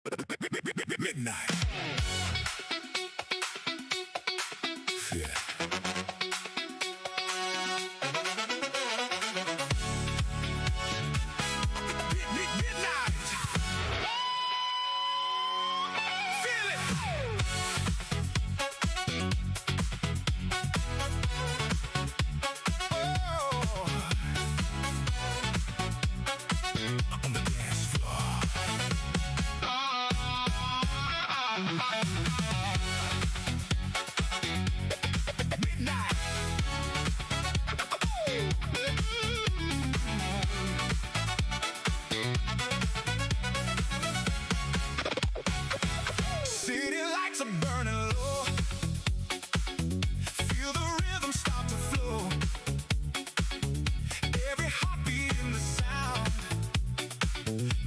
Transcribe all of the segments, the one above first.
Midnight. Yeah. Midnight. Feel it. Oh. On the dance floor. Midnight. City lights are burning low. Feel the rhythm start to flow. Every heartbeat in the sound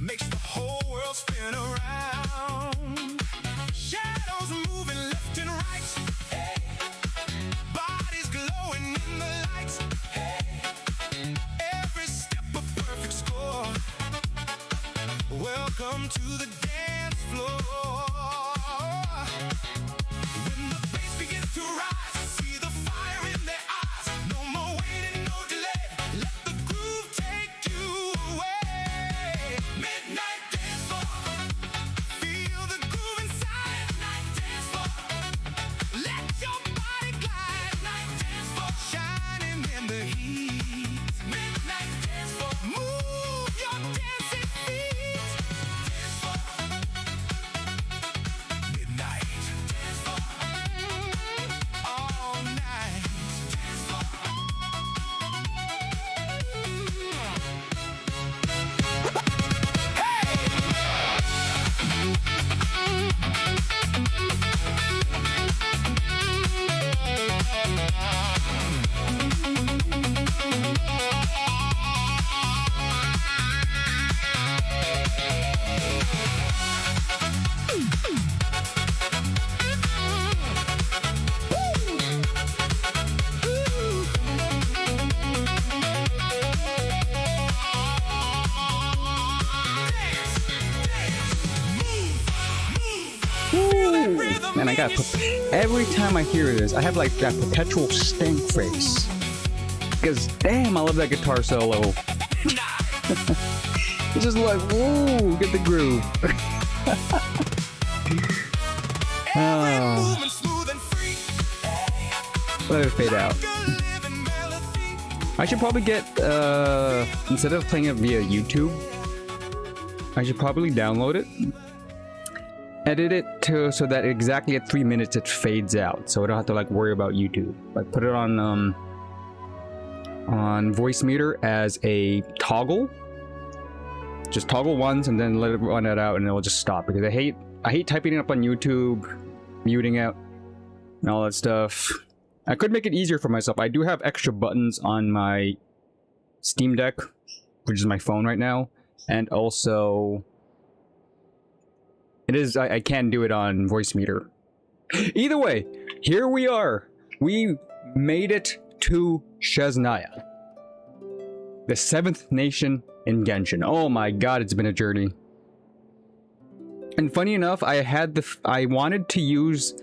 makes the whole world spin around. Shadows moving left and right. Hey. Bodies glowing in the lights. Hey. Every step a perfect score. Welcome to the dance floor. When the bass begins to rise, see the fire in their eyes. No more waiting, no delay. Let the groove take you away. Midnight dance floor. Feel the groove inside. Midnight dance floor. Let your body glide. Midnight dance floor. Shining in the heat. Midnight dance floor. Move your dancing feet. Dance floor. Midnight dance floor. All night dance floor. Man, I got every time I hear this, I have like that perpetual stank face. Because damn, I love that guitar solo. It's just like, whoa, get the groove. Let it fade out. I should probably get, instead of playing it via YouTube, I should probably download it. Edit it to so that exactly at 3 minutes it fades out, so I don't have to like worry about YouTube. Like put it on voice meter as a toggle. Just toggle once and then let it run it out, and it'll just stop. Because I hate typing it up on YouTube, muting out, and all that stuff. I could make it easier for myself. I do have extra buttons on my Steam Deck, which is my phone right now, and also. It is, I can do it on voice meter. Either way, here we are. We made it to Chesnaya. The 7th nation in Genshin. Oh my god, it's been a journey. And funny enough, I wanted to use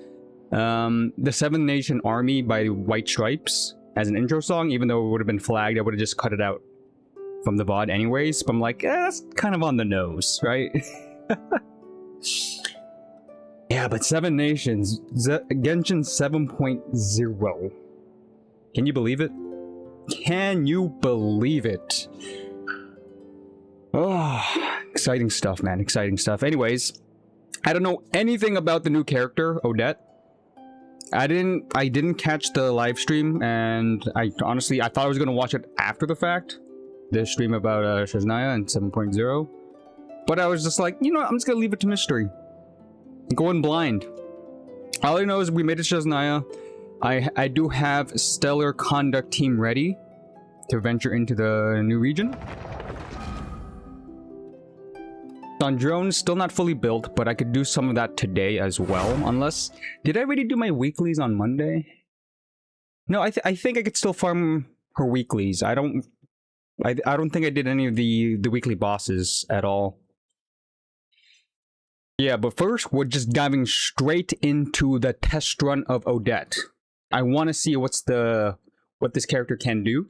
the 7th Nation Army by White Stripes as an intro song, even though it would have been flagged. I would have just cut it out from the VOD anyways. But I'm like, that's kind of on the nose, right? Yeah, but 7 Nations, Genshin 7.0. Can you believe it? Can you believe it? Oh, exciting stuff, man. Exciting stuff. Anyways, I don't know anything about the new character, Odette. I didn't catch the live stream, and I honestly thought I was gonna watch it after the fact. The stream about Chesnaya and 7.0. But I was just like, you know what, I'm just gonna leave it to mystery. Going blind. All I know is we made it to Chesnaya. I do have Stellar Conduct Team ready to venture into the new region. On drones, still not fully built, but I could do some of that today as well. Unless, did I already do my weeklies on Monday? No, I think I could still farm her weeklies. I don't think I did any of the weekly bosses at all. Yeah, but first, we're just diving straight into the test run of Odette. I want to see what this character can do.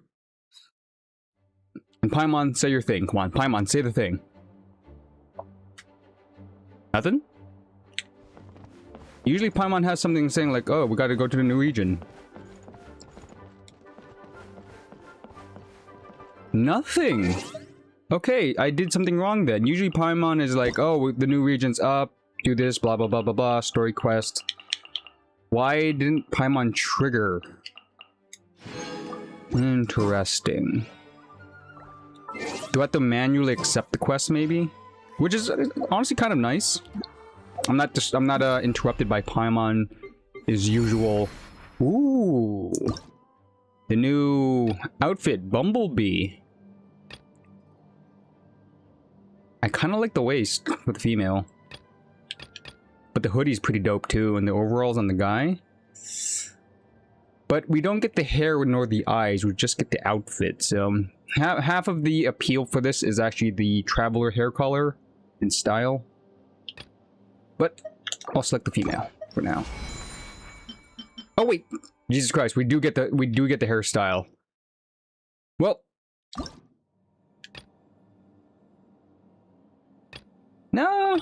And Paimon, say your thing. Come on, Paimon, say the thing. Nothing? Usually Paimon has something saying like, oh, we gotta go to the new region. Nothing! Okay, I did something wrong then. Usually Paimon is like, oh, the new region's up, do this, blah blah blah blah blah, story quest. Why didn't Paimon trigger? Interesting. Do I have to manually accept the quest maybe? Which is honestly kind of nice. I'm not interrupted by Paimon as usual. Ooh. The new outfit, Bumblebee. I kind of like the waist for the female. But the hoodie's pretty dope too, and the overalls on the guy. But we don't get the hair nor the eyes, we just get the outfit. So half of the appeal for this is actually the traveler hair color and style. But I'll select the female for now. Oh wait, Jesus Christ, we do get the hairstyle. Well, no.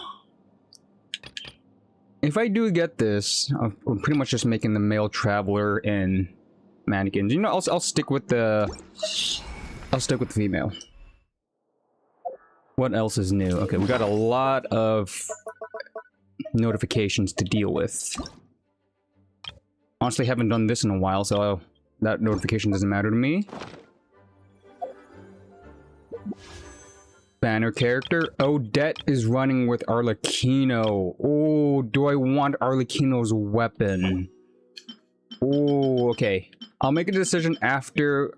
If I do get this, I'm pretty much just making the male traveler and mannequins. You know, I'll stick with the female. What else is new? Okay, we got a lot of notifications to deal with. Honestly, haven't done this in a while, so that notification doesn't matter to me. Banner character. Odette is running with Arlecchino. Oh, do I want Arlecchino's weapon? Oh, okay. I'll make a decision after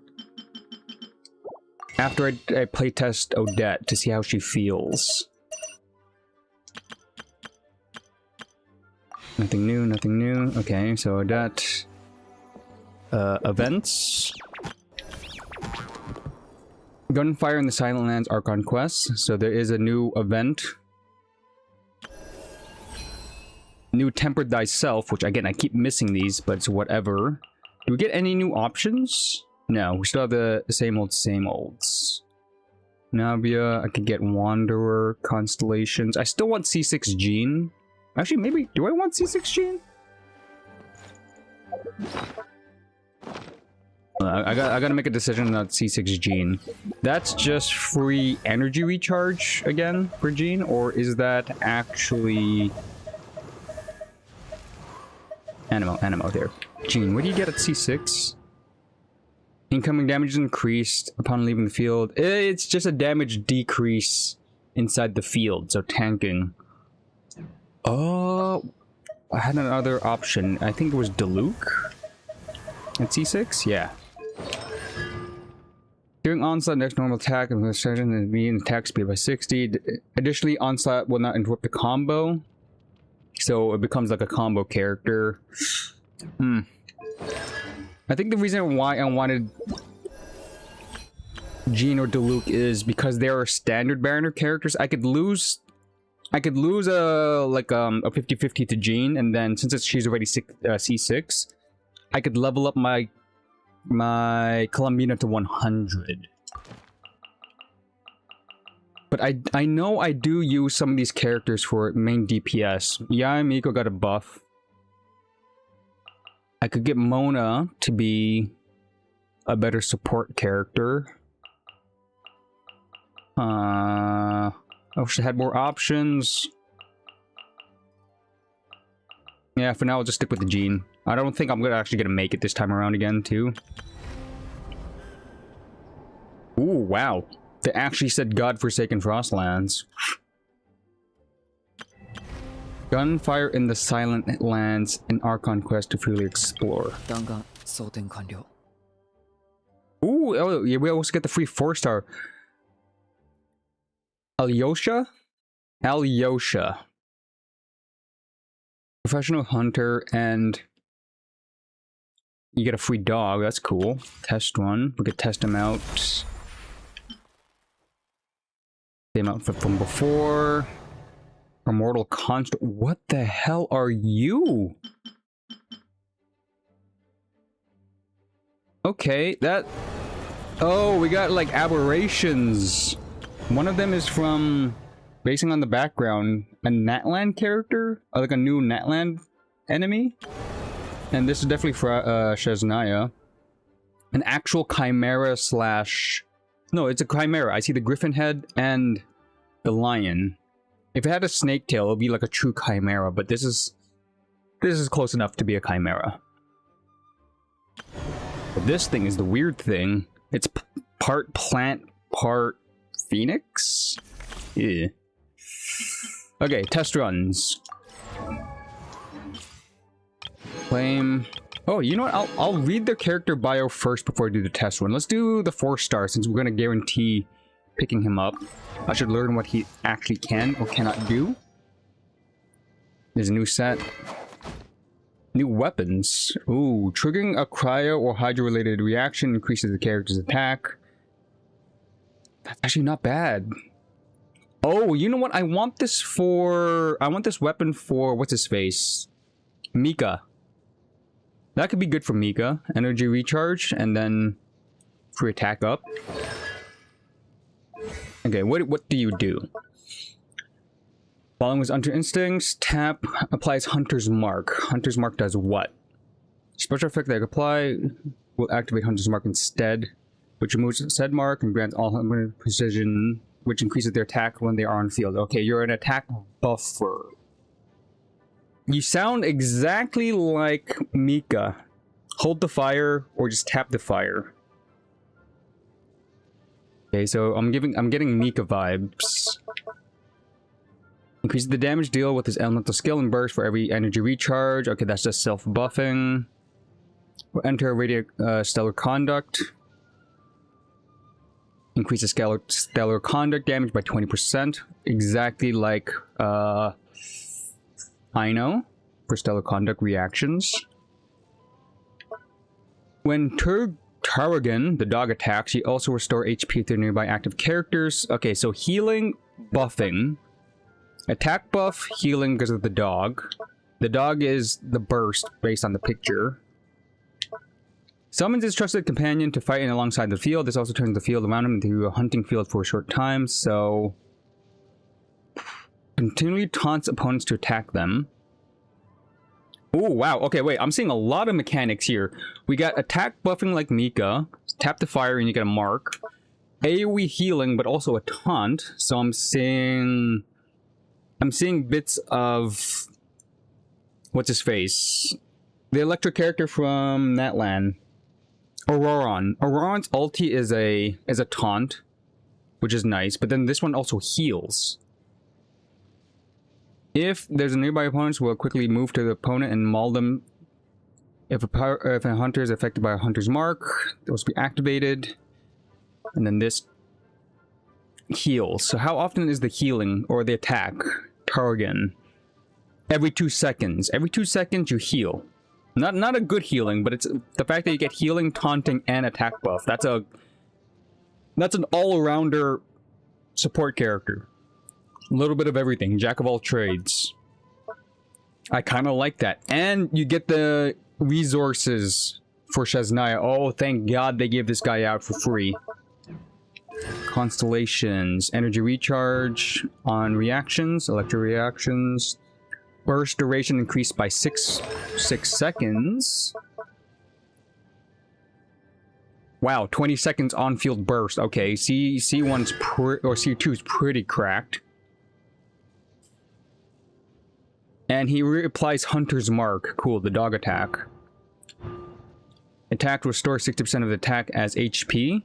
I playtest Odette to see how she feels. Nothing new, nothing new. Okay, so Odette. Events. Gunfire in the Silent Lands Archon Quest. So there is a new event. New Tempered Thyself, which again, I keep missing these, but it's whatever. Do we get any new options? No, we still have the same olds. Navia, I could get Wanderer, Constellations. I still want C6 Gene. Actually, maybe, do I want C6 Gene? I gotta make a decision on C6 Gene. That's just free energy recharge again for Gene, or is that actually Animo there. Gene, what do you get at C6? Incoming damage is increased upon leaving the field. It's just a damage decrease inside the field, so tanking. Oh, I had another option. I think it was Diluc at C6? Yeah. During onslaught, next normal attack and session and mean attack speed by 60. Additionally, onslaught will not interrupt the combo, so it becomes like a combo character. I think the reason why I wanted Jean or Diluc is because they are standard banner characters. I could lose a 50-50 to Jean, and then since she's already C6, I could level up my Columbina to 100. But I know I do use some of these characters for main DPS. Yeah, Miko got a buff. I could get Mona to be a better support character. I wish I had more options. Yeah, for now I'll just stick with the Jean. I don't think I'm actually gonna make it this time around again, too. Ooh, wow. They actually said God-Forsaken Frostlands. Gunfire in the Silent Lands, an Archon quest to freely explore. Ooh, oh, yeah, we also get the free 4-star. Alyosha? Alyosha. Professional hunter, and you get a free dog. That's cool. Test one. We could test him out. Same outfit from before. Immortal Construct. What the hell are you? Okay, that... Oh, we got like aberrations. One of them is from, basing on the background, a Natland character, or like a new Natland enemy. And this is definitely for Shaznia. An actual chimera slash... No, it's a chimera. I see the griffin head and the lion. If it had a snake tail, it would be like a true chimera, but this is close enough to be a chimera. But this thing is the weird thing. It's part plant, part phoenix? Yeah. Okay, test runs. Claim. Oh, you know what? I'll read the character bio first before I do the test run. Let's do the 4-star since we're going to guarantee picking him up. I should learn what he actually can or cannot do. There's a new set. New weapons. Ooh, triggering a cryo or hydro-related reaction increases the character's attack. That's actually not bad. Oh, you know what? I want this weapon for what's his face? Mika. That could be good for Mika. Energy recharge and then free attack up. Okay, what do you do? Following was Hunter Instincts, tap applies Hunter's Mark. Hunter's Mark does what? Special effect that apply will activate Hunter's Mark instead, which removes said mark and grants all Hunter precision, which increases their attack when they are on field. Okay, you're an attack buffer. You sound exactly like Mika. Hold the fire or just tap the fire. Okay, so I'm getting Mika vibes. Increases the damage deal with his elemental skill and burst for every energy recharge. Okay, that's just self-buffing. Will enter stellar conduct. Increases stellar conduct damage by 20%. Exactly like I know for stellar conduct reactions. When Tarragon, the dog, attacks, you also restore HP to nearby active characters. Okay, so healing, buffing. Attack buff, healing because of the dog. The dog is the burst based on the picture. Summons his trusted companion to fight in alongside the field. This also turns the field around him into a hunting field for a short time, so... Continually taunts opponents to attack them. Oh, wow. Okay, wait. I'm seeing a lot of mechanics here. We got attack buffing like Mika. Tap the fire and you get a mark. AoE healing, but also a taunt. So I'm seeing bits of... What's his face? The electric character from Natland. Auroron. Auroron's ulti is a taunt, which is nice, but then this one also heals. If there's a nearby opponent, we'll quickly move to the opponent and maul them. If a hunter is affected by a hunter's mark, those will be activated. And then this heals. So how often is the healing or the attack? Tarragon. Every 2 seconds. Every 2 seconds you heal. Not a good healing, but it's the fact that you get healing, taunting, and attack buff. That's an all-arounder support character. A little bit of everything. Jack of all trades. I kind of like that. And you get the resources for Shaznia. Oh, thank God they gave this guy out for free. Constellations. Energy recharge on reactions. Electro reactions. Burst duration increased by 6 seconds. Wow, 20 seconds on-field burst. Okay, C1's or C2 is pretty cracked. And he reapplies Hunter's Mark. Cool, the dog attack. Attack restores 60% of the attack as HP.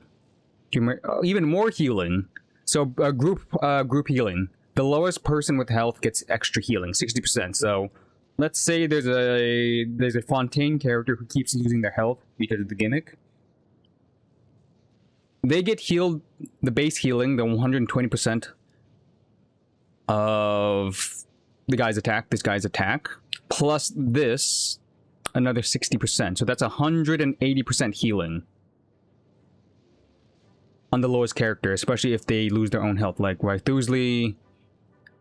Even more healing. So group healing. The lowest person with health gets extra healing, 60%. So let's say there's a Fontaine character who keeps losing their health because of the gimmick. They get healed, the base healing, the 120% of the guy's attack, this guy's attack, plus this, another 60%. So that's 180% healing on the lowest character, especially if they lose their own health, like Rythusli,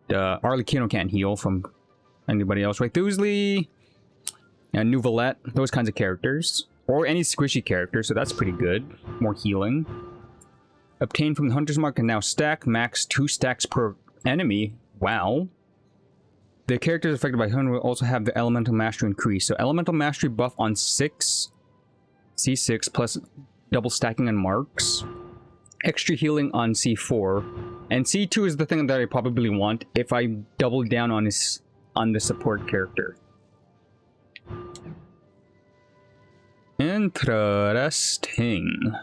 Arlecchino can't heal from anybody else, right? Thusley and Nouvelette, those kinds of characters. Or any squishy character, so that's pretty good. More healing. Obtained from the Hunter's Mark can now stack, max 2 stacks per enemy. Wow. The characters affected by Hunter will also have the Elemental Mastery increase. So Elemental Mastery buff on 6, C6 plus double stacking on marks. Extra healing on C4. And C2 is the thing that I probably want if I double down on the support character. Interesting.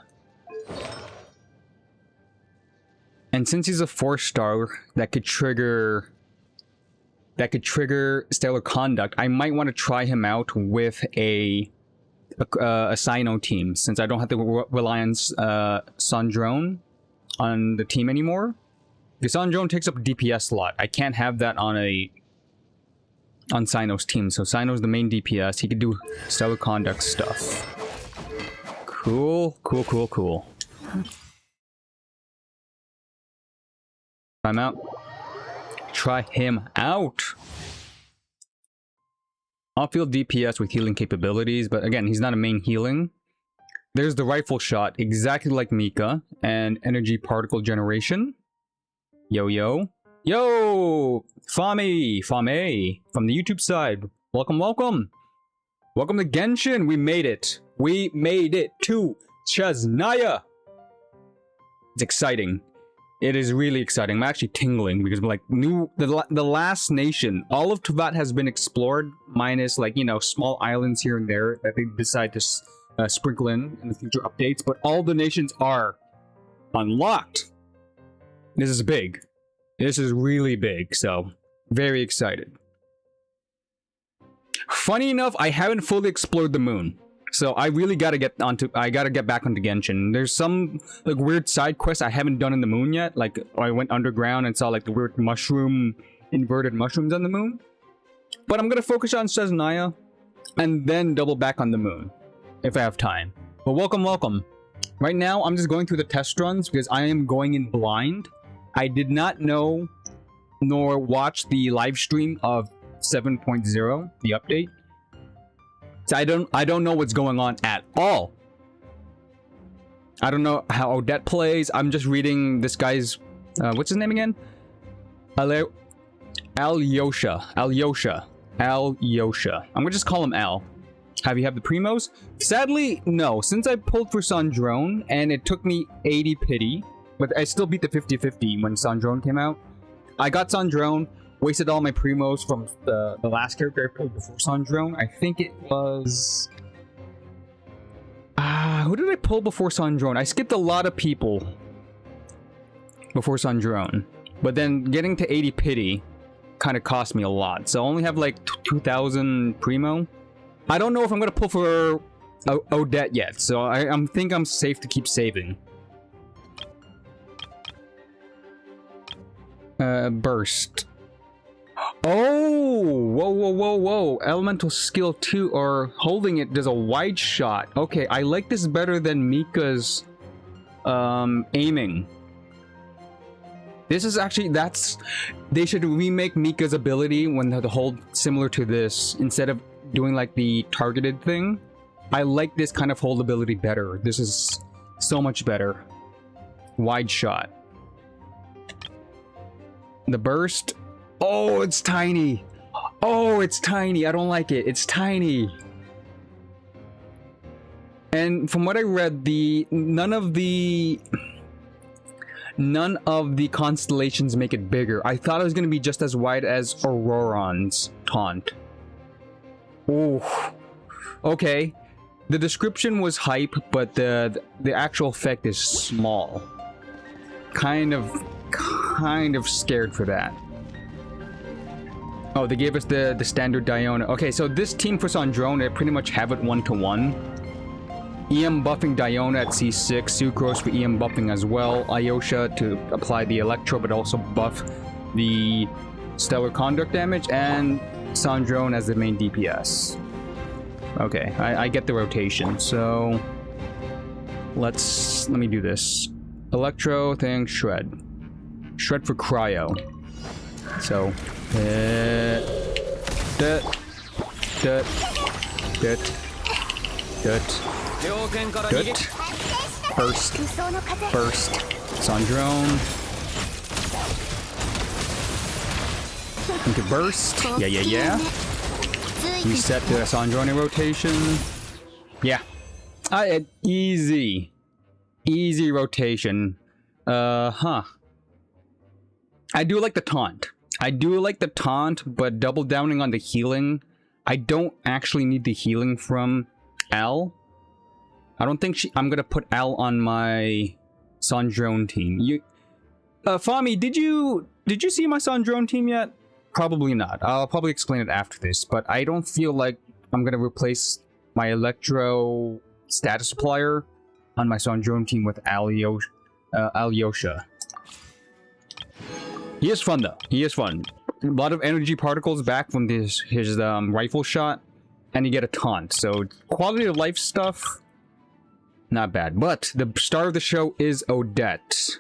And since he's a 4-star, that could trigger Stellar Conduct, I might want to try him out with a Cyno team, since I don't have to rely on Sandrone on the team anymore. Because Sandrone takes up a DPS slot. I can't have that on Cyno's team. So Cyno's the main DPS. He could do Stellar Conduct stuff. Cool, cool, cool, cool. Try him out. Try him out. Off-field DPS with healing capabilities, but again, he's not a main healing. There's the rifle shot, exactly like Mika, and energy particle generation. Yo, yo. Yo! Fami from the YouTube side. Welcome, welcome. Welcome to Genshin. We made it. We made it to Chesnaya. It's exciting. It is really exciting. I'm actually tingling because like the last nation, all of Teyvat has been explored, minus like, you know, small islands here and there that they decide to sprinkle in the future updates. But all the nations are unlocked. This is big. This is really big. So very excited. Funny enough, I haven't fully explored the moon. So I really gotta get back onto Genshin. There's some like weird side quests I haven't done in the moon yet. Like I went underground and saw like the weird inverted mushrooms on the moon. But I'm gonna focus on Chesnaya and then double back on the moon if I have time. But welcome, welcome. Right now I'm just going through the test runs because I am going in blind. I did not know nor watch the live stream of 7.0, the update. So I don't know what's going on at all. I don't know how Odette plays. I'm just reading this guy's what's his name again? Alyosha. I'm gonna just call him Al. Have you the primos? Sadly, no. Since I pulled for Sandrone and it took me 80 pity, but I still beat the 50-50 when Sandrone came out. I got Sandrone. Wasted all my primos from the last character I pulled before Sandrone. I think it was... who did I pull before Sandrone? I skipped a lot of people before Sandrone. But then getting to 80 pity kind of cost me a lot. So I only have like 2,000 primo. I don't know if I'm going to pull for Odette yet. So I think I'm safe to keep saving. Burst. Oh, whoa. Elemental skill 2 or holding it does a wide shot. Okay, I like this better than Mika's aiming. This is actually, they should remake Mika's ability when they hold similar to this instead of doing like the targeted thing. I like this kind of hold ability better. This is so much better. Wide shot. The burst. Oh, it's tiny. Oh, it's tiny. I don't like it. It's tiny. And from what I read, none of the constellations make it bigger. I thought it was going to be just as wide as Auroron's taunt. Oh, okay. The description was hype, but the actual effect is small. Kind of scared for that. Oh, they gave us the standard Diona. Okay, so this team for Sandrone, they pretty much have it 1-to-1. EM buffing Diona at C6, Sucrose for EM buffing as well, Ayosha to apply the Electro but also buff the Stellar Conduct damage, and Sandrone as the main DPS. Okay, I get the rotation, so let me do this. Electro thing, Shred. Shred for Cryo. So, dut, dut, dut, dut, dut. Burst, burst, Sandrone. Into burst. Yeah. Reset the Sandrone rotation. Yeah. Easy. Easy rotation. I do like the taunt. But double downing on the healing. I don't actually need the healing from Al. I don't think I'm gonna put Al on my Sandrone team. Fami, did you see my Sandrone team yet? Probably not. I'll probably explain it after this, but I don't feel like I'm gonna replace my Electro status supplier on my Sandrone team with Alyosha. He is fun though. He is fun. A lot of energy particles back from his rifle shot, and you get a taunt. So quality of life stuff, not bad. But the star of the show is Odette.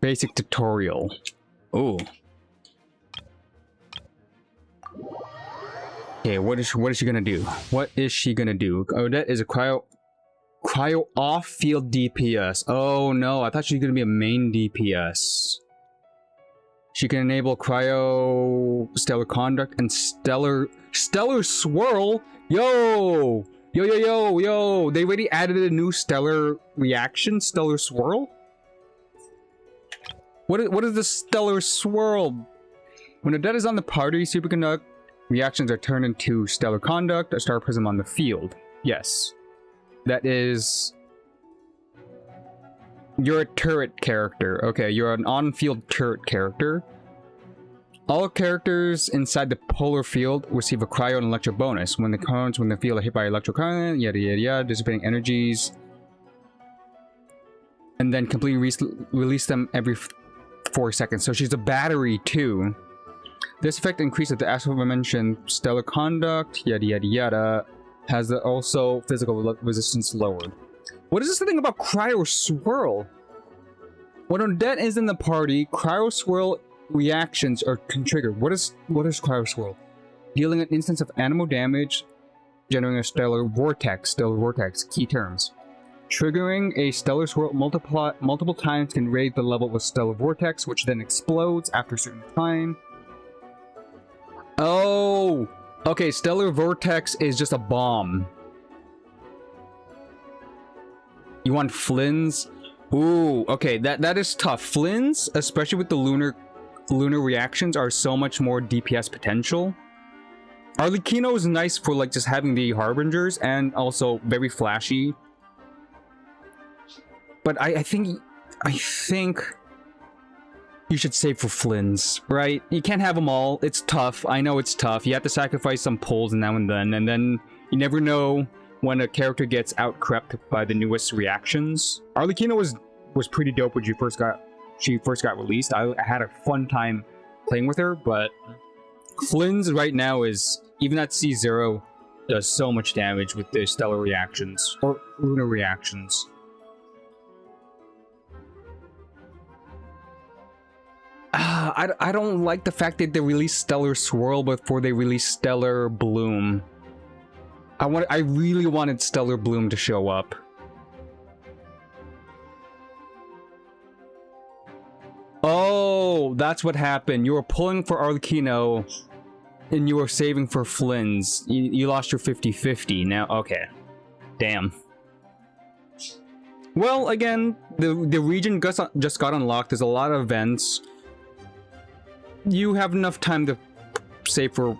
Basic tutorial. Oh. Okay, what is she gonna do? What is she gonna do? Odette is a cryo off-field DPS. Oh no, I thought she was gonna be a main DPS. She can enable cryo, stellar conduct, and stellar swirl. Yo! They already added a new stellar reaction, stellar swirl? What is the stellar swirl? When Odette is on the party, superconduct reactions are turned into stellar conduct, a star prism on the field. Yes. That is... You're a turret character. Okay, you're an on-field turret character. All characters inside the polar field receive a cryo and electro bonus. When the field are hit by electro current, yada, dissipating energies. And then completely release them every 4 seconds. So she's a battery too. This effect increases the aforementioned stellar conduct, yada, has also physical resistance lowered. What is this thing about cryo swirl? When Odette is in the party, cryo swirl reactions are triggered. What is cryo swirl? Dealing an instance of animal damage, generating a stellar vortex, key terms. Triggering a stellar swirl multiple times can raise the level of a stellar vortex, which then explodes after a certain time. Oh! Okay, stellar vortex is just a bomb. You want Flynn's? Ooh, okay, that is tough. Flynn's, especially with the lunar reactions, are so much more DPS potential. Arlecchino is nice for like just having the harbingers and also very flashy. But I think you should save for Flynn's, right? You can't have them all. It's tough. I know it's tough. You have to sacrifice some pulls now and then you never know when a character gets out-crept by the newest reactions. Arlecchino was pretty dope when she first got released. I had a fun time playing with her, but Flynn's right now is, even at C0, does so much damage with the stellar reactions or lunar reactions. I don't like the fact that they released Stellar Swirl before they released Stellar Bloom. I really wanted Stellar Bloom to show up. Oh, that's what happened. You were pulling for Arlecchino and you were saving for Flynn's. You lost your 50-50 now. Okay. Damn. Well, again, the region just got unlocked. There's a lot of events. You have enough time to save for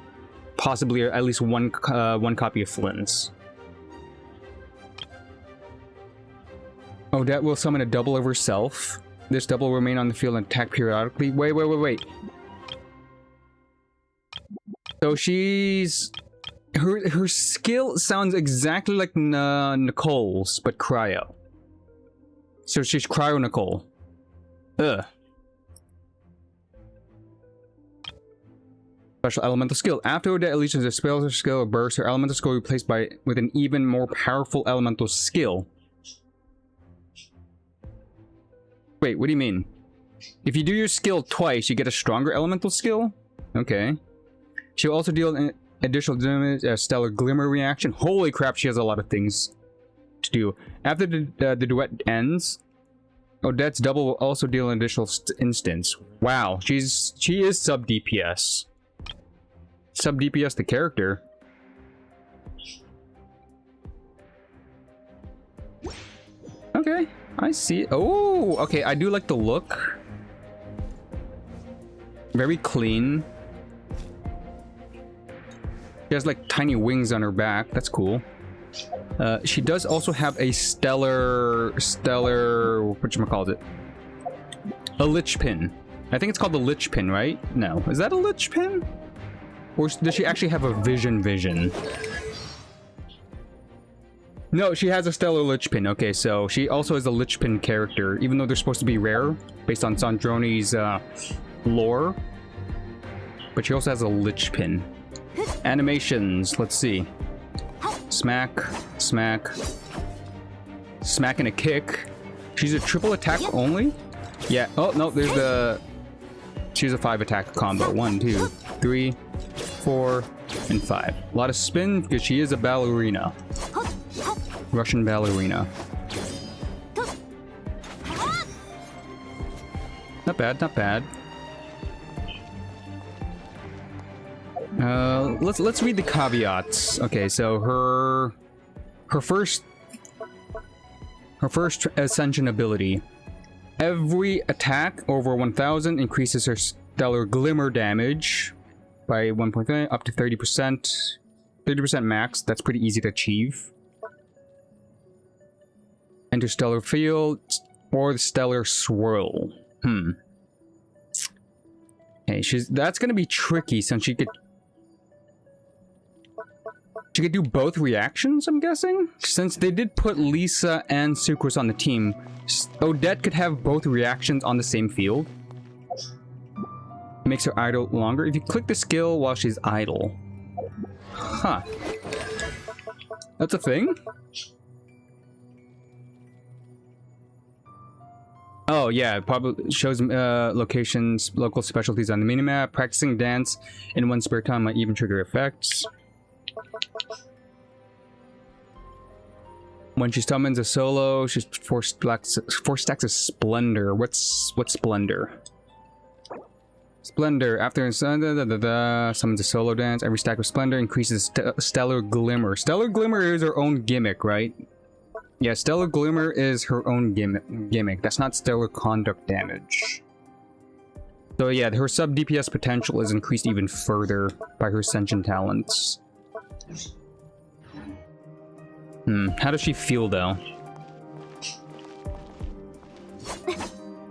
possibly at least one copy of Flynn's. Odette will summon a double of herself. This double will remain on the field and attack periodically. Wait. So she's... Her skill sounds exactly like Nicole's, but cryo. So she's Cryo Nicole. Ugh. Special elemental skill. After Odette unleashes a spell or skill or burst, her elemental skill replaced with an even more powerful elemental skill. Wait, what do you mean? If you do your skill twice, you get a stronger elemental skill. Okay. She'll also deal an additional damage, a stellar glimmer reaction. Holy crap, she has a lot of things to do. After the duet ends, Odette's double will also deal an additional instance. Wow, she is sub DPS. Sub DPS the character. Okay, I see. Oh, okay, I do like the look. Very clean. She has like tiny wings on her back. That's cool. She does also have a stellar, whatchamacallit? A lich pin. I think it's called the lich pin, right? No. Is that a lich pin? Or does she actually have a vision? No, she has a stellar lich pin. Okay, so she also is a lich pin character, even though they're supposed to be rare, based on Sandroni's lore. But she also has a lich pin. Animations, let's see. Smack, smack, smack and a kick. She's a triple attack only? Yeah, oh no, there's the... She's a 5 attack combo. 1, 2, 3, 4, and 5. A lot of spin because she is a ballerina. Russian ballerina. Not bad, not bad. Let's read the caveats. Okay, so her first ascension ability. Every attack over 1000 increases her stellar glimmer damage by 1.3 up to 30%. 30% max. That's pretty easy to achieve. Enter stellar field or the stellar swirl. Okay, that's gonna be tricky since she could do both reactions, I'm guessing? Since they did put Lisa and Sucrose on the team, Odette could have both reactions on the same field. Makes her idle longer. If you click the skill while she's idle. Huh. That's a thing? Oh yeah, it probably shows locations, local specialties on the minimap. Practicing dance in one's spare time might even trigger effects. When she summons a solo, she's 4 stacks of splendor. What's splendor? Splendor. After summons a solo dance, every stack of splendor increases stellar glimmer. Stellar glimmer is her own gimmick, right? Yeah, stellar glimmer is her own gimmick. That's not stellar conduct damage. So yeah, her sub DPS potential is increased even further by her ascension talents. How does she feel though?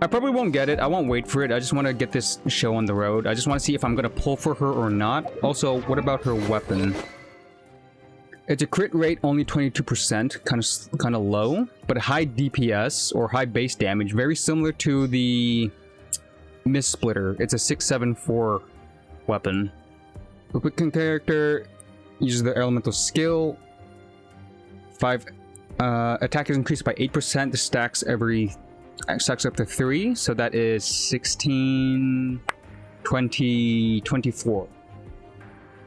I probably won't get it. I won't wait for it. I just want to get this show on the road. I just want to see if I'm going to pull for her or not. Also, what about her weapon? It's a crit rate, only 22%, kind of low, but high DPS or high base damage, very similar to the Mist Splitter. It's a 674 weapon. The quick character uses the elemental skill. 5 attack is increased by 8%. The stacks up to 3, so that is 16, 20, 24.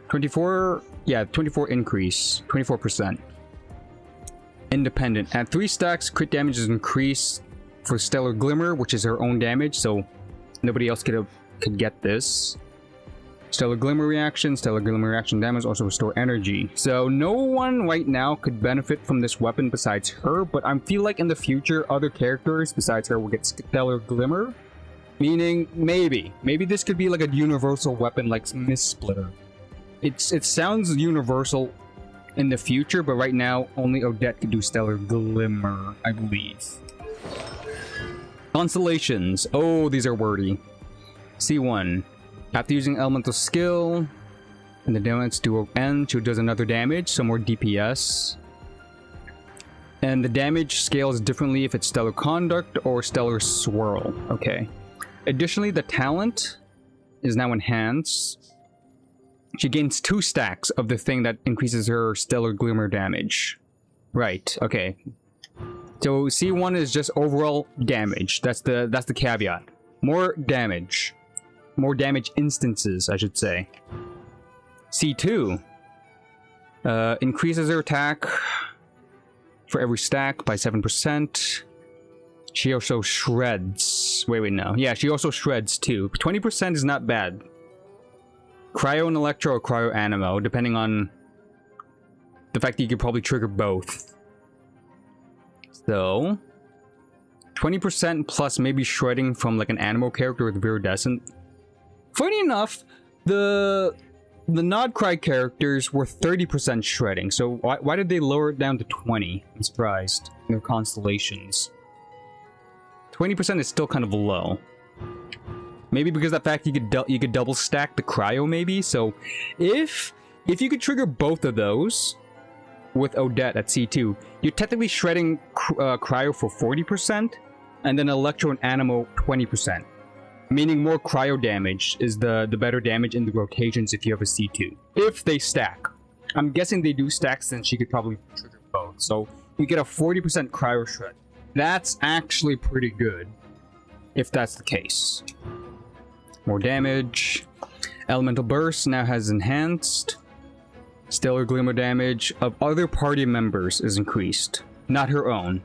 24, yeah, 24 increase, 24%. Independent. At 3 stacks, crit damage is increased for Stellar Glimmer, which is her own damage, so nobody else could get this. Stellar Glimmer reaction damage also restore energy. So no one right now could benefit from this weapon besides her, but I feel like in the future, other characters besides her will get Stellar Glimmer. Meaning, maybe this could be like a universal weapon like Mist Splitter. It sounds universal in the future, but right now, only Odette can do Stellar Glimmer, I believe. Constellations. Oh, these are wordy. C1. After using elemental skill, and the damage duo ends, she does another damage, so more DPS. And the damage scales differently if it's Stellar Conduct or Stellar Swirl. Okay. Additionally, the talent is now enhanced. She gains 2 stacks of the thing that increases her Stellar Glimmer damage. Right, okay. So C1 is just overall damage. That's the caveat. More damage. More damage instances, I should say. C2 increases her attack for every stack by 7%. She also shreds. Wait, no. Yeah, she also shreds too. 20% is not bad. Cryo and Electro or Cryo Animo, depending on the fact that you could probably trigger both. So, 20% plus maybe shredding from like an Animo character with Viridescent. Funny enough, the Nod Cry characters were 30% shredding, so why did they lower it down to 20? I'm surprised. In their constellations. 20% is still kind of low. Maybe because of the fact you could double stack the cryo, maybe. So if you could trigger both of those with Odette at C2, you're technically shredding cryo for 40%, and then Electro and Animo 20%. Meaning more cryo damage is the better damage in the rotations if you have a C2. If they stack. I'm guessing they do stack since she could probably trigger both. So you get a 40% cryo shred. That's actually pretty good, if that's the case. More damage. Elemental Burst now has enhanced. Stellar Glimmer damage of other party members is increased, not her own.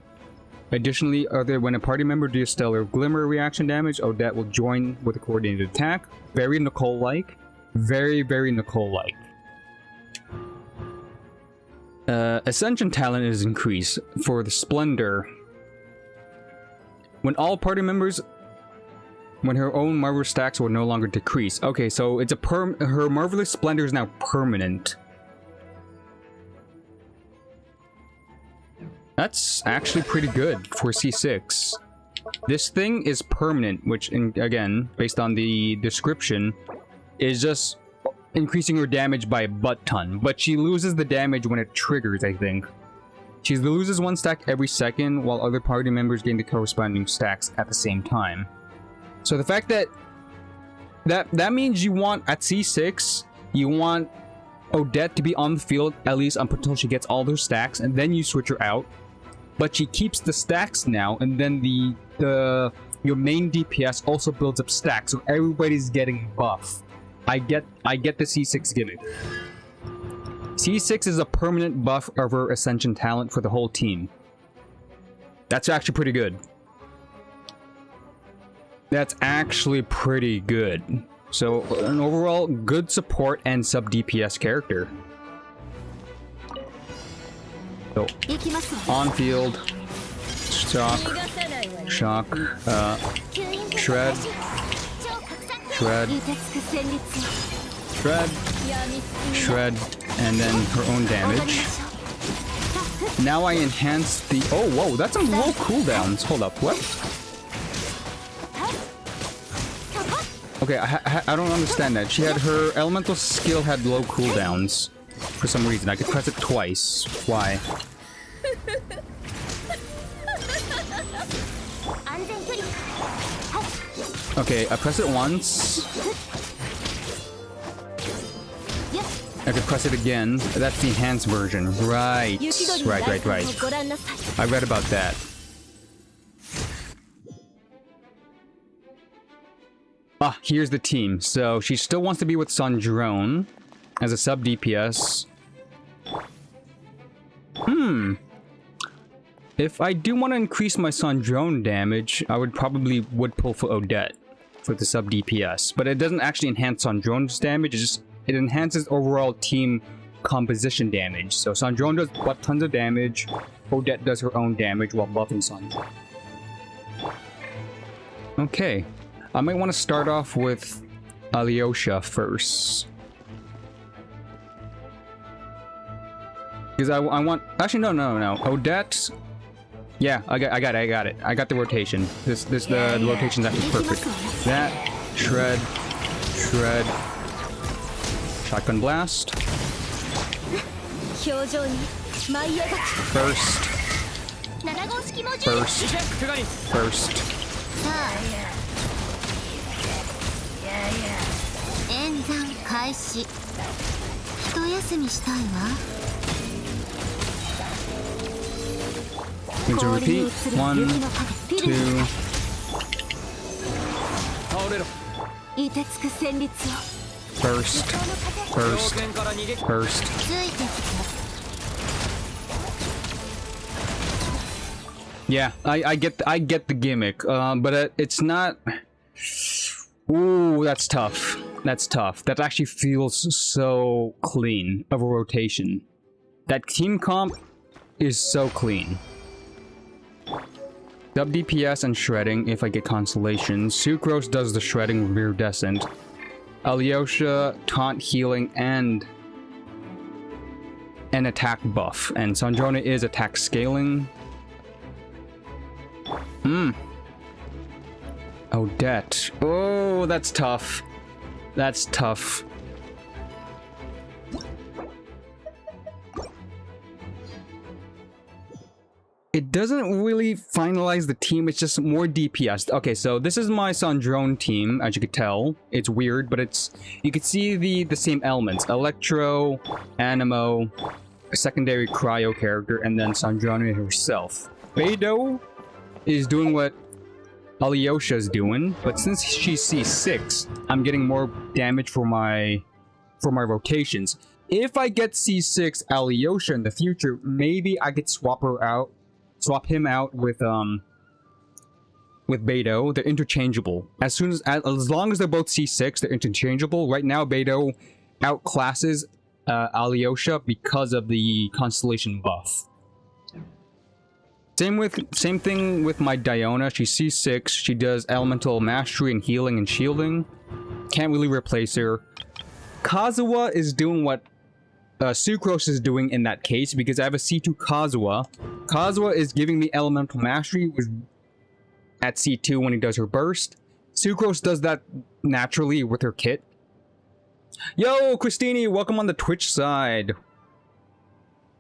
Additionally, when a party member deals Stellar Glimmer reaction damage, Odette will join with a coordinated attack. Very Nicole-like. Very, very Nicole-like. Ascension talent is increased for the Splendor. When all party members, when her own Marvelous stacks will no longer decrease. Okay, so it's her Marvelous Splendor is now permanent. That's actually pretty good for C6. This thing is permanent, which, again, based on the description, is just increasing her damage by a butt-ton. But she loses the damage when it triggers, I think. She loses one stack every second, while other party members gain the corresponding stacks at the same time. So the fact that means you want, at C6, you want Odette to be on the field at least until she gets all her stacks, and then you switch her out. But she keeps the stacks now, and then your main DPS also builds up stacks, so everybody's getting buff. I get the C6 gimmick. C6 is a permanent buff of her Ascension talent for the whole team. That's actually pretty good. That's actually pretty good. So, an overall good support and sub DPS character. So, on field, shock, shred, and then her own damage. Now I enhance the... Oh, whoa, that's some low cooldowns. Hold up, what? Okay, I don't understand that. She had her elemental skill had low cooldowns for some reason. I could press it twice. Why? Okay, I press it once. I could press it again. That's the enhanced version. Right. Right. I read about that. Ah, here's the team. So she still wants to be with Sandrone as a sub DPS. If I do want to increase my Sandrone damage, I would pull for Odette for the sub DPS. But it doesn't actually enhance Sandrone's damage, it enhances overall team composition damage. So Sandrone does tons of damage, Odette does her own damage while buffing Sandrone. Okay. I might want to start off with Alyosha first. Because I want... Actually, no. Odette... Yeah, I got it. I got the rotation. The rotation's actually perfect. That, shred, shotgun blast. First. 演算開始。一休みしたいわ。 Going to repeat. 1, 2, 凍てつく戦慄を Burst. Burst. Burst. ついてき Yeah, I get the gimmick, but it's not. Ooh, that's tough. That's tough. That actually feels so clean of a rotation. That team comp is so clean. Dub DPS and shredding if I get consolation. Sucrose does the shredding with Viridescent. Alyosha, taunt healing, and an attack buff. And Sandrona is attack scaling. Odette. Oh, that's tough. That's tough. It doesn't really finalize the team, it's just more DPS. Okay, so this is my Sandrone team, as you could tell. It's weird, but it's... You can see the same elements. Electro, Animo, a secondary Cryo character, and then Sandrone herself. Beidou is doing what Alyosha is doing, but since she's C6, I'm getting more damage for my rotations. If I get C6 Alyosha in the future, maybe I could swap him out with Beidou. They're interchangeable. As long as they're both C6, they're interchangeable. Right now, Beidou outclasses Alyosha because of the constellation buff. Same thing with my Diona. She's C6. She does elemental mastery and healing and shielding. Can't really replace her. Kazuha is doing what Sucrose is doing in that case, because I have a C2 Kazuha. Kazuha is giving me elemental mastery at C2 when he does her burst. Sucrose does that naturally with her kit. Yo, Christini, welcome on the Twitch side.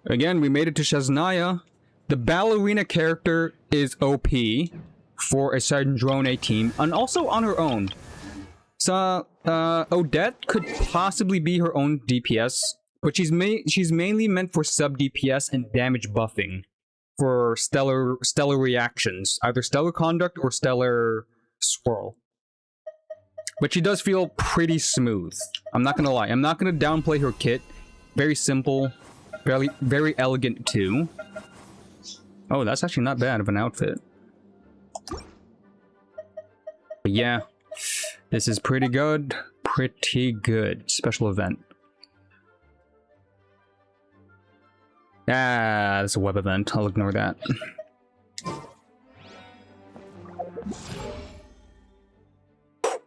Again, we made it to Shaznaya. The ballerina character is OP for a Sandrone team, and also on her own. So, Odette could possibly be her own DPS, but she's mainly meant for sub DPS and damage buffing for stellar reactions, either stellar conduct or stellar swirl. But she does feel pretty smooth. I'm not gonna lie. I'm not gonna downplay her kit. Very simple, very elegant too. Oh, that's actually not bad of an outfit. But yeah, this is pretty good. Pretty good. Special event. Ah, that's a web event. I'll ignore that.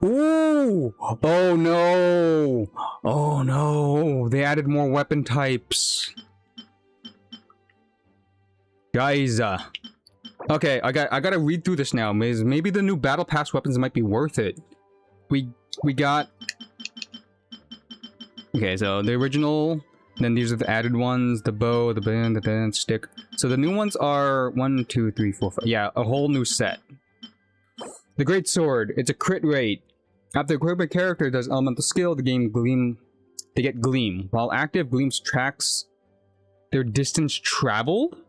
Ooh! Oh no! Oh no! They added more weapon types. Guys, okay, I gotta read through this now. Maybe the new battle pass weapons might be worth it. We got... Okay, so the original, then these are the added ones, the bow, the band, the dance stick. So the new ones are 1, 2, 3, 4, 5. Yeah, a whole new set. The Great Sword, it's a crit rate. After a equipment character does elemental skill, they get Gleam. While active, Gleam tracks their distance traveled.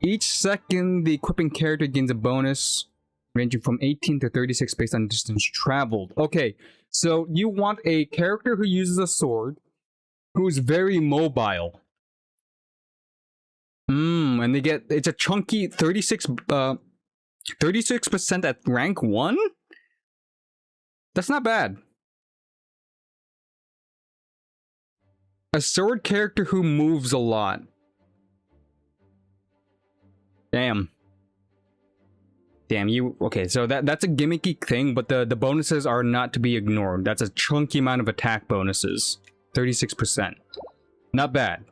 Each second, the equipping character gains a bonus ranging from 18 to 36 based on distance traveled. Okay, so you want a character who uses a sword, who's very mobile. And they get, it's a chunky 36% at rank 1? That's not bad. A sword character who moves a lot. Damn, you... Okay, so that's a gimmicky thing, but the bonuses are not to be ignored. That's a chunky amount of attack bonuses. 36%. Not bad.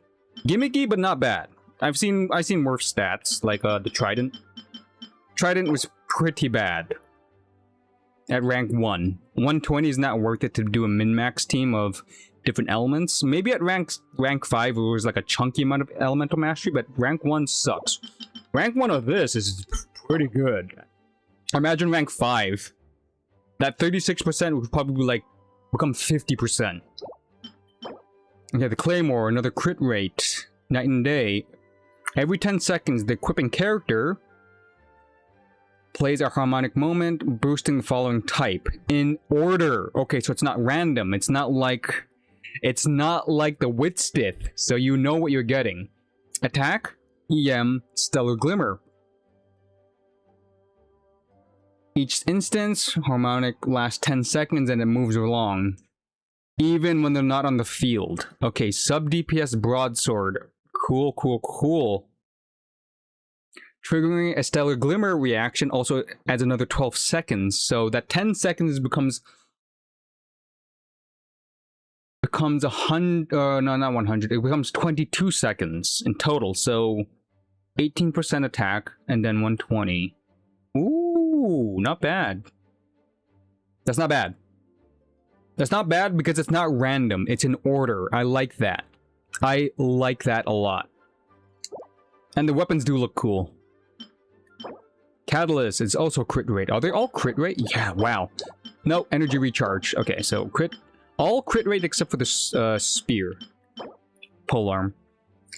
Gimmicky, but not bad. I've seen worse stats, like the Trident. Trident was pretty bad. At rank 1. 120 is not worth it to do a min-max team of different elements. Maybe at rank 5 it was like a chunky amount of elemental mastery, but rank 1 sucks. Rank 1 of this is pretty good. Imagine rank 5. That 36% would probably like become 50%. Okay, the Claymore, another crit rate. Night and day. Every 10 seconds, the equipping character plays a harmonic moment, boosting the following type in order. Okay, so it's not random. It's not like the Witstith, so you know what you're getting. Attack, EM, Stellar Glimmer. Each instance, harmonic lasts 10 seconds and it moves along, even when they're not on the field. Okay, sub DPS broadsword. Cool, cool, cool. Triggering a Stellar Glimmer reaction also adds another 12 seconds, so that 10 seconds becomes 100, no, not 100, it becomes 22 seconds in total, so 18% attack and then 120. Ooh, not bad. That's not bad. That's not bad because it's not random, it's in order. I like that. I like that a lot. And the weapons do look cool. Catalyst is also crit rate. Are they all crit rate? Yeah, wow. No, energy recharge. Okay, so crit. All crit rate except for the spear. Polearm.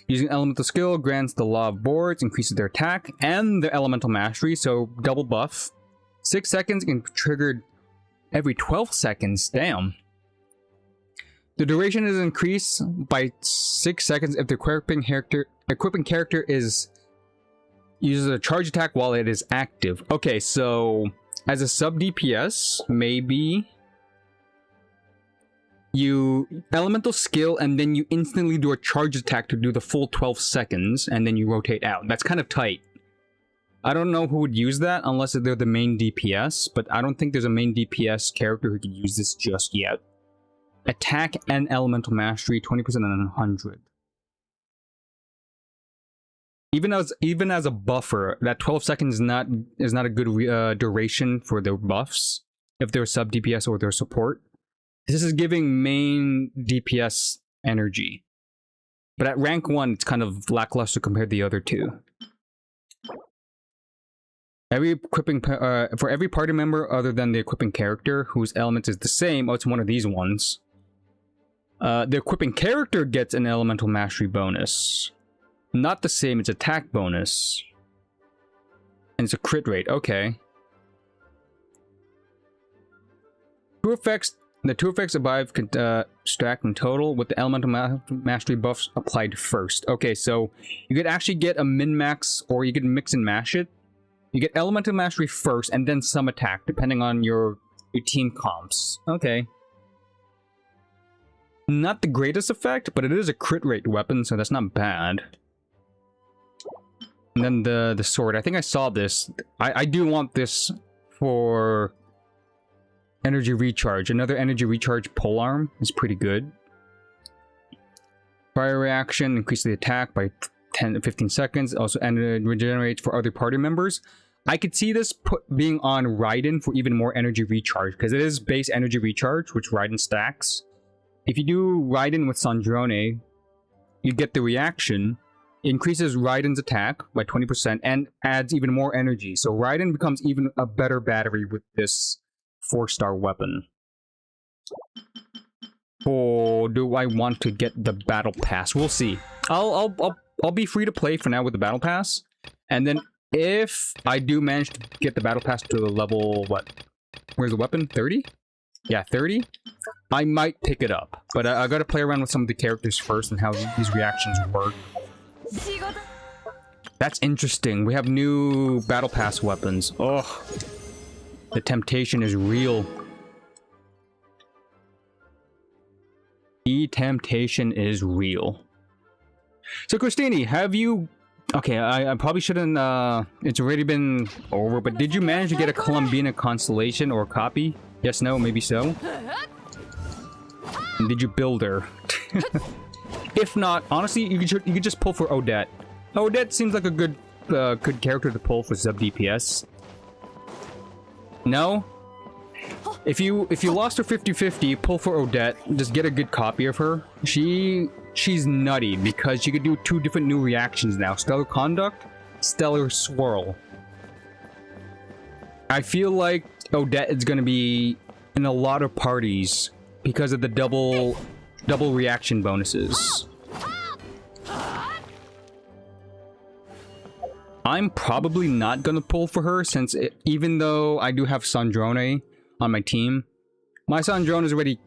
Using elemental skill grants the law of boards, increases their attack, and their elemental mastery, so double buff. 6 seconds and triggered every 12 seconds. Damn. The duration is increased by 6 seconds if the equipping character uses a charge attack while it is active. Okay, so as a sub DPS, maybe you elemental skill and then you instantly do a charge attack to do the full 12 seconds and then you rotate out. That's kind of tight. I don't know who would use that unless they're the main DPS, but I don't think there's a main DPS character who could use this just yet. Attack and elemental mastery, 20% and 100. Even as a buffer, that 12 seconds is not a good duration for their buffs if they're sub DPS or their support. This is giving main DPS energy, but at rank 1, it's kind of lackluster compared to the other two. Every equipping for every party member other than the equipping character whose element is the same. Oh, it's one of these ones. The equipping character gets an elemental mastery bonus. Not the same, it's attack bonus. And it's a crit rate, okay. The two effects above can stack in total with the elemental mastery buffs applied first. Okay, so you could actually get a min-max or you could mix and mash it. You get elemental mastery first and then some attack depending on your team comps. Okay. Not the greatest effect, but it is a crit rate weapon, so that's not bad. And then the sword. I think I saw this. I do want this for energy recharge. Another energy recharge polearm is pretty good. Fire reaction increases the attack by 10 to 15 seconds. Also regenerates for other party members. I could see this being on Raiden for even more energy recharge because it is base energy recharge, which Raiden stacks. If you do Raiden with Sandrone, you get the reaction. It increases Raiden's attack by 20% and adds even more energy. So Raiden becomes even a better battery with this 4-star weapon. Or do I want to get the battle pass? We'll see. I'll be free to play for now with the battle pass, and then if I do manage to get the battle pass to the level, what? Where's the weapon? 30? Yeah, 30. I might pick it up, but I gotta play around with some of the characters first and how these reactions work. That's interesting. We have new battle pass weapons. Oh, the temptation is real. The temptation is real. So, Christini, have you... Okay, I probably shouldn't... it's already been over, but did you manage to get a Columbina Constellation or a copy? Yes, no, maybe so? And did you build her? If not, honestly, you could just pull for Odette. Odette seems like a good character to pull for sub DPS. No? If you lost her 50-50, pull for Odette. Just get a good copy of her. She's nutty because she could do 2 different new reactions now. Stellar Conduct, Stellar Swirl. I feel like Odette is gonna be in a lot of parties because of the double reaction bonuses. I'm probably not gonna pull for her since even though I do have Sandrone on my team, my Sandrone is already...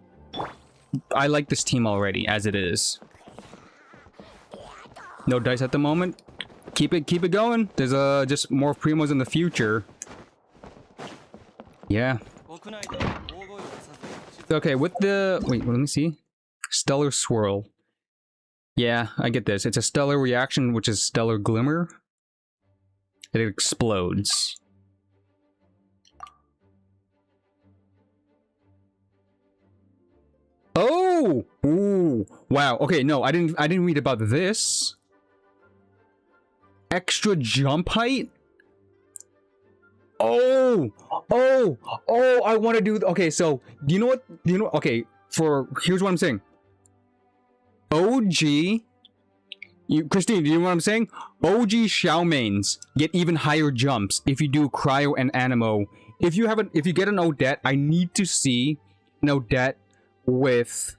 I like this team already as it is. No dice at the moment. Keep it going. There's just more primos in the future. Yeah. Okay, with the... Wait, let me see. Stellar Swirl. Yeah, I get this. It's a stellar reaction, which is Stellar Glimmer. It explodes. Oh! Ooh. Wow. Okay, no, I didn't read about this. Extra jump height? Oh! Oh! Oh, I want to do... Okay, so, do you know what... Okay, here's what I'm saying. OG... Christine, do you know what I'm saying? OG Xiaomains get even higher jumps if you do Cryo and Animo. If you get an Odette, I need to see an Odette with...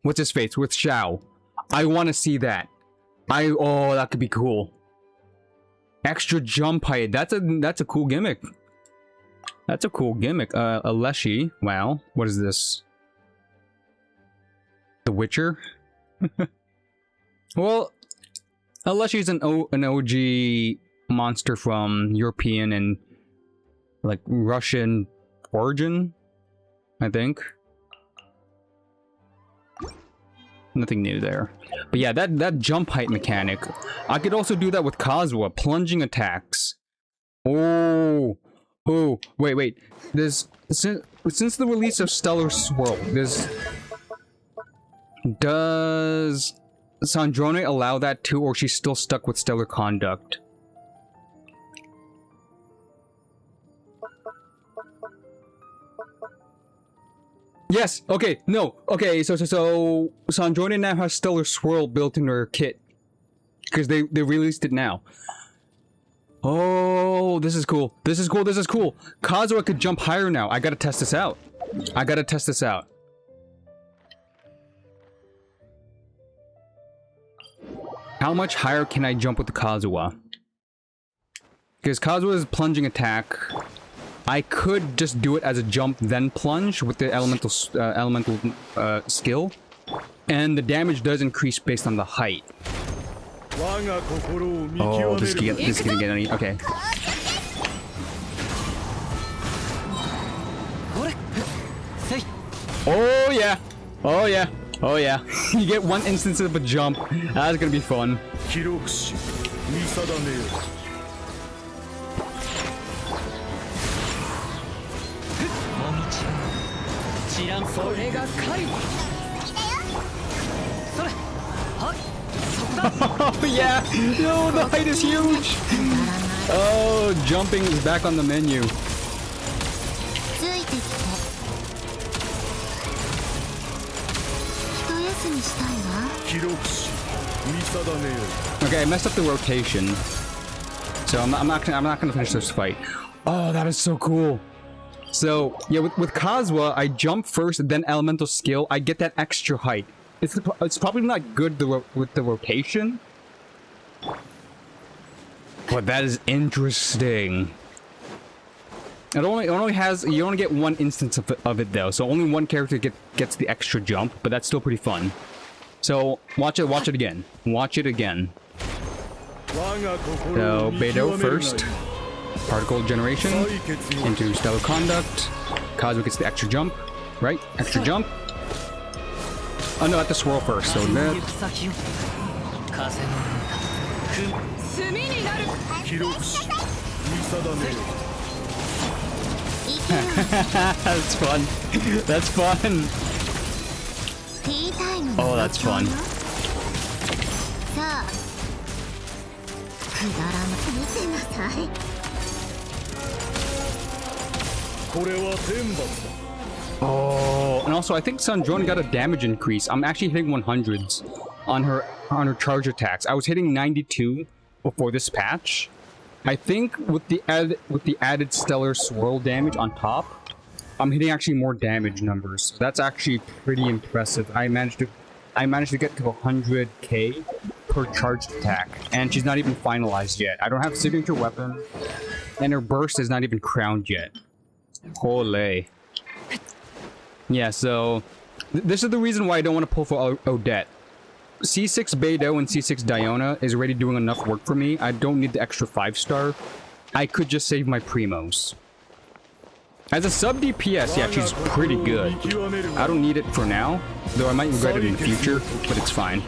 What's his face? With Xiao. I want to see that. Oh, that could be cool. Extra jump height. That's a cool gimmick. That's a cool gimmick. A Leshy. Wow. What is this? The Witcher? Well, a Leshy is an OG monster from European and like Russian origin, I think. Nothing new there. But yeah, that jump height mechanic. I could also do that with Kazuha, plunging attacks. Oh, wait. Since the release of Stellar Swirl, does Sandrone allow that too, or she's still stuck with Stellar Conduct? Yes. Okay. No. Okay. So Sandrone now has Stellar Swirl built in her kit because they released it now. Oh, this is cool. This is cool. Kazuha could jump higher now. I gotta test this out. How much higher can I jump with the Kazuha? Because Kazuha's plunging attack, I could just do it as a jump then plunge with the elemental skill, and the damage does increase based on the height. Oh, this is gonna get any. Okay. Oh yeah. You get one instance of a jump. That's gonna be fun. Oh yeah! No, the height is huge! Oh, jumping is back on the menu. Okay, I messed up the rotation, so I'm not gonna finish this fight. Oh, that is so cool. So yeah, with Kazuha, I jump first, then elemental skill. I get that extra height. It's probably not good with the rotation, but that is interesting. It only has, you only get one instance of it though, so only one character gets the extra jump, but that's still pretty fun. So watch it again. So Beidou first, particle generation into stellar conduct. Kazuha gets the extra jump, right? Extra jump. Oh no, I have to swirl first. So that. That's fun. That's fun. Oh, that's fun. Oh, and also I think Sandrone got a damage increase. I'm actually hitting 100s on her charge attacks. I was hitting 92 before this patch. I think with the added stellar swirl damage on top, I'm hitting actually more damage numbers. So that's actually pretty impressive. I managed to get to 100k per charged attack, and she's not even finalized yet. I don't have signature weapon, and her burst is not even crowned yet. Holy. Yeah, so this is the reason why I don't want to pull for Odette. C6 Beidou and C6 Diona is already doing enough work for me. I don't need the extra 5-star. I could just save my primos. As a sub DPS, yeah, she's pretty good. I don't need it for now, though I might regret it in the future, but it's fine.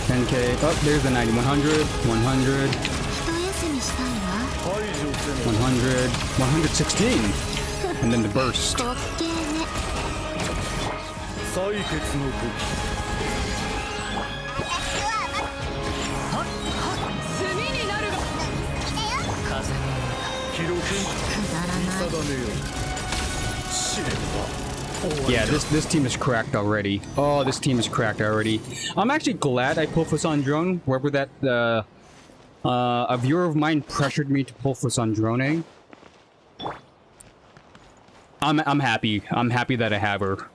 $10K. Oh, there's the 90. 100, 100, 100, 116. And then the burst. Yeah, this team is cracked already. Oh, this team is cracked already. I'm actually glad I pulled for Sandrone, wherever that a viewer of mine pressured me to pull for Sandrone. I'm happy. I'm happy that I have her.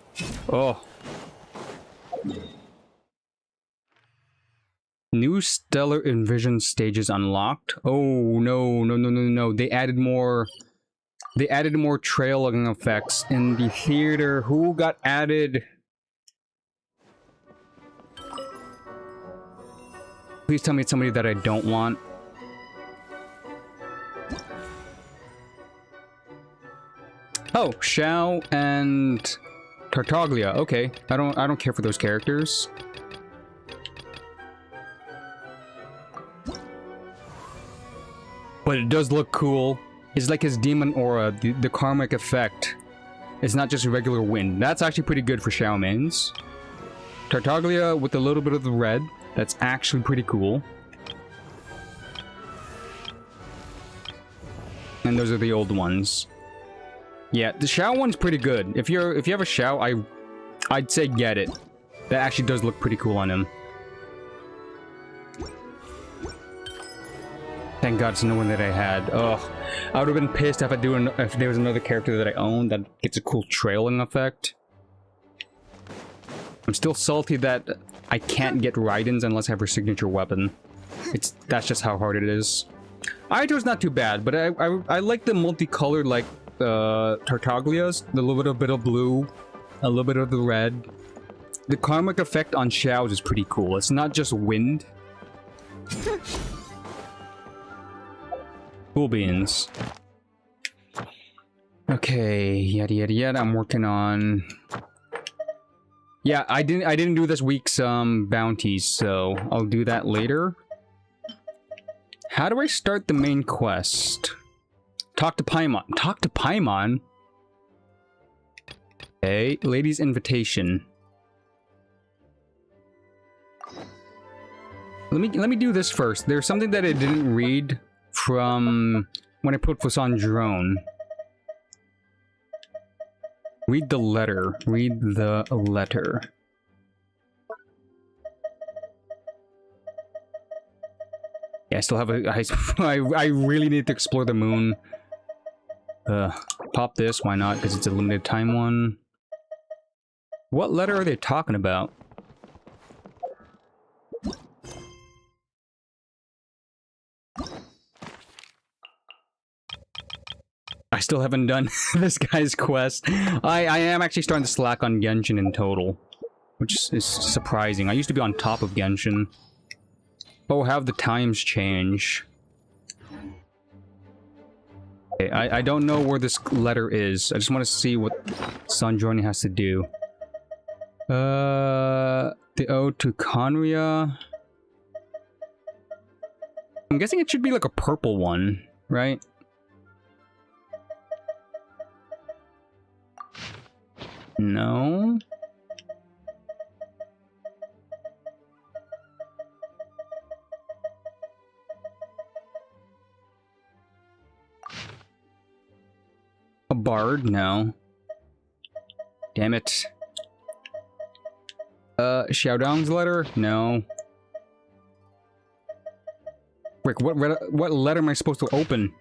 Oh. New Stellar Envision stages unlocked. Oh no. They added more trailing effects in the theater. Who got added? Please tell me it's somebody that I don't want. Oh, Xiao and Tartaglia. Okay, I don't care for those characters. But it does look cool. It's like his demon aura, the karmic effect. It's not just regular wind. That's actually pretty good for Xiao mains. Tartaglia with a little bit of the red. That's actually pretty cool. And those are the old ones. Yeah, the Xiao one's pretty good. If you have a Xiao, I'd say get it. That actually does look pretty cool on him. Thank God it's no one that I had. Ugh. I would have been pissed if if there was another character that I owned that gets a cool trailing effect. I'm still salty that I can't get Raidens unless I have her signature weapon. That's just how hard it is. Aito's not too bad, but I like the multicolored, like, Tartaglias. The little bit of blue, a little bit of the red. The karmic effect on Xiao's is pretty cool. It's not just wind. Cool beans. Okay, yada. I'm working on... Yeah, I didn't do this week's bounties, so I'll do that later. How do I start the main quest? Talk to Paimon. Talk to Paimon? Okay, lady's invitation. Let me do this first. There's something that I didn't read from when I put this on drone. Read the letter. Read the letter. Yeah, I still have I really need to explore the moon. Pop this, why not? Because it's a limited time one. What letter are they talking about? I still haven't done this guy's quest. I am actually starting to slack on Genshin in total, which is surprising. I used to be on top of Genshin. Oh, how the times change. Okay, I don't know where this letter is. I just want to see what Sanjorni has to do. The ode to Conria. I'm guessing it should be like a purple one, right? No. A bard? No. Damn it. Xiaodong's letter? No. Frick, what letter am I supposed to open?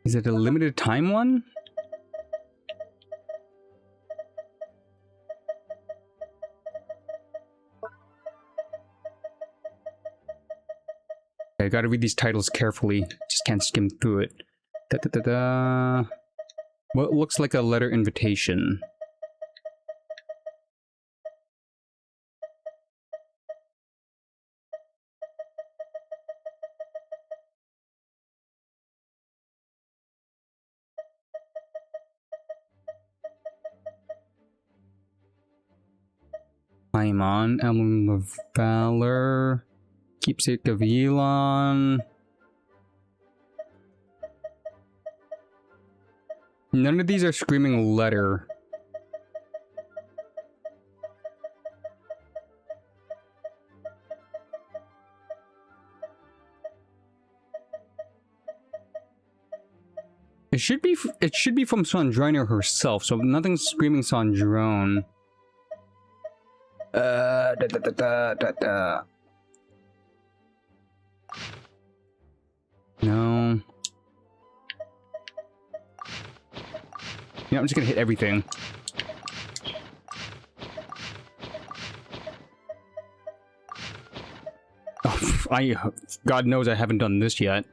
Is it a limited time one? I gotta read these titles carefully. Just can't skim through it. Da da da da. What looks like a letter invitation. Paimon, Emblem of Valor, Keepsake of Elon. None of these are screaming letter. It should be from Sandrina herself, so nothing's screaming Sandrone. Da da da da da da. No. Yeah, I'm just gonna hit everything. Oh, God knows I haven't done this yet.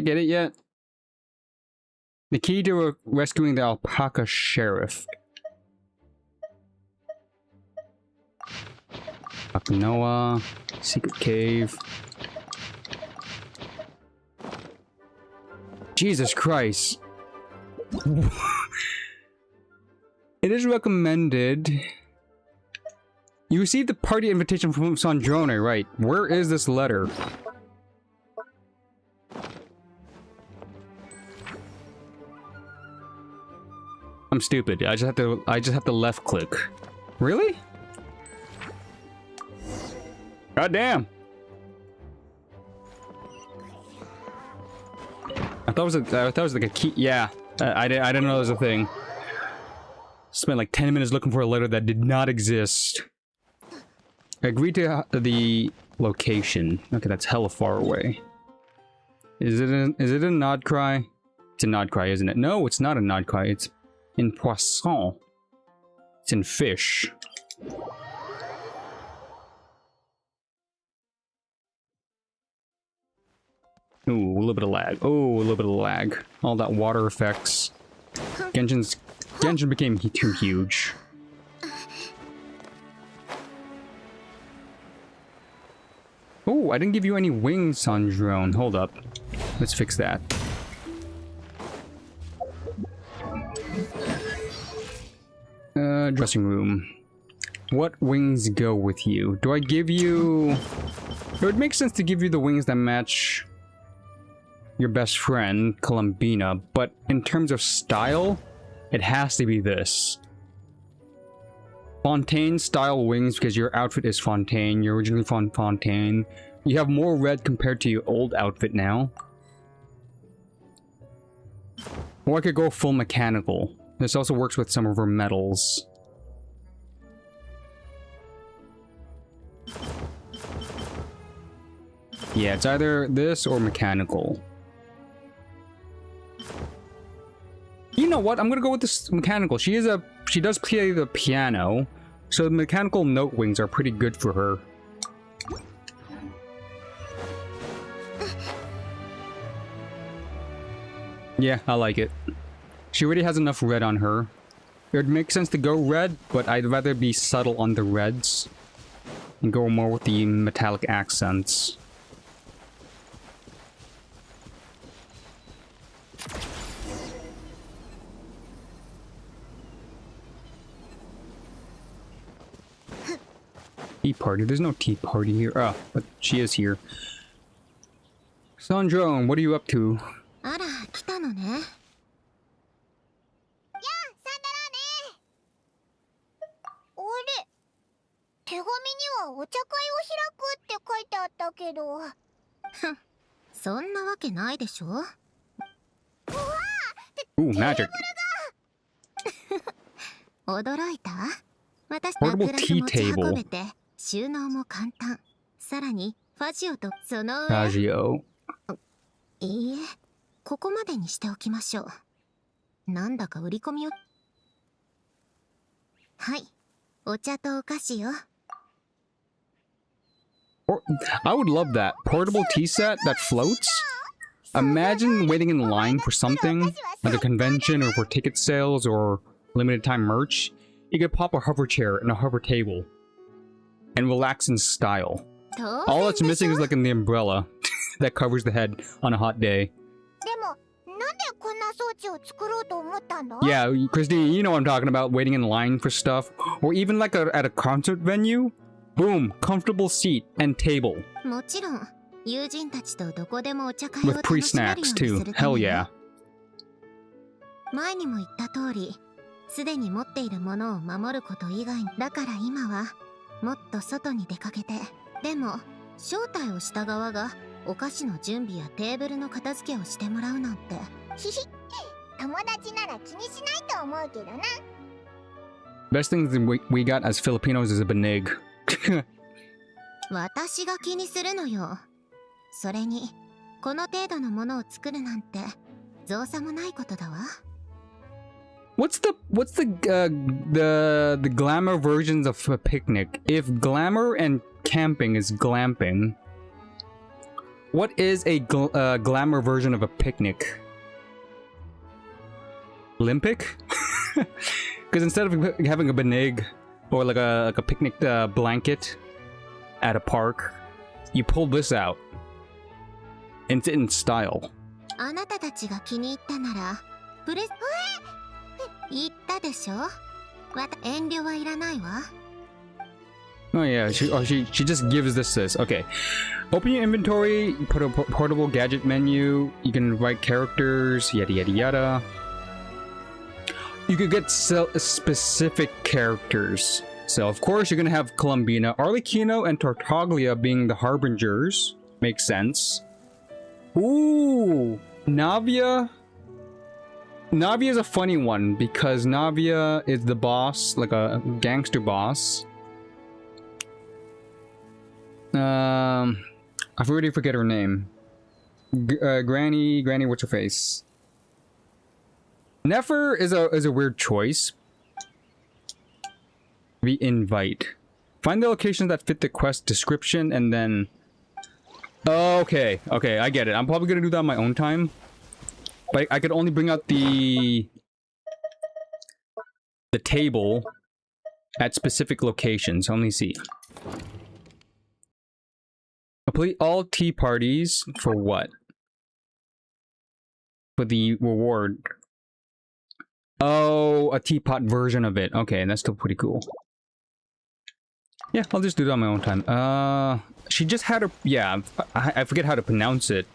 Get it yet? The key to rescuing the alpaca sheriff. Noah, secret cave. Jesus Christ. It is recommended. You received the party invitation from Sandrone, right? Where is this letter? I'm stupid. I just have to left click. Really? God damn. I thought it was like a key. Yeah. I didn't know there was a thing. Spent like 10 minutes looking for a letter that did not exist. I agreed to the location. Okay, that's hella far away. Is it a nod cry? It's a nod cry, isn't it? No, it's not a nod cry. It's in poisson. It's in fish. Ooh, a little bit of lag. Oh, a little bit of lag. All that water effects. Genshin became too huge. Oh, I didn't give you any wings on drone. Hold up. Let's fix that. Dressing room. What wings go with you? Do I give you... It would make sense to give you the wings that match your best friend, Columbina, but in terms of style, it has to be this. Fontaine style wings because your outfit is Fontaine. You're originally Fontaine. You have more red compared to your old outfit now. Or I could go full mechanical. This also works with some of her metals. Yeah, it's either this or mechanical. You know what? I'm gonna go with this mechanical. She does play the piano, so the mechanical note wings are pretty good for her. Yeah, I like it. She already has enough red on her. It would make sense to go red, but I'd rather be subtle on the reds and go more with the metallic accents. Tea party. There's no tea party here. Oh, but she is here. Sandrone, what are you up to? あら、来たのね。やあ、サンダラーね。あれ、手紙にはお茶会を開くって書いてあったけど。ふん、そんなわけないでしょ。うわー、Ooh, magic. 驚いた？私 Portable 楽々 tea 持ち運 table. べて収納も簡単。さらにファジオとその上。 Fagio. いいえ、ここまでにしておきましょう。なんだか売り込みを。はい、お茶とお菓子よ。 I would love that. Portable tea set that floats? Imagine waiting in line for something, like a convention or for ticket sales or limited time merch. You could pop a hover chair and a hover table and relax in style. All that's missing is like the umbrella that covers the head on a hot day. でも、なんでこんな装置を作ろうと思ったんだ？ Yeah, Christine, you know what I'm talking about. Waiting in line for stuff. Or even like at a concert venue. Boom, comfortable seat and table. もちろん、友人たちとどこでもお茶会を With 楽しめるよう pre-snacks にす too. るた Hell めよ。 yeah. 前にも言った通り、すでに持っているものを守ること以外に。だから今は、もっと外に出かけて。でも、招待をした側が、お菓子の準備やテーブルの片付けをしてもらうなんて。ひひ、友達なら気にしないと思うけどな。 Best thing we got as Filipinos is a banig. 私が気にするのよ。それに、この程度のものを作るなんて、造作もないことだわ。What's the glamour versions of a picnic? If glamour and camping is glamping, what is a glamour version of a picnic? Olympic? Because instead of having a banig or like a picnic blanket at a park, you pull this out and sit in style. あなたたちが気に入ったなら、言ったでしょ？遠慮はいらないわ。 Oh yeah, she just gives this. Okay. Open your inventory, put a portable gadget menu, you can invite characters, yada yada yada. You could get specific characters. So of course you're gonna have Columbina, Arlecchino, and Tartaglia being the harbingers. Makes sense. Ooh, Navia. Navia is a funny one because Navia is the boss, like a gangster boss. I already forget her name. Granny, what's her face? Nefer is a weird choice. We invite. Find the locations that fit the quest description and then... Okay, I get it. I'm probably gonna do that on my own time. But I could only bring out the table at specific locations. Let me see. Complete all tea parties for what? For the reward. Oh, a teapot version of it. Okay, that's still pretty cool. Yeah, I'll just do that on my own time. She just had her... Yeah, I forget how to pronounce it.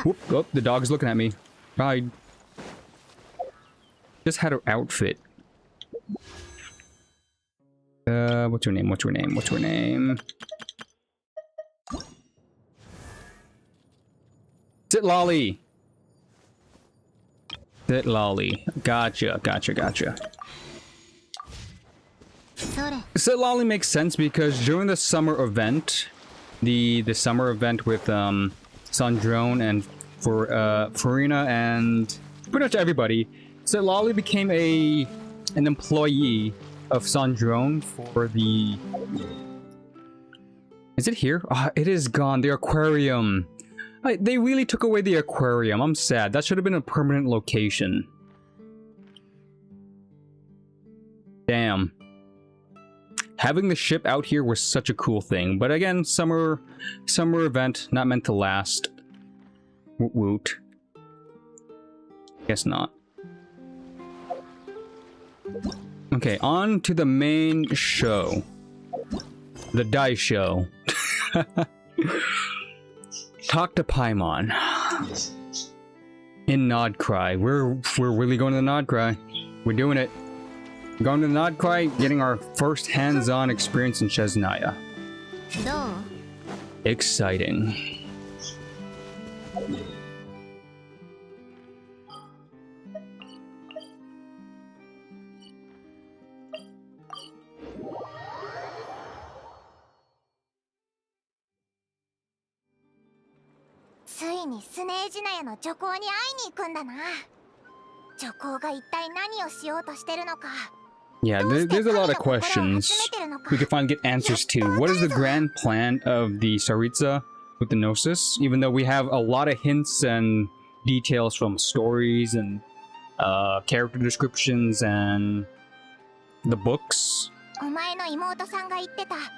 Whoop, oh, the dog's looking at me. Bye. Just had her outfit. What's her name? Sit Lolly. Gotcha. Sit Lolly makes sense because during the summer event, the summer event with Sandrone and for Farina and pretty much everybody, Sit Lolly became an employee of Sandrone for the... Is it here? It is gone. The aquarium. They really took away the aquarium. I'm sad. That should have been a permanent location. Damn. Having the ship out here was such a cool thing. But again, summer event, not meant to last. Woot woot. Guess not. Okay, on to the main show. The Dice Show. Talk to Paimon. In Nodcry. We're really going to the Nodcry. We're doing it. Going to the Nodcry, getting our first hands-on experience in Chesnaya. どう Exciting. Yeah, there's a lot of questions we could finally get answers to. What is the grand plan of the Saritsa with the Gnosis? Even though we have a lot of hints and details from stories and character descriptions and the books. I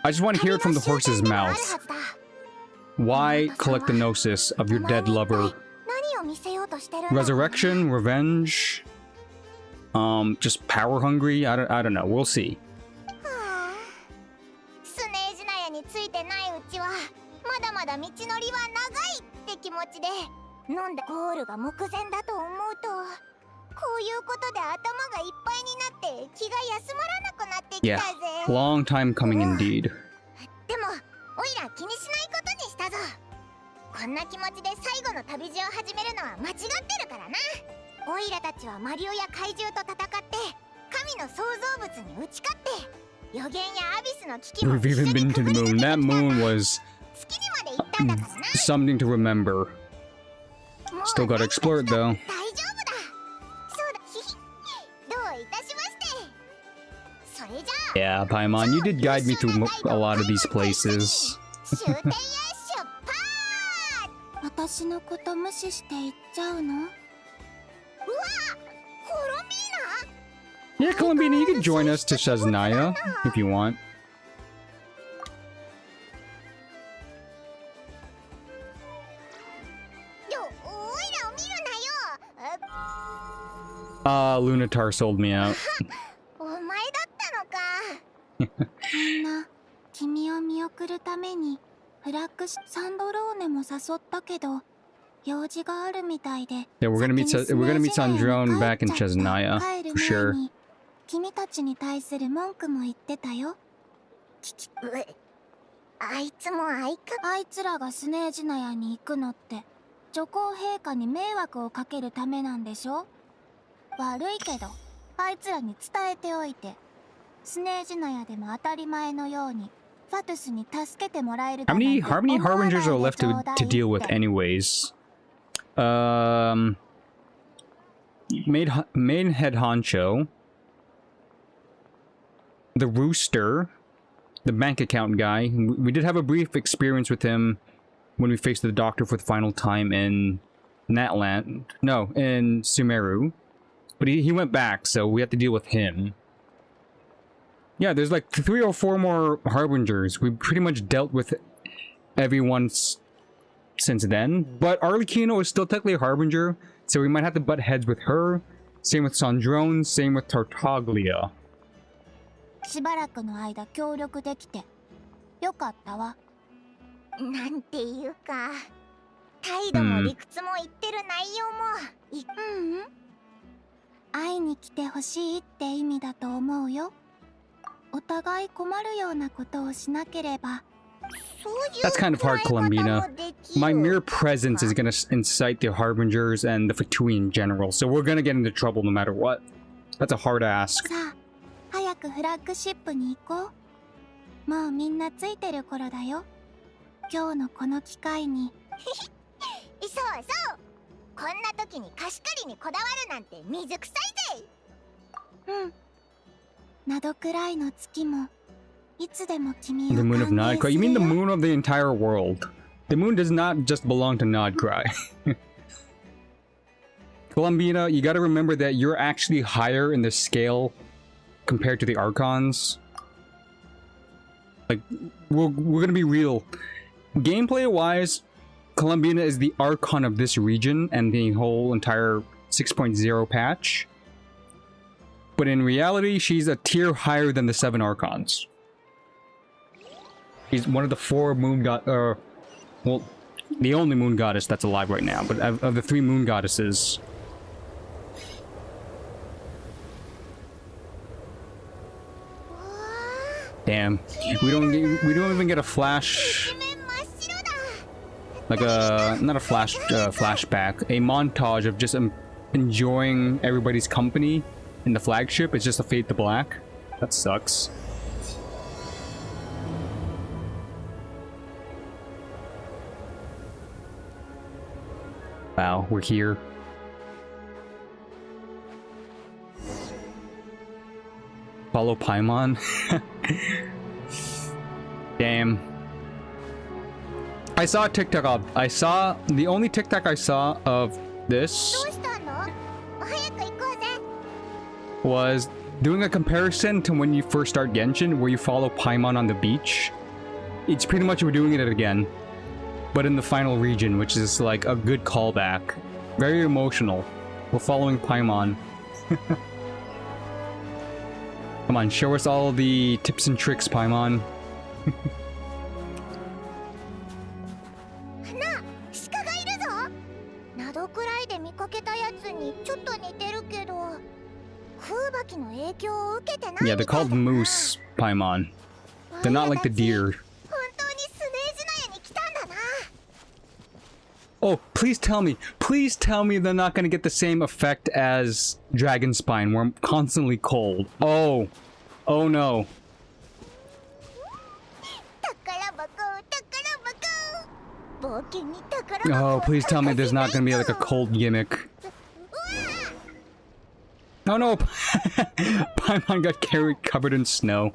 just want to hear it from the horse's mouth. Why collect the Gnosis of your dead lover? Resurrection? Revenge? Just power hungry? I don't know. We'll see. スネージナヤについてないうちはまだまだ道のりは長いって気持ちで飲んだゴールが目前だと思うとこういうことで頭がいっぱいになって気が休まらなくなってきた Yeah, ぜ。 long time coming indeed. でもおいら気にしないことにしたぞ。こんな気持ちで最後の旅路を始めるのは間違ってるからな。オイラたちはマリオや怪獣と戦って神の創造物に打ち勝って予言やアビスの危機も We've even been to the moon. That moon was 月にまで行ったんだからな。 something to remember. Still gotta explore it though. 大丈夫だ。そうだ。ひひ。どういたしまして。それじゃあ Yeah, Paimon, you did guide me through a lot of these places. 終点へ出発。私のこと無視して行っちゃうの？ Yeah, Columbina, you can join us to Chesnaya if you want. Lunatar sold me out. お前だったのか。みんな君を見送るためにフラッグサンドローネも誘ったけど用事があるみたいで Yeah, we're gonna meet Sandrone back in Chesnaya, for sure. 君たちに対する文句も言ってたよ。あいつも相方。あいつらがスネージナヤに行くのって女皇陛下に迷惑をかけるためなんでしょ？悪いけどあいつらに伝えておいて、スネージナヤでも当たり前のようにファトゥスに助けてもらえる How many harbingers are left to deal with anyways? Main head honcho, the rooster, the bank account guy. We did have a brief experience with him when we faced the doctor for the final time in Natland. No, in Sumeru. But he went back, so we have to deal with him. Yeah, there's like 3 or 4 more harbingers. We pretty much dealt with everyone since then. But Arlecchino is still technically a harbinger, so we might have to butt heads with her. Same with Sandrone, same with Tartaglia. しばらくの間協力できてよかったわ。なんていうか態度も理屈も言ってる内容も会いに来てほしいって意味だと思うよ。お互い困るようなことをしなければ。 That's kind of hard, Columbina. My mere presence is gonna incite the harbingers and the Fatui in general, so we're gonna get into trouble no matter what. That's a hard ask. さあ、早くフラッグシップに行こう。もうみんなついてる頃だよ。今日のこの機会に。そうそう。こんな時に貸し借りにこだわるなんて水臭いぜ。などくらいの月もいつでも君を The 歓 moon of 迎 Nodcry. す You る mean the よ。 moon of the entire world? The moon does not just belong to Nodcry. Columbina, you gotta remember that you're actually higher in the scale compared to the Archons. Like, we're gonna be real. Gameplay-wise, Columbina is the Archon of this region and the whole entire 6.0 patch. But in reality, she's a tier higher than the 7 Archons. She's one of the 4 moon god, well, the only moon goddess that's alive right now, but of the 3 moon goddesses. Damn, we don't even get a flash, like a not a flashback, a montage of just enjoying everybody's company in the flagship. It's just a fade to black. That sucks. Wow, we're here. Follow Paimon. Damn. I saw a TikTok of, the only TikTok I saw of this was doing a comparison to when you first start Genshin, where you follow Paimon on the beach. It's pretty much we're doing it again, but in the final region, which is like a good callback. Very emotional. We're following Paimon. Come on, show us all the tips and tricks, Paimon. Yeah, they're called moose, Paimon. They're not like the deer. Oh, please tell me they're not gonna get the same effect as Dragon Spine, where I'm constantly cold. Oh no. Oh, please tell me there's not gonna be like a cold gimmick. Oh no, Paimon got carried covered in snow.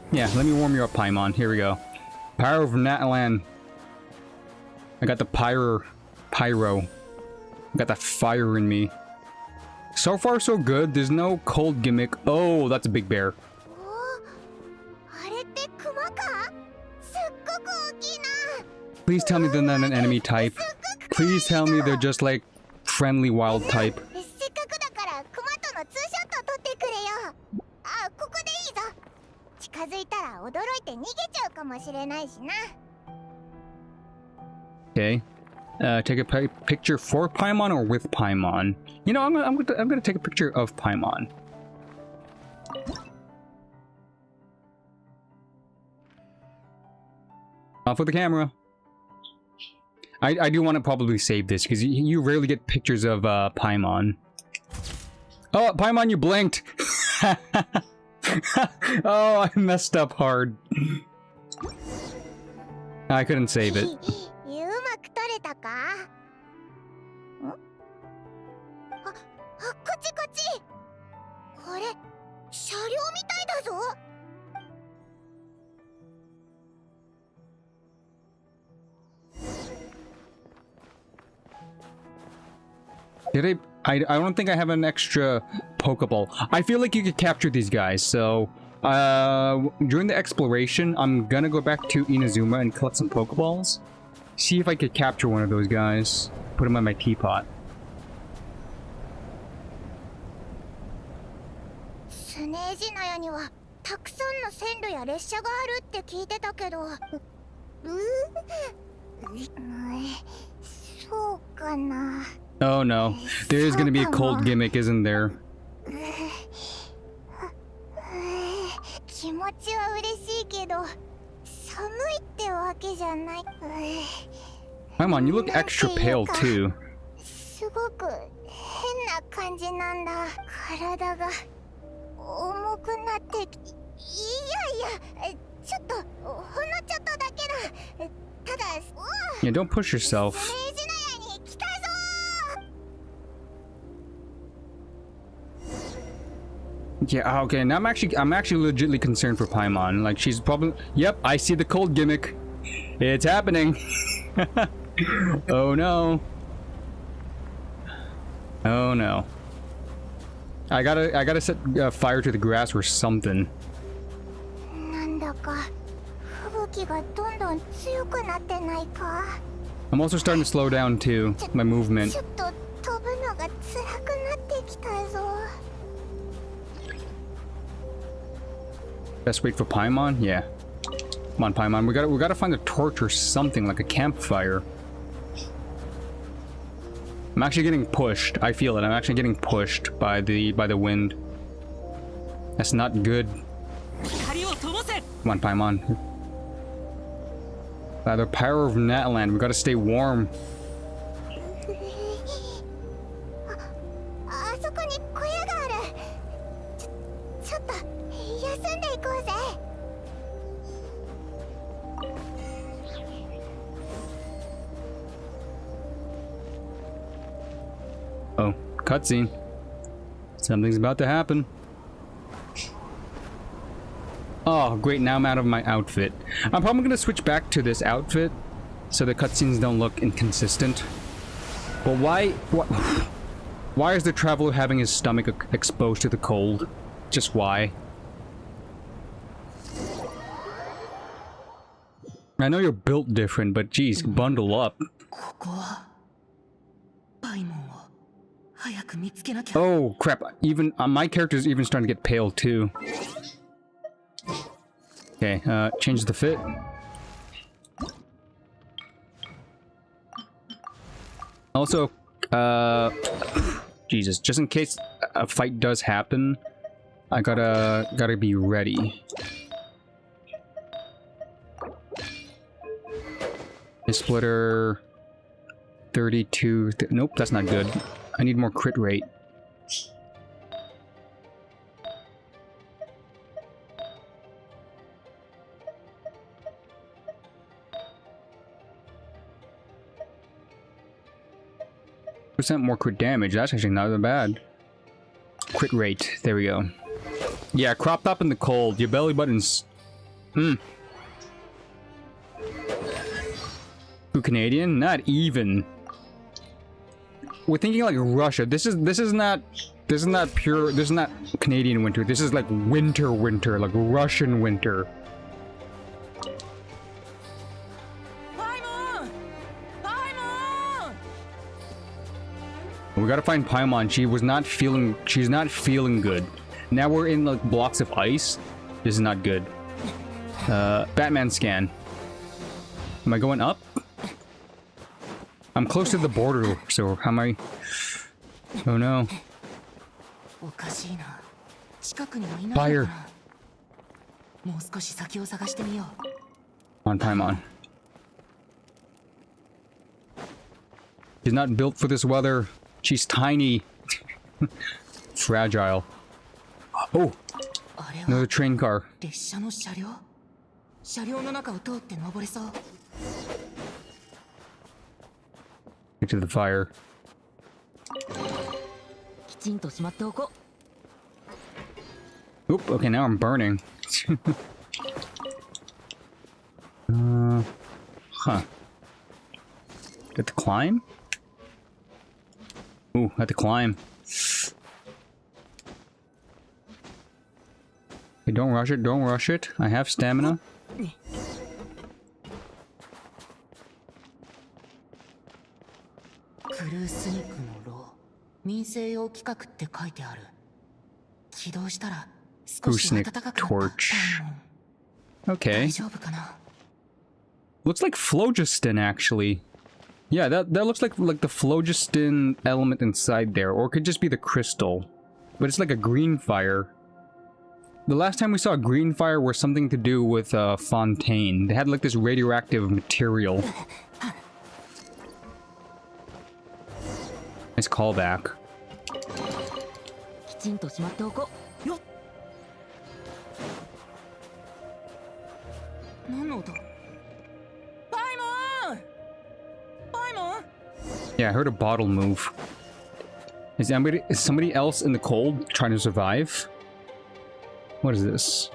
Yeah, let me warm you up, Paimon. Here we go. Power of Natlan. I got the pyro. I got that fire in me. So far, so good. There's no cold gimmick. Oh, that's a big bear. Please tell me they're not an enemy type. Please tell me they're just like friendly wild type. Okay. Take a picture for Paimon or with Paimon? You know, I'm gonna take a picture of Paimon. Off with the camera. I do want to probably save this because you rarely get pictures of Paimon. Oh, Paimon, you blinked. Oh, I messed up hard. I couldn't save it. Did I don't think I have an extra Pokeball. I feel like you could capture these guys, so during the exploration, I'm gonna go back to Inazuma and collect some Pokeballs. See if I could capture one of those guys. Put them in my teapot. Oh no, there is gonna be a cold gimmick, isn't there? Come on, you look extra pale too. Yeah, don't push yourself. Yeah, okay, now I'm actually legitimately concerned for Paimon. Like, she's probably... Yep, I see the cold gimmick. It's happening. Oh no. Oh no. I gotta set fire to the grass or something. なんだか吹雪がどんどん強くなってないか。 I'm also starting to slow down too, my movement. ちょっと飛ぶのが辛くなってきたぞ。 Best wait for Paimon? Yeah. Come on, Paimon. We gotta find a torch or something, like a campfire. I'm actually getting pushed. I feel it. I'm actually getting pushed by the wind. That's not good. Come on, Paimon. By the power of Natland, we gotta stay warm. あそこに小屋がある。ちょっと休んでいこうぜ。 Oh, cutscene. Something's about to happen. Oh, great, now I'm out of my outfit. I'm probably gonna switch back to this outfit so the cutscenes don't look inconsistent. But why is the traveler having his stomach exposed to the cold? Just why? I know you're built different, but geez, bundle up. Oh crap, even my character's even starting to get pale too. Okay, change the fit. Also, Jesus, just in case a fight does happen, I gotta be ready. Splitter 32. Nope, that's not good. I need more crit rate. % more crit damage. That's actually not that bad. Crit rate. There we go. Yeah, cropped up in the cold. Your belly button's... Too Canadian? Not even. We're thinking like Russia. This is not pure. This is not Canadian winter. This is like winter, like Russian winter. We gotta find Paimon. She's not feeling good. Now we're in like blocks of ice. This is not good. Batman scan. Am I going up? I'm close to the border, so how am I? Oh no. Fire. On Paimon. She's not built for this weather. She's tiny. Fragile. Oh! Another train car. Get to the fire. Oop, okay, now I'm burning. Huh. Get to climb? Ooh, had to climb. Okay, don't rush it, don't rush it. I have stamina. Gooseneck torch. Okay. Looks like phlogiston, actually. Yeah, that looks like the phlogiston element inside there, or it could just be the crystal. But it's like a green fire. The last time we saw a green fire was something to do with Fontaine. They had like this radioactive material. Nice callback. Yeah, I heard a bottle move. Is somebody else in the cold trying to survive? What is this?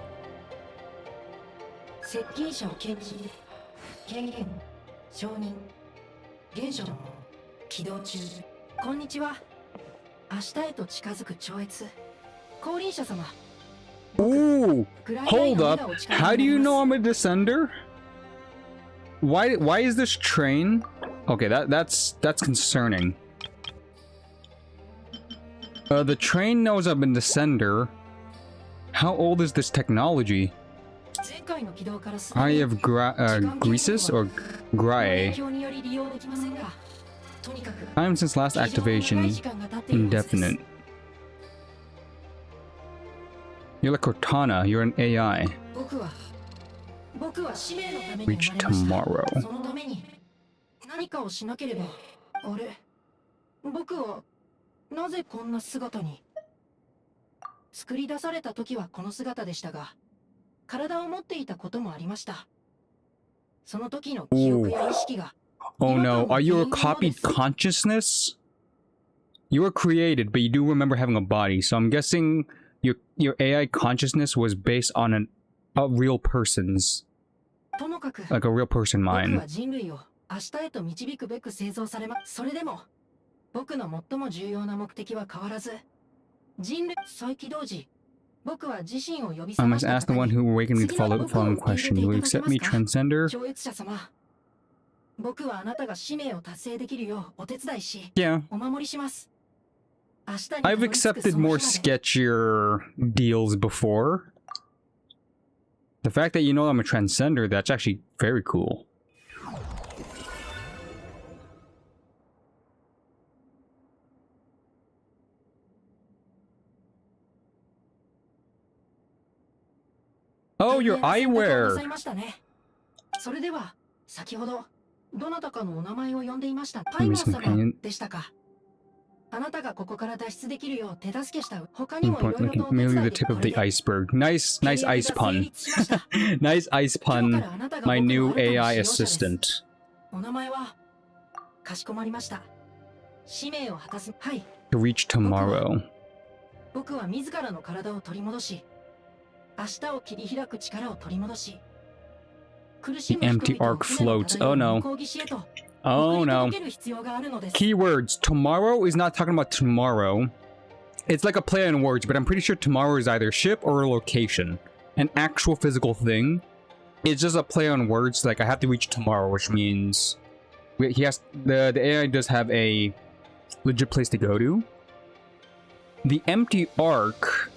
接近者を検知権限承認現象起動中こんにちは明日へと近づく超越。降臨者様。 Ooh, hold up. How do you know I'm a descender? Why is this train? Okay, that's concerning. The train knows I'm a descender. How old is this technology? I have Greases or Grae. Time since last activation, indefinite. You're like Cortana, you're an AI. Reach tomorrow. 何かをしなければ。あれ、僕はなぜこんな姿に。作り出された時はこの姿でしたが、体を持っていたこともありました。その時の記憶や意識が。Oh no, are you a copied consciousness? You were created, but you do remember having a body, so I'm guessing your AI consciousness was based on a real person's, like a real person mind. 明日へと導くべく製造されます。それでも僕の最も重要な目的は変わらず、人類再起動時、僕は自身を呼び覚 I ま must した ask the one who awakened me the following question. Will you accept me, Transcender? 超越者様、僕はあなたが使命を達成できるようお手伝いし、 Yeah. お守りします。明日に I've accepted more sketchier deals before. The fact that you know I'm a Transcender, that's actually very cool. Oh, your eyewear! それでは先ほどどなたかのお名前を呼んでいました。 Give me some companion. でしたか。あなたがここから脱出できるよう手助けした。他にもいろい Point ろと looking お手伝い merely で the tip of これ the で iceberg. Nice ice pun. Nice ice pun. My new AI assistant. お名前はかしこまりました。使命を果たす。はい。 To reach tomorrow. 僕は自らの体を取り戻し、明日を切り開く力を取り戻し、苦し The む empty 人々を arc 船に floats. 漂 Oh う no. 向こう岸へと Oh 送り no. 届ける必要があるのです。 Keywords. Tomorrow is not talking about tomorrow. It's like a play on words, but I'm pretty sure tomorrow is either ship or a location. An actual physical thing. It's just a play on words. Like I have to reach tomorrow, which means he has the AI does have a legit place to go to. The empty arc.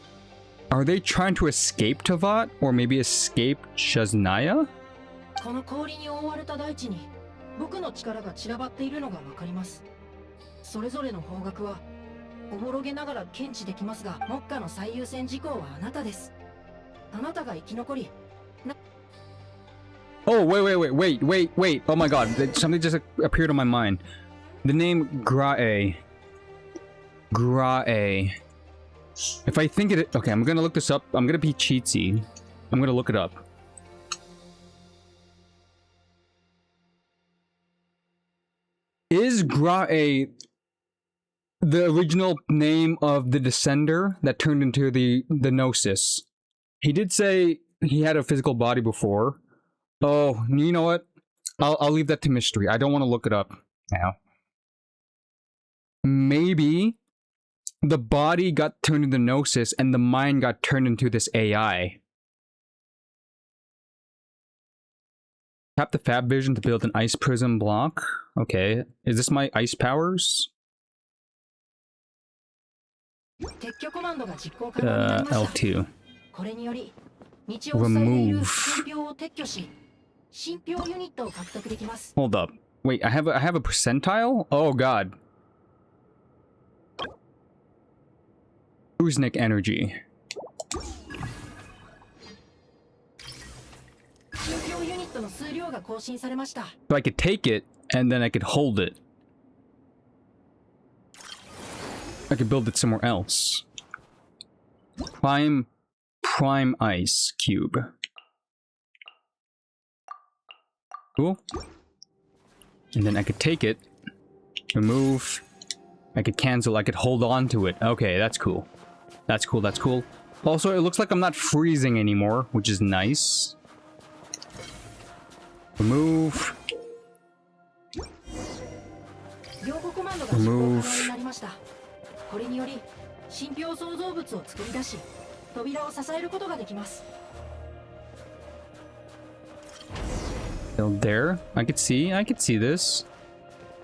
Are they trying to escape Tavat or maybe escape Shaznaya? この氷に覆われた大地に僕の力が散らばっているのがわかります。それぞれの方角はおぼろげながら検知できますが、目下の最優先事項はあなたです。あなたが生き残り。 Oh, wait. Oh my god, something just appeared on my mind. The name Grae. Grae. If I think it... Okay, I'm gonna look this up. I'm gonna be cheatsy. I'm gonna look it up. Is Grae the original name of the Descender that turned into the Gnosis? He did say he had a physical body before. Oh, you know what? I'll leave that to mystery. I don't want to look it up now. Maybe the body got turned into Gnosis and the mind got turned into this AI. Tap the Fab Vision to build an ice prism block. Okay. Is this my ice powers? L2. Remove. Hold up. Wait, I have a percentile? Oh god. Uznik energy. So I could take it and then I could hold it. I could build it somewhere else. Prime ice cube. Cool. And then I could take it, remove, I could cancel, I could hold on to it. Okay, that's cool. That's cool, that's cool. Also, it looks like I'm not freezing anymore, which is nice. Remove. Remove. これにより信憑創造物を作り出し、扉を支えることができます。 Build there. I could see this.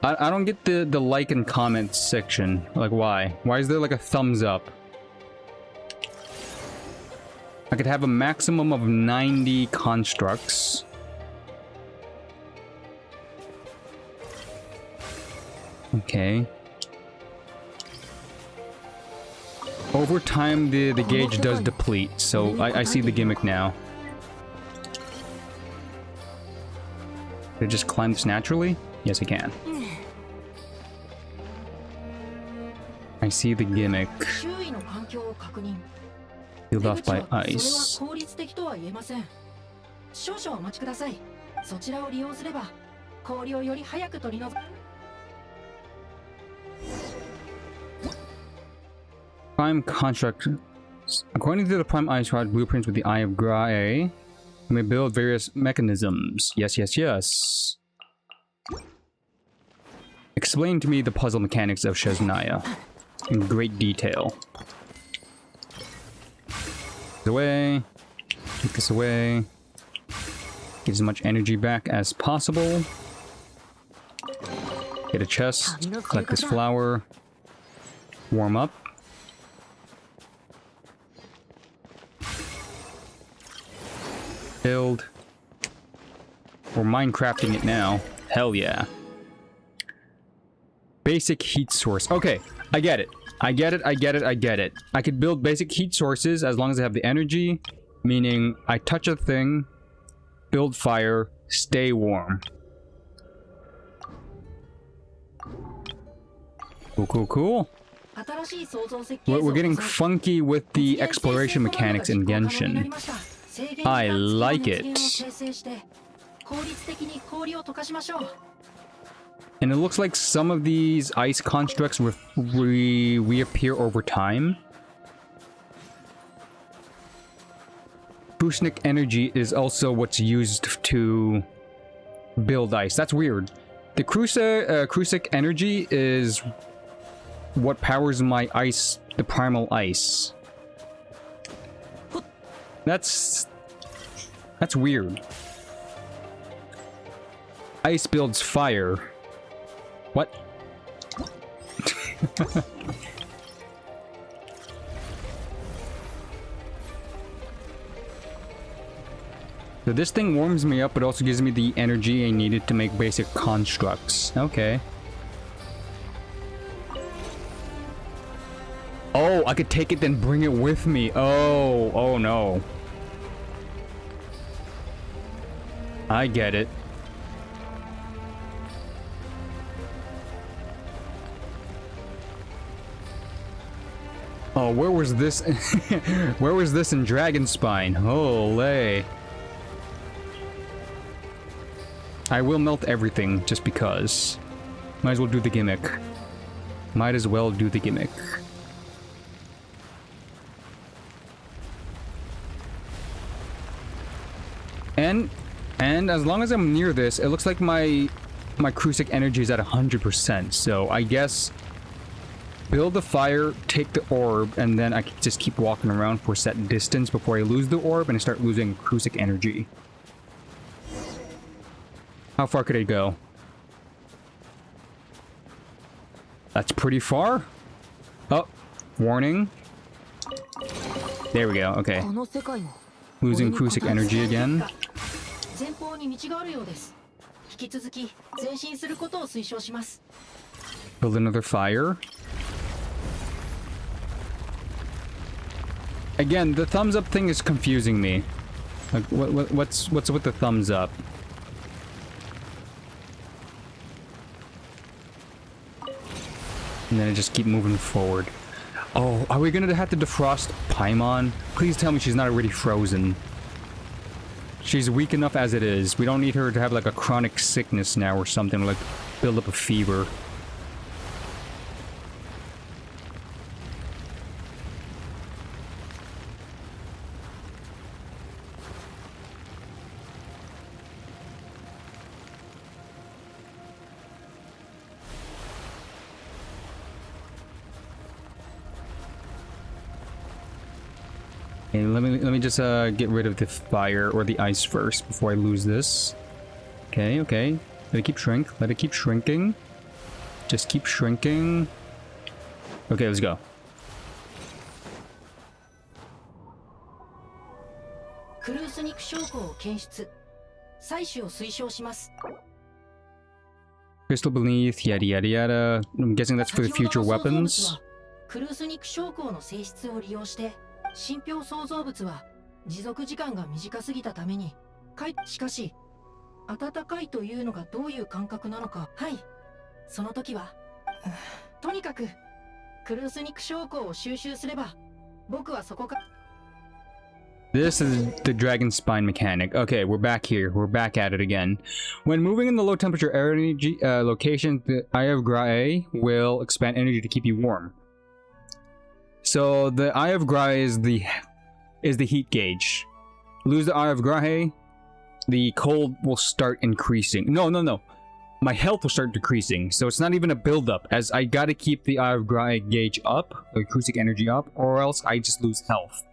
I don't get the like and comment section. Like, why? Why is there like a thumbs up? I could have a maximum of 90 constructs. Okay. Over time, the gauge does deplete, so I see the gimmick now. Can I just climb this naturally? Yes, I can. I see the gimmick. 周囲の環境を確認。 Sealed off 出 by 口はそれは ice. 効率的とは言えません。少々お待ちください。そちらを利用すれば氷をより早く取り除く。 Prime construct. According to the Prime Ice Rod blueprints with the Eye of Grae, you may build various mechanisms. Yes, yes, yes. Explain to me the puzzle mechanics of Shazanaya in great detail. This away. Take this away. Get as much energy back as possible. Get a chest. Collect this flower. Warm up. Build. We're Minecrafting it now. Hell yeah. Basic heat source. Okay, I get it. I get it. I could build basic heat sources as long as I have the energy, meaning I touch a thing, build fire, stay warm. Cool. We're getting funky with the exploration mechanics in Genshin. I like it. And it looks like some of these ice constructs reappear over time. Krusnik energy is also what's used to build ice. That's weird. The Krusnik energy is what powers my ice, the primal ice. That's weird. Ice builds fire. What? So this thing warms me up, but also gives me the energy I needed to make basic constructs. Okay. Oh, I could take it then bring it with me. Oh no. I get it. Oh, where was this? Where was this in Dragonspine? Holy. I will melt everything just because. Might as well do the gimmick. Might as well do the gimmick. And as long as I'm near this, it looks like my Krusnik energy is at 100%. So I guess build the fire, take the orb, and then I can just keep walking around for a set distance before I lose the orb and I start losing Krusnik energy. How far could I go? That's pretty far. Oh, warning. There we go. Okay. Losing Krusnik energy again. Build another fire. Again, the thumbs up thing is confusing me. Like, what's with the thumbs up? And then I just keep moving forward. Oh, are we gonna have to defrost Paimon? Please tell me she's not already frozen. She's weak enough as it is. We don't need her to have like a chronic sickness now or something, like build up a fever. Okay, let me just get rid of the fire or the ice first before I lose this. Okay, okay. Let it keep shrink. Let it keep shrinking. Just keep shrinking. Okay, let's go. Crystal beneath, yada yada yada. I'm guessing that's for the future weapons. クルース肉将校の性質を利用して信憑創造物は持続時間が短すぎたためにしかし暖かいというのがどういう感覚なのかはいその時はとにかくクルース肉将校を収集すれば僕はそこか This is the dragon spine mechanic. Okay, we're back here. We're back at it again. When moving in the low temperature energy location, the Eye of Grae will expand energy to keep you warm. So the Eye of Grae is the heat gauge. Lose the Eye of Grae, the cold will start increasing. No. My health will start decreasing. So it's not even a build-up, as I gotta keep the Eye of Grae gauge up, the acoustic energy up, or else I just lose health.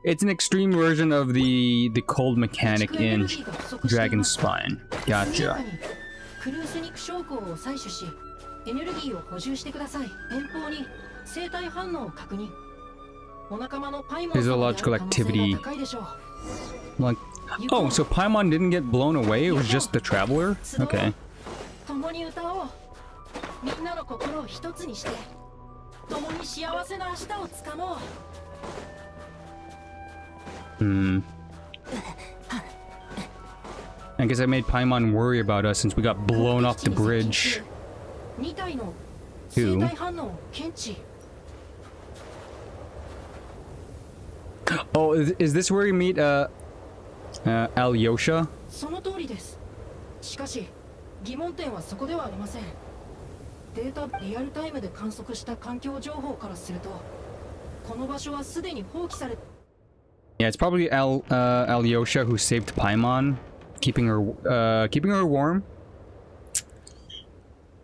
It's an extreme version of the cold mechanic in Dragon Spine. Gotcha. Physiological activity. Like, oh, so Paimon didn't get blown away, it was just the Traveler? Okay. I guess I made Paimon worry about us since we got blown off the bridge. Who? Oh, is this where we meet Alyosha? その通りです。しかし、疑問点はそこではありません。データリアルタイムで観測した環境情報からすると、この場所はすでに放棄され Yeah, it's probably Alyosha who saved Paimon, keeping her warm,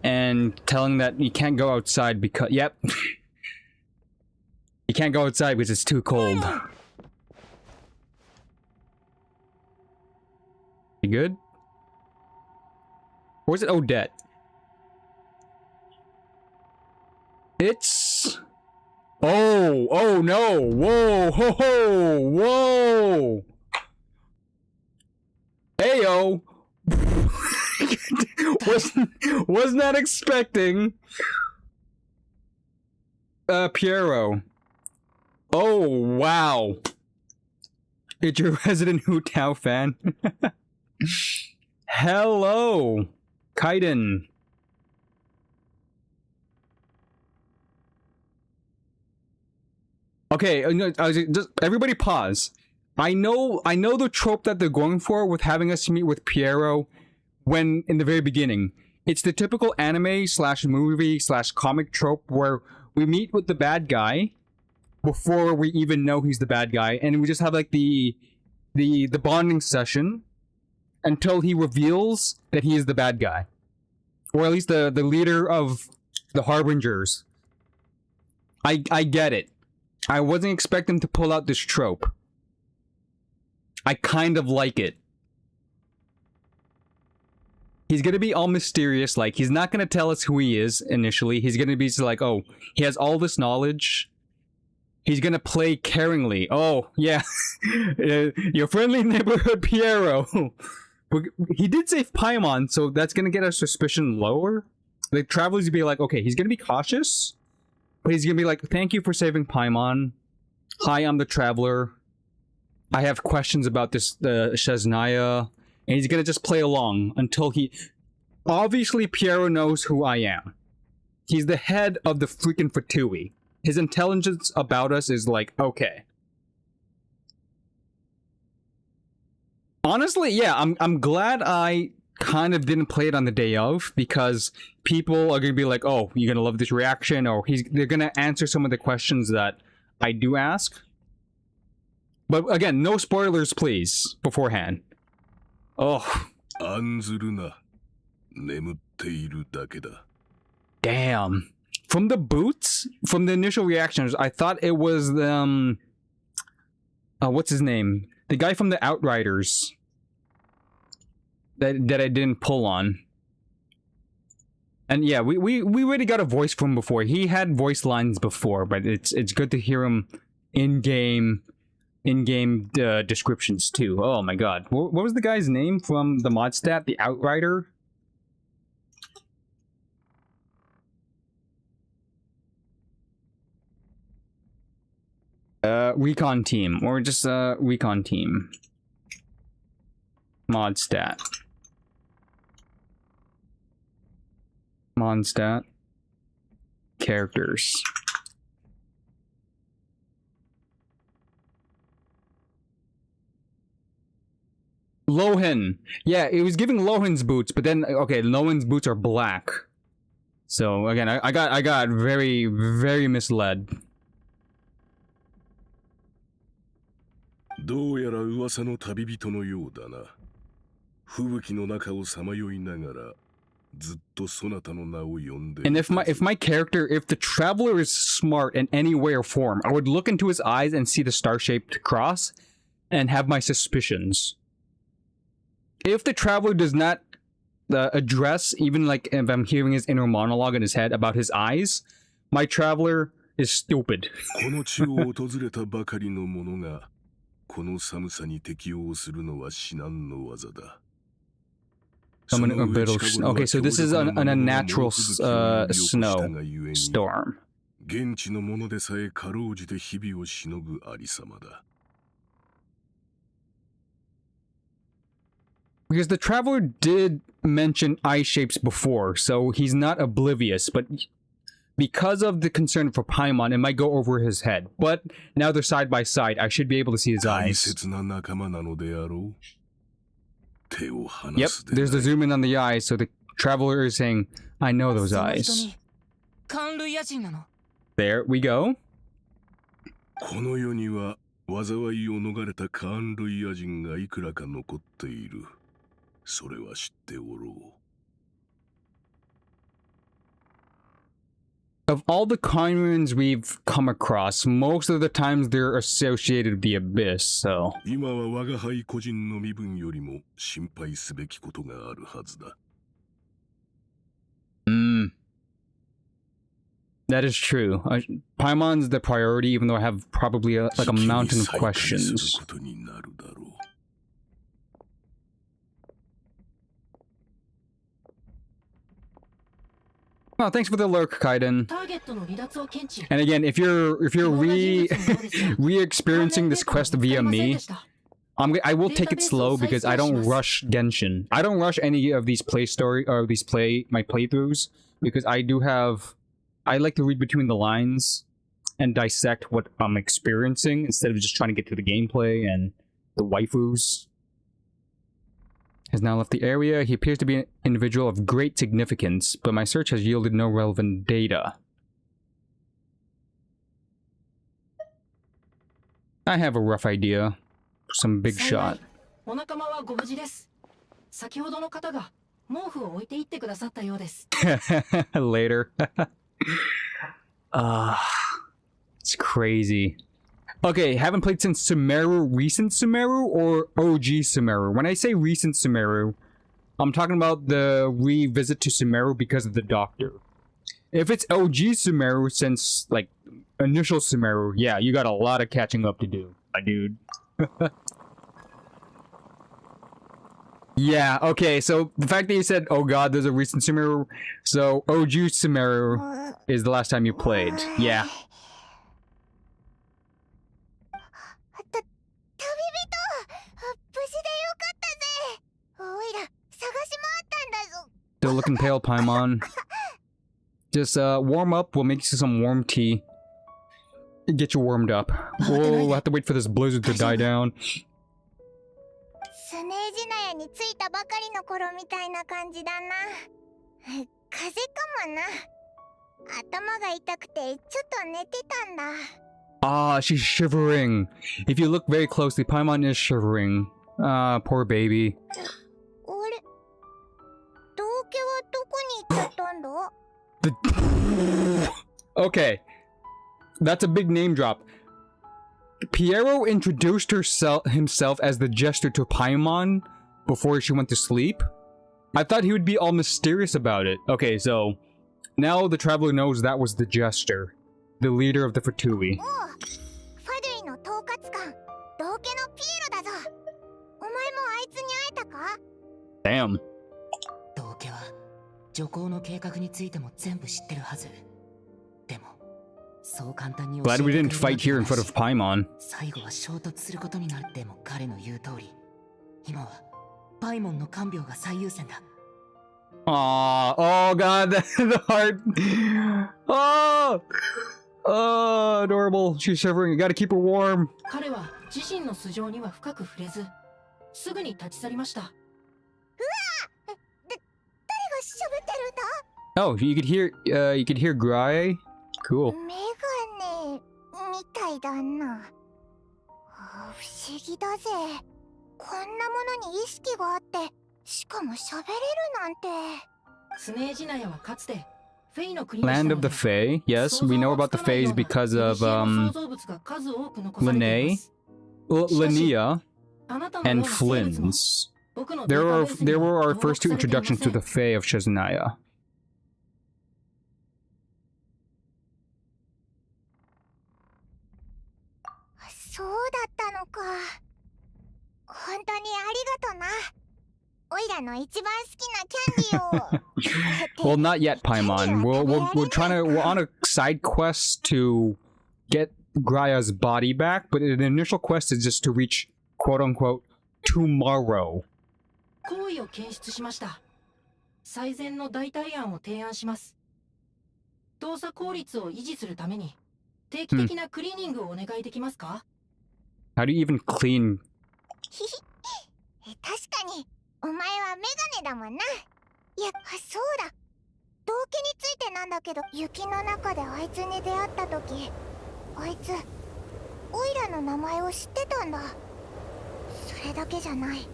and telling that you can't go outside because you can't go outside because it's too cold. You good? Or is it Odette? It's... Oh no! Whoa! Ho ho! Whoa! Ayo! was not expecting Piero. Oh wow! It's your resident Hu Tao fan. Hello, Kaiden. Okay, just everybody pause. I know the trope that they're going for with having us meet with Piero when in the very beginning. It's the typical anime / movie / comic trope where we meet with the bad guy before we even know he's the bad guy, and we just have like the bonding session until he reveals that he is the bad guy, or at least the leader of the Harbingers. I get it. I wasn't expecting to pull out this trope. I kind of like it. He's gonna be all mysterious, like, he's not gonna tell us who he is initially. He's gonna be just like, oh, he has all this knowledge. He's gonna play caringly. Oh, yeah. Your friendly neighborhood Piero. He did save Paimon, so that's gonna get our suspicion lower. The travelers would be like, okay, he's gonna be cautious. But he's gonna be like, thank you for saving Paimon. Hi, I'm the Traveler. I have questions about this, Shaznaya. And he's gonna just play along until he... Obviously, Piero knows who I am. He's the head of the freaking Fatui. His intelligence about us is like, okay. Honestly, yeah, I'm glad I kind of didn't play it on the day of, because people are gonna be like, oh, you're gonna love this reaction, or they're gonna answer some of the questions that I do ask. But again, no spoilers, please, beforehand. Oh. Damn. From the boots, from the initial reactions, I thought it was what's his name? The guy from the Outriders. That I didn't pull on. And yeah, we already got a voice from him before. He had voice lines before, but it's good to hear him in-game descriptions too. Oh my god. What was the guy's name from the mod stat? The Outrider? Recon team, or just recon team. Mod stat. Mod stat. Characters. Lohan. Yeah, it was giving Lohan's boots, but then okay, Lohan's boots are black. So again, I got very, very misled. どうやら噂の旅人のようだな。吹雪の中をさまよいながらずっとそなたの名を呼んで。And if my character, if the traveler is smart in any way or form, I would look into his eyes and see the star-shaped cross, and have my suspicions. If the traveler does not address, even like if I'm hearing his inner monologue in his head about his eyes, my traveler is stupid. この地を訪れたばかりの者がこの寒さに適応するのは至難の技だ。Okay, so this is an unnatural snowstorm. 現地の者でさえかろうじて日々をしのぐありさまだ。Because the traveler did mention eye shapes before, so he's not oblivious, but because of the concern for Paimon, it might go over his head. But now they're side by side, I should be able to see his 大 eyes. 切な仲間なのであろう。手を離 Yep, すでない。 there's the zoom in on the eyes, so the traveler is saying, I know those その人 eyes. に寒類野人なの。 There we go. この世には災いを逃れたカーン類野人がいくらか残っている。それは知っておろう。 Of all the Conrans we've come across, most of the times they're associated with the Abyss, so... 今は我が輩個人の身分よりも心配すべきことがあるはずだ。That is true. Paimon's the priority, even though I have probably like a mountain of 再会する questions. ことになるだろう。 Oh, thanks for the lurk, Kaiden. ターゲットの離脱を検知。 And again, if you're re-experiencing this quest via me, I will take it slow because I don't rush Genshin. I don't rush any of these my playthroughs because I like to read between the lines and dissect what I'm experiencing instead of just trying to get to the gameplay and the waifus. Has now left the area. He appears to be an individual of great significance, but my search has yielded no relevant data. I have a rough idea. Some big shot. お仲間はご無事です。先ほどの方が毛布を置いていってくださったようです。Later. It's crazy. Okay, haven't played since Sumeru, recent Sumeru, or OG Sumeru? When I say recent Sumeru, I'm talking about the revisit to Sumeru because of the doctor. If it's OG Sumeru since, like, initial Sumeru, yeah, you got a lot of catching up to do, my dude. Yeah, okay, so the fact that you said, oh god, there's a recent Sumeru, so OG Sumeru is the last time you played, yeah. 旅人無事でよかったぜ。おいら探し回ったんだぞ。 Still looking pale, Paimon. Just warm up, we'll make you some warm tea. Get you warmed up. We'll have to wait for this blizzard to die down. スネージナヤに着いたばかりの頃みたいな感じだな。風邪かもな。頭が痛くてちょっと寝てたんだ。 Ah, she's shivering. If you look very closely, Paimon is shivering. Ah, poor baby. あれ道家はどこに行っちゃったんだ Okay. That's a big name drop. Piero introduced himself as the jester to Paimon before she went to sleep? I thought he would be all mysterious about it. Okay, so now the traveler knows that was the jester, the leader of the Fatui. おう、ファドゥイの統括官、道家のピエロだぞ。お前もあいつに会えたか？ Damn. 道家は女皇の計画についても全部知ってるはず。でもそう簡単に教え Glad て we くれ didn't る fight わけ here な in い front し of Paimon. 最後は衝突することになるっても彼の言う通り。今はパイモンの看病が最優先だ。Aw, oh god, the heart. Oh, oh, adorable. She's shivering. You gotta keep her warm. 彼は自身の素性には深く触れず、すぐに立ち去りました。誰が喋ってるんだ？ Oh, you could hear Grae. Cool. メガネみたいだな。不思議だぜ。こんなものに意識があって、しかも喋れるなんて。スネージナヤはかつてフェイの国でした Land の of で the Fae. Yes, we know about the Faes because of 想像物が数多く残されています。 Linnea あなたのよう and な生物も Flynn's. 僕の There データベースには were our 登録 first two されていま introductions せ to ん。 the Fae of Shazanaya. そうだったのか。本当にありがとな。オイラの一番好きなキャンディーを。 Well, not yet, Paimon. We're on a side quest to get Graia's body back, but the initial quest is just to reach quote unquote tomorrow. 行為を検出しました。最善の代替案を提案します。動作効率を維持するために定期的なクリーニングをお願いできますか？ How do you even clean? 確かにお前はメガネだもんな。いや、そうだ。道家についてなんだけど、雪の中であいつに出会った時、あいつオイラの名前を知ってたんだ。それだけじゃない。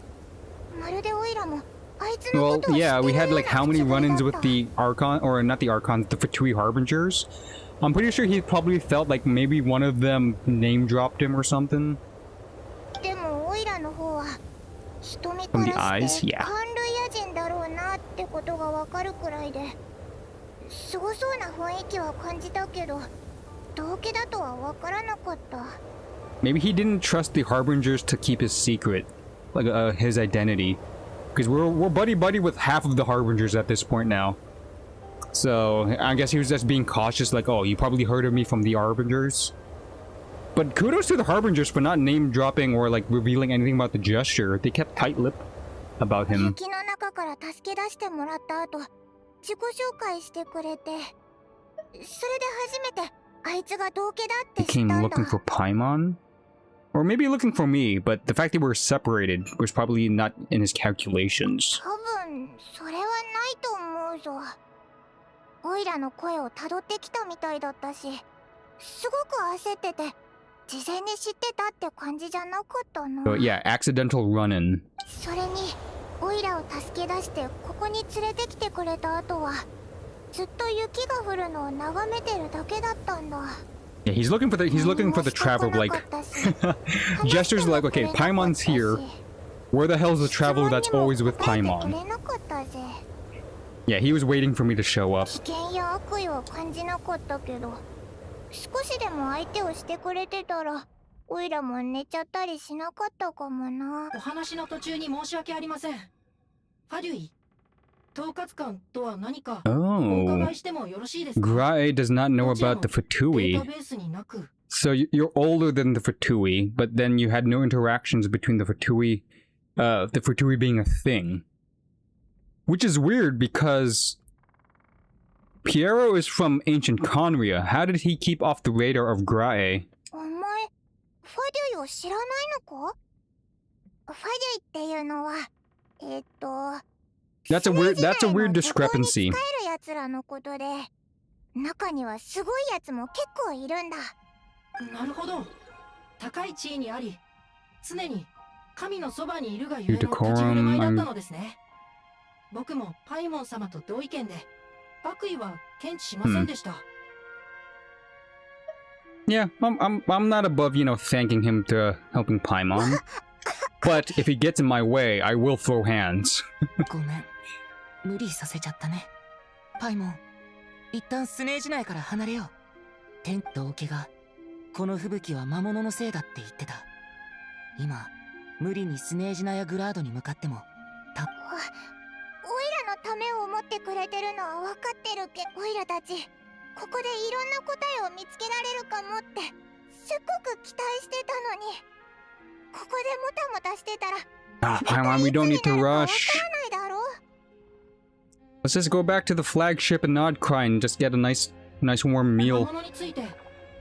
まるでオイラもあいつの Well, ことを知ってるよ yeah, う we な had like how many 口ぶりだ run-ins っ with た。 the Archon, or not the Archons, the Fatui Harbingers. I'm pretty sure he probably felt like maybe one of them name dropped him or something. でもオイラの方は瞳 From か the ら eyes? して Yeah. カンルイヤ人だろうなってことがわかるくらいで、すごそうな雰囲気は感じたけど、道家だとはわからなかった。 Maybe he didn't trust the Harbingers to keep his secret, like his identity, because we're buddy with half of the Harbingers at this point now. So I guess he was just being cautious, like, oh, you probably heard of me from the Harbingers. But kudos to the Harbingers for not name dropping or like revealing anything about the gesture. They kept tight-lipped about him. 雪の中から助け出してもらった後、自己紹介してくれて、それで初めてあいつが道家だって知 He った came んだ。 looking for Paimon? Or maybe looking for me, but the fact that we were separated was probably not in his calculations. 多分それはないと思うぞ。オイラの声をたどってきたみたいだったし、すごく焦ってて、事前に知ってたって感じじゃなかったな。 So yeah, accidental run-in. それにオイラを助け出してここに連れてきてくれた後は、ずっと雪が降るのを眺めてるだけだったんだ。 Yeah, he's looking for the traveler, like, gestures like, okay, Paimon's here. Where the hell's the traveler that's always with Paimon? Yeah, he was waiting for me to show up. 危険や悪意は感じなかったけど、少しでも相手をしてくれてたら、オイラも寝ちゃったりしなかったかもな。お話の途中に申し訳ありません。ファデュイ、統括官とは何かお Oh, 伺いしてもよろしいですか？ Grae does not know どちら about も the デー Fatui. タベースになく、 So you're older than the Fatui, but then you had no interactions between the Fatui being a thing. Which is weird because Piero is from ancient Conria. How did he keep off the radar of Grae? お前、ファデュイを知らないのか？ファデュイっていうのは、That's a weird discrepancy. 使えるやつらのことで、中にはすごいやつも結構いるんだ。なるほど。高い地位にあり、常に神のそばにいるがゆえの立ち振る舞いだったのですね。僕もパイモン様と同意見で、悪意は検知しませんでした。Yeah, I'm not above, you know, thanking him to helping Paimon. But if he gets in my way, I will throw hands. ごめん。無理させちゃったね。パイモン、一旦スネージ内から離れよう。天とオケが、この吹雪は魔物のせいだって言ってた。今、無理にスネージナやグラードに向かっても、おいらのためを思ってくれてるのは分かってるけ、おいらたちここでいろんな答えを見つけられるかもってすっごく期待してたのに、ここでもたもたしてたら Ah, Paimon, we don't need to rush. わからないだろ。 Let's just go back to the flagship and Nodcry and just get a nice warm 魔 meal. 物について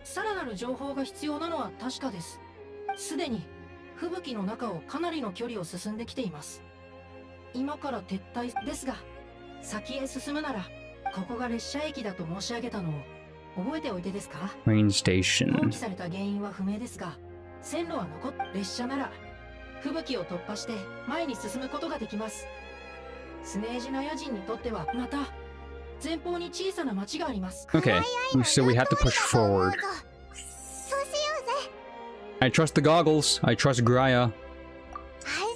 さらなる情報が必要なのは確かです。すでに吹雪の中をかなりの距離を進んできています。今から撤退ですが、先へ進むならここが列車駅だと申し上げたのを覚えておいてですか？ Train 放 station. 棄された原因は不明ですが、線路は残っ列車なら吹雪を突破して前に進むことができます。スネージナヤ人にとってはまた前方に小さな町があります。 Okay, so we have to push forward. そうしようぜ。 I trust the goggles. I trust Graya. 安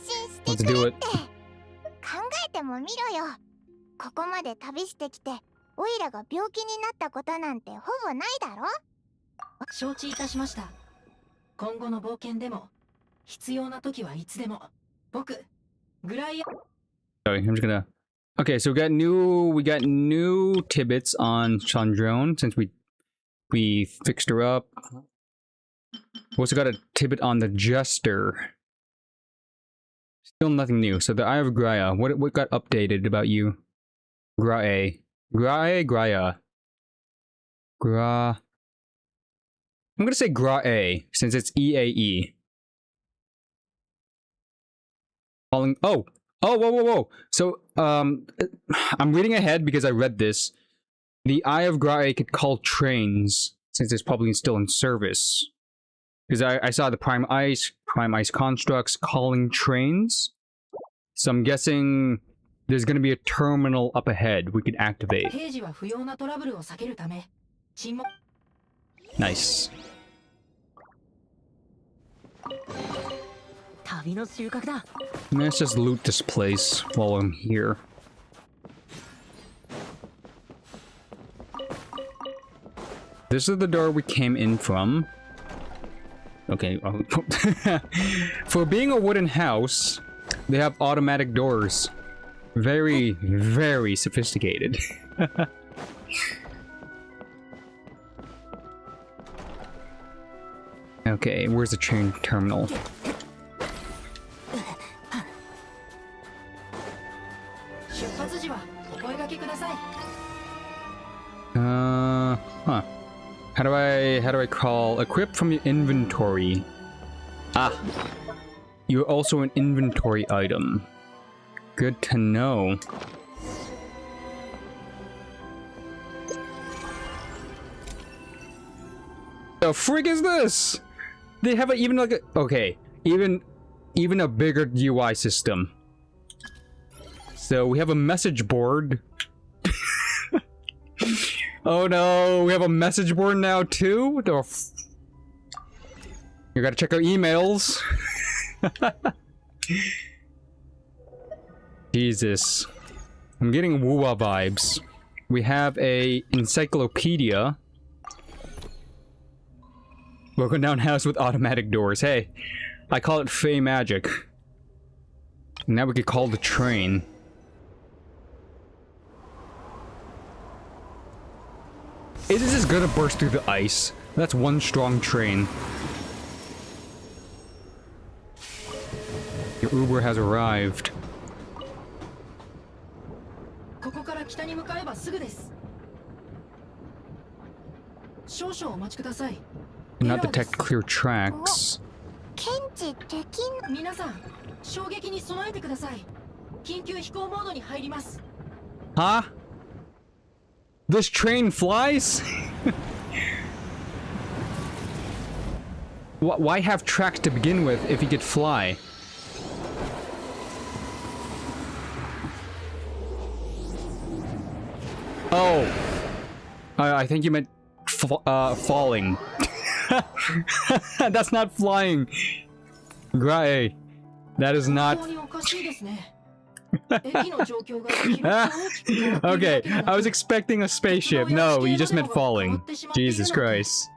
心 Let's してく do れ it. って。考えてもみろよ。ここまで旅してきてオイラが病気になったことなんてほぼないだろ。承知いたしました。今後の冒険でも必要な時はいつでも僕グライア Sorry, I'm just gonna. Okay, so we got new tidbits on Chandrone since we fixed her up. We also got a tidbit on the Jester. Still nothing new. So the Eye of Graya. What got updated about you? Graya. I'm gonna say Graya since it's EAE. Calling. Oh, whoa. So, I'm reading ahead because I read this. The Eye of Graya could call trains since it's probably still in service. Because I saw the Prime Ice constructs calling trains. So I'm guessing there's gonna be a terminal up ahead we could activate. 平時は不要なトラブルを避けるため沈黙 Nice. 旅の収穫だ。 Let's just loot this place while I'm here. This is the door we came in from. Okay. For being a wooden house, they have automatic doors. Very, very sophisticated. Okay, where's the train terminal? Huh. How do I call equip from your inventory? Ah. You're also an inventory item. Good to know. The frig is this? They have even like a okay, even a bigger UI system. So we have a message board. Oh no, we have a message board now too? What the you gotta check our emails. Jesus. I'm getting Wuwa vibes. We have a encyclopedia. Broken down house with automatic doors. Hey, I call it Fey magic. Now we could call the train. It is just gonna burst through the ice. That's one strong train. Your Uber has arrived. ここから北に向かえばすぐです。少々お待ちください。 Not detect clear tracks. 検知できん。皆さん、衝撃に備えてください。緊急飛行モードに入ります。 Huh? This train flies? Why have tracks to begin with if you could fly? Oh. I think you meant falling. That's not flying. Gray. That is not. 本当におかしいですね。駅の状況が記録が大きく変わっているわ Okay, けでなく I was expecting a spaceship. No, you just meant falling. Jesus Christ.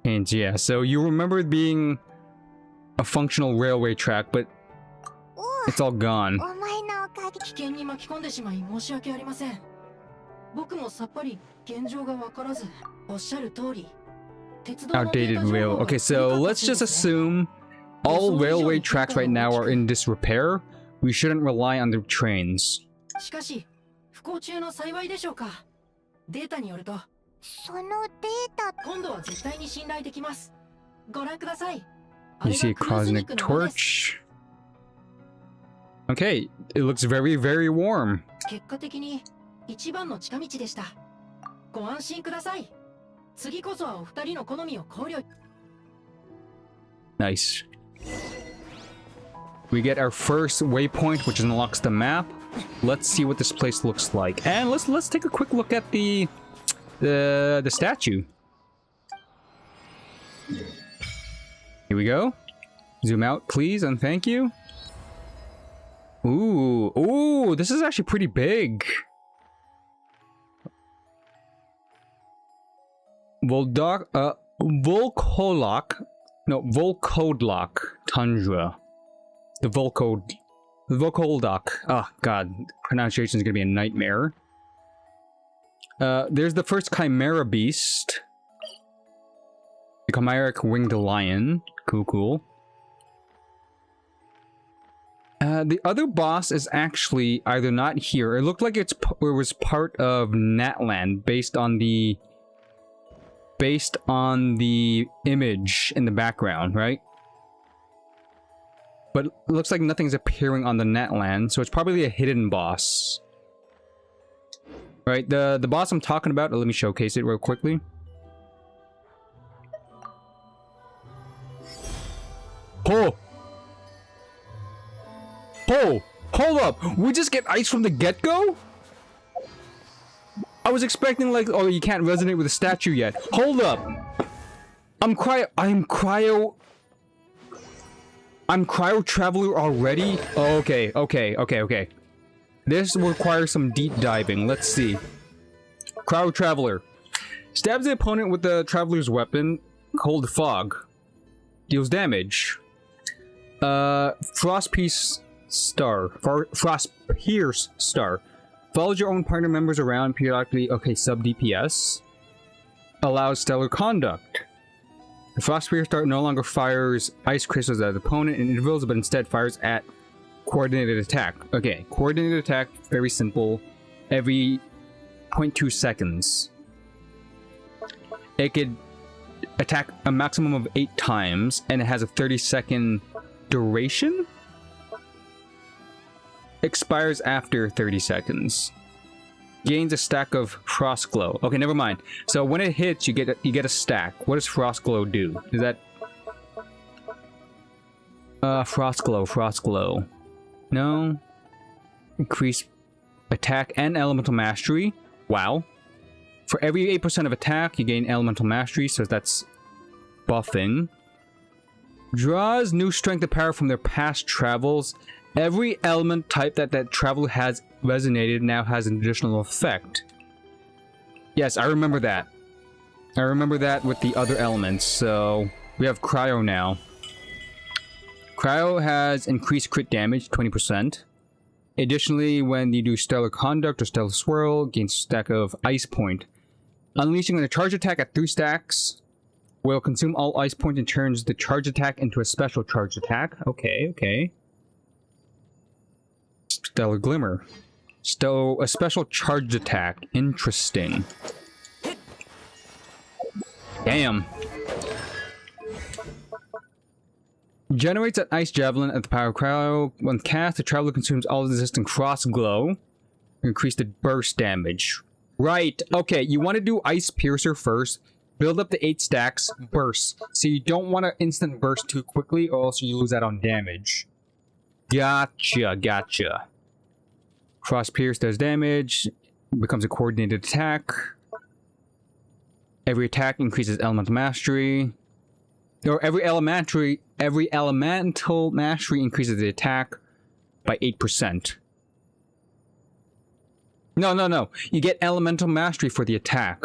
And yeah, so you remember it being a functional railway track, but お it's all gone. お前のおかげ。危険に巻き込んでしまい申し訳ありません。僕もさっぱり現状がわからず、おっしゃる通り。鉄道のデー Outdated タ情報 rail. が Okay, so 古かった let's せい just ですね。 assume all railway tracks right now are in disrepair. We shouldn't rely on the trains. しかし、不幸中の幸いでしょうか。データによると、そのデータ。今度は絶対に信頼できます。ご覧ください。 You see a cosmic torch. Okay, it looks very, very warm. 結果的に一番の近道でした。ご安心ください。次こそはお二人の好みを考慮。 Nice. We get our first waypoint, which unlocks the map. Let's see what this place looks like, and let's take a quick look at the statue. Here we go. Zoom out, please, and thank you. Ooh, this is actually pretty big. Volkodlock Tundra. The Volkodlock. Oh, God. Pronunciation is going to be a nightmare. There's the first Chimera Beast. The Chimeric Winged Lion. Cool. The other boss is actually either not here. It looked like it was part of Natland based on the image in the background, right? But it looks like nothing's appearing on the Natland, so it's probably a hidden boss. Right, the boss I'm talking about, let me showcase it real quickly. Oh! Hold up! We just get ice from the get-go? I was expecting like, oh, you can't resonate with the statue yet. Hold up! I'm cryo traveler already? Oh, okay. This requires some deep diving. Let's see. Cryo traveler. Stabs the opponent with the traveler's weapon, Cold Fog. Deals damage. Frost Pierce Star. Follows your own partner members around periodically. Okay, sub DPS. Allows stellar conduct. The Frost Spear Star no longer fires ice crystals at the opponent in intervals, but instead fires at coordinated attack. Okay, coordinated attack, very simple. Every 0.2 seconds. It could attack a maximum of 8 times, and it has a 30-second duration? Expires after 30 seconds. Gains a stack of Frost Glow. Okay, never mind. So when it hits, you get a stack. What does Frost Glow do? Is that Frost Glow. No. Increase attack and elemental mastery. Wow. For every 8% of attack, you gain elemental mastery, so that's buffing. Draws new strength and power from their past travels. Every element type that traveler has resonated now has an additional effect. Yes, I remember that. I remember that with the other elements, so we have Cryo now. Cryo has increased crit damage, 20%. Additionally, when you do Stellar Conduct or Stellar Swirl, gains a stack of Ice Point. Unleashing a charge attack at 3 stacks will consume all Ice Point and turns the charge attack into a special charge attack. Okay. Stellar Glimmer. So, a special charge attack. Interesting. Damn. Generates an Ice Javelin at the power of Cryo. When cast, the traveler consumes all existing Frost Glow. Increase the burst damage. Right, okay, you want to do Ice Piercer first. Build up the 8 stacks, burst. So you don't want to instant burst too quickly, or else you lose out on damage. Gotcha. Frost Pierce does damage. Becomes a coordinated attack. Every attack increases elemental mastery. Or every elemental mastery increases the attack by 8%. No. You get elemental mastery for the attack.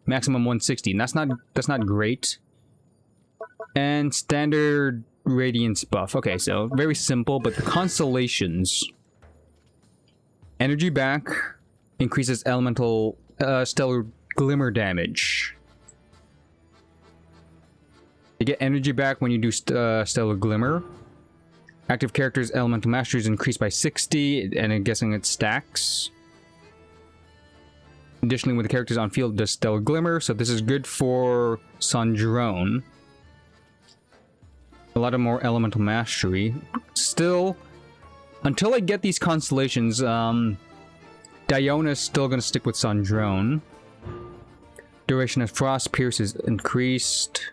Maximum 160. And that's not great. And standard radiance buff. Okay, so very simple, but the constellations. Energy back increases elemental stellar glimmer damage. You get energy back when you do stellar glimmer. Active characters' elemental mastery is increased by 60, and I'm guessing it stacks. Additionally, when the characters on field does stellar glimmer, so this is good for Sandrone. A lot of more elemental mastery. Still, until I get these constellations, Diona's still gonna stick with Sandrone. Duration of Frost Pierce is increased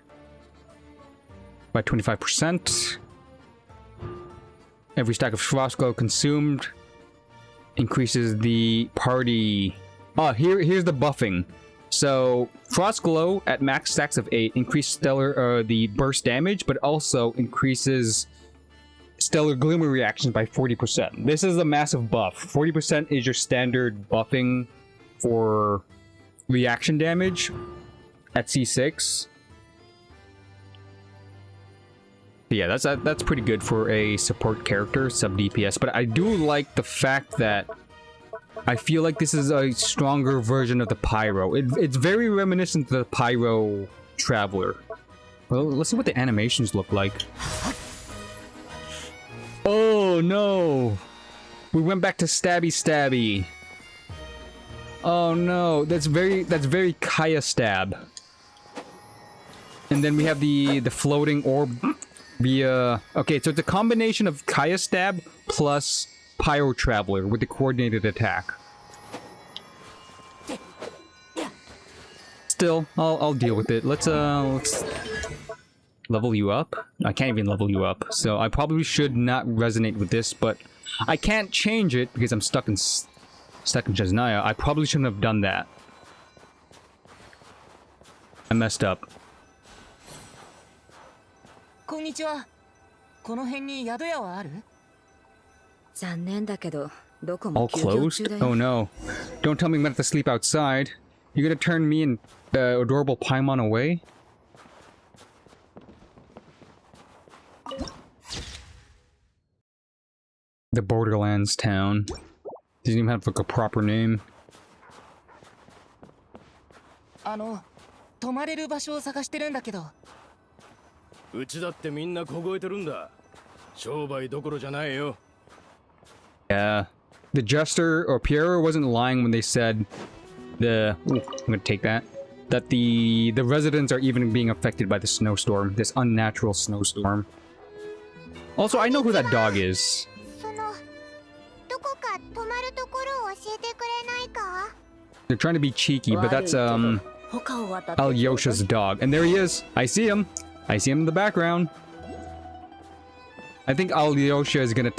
by 25%. Every stack of Frost Glow consumed increases the party. Oh, here's the buffing. So Frost Glow at max stacks of 8 increase stellar the burst damage, but also increases stellar glimmer reactions by 40%. This is a massive buff. 40% is your standard buffing for reaction damage at C6. Yeah, that's pretty good for a support character, sub DPS. But I do like the fact that I feel like this is a stronger version of the Pyro. It's very reminiscent of the Pyro Traveler. Well, let's see what the animations look like. Oh no! We went back to stabby. Oh no, that's very Kaya stab. And then we have the floating orb via. Okay, so it's a combination of Kaya stab plus Pyro Traveler with the coordinated attack. Still, I'll deal with it. Let's level you up. I can't even level you up, so I probably should not resonate with this, but I can't change it because I'm stuck in Chesnaya. I probably shouldn't have done that. I messed up. こんにちは。この辺に宿屋はある？残念だけど、どこも All 休業中 closed? だよ。 Oh no. Don't tell me I'm gonna have to sleep outside. You're gonna turn me and adorable Paimon away? The Borderlands town. Doesn't even have like a proper name. 泊まれる場所を探してるんだけど。うちだってみんな凍えてるんだ。商売どころじゃないよ。Yeah. The Jester or Pierre wasn't lying when they said I'm gonna take that. That the residents are even being affected by the snowstorm. This unnatural snowstorm. Also, I know who that dog is. どこか泊まるところを教えてくれないか？ They're trying to be cheeky, but that's Alyosha's dog. And there he is. I see him. I see him in the background. I think Alyosha is gonna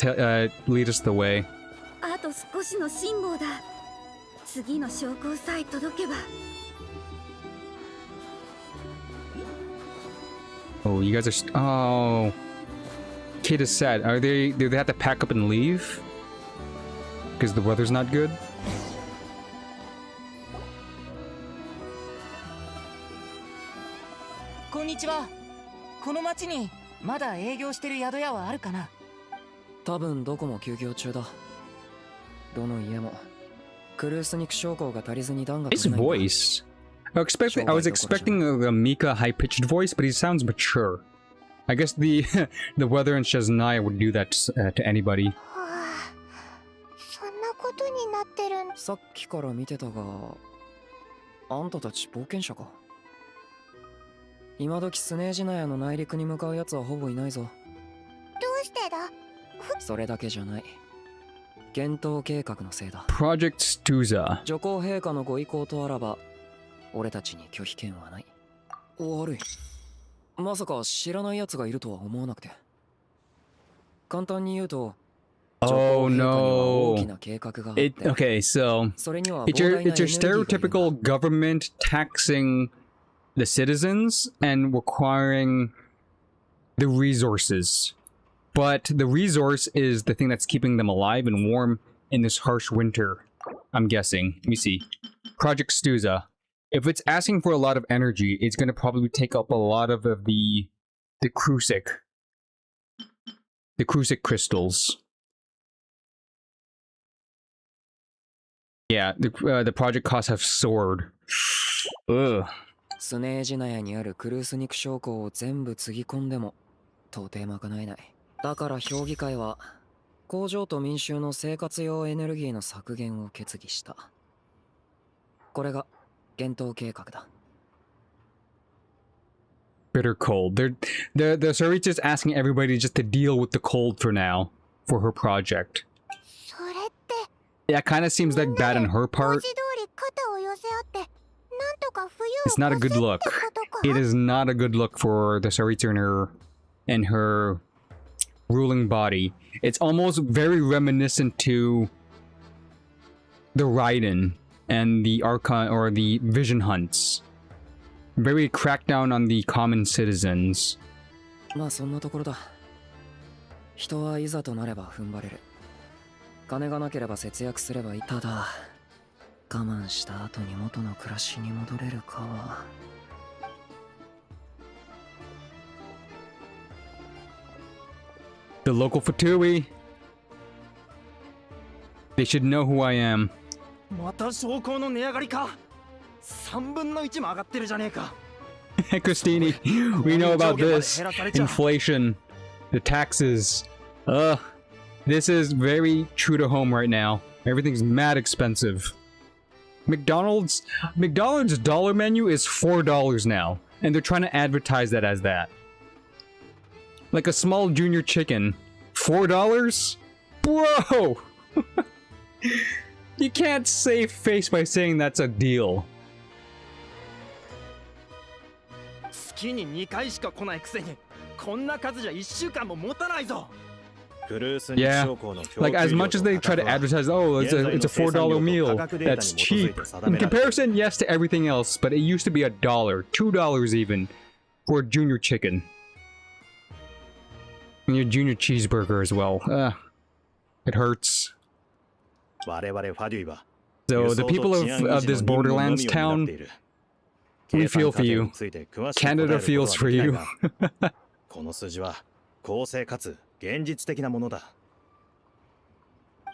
lead us the way. あと少しの辛抱だ。次の証拠さえ届けば。Oh, you guys are. Oh. Kid is sad. Do they have to pack up and leave? Because the weather's not good? こんにちは。この町にまだ営業してる宿屋はあるかな？多分どこも休業中だ。どの家もクルース肉将校が足りずに弾が His voice. I was expecting a Mika high-pitched voice, but he sounds mature. I guess the weather in Chesnaya would do that to anybody. はあ、そんなことになってるん。さっきから見てたが、あんたたち冒険者か。今時スネージナヤの内陸に向かうやつはほぼいないぞ。どうしてだ？それだけじゃない。検討計画のせいだ。Project Stuza. 女皇陛下のご意向とあらば、俺たちに拒否権はない。悪い。まさか知らない奴がいるとは思わなくて。簡単に言うと、Oh no. 大きな計画があって、 Okay, so それには it's your stereotypical government taxing the citizens and requiring the resources. But the resource is the thing that's keeping them alive and warm in this harsh winter, I'm guessing. Let me see. Project Stuza. If it's asking for a lot of energy, it's going to probably take up a lot of the Crucic crystals. Yeah, the project costs have soared. Ugh. スネージナヤにあるクルース肉将校を全部つぎ込んでも到底賄えない。だから評議会は工場と民衆の生活用エネルギーの削減を決議した。これが検討計画だ。Bitter cold. The Sarita's asking everybody just to deal with the cold for now, for her project. それって Yeah, it kind of seems like bad on her 文 part. 字通り肩を寄せ合ってなんとか冬を It's not a good 越すって look. ことか It is not a good look for the Sarita and her ruling body. It's almost very reminiscent to the Raiden and the Archon or the Vision Hunts. Very crackdown on the common citizens. まあそんなところだ。人はいざとなれば踏ん張れる。金がなければ節約すればいい。ただ我慢した後に元の暮らしに戻れるかは。The local Fatui. They should know who I am. また証拠の値上がりか。3分の1も上がってるじゃねえか。Christine, we know about this. Inflation, the taxes. This is very true to home right now. Everything's mad expensive. McDonald's dollar menu is $4 now, and they're trying to advertise that as that. Like a small junior chicken, $4? Bro! You can't save face by saying that's a deal. 月に2回しか来ないくせにこんな数じゃ1週間も持たないぞ。 Yeah, like as much as they try to advertise, oh, it's a $4 meal, that's cheap. In comparison, yes, to everything else, but it used to be $1, $2 even, for a junior chicken. And your junior cheeseburger as well. It hurts. So the people of this Borderlands town, we feel for you. Canada feels for you. この数字は公正かつ現実的なものだ。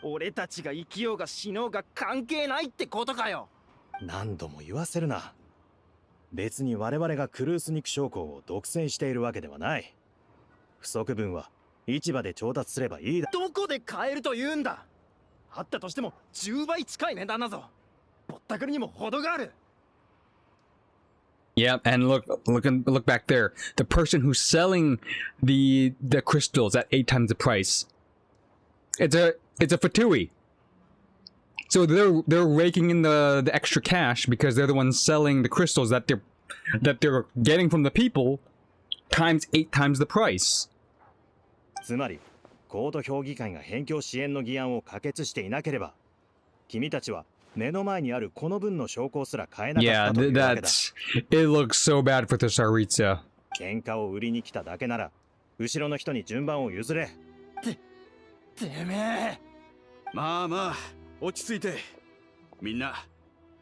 俺たちが生きようが死のうが関係ないってことかよ。何度も言わせるな。別に我々がクルース肉将校を独占しているわけではない。不足分は市場で調達すればいいだ。どこで買えると言うんだ。あったとしても10倍近い値段だぞ。ぼったくりにも程がある。Yep, and look back there. The person who's selling the crystals at 8 times the price. It's a Fatui. So they're raking in the extra cash because they're the ones selling the crystals that they're getting from the people times 8 times the price. つまりコート評議会が辺境支援の議案を可決していなければ、君たちは目の前にあるこの分の証拠すら買えなかったというわけだ。It looks so bad for the Saritsa. 喧嘩を売りに来ただけなら、後ろの人に順番を譲れ。てめえ。まあまあ、落ち着いて。みんな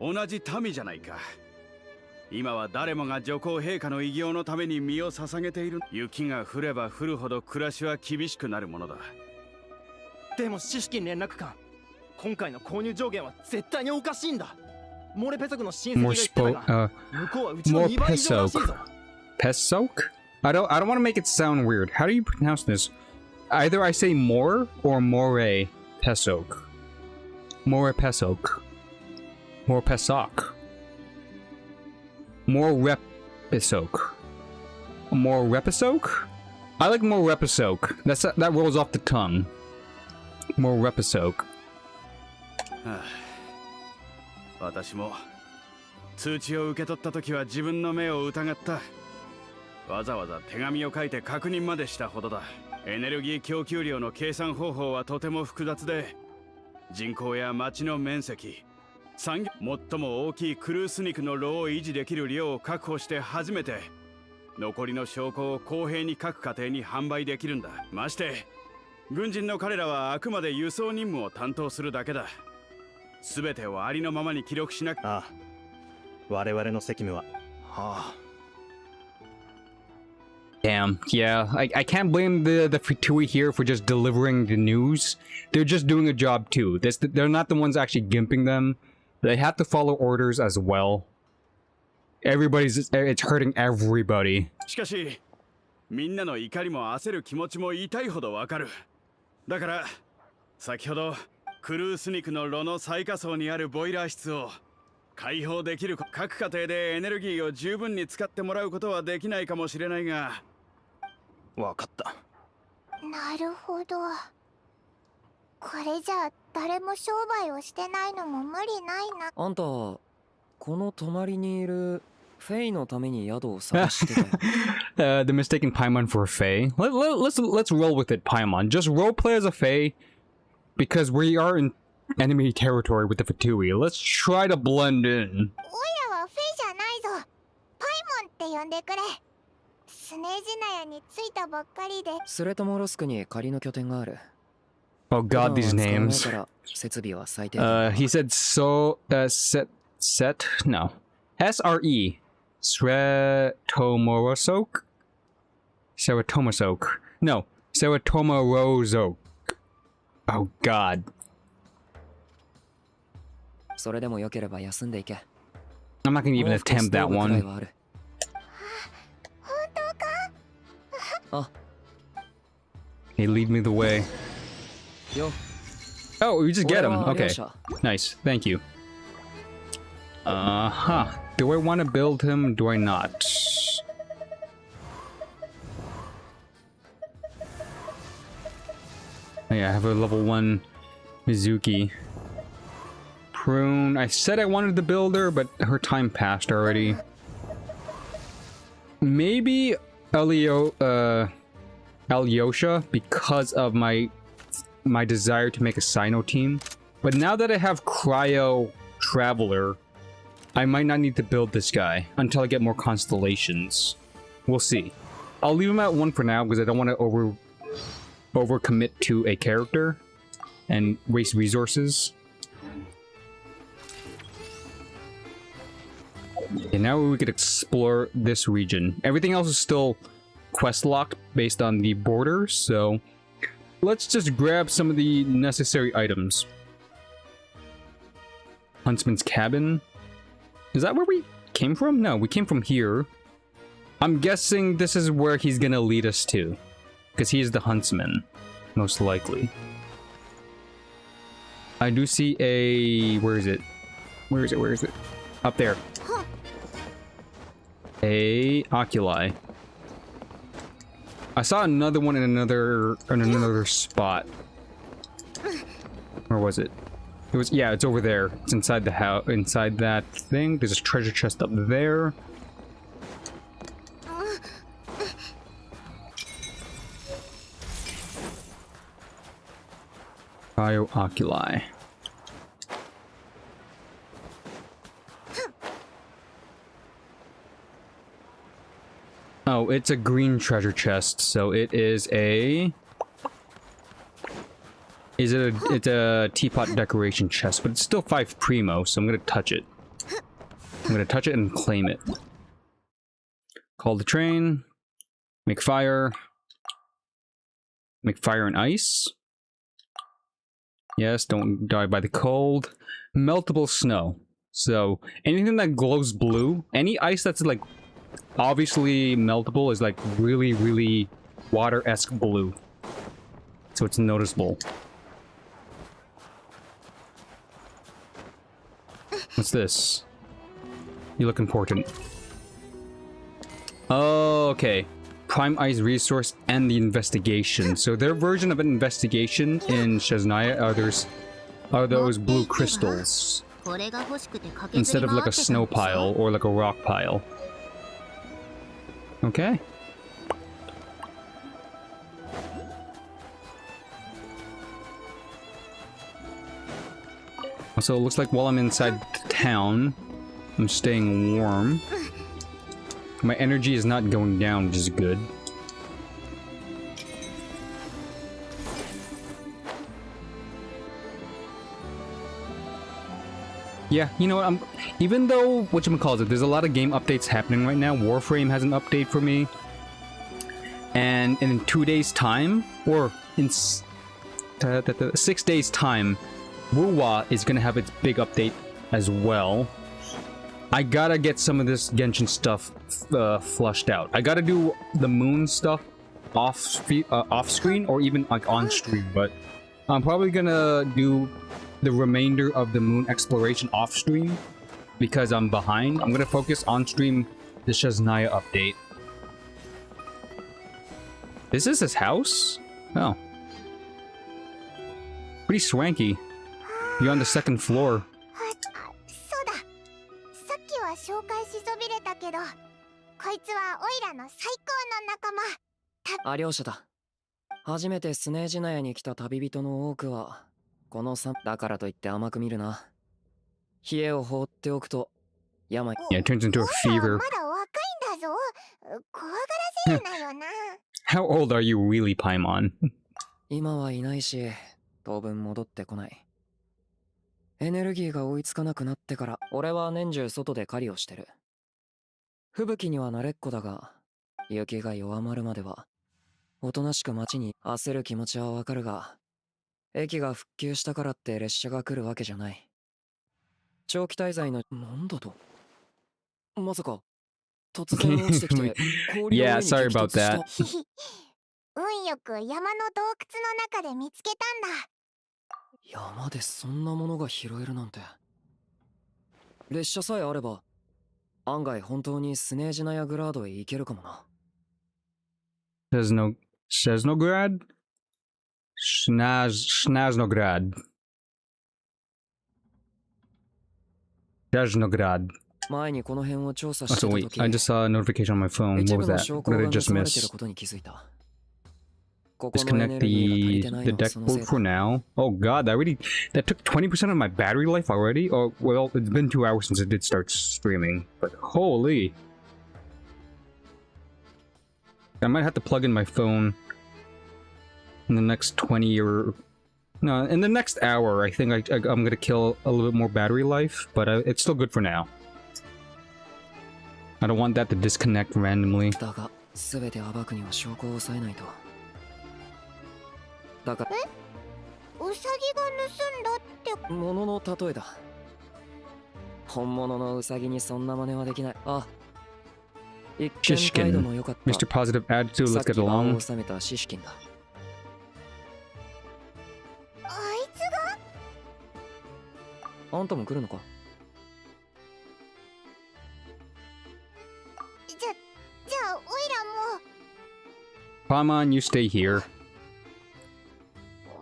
同じ民じゃないか。今は誰もが女皇陛下の偉業のために身を捧げている。雪が降れば降るほど暮らしは厳しくなるものだ。でも知識連絡官。今回の購入上限は絶対におかしいんだ。モレペソクの親戚が言ってたが、向こうはうちの2倍以上らしいぞ。Pesok? I don't want to make it sound weird. How do you pronounce this? Either I say more or more Pesok. More Pesok. More Pesok. More Repisok. More Repisok? I like more Repisok. That rolls off the tongue. More Repisok. 私も通知を受け取った時は自分の目を疑った。わざわざ手紙を書いて確認までしたほどだ。エネルギー供給量の計算方法はとても複雑で、人口や町の面積、最も大きいクルース肉の炉を維持できる量を確保して初めて残りの証拠を公平に各家庭に販売できるんだ。まして軍人の彼らはあくまで輸送任務を担当するだけだ。全てをありのままに記録しなく。ああ、我々の責務は。はあ。Damn, yeah, I can't blame the Fatui here for just delivering the news. They're just doing a job too. They're not the ones actually gimping them. They have to follow orders as well. It's hurting everybody. しかしみんなの怒りも焦る気持ちも痛いほどわかる。だから先ほどクルース肉の炉の最下層にあるボイラー室を開放できる。各家庭でエネルギーを十分に使ってもらうことはできないかもしれないが。わかった。なるほど。これじゃあ誰も商売をしてないのも無理ないな。あんたこの隣にいるフェイのために宿を探してたよ。They're mistaking Paimon for a Fae. Let's roll with it, Paimon. Just roleplay as a Fae, because we are in enemy territory with the Fatui. Let's try to blend in. おいらはフェイじゃないぞ。パイモンって呼んでくれ。スネージナヤに着いたばっかりで。スレトモロスクに仮の拠点がある。Oh god, these names. 設備は最低。He said so, set? No. SRE. Sretomorosok? Seratomosok. No. Seratomorosok. Oh god. それでも良ければ休んでいけ。I'm not gonna even attempt that one. 本当か？ Hey, lead me the way. Oh, we just get him. Okay. Nice. Thank you. Uh-huh. Do I want to build him? Do I not? Oh, yeah, I have a level 1 Mizuki. Prune. I said I wanted to build her, but her time passed already. Maybe Alyosha, because of my desire to make a Sino team. But now that I have Cryo Traveler, I might not need to build this guy until I get more constellations. We'll see. I'll leave him at 1 for now because I don't want to overcommit to a character and waste resources. And now we could explore this region. Everything else is still quest locked based on the border, so let's just grab some of the necessary items. Huntsman's cabin. Is that where we came from? No, we came from here. I'm guessing this is where he's gonna lead us to, because he is the huntsman, most likely. I do see a... where is it? Where is it? Where is it? Up there. A oculi. I saw another one in another spot. Where was it? It was, yeah, it's over there. It's inside the house, inside that thing. There's a treasure chest up there. Bio oculi. Oh, it's a green treasure chest, so it is a... it's a teapot decoration chest, but it's still 5 primo, so I'm gonna touch it. I'm gonna touch it and claim it. Call the train. Make fire. Make fire and ice. Yes, don't die by the cold. Meltable snow. So, anything that glows blue, any ice that's like obviously meltable is like really, really water-esque blue. So it's noticeable. What's this? You look important. Oh, okay. Prime Ice resource and the investigation. So their version of an investigation in Shazanaya are those blue crystals. Instead of like a snow pile or like a rock pile. Okay. So it looks like while I'm inside town, I'm staying warm. My energy is not going down, which is good. Yeah, you know what, even though, whatchamacallit, there's a lot of game updates happening right now. Warframe has an update for me. And in 2 days time, or in 6 days time, Wuwa is gonna have its big update as well. I gotta get some of this Genshin stuff flushed out. I gotta do the moon stuff off screen or even like on stream, but I'm probably gonna do the remainder of the moon exploration off stream because I'm behind. I'm gonna focus on stream the Shaznaya update. Is this his house? Oh. Pretty swanky. You're on the second floor. そうだ。さっきは紹介しそびれたけど、こいつはオイラの最高の仲間。アリョーシャだ。初めてスネージナヤに来た旅人の多くはこの3だからといって甘く見るな。冷えを放っておくと病。Yeah, it turns into a fever. まだ若いんだぞ。怖がらせるなよな。How old are you really, Paimon? 今はいないし、当分戻ってこない。エネルギーが追いつかなくなってから俺は年中外で狩りをしてる。吹雪には慣れっこだが、雪が弱まるまではおとなしく街に焦る気持ちはわかるが、駅が復旧したからって列車が来るわけじゃない。長期滞在のなんだと、まさか突然落ちてきて氷の上に激突した。運よく山の洞窟の中で見つけたんだ。山でそんなものが拾えるなんて。列車さえあれば案外本当にスネージナヤグラードへ行けるかもな。Sheznograd? Snaznograd. Sheznograd. 前にこの辺を調査し Oh, て so た wait, 時、 I just saw a notification on my phone. 一 What 部 was の that? 証 What 拠 did I が just 盗まれてる miss? ことに気づいた。ここのエネ Disconnect ルギーが足りて the ない the のは deck そのせ board い for だ。 now. Oh god, that took 20% of my battery life already? Oh, well, it's been 2 hours since I did start streaming, but holy. I might have to plug in my phone in the next 20 or... No, in the next hour, I think I'm gonna kill a little bit more battery life, but it's still good for now. I don't want that to disconnect randomly. だが、すべて暴くには証拠を抑えないと。だから、ウサギが盗んだって。ものの例えだ。本物のウサギにそんな真似はできない。あ、一見態度の良かった。 Mr. Positive Attitude, さ let's っき get 場を along. 収めたシシキンだ。あいつが？あんたも来るのか？じゃあオイラも。 Paimon, you stay here.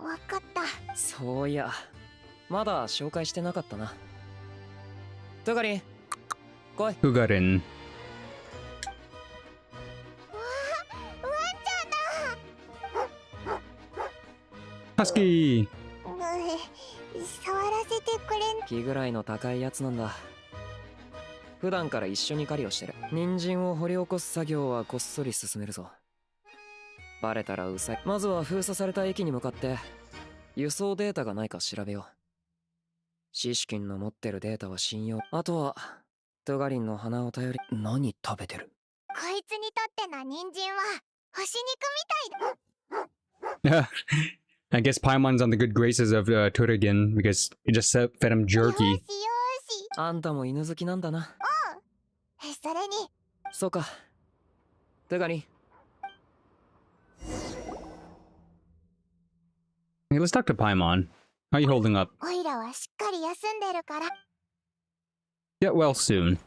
わかった。そういや、まだ紹介してなかったな。トガリン、来い。 Hugarin. ワンちゃんだ。 Husky! 触らせてくれん？木ぐらいの高いやつなんだ。普段から一緒に狩りをしてる。人参を掘り起こす作業はこっそり進めるぞ。バレたらうさい。まずは封鎖された駅に向かって輸送データがないか調べよう。シシキンの持ってるデータは信用。あとはトガリンの鼻を頼り。何食べてる？こいつにとっての人参は干し肉みたいだ。 I guess Paimon's on the good graces of Turrigan because he just fed him よし jerky. よし。あんたも犬好きなんだな。それに。そうか。トガリン。 Hey, let's talk to Paimon. How are you holding up? オイラはしっかり休んでるから。 Get well soon.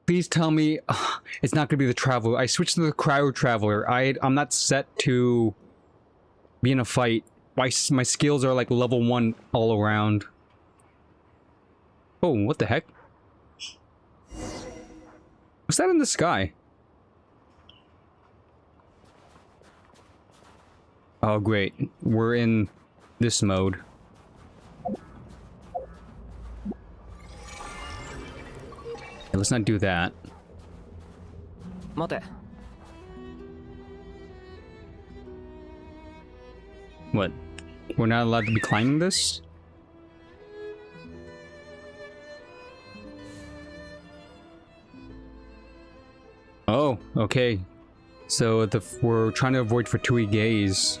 Please tell me it's not gonna be the Traveler. I switched to the Cryo Traveler. I'm not set to be in a fight. My skills are like level 1 all around. Oh, what the heck? What's that in the sky? Oh, great. We're in this mode. Let's not do that. 待て。 What? We're not allowed to be climbing this? Oh, okay. So we're trying to avoid Fatui gaze.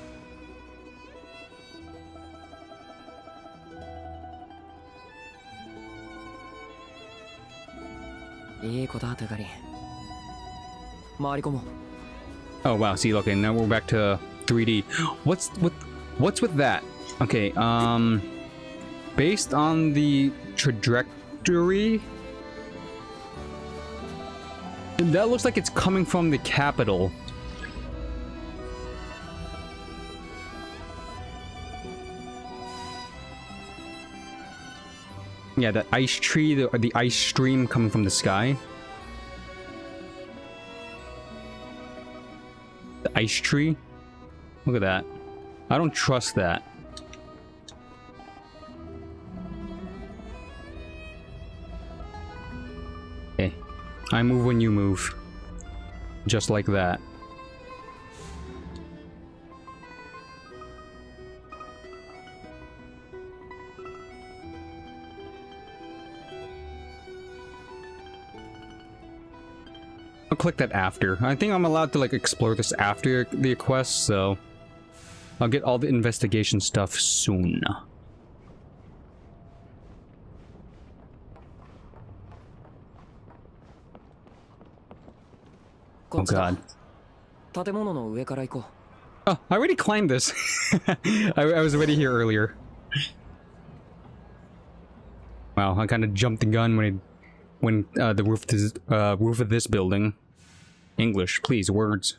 Oh wow, see, okay, now we're back to 3D. What's with that? Okay, based on the trajectory, that looks like it's coming from the capital. Yeah, the ice tree, the ice stream coming from the sky. The ice tree? Look at that. I don't trust that. Okay. I move when you move. Just like that. I'll click that after. I think I'm allowed to like explore this after the quest, so I'll get all the investigation stuff soon. Oh god. Oh, I already climbed this. I was already here earlier. Wow, I kind of jumped the gun when the roof of this building. English, please, words.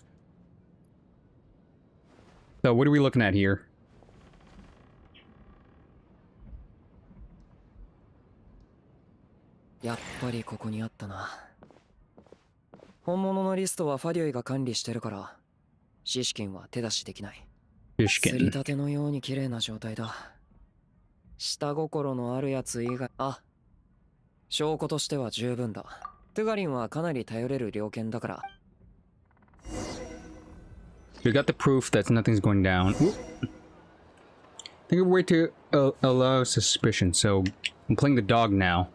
So what are we looking at here? We got the proof that nothing's going down. Oop. I think we're way to allow suspicion, so I'm playing the dog now.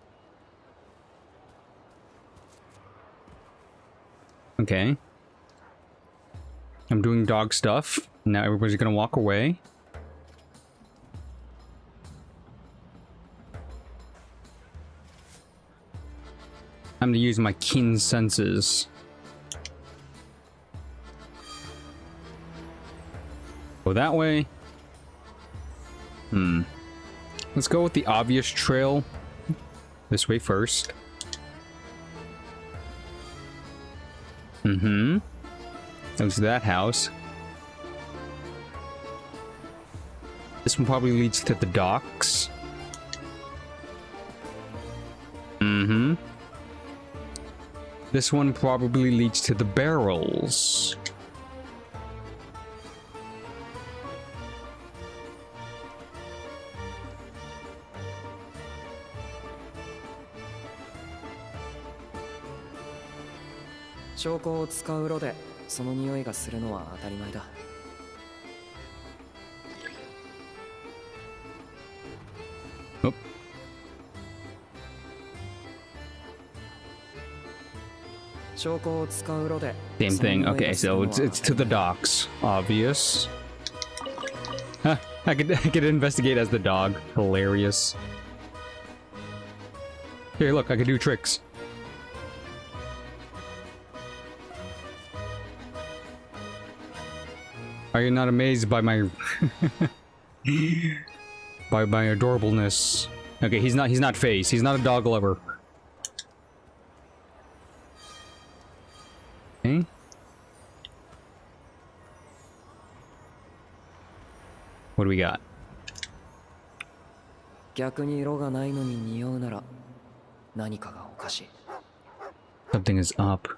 Okay. I'm doing dog stuff. Now everybody's gonna walk away. I'm gonna use my keen senses. Go that way. Let's go with the obvious trail. This way first. There's that house. This one probably leads to the docks. This one probably leads to the barrels. Oh. Same thing. Okay, so it's to the docks. Obvious. Huh, I could investigate as the dog. Hilarious. Here, look, I could do tricks. Are you not amazed by my by my adorableness? Okay, he's not face. He's not a dog lover. Okay. What do we got? Something is up.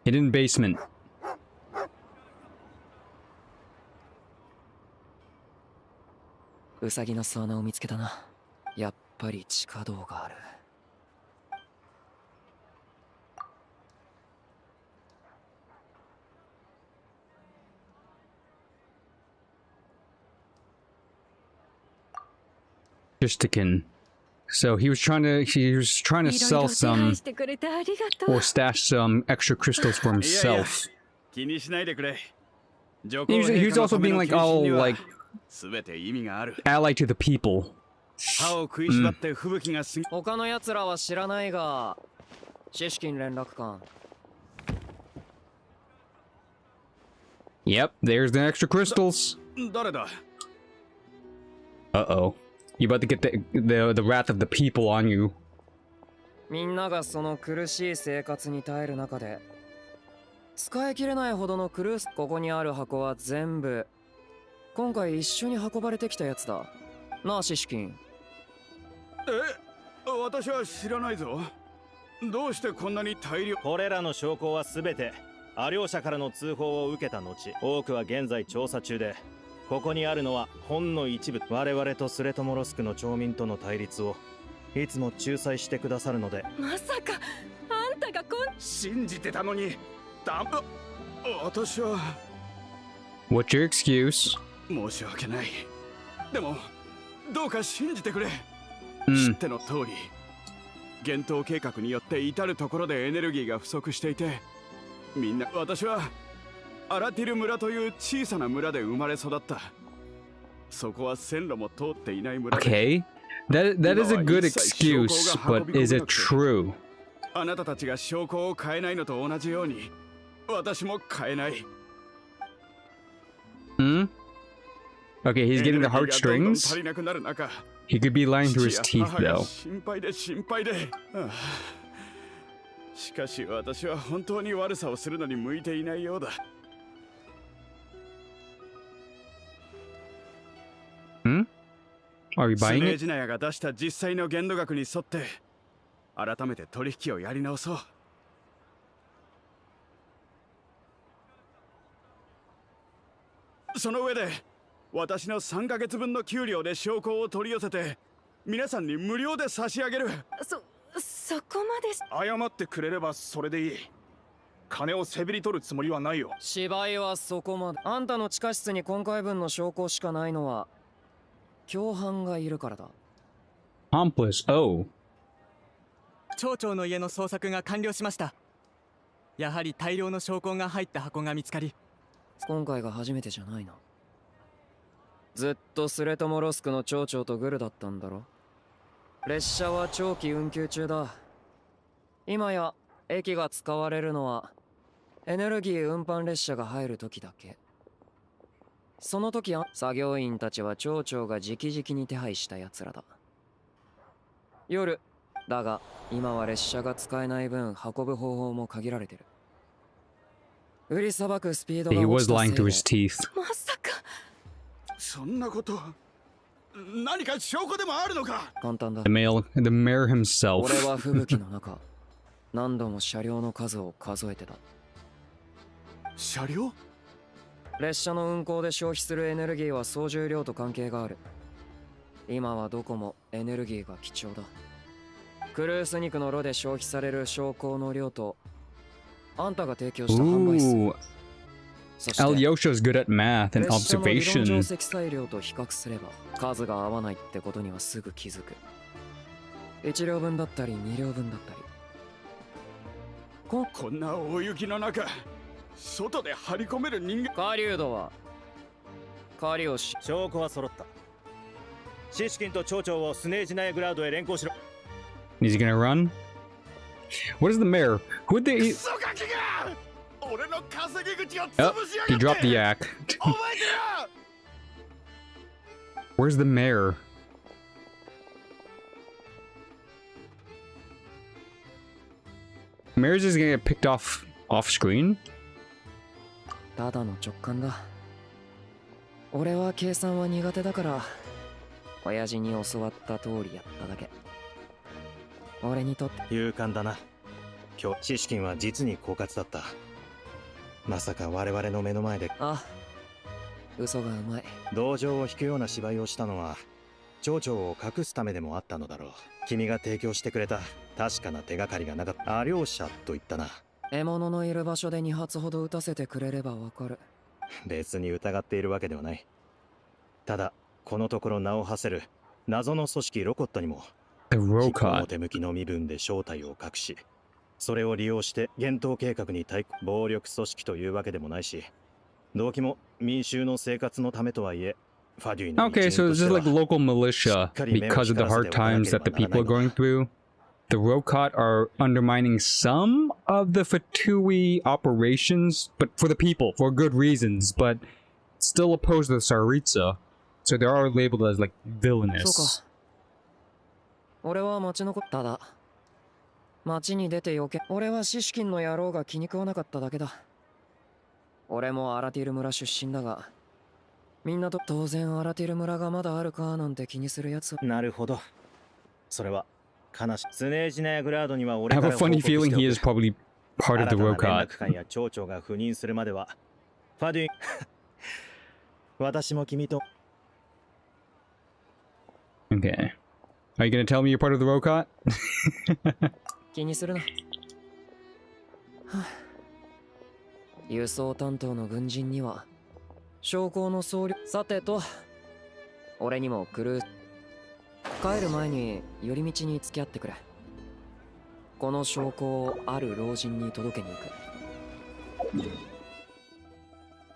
Hidden basement. ウサギの巣穴を見つけたな。やっぱり地下道がある。Justikin. So he was trying to sell some or stash some extra crystals for himself. 気にしないでくれ。 He was also being like, oh, like 全て意味がある。 ally to the people. 歯を食いしばって吹雪が過ぎ。他の奴らは知らないが、シシキン連絡官。Yep, there's the extra crystals. 誰だ？ Uh-oh. You about to get the wrath of the people on you. みんながその苦しい生活に耐える中で、使い切れないほどのクルース。ここにある箱は全部今回一緒に運ばれてきたやつだなあ、シシキン。私は知らないぞ。どうしてこんなに大量。これらの証拠はすべてア両者からの通報を受けた後、多くは現在調査中で、ここにあるのはほんの一部。我々とスレトモロスクの町民との対立をいつも仲裁してくださるので。まさかあんたが信じてたのに。私は。 What's your excuse? 申し訳ない。でもどうか信じてくれ。Mm. 知っての通り、幻冬計画によって至る所でエネルギーが不足していて、みんな。私はアラティル村という小さな村で生まれ育った。そこは線路も通っていない村で。 Okay. That is a good excuse, but is it true? あなたたちが証拠を変えないのと同じように、私も変えない。 Hmm? Okay, he's getting the heartstrings. 足りなくなる中、 He could be lying through his 父や teeth, 母が though. 心配で心配で。しかし私は本当に悪さをするのに向いていないようだ。 Hmm? Are we ス buying ネー it? ジナヤが出した実際の限度額に沿って改めて取引をやり直そう。その上で私の3ヶ月分の給料で証拠を取り寄せて皆さんに無料で差し上げる。そこまで謝ってくれればそれでいい。金をせびり取るつもりはないよ。芝居はそこまで。あんたの地下室に今回分の証拠しかないのは共犯がいるからだ。 Accomplice. Oh. 町長の家の捜索が完了しました。やはり大量の証拠が入った箱が見つかり、今回が初めてじゃないな。ずっとスレトモロスクの町長とグルだったんだろ。列車は長期運休中だ。今や駅が使われるのはエネルギー運搬列車が入る時だけ。その時作業員たちは町長が直々に手配した奴らだ。夜だが今は列車が使えない分運ぶ方法も限られてる。売りさばくスピードが He 落ち was たせい lying through で。 his teeth. まさか。そんなこと、何か証拠でもあるのか。簡単だ。 The mayor himself. 俺は吹雪の中何度も車両の数を数えてた。車両？列車の運行で消費するエネルギーは総重量と関係がある。今はどこもエネルギーが貴重だ。クルース肉の炉で消費される証拠の量とあんたが提供した販売数、 Ooh. そして Alyosha's good at math and 列車の理論上 observation. 積載量と比較すれば数が合わないってことにはすぐ気づく。1両分だったり2両分だったり。こんな大雪の中外で張り込める人間。狩人は狩りをし、証拠は揃った。シシキンと町長をスネージナヤグラウドへ連行しろ。 Is he gonna run? What is the mayor? Who would they? クソガキが俺の稼ぎ口を Oh, 潰しや he が dropped って。 the yak. 覚えてろ。 Where's the mayor? Mayor's just gonna get picked off screen? ただの直感だ。俺は計算は苦手だから親父に教わった通りやっただけ。俺にとって勇敢だな。今日シシキンは実に狡猾だった。まさか我々の目の前で嘘がうまい。同情を引くような芝居をしたのは町長を隠すためでもあったのだろう。君が提供してくれた確かな手がかりがなかった。ア両者と言ったな。獲物のいる場所で2発ほど撃たせてくれればわかる。別に疑っているわけではない。ただこのところ名を馳せる謎の組織ロコットにも表向きの身分で正体を隠し、それを利用して厳冬計画に対抗。暴力組織というわけでもないし、動機も民衆の生活のためとはいえ、ファデュイの一員としては Okay, so this is like local militia しっかり目を because of the 光らせ hard ておかな times けれ that the ばならな people い are のだ。 going through. The Rokot are undermining some of the Fatui operations, but for the people, for good reasons, but still opposed to the Saritsa. So they are labeled as like そう villainous. か。俺は町のただ町に出てよけ。俺はシシキンの野郎が気に食わなかっただけだ。俺もアラティル村出身だが、みんなと当然アラティル村がまだあるかなんて気にするやつ。なるほど。それは悲しい。スネージナヤグラードには I 俺 have か a ら報告 funny してお feeling く。 he is probably part of 新 the たな連 Rokot. 絡官や町長が赴任するまではファデュイ私も君と Okay. Are you gonna tell me you're part of the Rokot? 気にするな。輸送担当の軍人には将校の総領。さてと、俺にもクルー。帰る前に寄り道に付き合ってくれ。この証拠をある老人に届けに行く。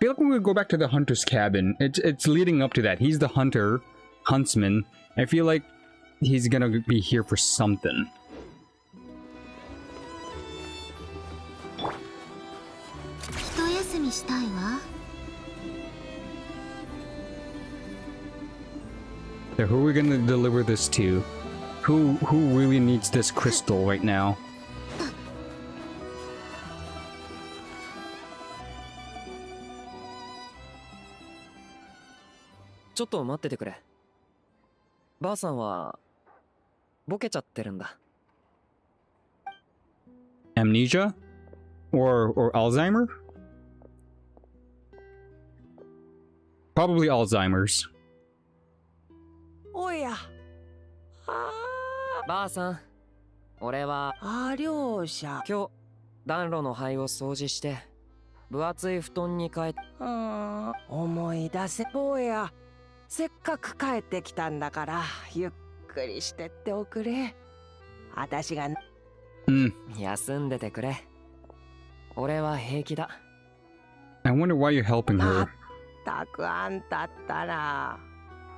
I feel like when we go back to the hunter's cabin, it's leading up to that. He's the huntsman. I feel like he's gonna be here for something. So who are we gonna deliver this to? Who really needs this crystal right now? ちょっと待っててくれ。ばあさんはボケちゃってるんだ。Amnesia? Or Alzheimer? Probably Alzheimer's. おや。ばあさん、俺は両者。今日暖炉の灰を掃除して分厚い布団に変え。思い出せ。坊や。せっかく帰ってきたんだからゆっくりしてっておくれ。私が休んでてくれ。俺は平気だ。 I wonder why you're helping ま her. ったくあんたったら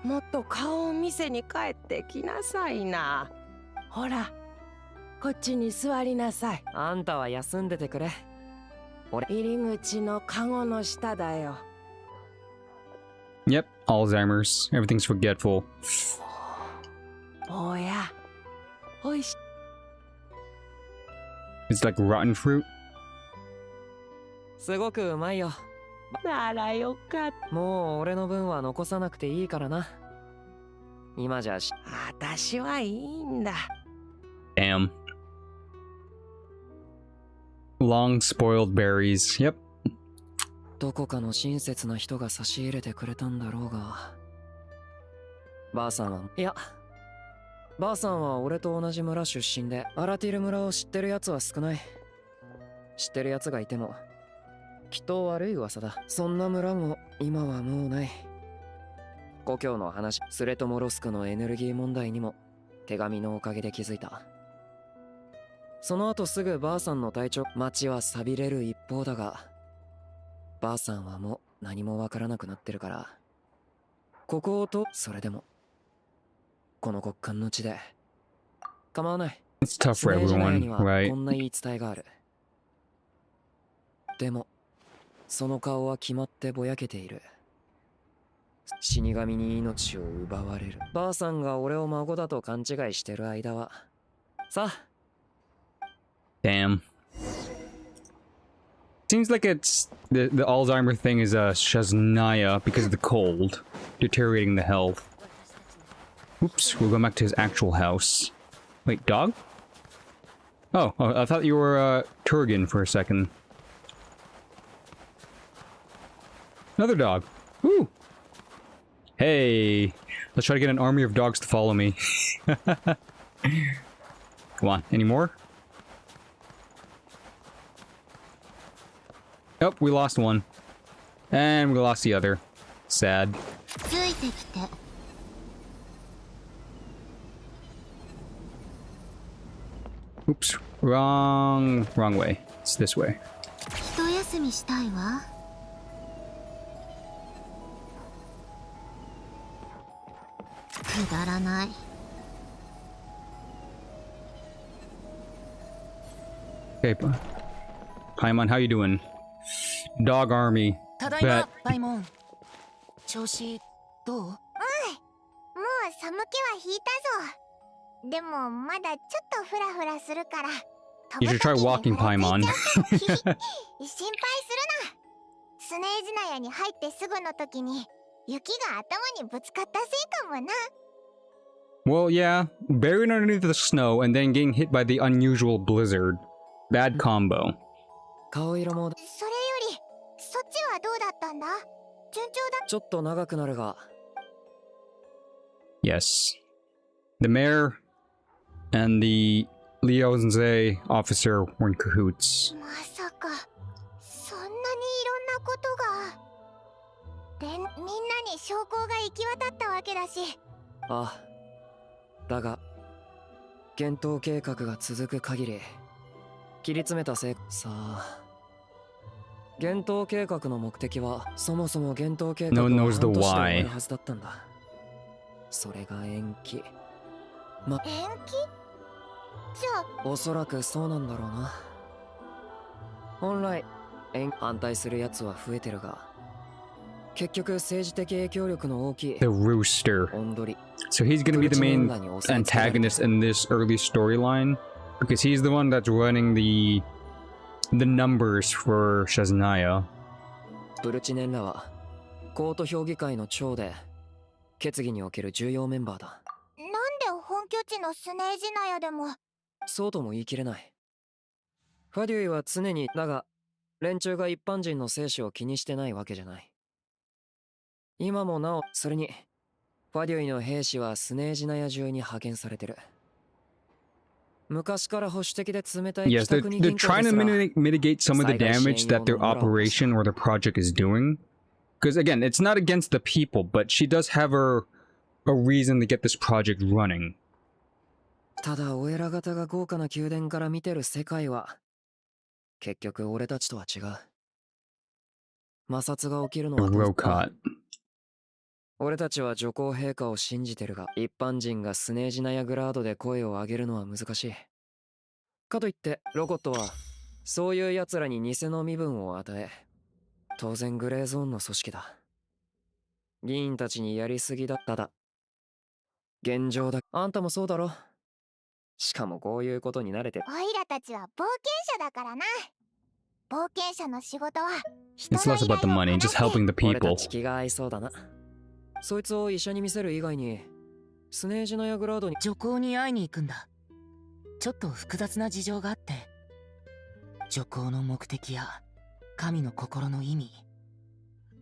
もっと顔を見せに帰ってきなさいな。ほらこっちに座りなさい。あんたは休んでてくれ。俺入り口のカゴの下だよ。Yep, Alzheimer's. Everything's forgetful. 坊やおいし。 It's like rotten fruit. すごくうまいよ。ならよかった。もう俺の分は残さなくていいからな。今じゃ私はいいんだ。 Damn. Long spoiled berries. Yep. どこかの親切な人が差し入れてくれたんだろうが。ばあさんは、いや、ばあさんは俺と同じ村出身で、アラティル村を知ってるやつは少ない。知ってるやつがいても、きっと悪い噂だ。そんな村も今はもうない。故郷の話、スレトモロスクのエネルギー問題にも手紙のおかげで気づいた。その後すぐばあさんの体調、町は寂れる一方だが、ばあさんはもう何もわからなくなってるから、ここをと、それでもこの極寒の地で構わない。 It's tough for everyone, こ right? んな言い伝えがある。でもその顔は決まってぼやけている。死神に命を奪われる。ばあさんが俺を孫だと勘違いしてる間はさあ。 Damn. Seems like it's the Alzheimer thing is Shaznaya because of the cold, deteriorating the health. Oops, we'll go back to his actual house. Wait, dog? Oh, I thought you were Turgan for a second. Another dog. Woo! Hey, let's try to get an army of dogs to follow me. Come on, any more? Oh, we lost one. And we lost the other. Sad. Oops. Wrong way. It's this way. 一休みしたいわ。くだらない。Okay, Paimon, how you doing? Dog army. ただいま、パイモン。調子どう？もう寒気は引いたぞ。でもまだちょっとフラフラするから。 You should try walking, Paimon. 心配するな。スネージナヤに入ってすぐの時に雪が頭にぶつかったせいかもな。 Well, yeah. Buried underneath the snow and then getting hit by the unusual blizzard. Bad combo. 顔色もそれよりそっちはどうだったんだ？順調だ。ちょっと長くなるが。 Yes. The mayor and the Liaoze officer were in cahoots. まさかそんなにいろんなことが。で、みんなに証拠が行き渡ったわけだし。ああ。だが、幻冬計画が続く限り、切り詰めたせいさあ。幻冬計画の目的は、そもそも幻冬計画は半年で終わるはずだったんだ。それが延期。延期？じゃあおそらくそうなんだろうな。本来反対するやつは増えてるが、結局政治的影響力の大きい The Rooster. So he's gonna be the main antagonist in this early storyline because he's the one that's running the numbers for Shazanaya. ブルチネンらはコート評議会の長で決議における重要メンバーだ。なんで本拠地のスネージナヤでも。そうとも言い切れない。ファデュイは常にだが、連中が一般人の生死を気にしてないわけじゃない。今もなお、それにファデュイの兵士はスネージナヤ中に派遣されてる。昔から保守的で冷たい Yes, 北国 they're 銀行ですら trying to mitigate some of the damage that their operation or their project is doing. Because again, it's not against the people, but she does have a reason to get this project running. ただお偉方が豪華な宮殿から見てる世界は結局俺たちとは違う。摩擦が起きるのは俺たちは女皇陛下を信じてるが、一般人がスネージナヤグラードで声を上げるのは難しい。かといってロコットはそういう奴らに偽の身分を与え、当然グレーゾーンの組織だ。議員たちにやりすぎだっただ。現状だ。あんたもそうだろ。しかもこういうことに慣れて。オイラたちは冒険者だからな。冒険者の仕事は It's less about the money, just helping the 俺た people. ち気が合いそうだな。そいつを医者に見せる以外にスネージナヤグラードに女皇に会いに行くんだ。ちょっと複雑な事情があって、女皇の目的や神の心の意味、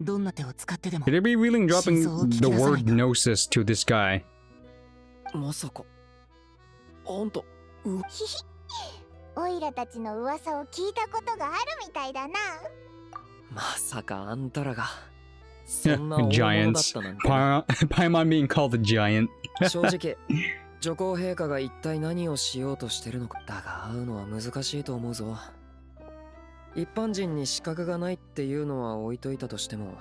どんな手を使ってでも Could they be really dropping the word gnosis to this guy? まさかあんたオイラたちの噂を聞いたことがあるみたいだな。まさかあんたらが Giants. Paimon being called a giant. 正直女皇陛下が一体何をしようとしてるのかだが会うのは難しいと思うぞ。一般人に資格がないっていうのは置いといたとしても、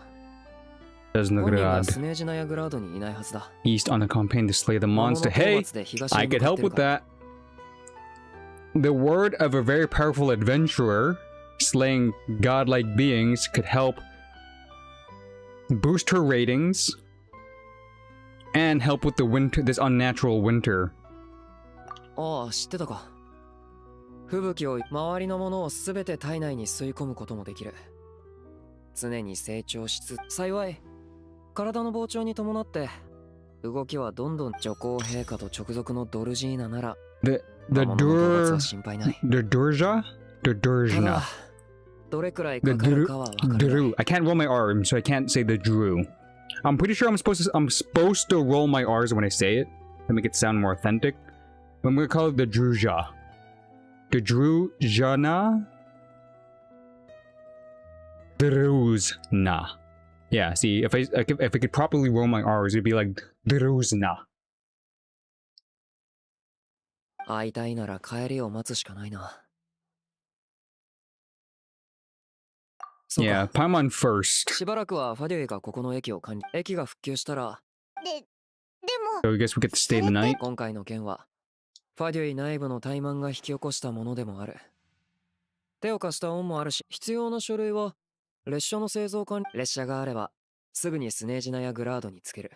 本人がスネージナヤグラードにいないはずだ。 East on a campaign to slay the monster. Hey, I could help with that. The word of a very powerful adventurer slaying godlike beings could help boost her ratings and help with the winter, this unnatural winter. ああ、知ってたか。吹雪を周りのものをすべて体内に吸い込むこともできる。常に成長しつつ、幸い体の膨張に伴って動きはどんどん女皇陛下と直属のドルジーナなら The Durja? The Durjana. どれくらい The かかるかはわかる。 Drew. I can't roll my R, so I can't say the Drew. I'm pretty sure I'm supposed to roll my R's when I say it to make it sound more authentic. I'm gonna call it the Druja. The Drujana. Druzna. Yeah, see, if I could properly roll my R's, it'd be like Druzna. 会いたいなら帰りを待つしかないな。Yeah, Paimon first. しばらくはファデュイがここの駅を管理。駅が復旧したら、 So I guess we get to stay the night. 今回の件はファデュイ内部の怠慢が引き起こしたものでもある。手を貸した恩もあるし、必要な書類は列車の製造管理。列車があればすぐにスネージナやグラードにつける。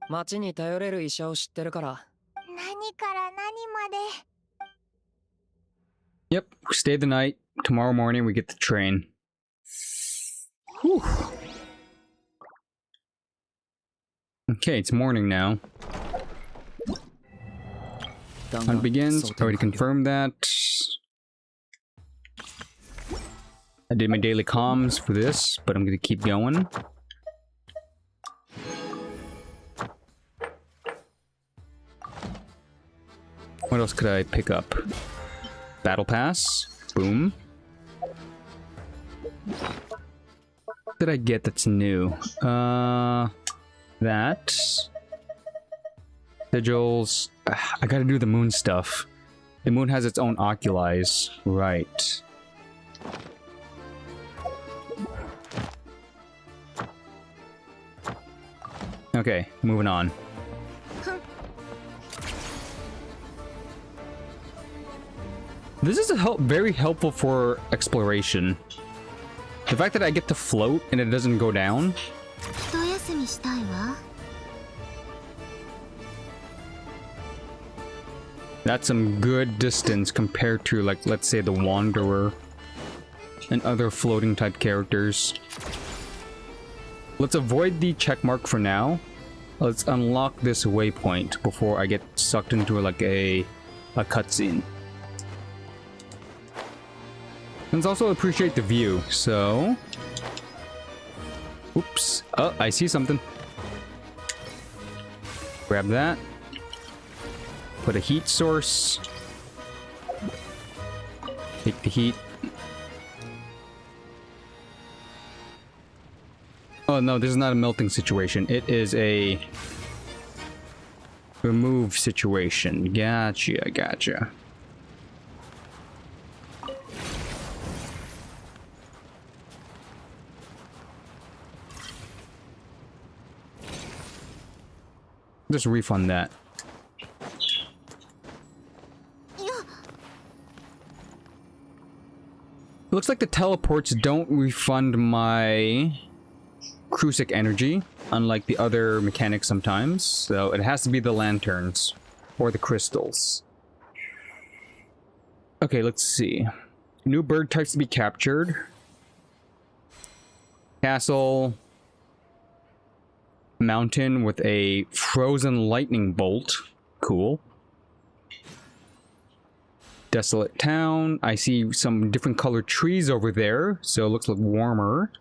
町に頼れる医者を知ってるから。何から何まで。 Yep, stay the night. Tomorrow morning we get the train. Whew. Okay, it's morning now. Hunt begins. Already confirmed that. I did my daily comms for this, but I'm gonna keep going. What else could I pick up? Battle Pass. Boom. What did I get that's new? That. Sigils. I gotta do the moon stuff. The moon has its own oculies. Right. Okay, moving on. This is very helpful for exploration. The fact that I get to float and it doesn't go down. That's some good distance compared to, like, let's say the Wanderer and other floating type characters. Let's avoid the checkmark for now. Let's unlock this waypoint before I get sucked into like a cutscene. Let's also appreciate the view, so... Oops. Oh, I see something. Grab that. Put a heat source. Take the heat. Oh no, this is not a melting situation. It is a... remove situation. Gotcha, gotcha. Just refund that. It looks like the teleports don't refund my Crucic energy, unlike the other mechanics sometimes. So it has to be the lanterns or the crystals. Okay, let's see. New bird types to be captured. Castle. Mountain with a frozen lightning bolt. Cool. Desolate town. I see some different colored trees over there, so it looks like warmer.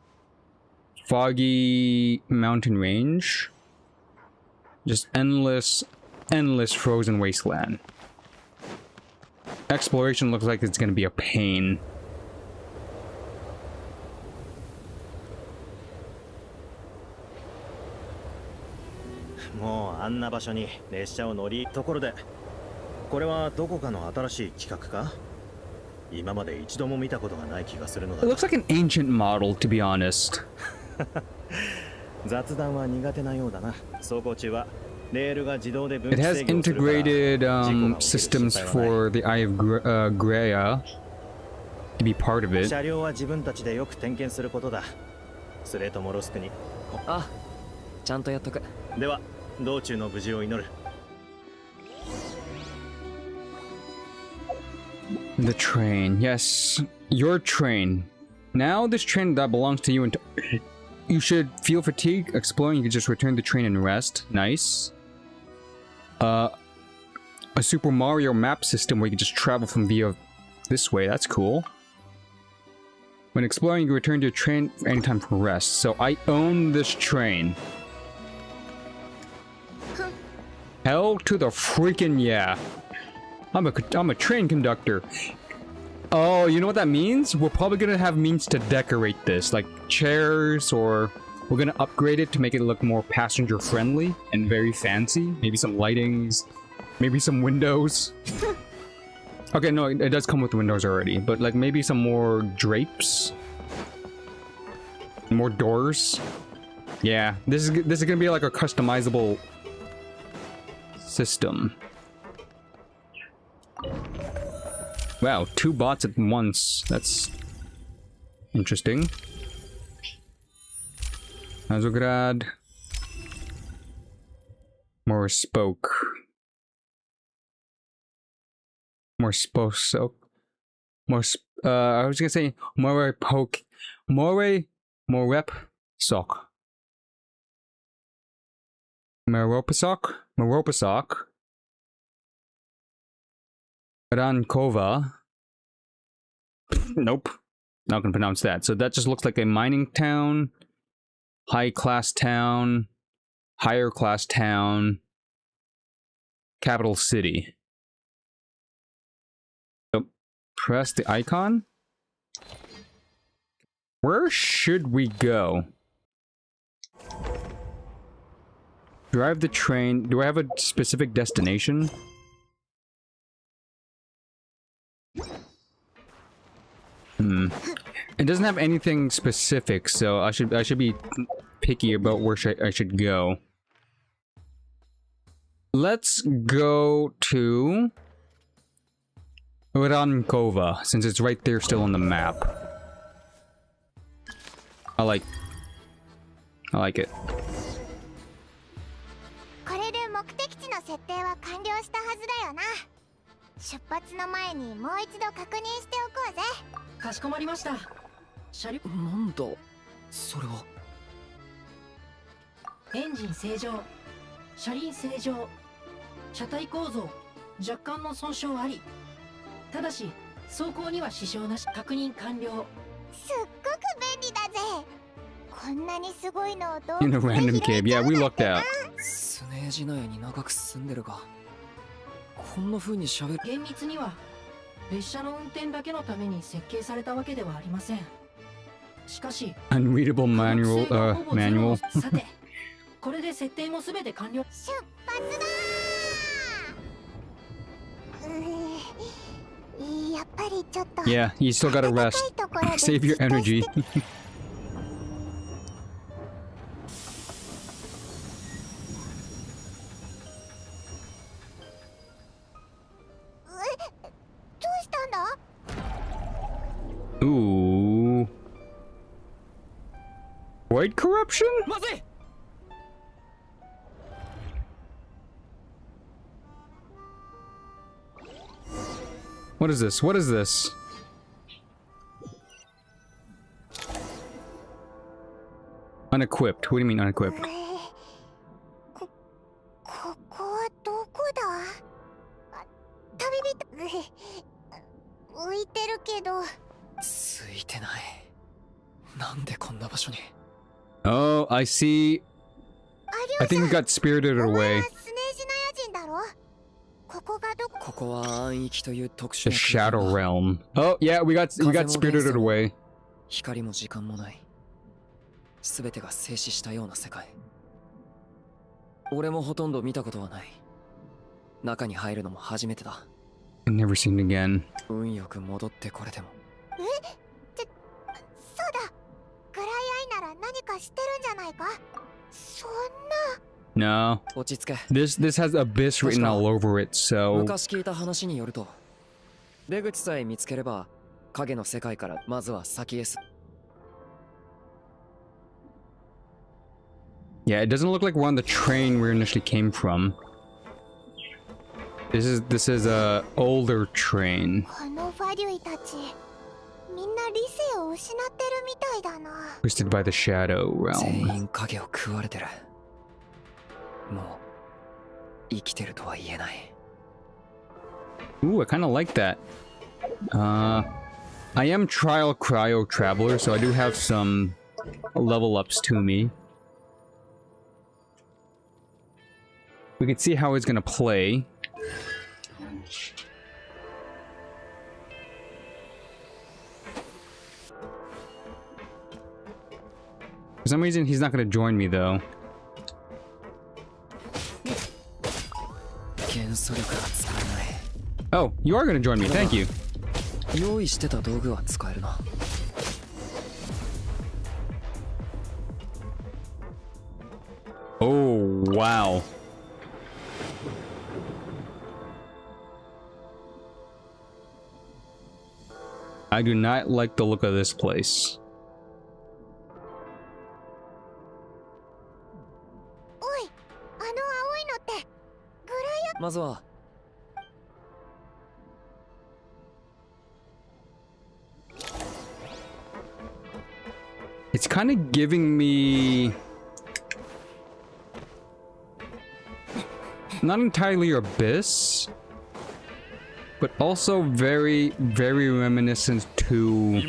Foggy mountain range. Just endless frozen wasteland. Exploration looks like it's gonna be a pain. It looks like an ancient model, to be honest. It has integrated systems for the Eye of Greya to be part of it. The train, yes, your train. Now this train that belongs to you, and you should feel fatigue exploring. You can just return the train and rest. Nice. A Super Mario map system where you can just travel from via this way. That's cool. When exploring, you return to your train anytime for rest. So I own this train. Hell to the freaking yeah. I'm a train conductor. Oh, you know what that means? We're probably gonna have means to decorate this, like chairs, or we're gonna upgrade it to make it look more passenger friendly and very fancy. Maybe some lightings, maybe some windows. Okay, no, it does come with windows already, but like maybe some more drapes, more doors. Yeah, this is gonna be like a customizable system. Wow, 2 bots at once. That's interesting. Azograd. More spoke. More spoke. More I was gonna say more poke. More rep sock. Meropasok. Rankova. Nope. Not gonna pronounce that. So that just looks like a mining town, high class town, higher class town, capital city. So press the icon. Where should we go? Drive the train. Do I have a specific destination? It doesn't have anything specific, so I should be picky about where I should go. Let's go to Rankova, since it's right there still on the map. I like it. これで目的地の設定は完了したはずだよな。出発の前にもう一度確認しておこうぜ。かしこまりました。車両なんだそれは。エンジン正常、車輪正常、車体構造若干の損傷あり。ただし走行には支障なし。確認完了。すっごく便利だぜ。こんなにすごいのをどう In a random cave, yeah, we looked out. スネージナヤに長く住んでるが、こんな風に喋る。厳密には列車の運転だけのために設計されたわけではありません。しかし Unreadable manual. さて、これで設定もすべて完了。出発だー。やっぱりちょっと Yeah, you still gotta rest. Save your energy. どうしたんだ Ooh. Void corruption? まずい。 What is this? What is this? Unequipped. What do you mean unequipped? ここはどこだ旅人浮いてるけどついてない。なんでこんな場所に。 Oh, I see. I think we got spirited お前 away. はスネージナヤ人だろここがどこここは暗域という特殊 The な空間 Shadow だ。 Realm. Oh, yeah, we got spirited away. 光も時間もない。すべてが静止したような世界。俺もほとんど見たことはない。中に入るのも初めてだ。 Never seen again. 運よく戻ってこれても。そうだグライアイなら何か知ってるんじゃないかそんな No. 落ち着け。 This has abyss written all over it, so 昔聞いた話によると、出口さえ見つければ影の世界からまずは先へす。 yeah, it doesn't look like we're on the train we initially came from. This is a older train. このファリュイたちみんな理性を失ってるみたいだな Twisted by the Shadow 全 Realm. 員影を食われてる。もう生きてるとは言えない。 Ooh, I kind of like that. I am Trial Cryo Traveler, so I do have some level ups to me. We can see how he's gonna play. For some reason, he's not gonna join me though. Oh, you are gonna join me. Thank you. Oh, wow. I do not like the look of this place. It's kind of giving me not entirely Abyss, but also very reminiscent to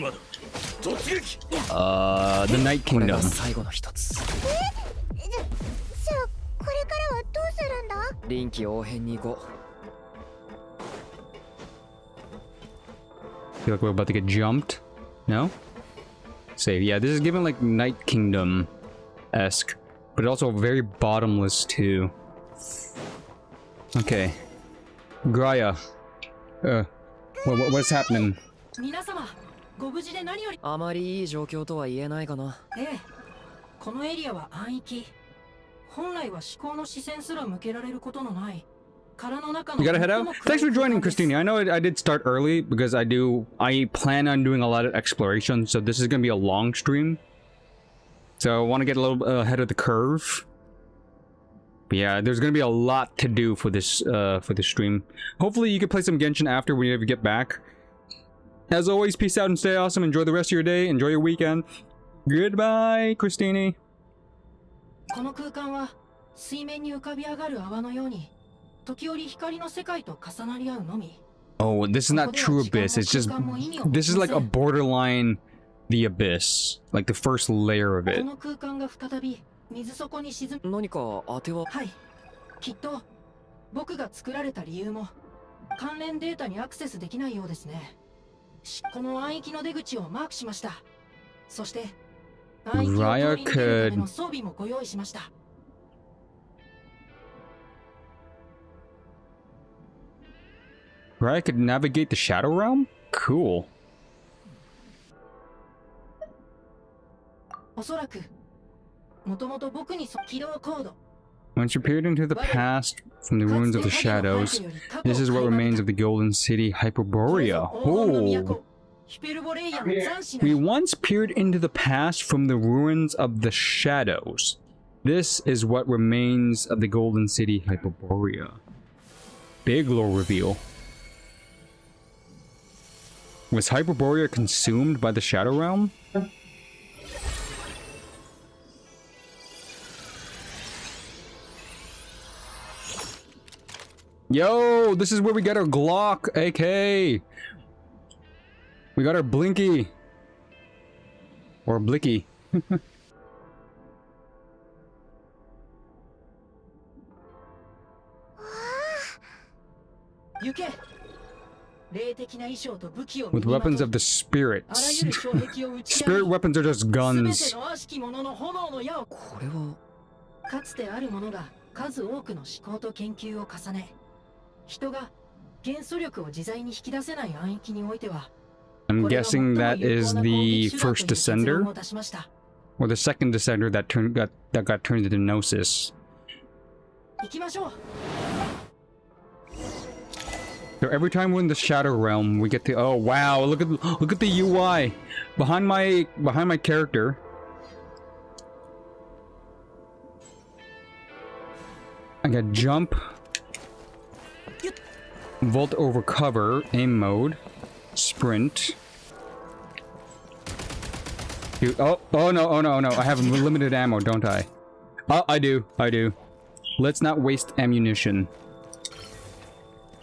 the Night Kingdom. Feel like we're about to get jumped. No? Save. Yeah, this is given like Night Kingdom-esque, but also very bottomless too. Okay. Graya. What's happening? 皆様、ご無事で何より。あまりいい状況とは言えないかな。ええ、このエリアは暗域。本来は思考の視線すら向けられることのない。You gotta head out? Thanks for joining, Christina. I know I did start early because I plan on doing a lot of exploration, so this is gonna be a long stream. So I want to get a little ahead of the curve. But yeah, there's gonna be a lot to do for this stream. Hopefully you can play some Genshin after whenever you get back. As always, peace out and stay awesome. Enjoy the rest of your day. Enjoy your weekend. Goodbye, Christina. この空間は水面に浮かび上がる泡のように時折光の世界と重なり合うのみ。 Oh, this is not true Abyss. It's just this is like a borderline the Abyss, like the first layer of it. この空間が再び水底に沈む。何か当ては？はい。きっと僕が作られた理由も関連データにアクセスできないようですね。この暗域の出口をマークしました。そして暗域を通り抜けるための装備もご用意しました。Raya could navigate the Shadow Realm? Cool. おそらくもともと僕に起動コード。 Once you peered into the past from the ruins of the shadows, this is what remains of the Golden City Hyperborea. Oh! We once peered into the past from the ruins of the shadows. This is what remains of the Golden City Hyperborea. Big lore reveal. Was Hyperborea consumed by the Shadow Realm? Yo, this is where we got our Glock, AK. We got our Blinky. Or Blicky. 行け。霊的な衣装と武器を With weapons of the spirits. Spirit weapons are just guns. これはかつてあるものが数多くの思考と研究を重ね、人が元素力を自在に引き出せない暗域においては、 I'm guessing that is the first descender, or the second descender that got turned into Gnosis. 行きましょう。 So every time we're in the Shadow Realm, we get to oh wow, look at the UI behind my character. I got jump, vault over cover, aim mode, sprint. Dude, oh no, I have limited ammo, don't I? Oh, I do. Let's not waste ammunition.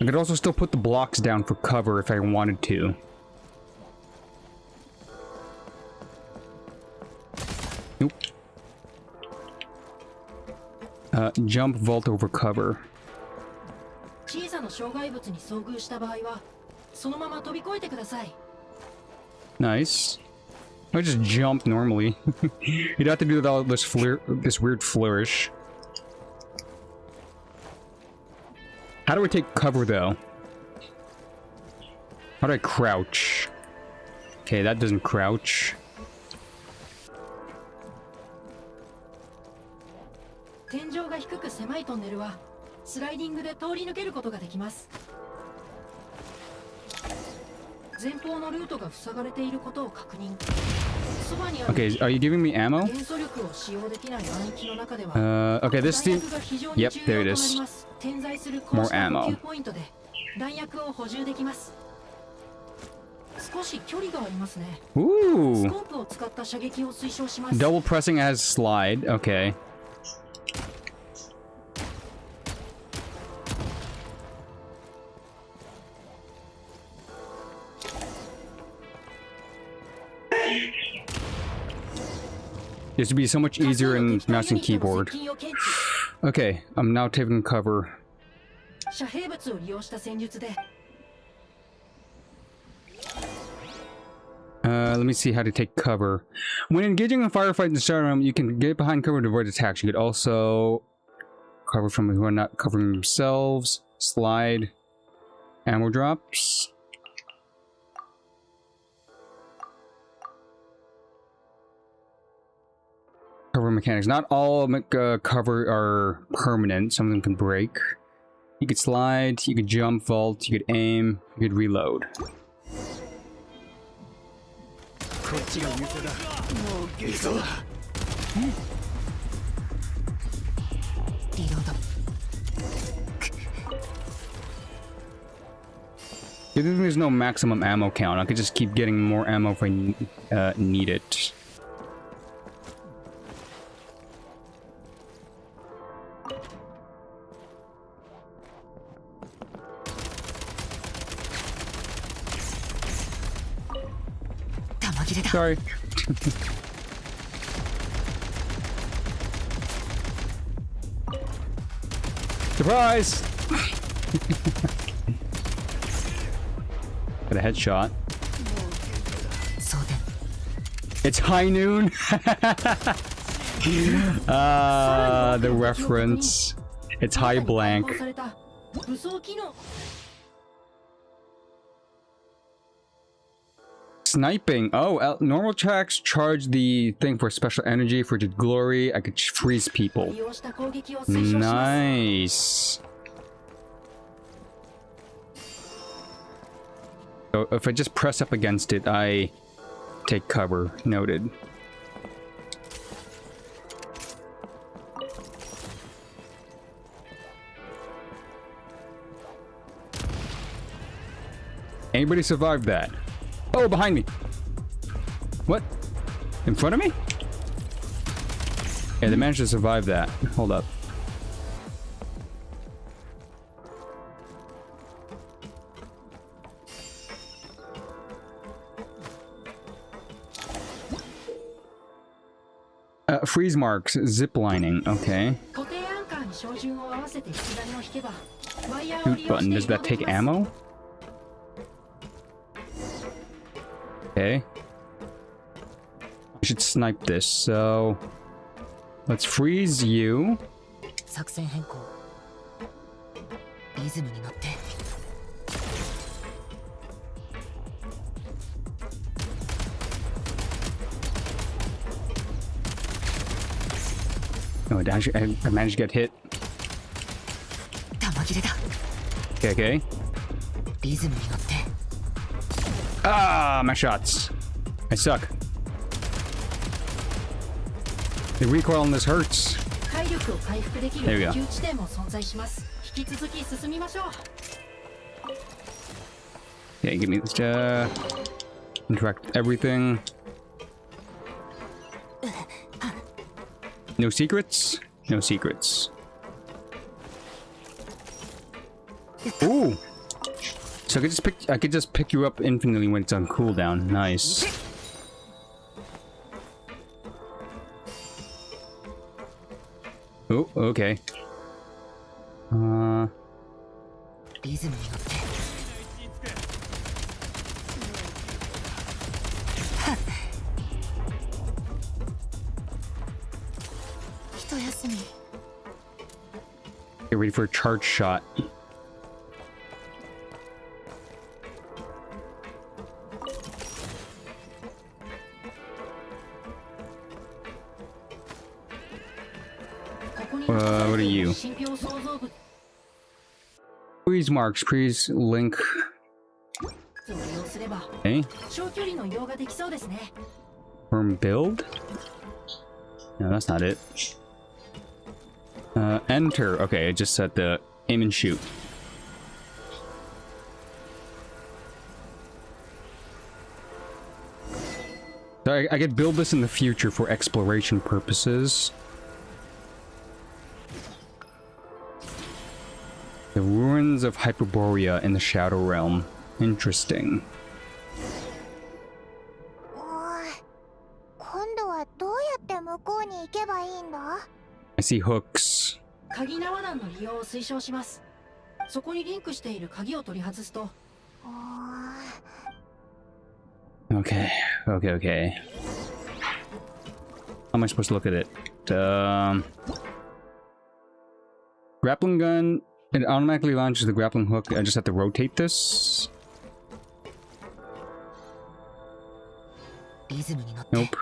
I could also still put the blocks down for cover if I wanted to. Jump, vault over cover. 小さな障害物に遭遇した場合はそのまま飛び越えてください。 Nice. I just jump normally. You'd have to do all this this weird flourish. How do I take cover though? How do I crouch? Okay, that doesn't crouch. 天井が低く狭いトンネルはスライディングで通り抜けることができます。前方のルートが塞がれていることを確認。そばにある Okay, are you giving me ammo? 元素力を使用できない暗域の中では Okay, this thing. 弾薬が非常 Yep, に there 重 it 要となり is. ます。点在するこう More した補 ammo. 給ポイントで弾薬を補充できます。少し距離がありますね。ス Ooh. コープを使った射撃を推奨します。 Double pressing as slide. Okay. This would be so much easier in mouse and keyboard. Okay, I'm now taking cover. 遮蔽物を利用した戦術で Let me see how to take cover. When engaging in a firefight in the shadow room, you can get behind cover to avoid attacks. You could also cover from who are not covering themselves. Slide. Ammo drops. Cover mechanics. Not all cover are permanent. Some of them can break. You could slide, you could jump, vault, you could aim, you could reload. こっちが優勢だ。もう行くぞ。リロード。 There's no maximum ammo count. I could just keep getting more ammo if I need it. Sorry. Surprise! Got a headshot. It's high noon. The reference. It's high blank. Sniping. Oh, normal tracks charge the thing for special energy for just glory. I could freeze people. Nice. So if I just press up against it, I take cover. Noted. Anybody survived that? Oh, behind me. What? In front of me? Yeah, they managed to survive that. Hold up. Freeze marks, zip lining, okay. Shoot button, does that take ammo? Okay. I should snipe this, so let's freeze you. 作戦変更。リズムに乗って。 Oh, I managed to get hit. Okay, okay. Ah, my shots. I suck. The recoil on this hurts. There we go. Yeah, give me this. Interact with everything. No secrets? No secrets. Ooh! So I could just pick you up infinitely when it's on cooldown. Nice. Oh, okay. リズムに乗って一休み Get ready for a charge shot. What are you? Please marks, please link. Okay. Firm build? No, that's not it. Enter. Okay, I just set the aim and shoot. So I could build this in the future for exploration purposes. The ruins of Hyperborea in the Shadow Realm. Interesting. 今度はどうやって向こうに行けばいいんだ？ I see hooks. 鍵縄弾の利用を推奨します。そこにリンクしている鍵を取り外すと。Okay. How am I supposed to look at it? Grappling gun. It automatically launches the grappling hook. I just have to rotate this. Nope.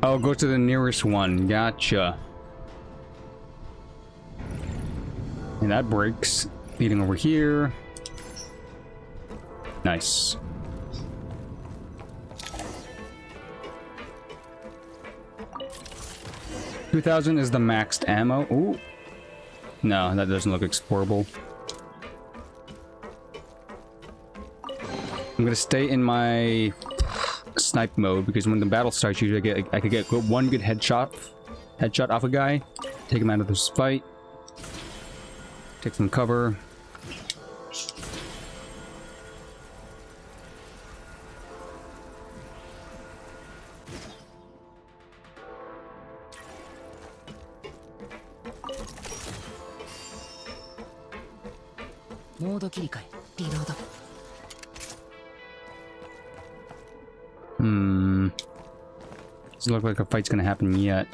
Oh, go to the nearest one. Gotcha. And that breaks. Leading over here. Nice. $2,000 is the maxed ammo. Ooh. No, that doesn't look explorable. I'm gonna stay in my snipe mode because when the battle starts, usually I could get one good headshot off a guy, take him out of this fight, take some cover. Mode 切り替え、リロード。Doesn't look like a fight's gonna happen yet.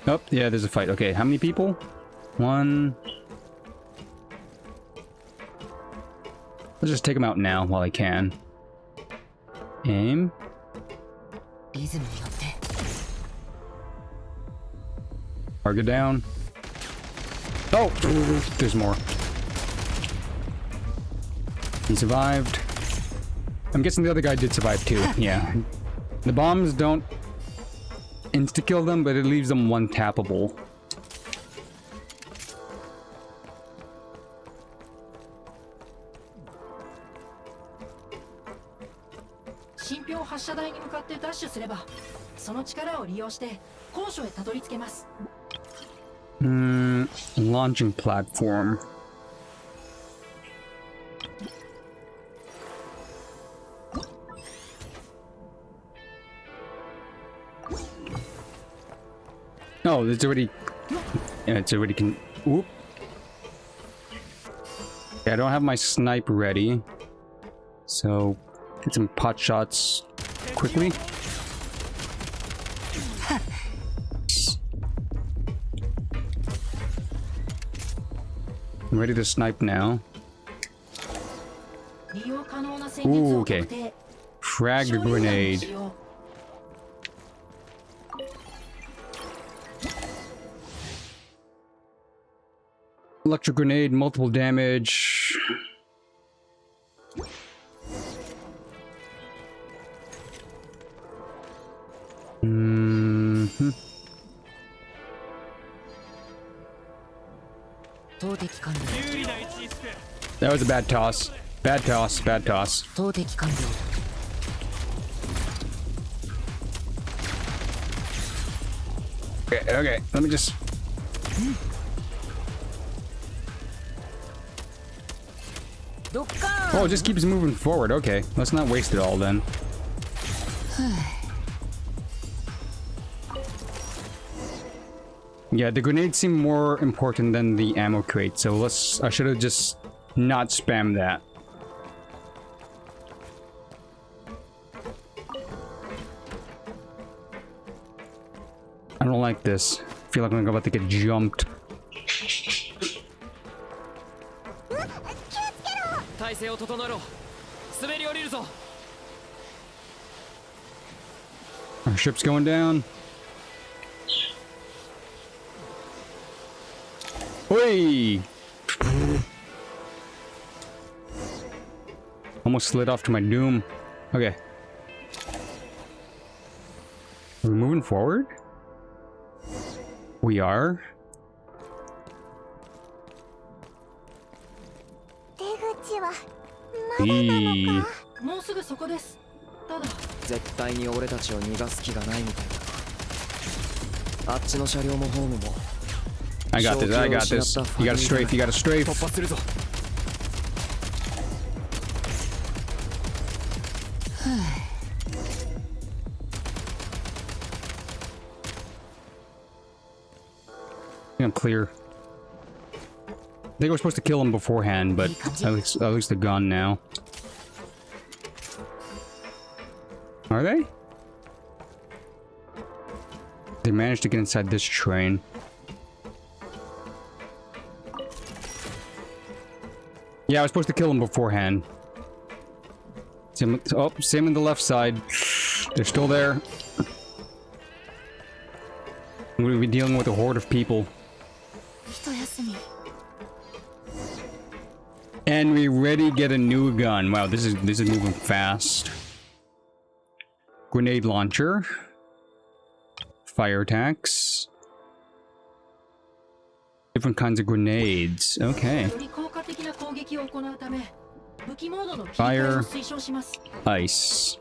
Oh, yeah, there's a fight. Okay, how many people? One. Let's just take him out now while I can. Aim. Target down. Oh! There's more. He survived. I'm guessing the other guy did survive too. Yeah. The bombs don't insta-kill them, but it leaves them one-tappable. Launching platform. Oh, it's already... Yeah, it's already can... Oop. Yeah, I don't have my snipe ready. So, get some pot shots quickly. I'm ready to snipe now. Ooh, okay. Frag the grenade. Electric grenade, multiple damage. That was a bad toss. Bad toss, bad toss. Okay, let me just... Oh, it just keeps moving forward. Okay, let's not waste it all then. Yeah, the grenades seem more important than the ammo crate, so I should have just not spammed that. I don't like this. I feel like I'm about to get jumped. Our ship's going down. Oi! Almost slid off to my doom. Okay. Are we moving forward? We are. Eee. もうすぐそこです。ただ絶対に俺たちを逃がす気がないみたいだ。あっちの車両もホームも。I got this, I got this. You got a strafe, you got a strafe. 突破するぞ。I'm clear. I think we're supposed to kill him beforehand, but at least they're gone now. Are they? They managed to get inside this train. Yeah, I was supposed to kill him beforehand. Same in the left side. They're still there. We'll be dealing with a horde of people. And we already get a new gun. Wow, this is moving fast. Grenade launcher. Fire attacks. Different kinds of grenades. Okay. Fire. Ice.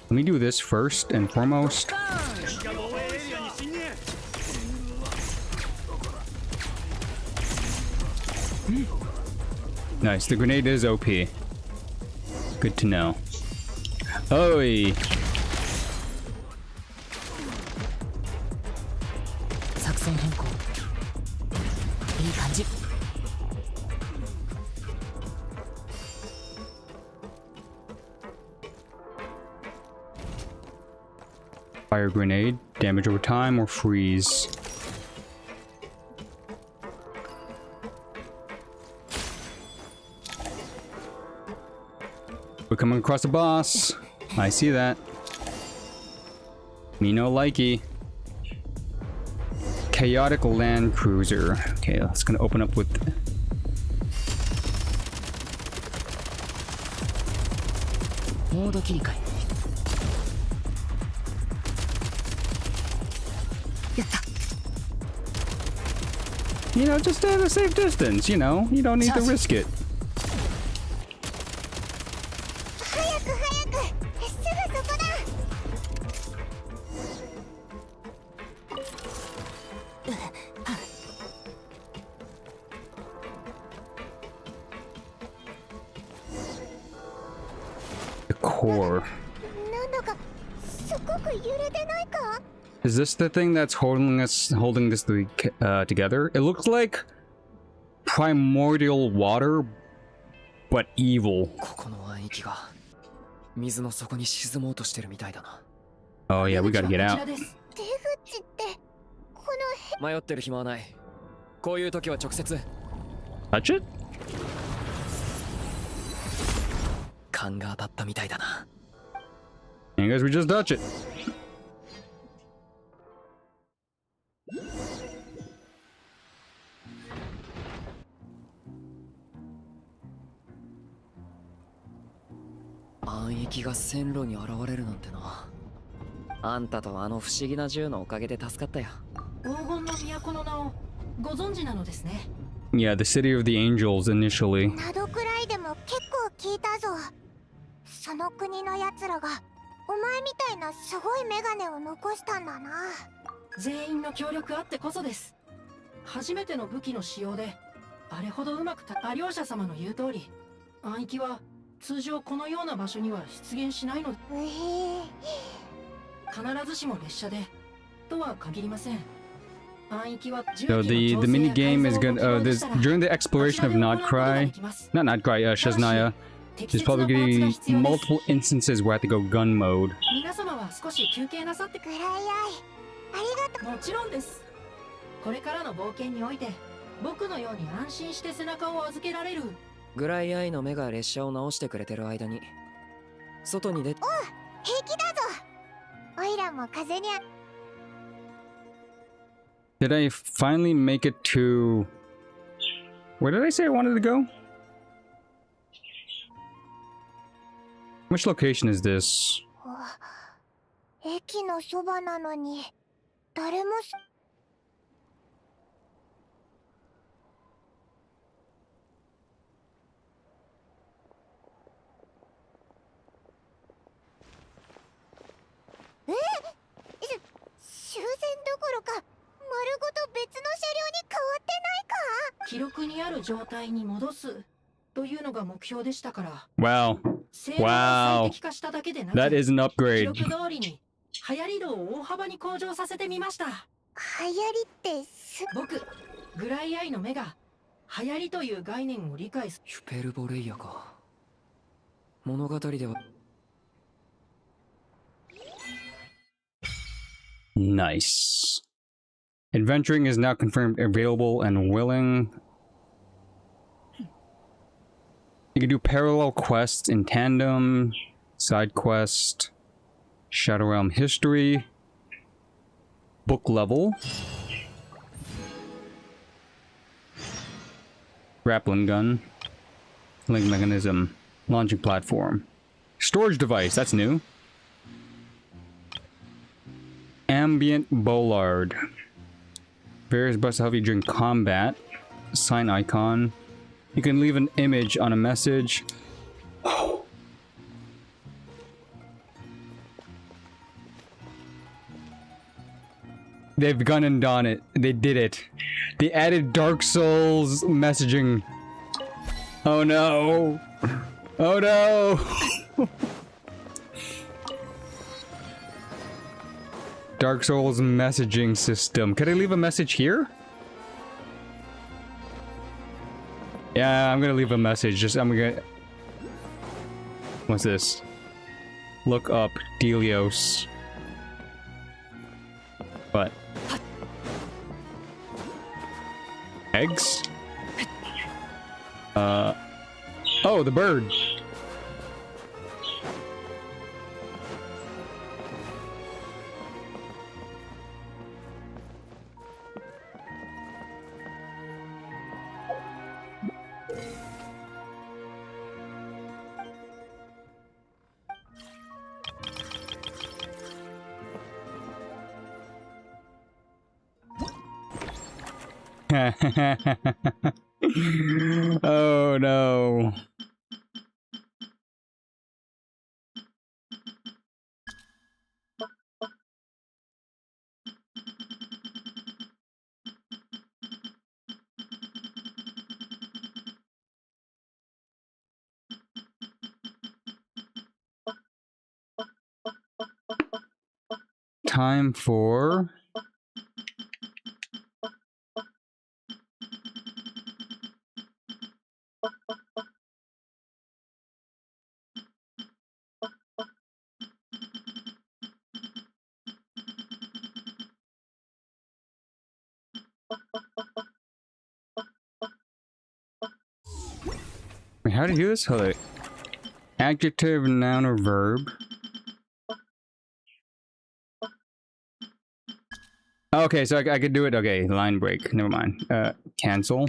Let me do this first and foremost. Nice, the grenade is OP. Good to know. Oi! Fire grenade, damage over time or freeze. We're coming across the boss. I see that. Me no likey. Chaotic Land Cruiser. Okay, that's gonna open up with... You know, just at a safe distance, you know? You don't need to risk it. The core. Is this the thing that's holding this together? It looks like primordial water, but evil. Oh yeah, we gotta get out. Touch it? I guess we just touch it. Yeah, the city of the angels initially. などくらいでも結構聞いたぞ。その国のやつらがお前みたいなすごいメガネを残したんだな。全員の協力あってこそです。初めての武器の使用であれほどうまくアリョーシャ様の言う通り、暗域は通常このような場所には出現しないので、必ずしも列車でとは限りません。 So the mini game is good. This during the exploration of Notcry, not Notcry, Shaznaya. There's probably gonna be multiple instances where I have to go gun mode. 皆様は少し休憩なさってください。ありがとう。もちろんです。これからの冒険において僕のように安心して背中を預けられるグライアイの目が列車を直してくれてる間に外に出て。おう、平気だぞ。オイラも風にDid I finally make it to... Where did I say I wanted to go? Which location is this? 駅のそばなのに誰も終戦どころか丸ごと別の車両に変わってないか。記録にある状態に戻すというのが目標でしたから。 Wow. 性能を Wow. 最適化しただけでなく、 That is an 記 upgrade. 録通りに流行り度を大幅に向上させてみました。流行りって僕グライアイの目が流行りという概念を理解する。ヒュペルボレイヤか。物語では。 Nice. Adventuring is now confirmed available and willing. You can do parallel quests in tandem, side quest, Shadow Realm history, book level, grappling gun, link mechanism, launching platform, storage device, that's new. Ambient bollard. Various buttons to help you during combat. Sign icon. You can leave an image on a message. They've gone and done it. They did it. They added Dark Souls messaging. Oh no. Oh no. Dark Souls messaging system. Could I leave a message here? Yeah, I'm gonna leave a message. I'm gonna... What's this? Look up Delios. What? Eggs? Oh, the bird. Oh no. Time for... Wait, how do you do this? Hold on. Adjective, noun, or verb. Okay, so I could do it. Okay, line break. Never mind. Cancel.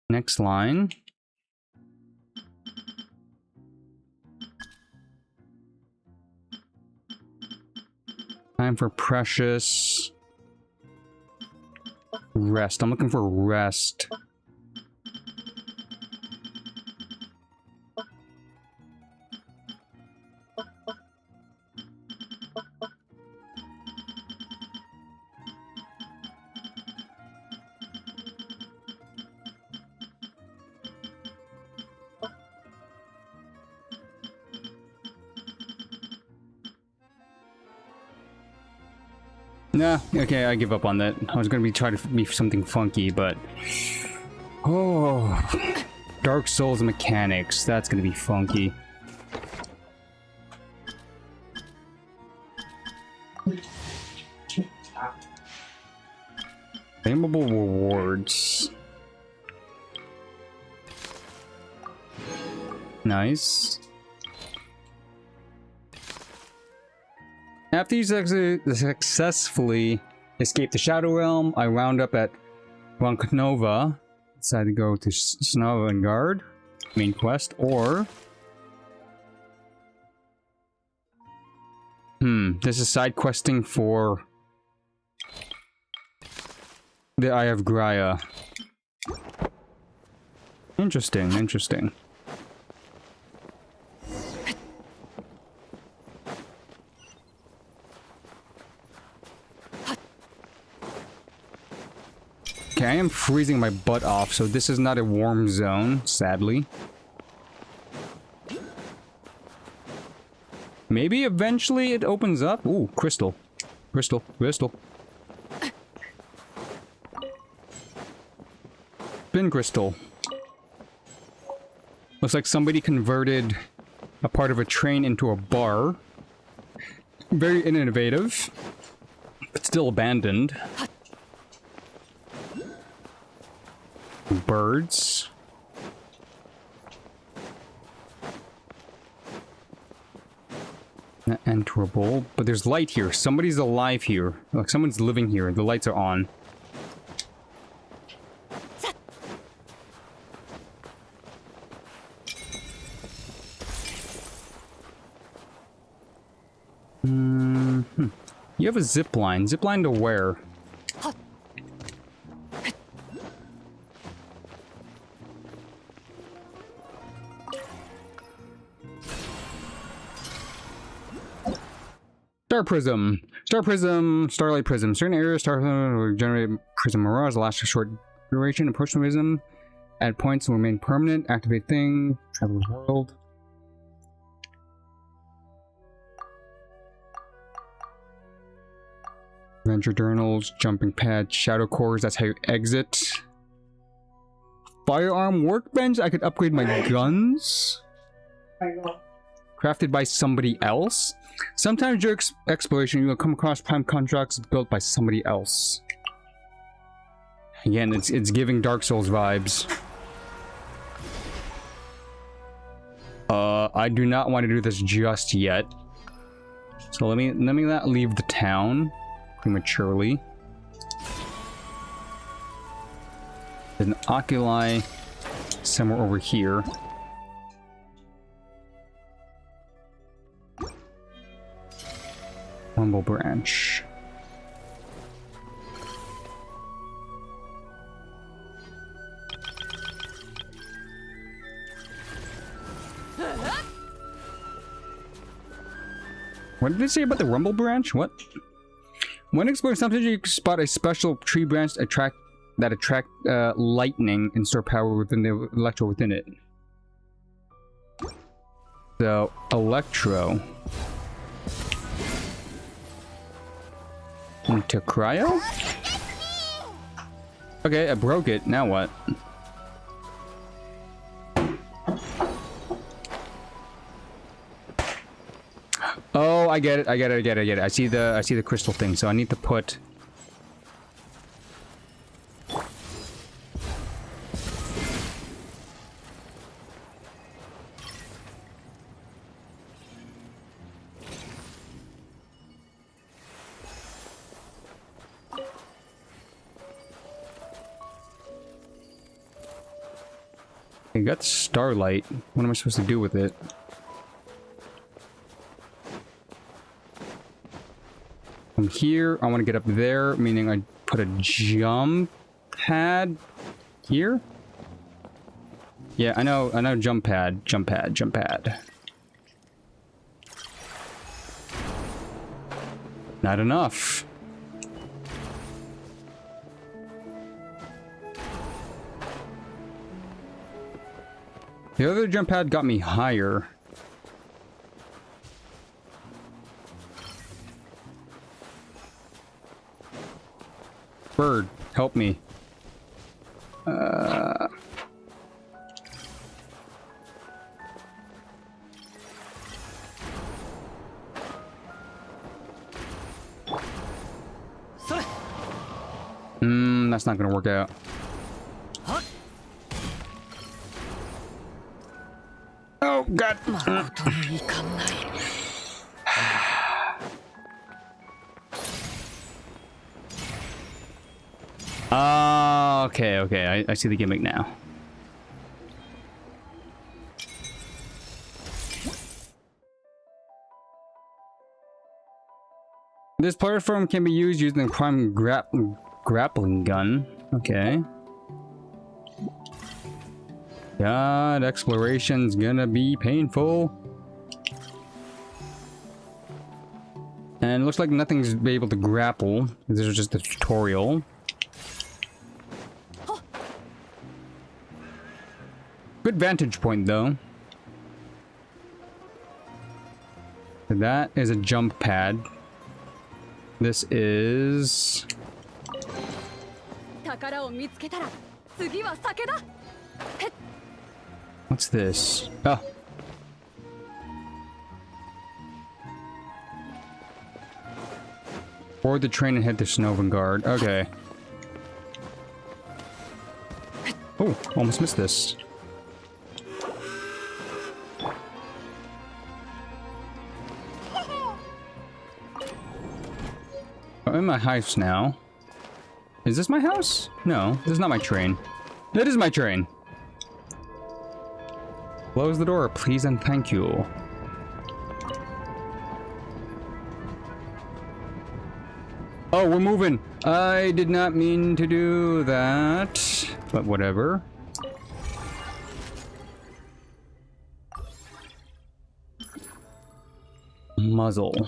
Next line. Time for precious. Rest. I'm looking for rest. Nah, okay, I give up on that. I was gonna be trying to be something funky, but... Oh... Dark Souls mechanics, that's gonna be funky. Claimable rewards. Nice. After you successfully escape the Shadow Realm, I round up at Ronknova. Decide to go to Snavengard, main quest, or... this is side questing for... the Eye of Graia. Interesting, interesting. Okay, I am freezing my butt off, so this is not a warm zone, sadly. Maybe eventually it opens up. Ooh, crystal. Crystal, crystal. Spin crystal. Looks like somebody converted a part of a train into a bar. Very innovative, but still abandoned. Birds. Not enterable, but there's light here. Somebody's alive here. Like someone's living here. The lights are on. You have a zip line. Zip line to where? Star Prism. Star Prism. Starlight Prism. Certain areas, Star Prism will generate Prism Mirage. Last a short duration. Approach the Prism. Add points will remain permanent. Activate thing. Travel the world. Adventure journals. Jumping pad. Shadow cores. That's how you exit. Firearm workbench. I could upgrade my guns. Crafted by somebody else. Sometimes during exploration, you will come across prime contracts built by somebody else. Again, it's giving Dark Souls vibes. I do not want to do this just yet. So let me not leave the town prematurely. There's an oculi somewhere over here. Rumble branch. What did it say about the Rumble branch? What? When exploring something, you can spot a special tree branch attract lightning and store power within the electro within it. So electro. Into cryo? Okay, I broke it. Now what? Oh, I get it. I get it. I get it. I get it. I see the crystal thing. So I need to put. I got starlight. What am I supposed to do with it? From here, I want to get up there, meaning I put a jump pad here. Yeah, I know, jump pad. Not enough. The other jump pad got me higher. Bird, help me. That's not gonna work out. Oh god. Okay, I see the gimmick now. This platform can be used using the prime grappling gun. Okay. God, exploration's gonna be painful. And it looks like nothing's able to grapple. This is just a tutorial. Good vantage point, though. That is a jump pad. This is... What's this? Oh. Board the train and head to Snowvengard. Okay. Oh, almost missed this. I'm in my house now. Is this my house? No, this is not my train. That is my train. Close the door, please and thank you. Oh, we're moving. I did not mean to do that, but whatever. Muzzle.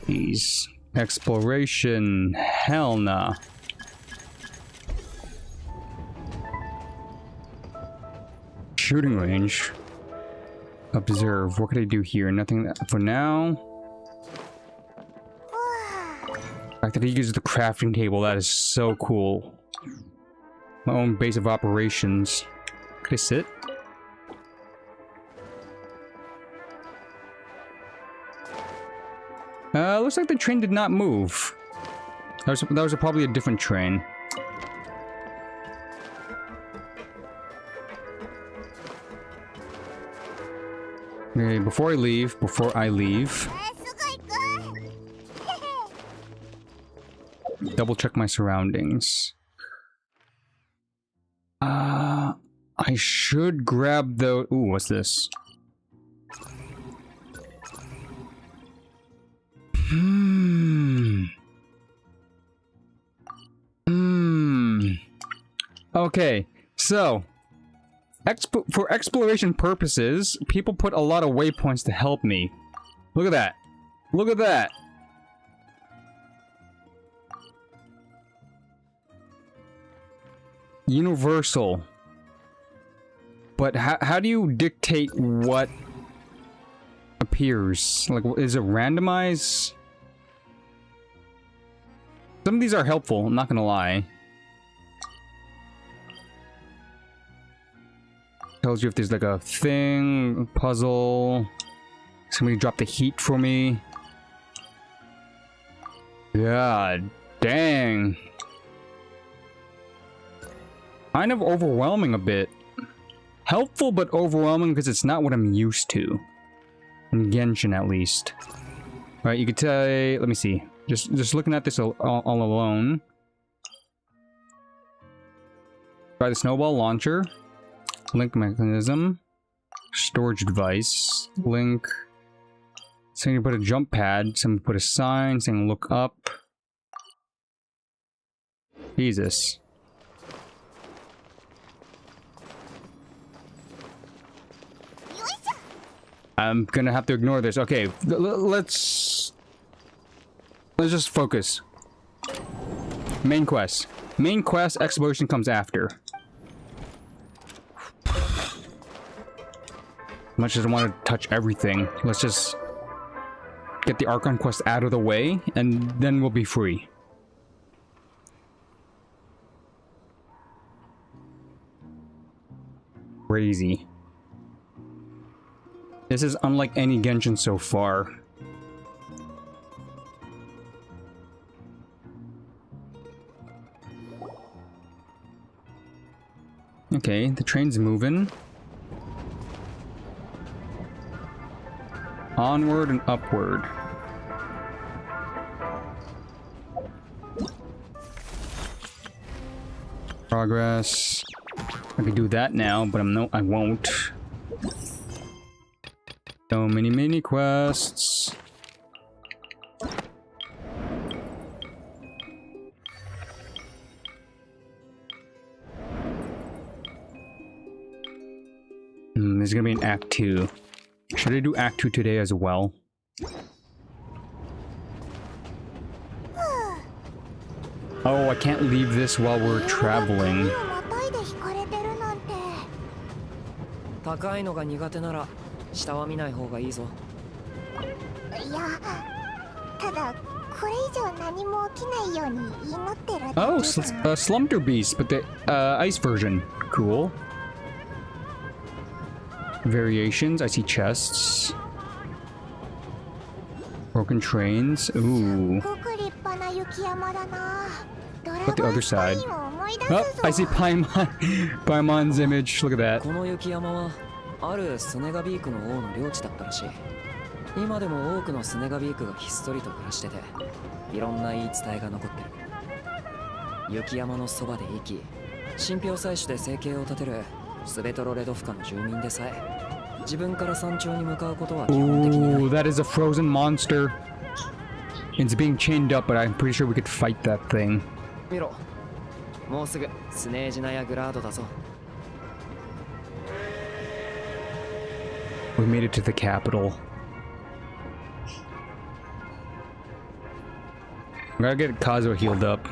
Please. Exploration. Hell nah. Shooting range. Observe. What could I do here? Nothing for now. The fact that he uses the crafting table, that is so cool. My own base of operations. Could I sit? Looks like the train did not move. That was probably a different train. Okay, before I leave, double check my surroundings. I should grab the... Ooh, what's this? Okay, so for exploration purposes, people put a lot of waypoints to help me. Look at that. Look at that. Universal. But how do you dictate what appears? Like, is it randomized? Some of these are helpful, I'm not gonna lie. Tells you if there's like a thing, a puzzle. Somebody dropped the heat for me. God dang. Kind of overwhelming a bit. Helpful but overwhelming because it's not what I'm used to. In Genshin at least. Alright, you could tell, let me see. Just looking at this all alone. Try the snowball launcher. Link mechanism. Storage device. Link. Saying to put a jump pad. Someone put a sign saying look up. Jesus. I'm gonna have to ignore this. Okay, let's just focus. Main quest. Main quest, exploration comes after. Much as I want to touch everything, let's just get the Archon quest out of the way, and then we'll be free. Crazy. This is unlike any Genshin so far. Okay, the train's moving. Onward and upward. Progress. I could do that now, but I won't. So many mini quests. There's gonna be an Act 2. Should I do Act 2 today as well? Oh, I can't leave this while we're traveling. 高いのが苦手なら下は見ない方がいいぞ。いや、ただこれ以上何も起きないように祈ってるだけだ。Oh, Slumter Beast, but the ice version. Cool. Variations. I see chests. Broken trains. Ooh. But the other side. Oh, I see Paimon's image. Look at that. この雪山はあるスネガビークの王の領地だったらしい。今でも多くのスネガビークがひっそりと暮らしてて、いろんな言い伝えが残ってる。雪山のそばで生き、信憑採取で生計を立てるスベトロレドフカの住民でさえ、自分から山頂に向かうことは基本的にない。Ooh, that is a frozen monster. It's being chained up, but I'm pretty sure we could fight that thing. 見ろ。もうすぐスネージナヤグラードだぞ。We made it to the capital. I gotta get Kazuo healed up.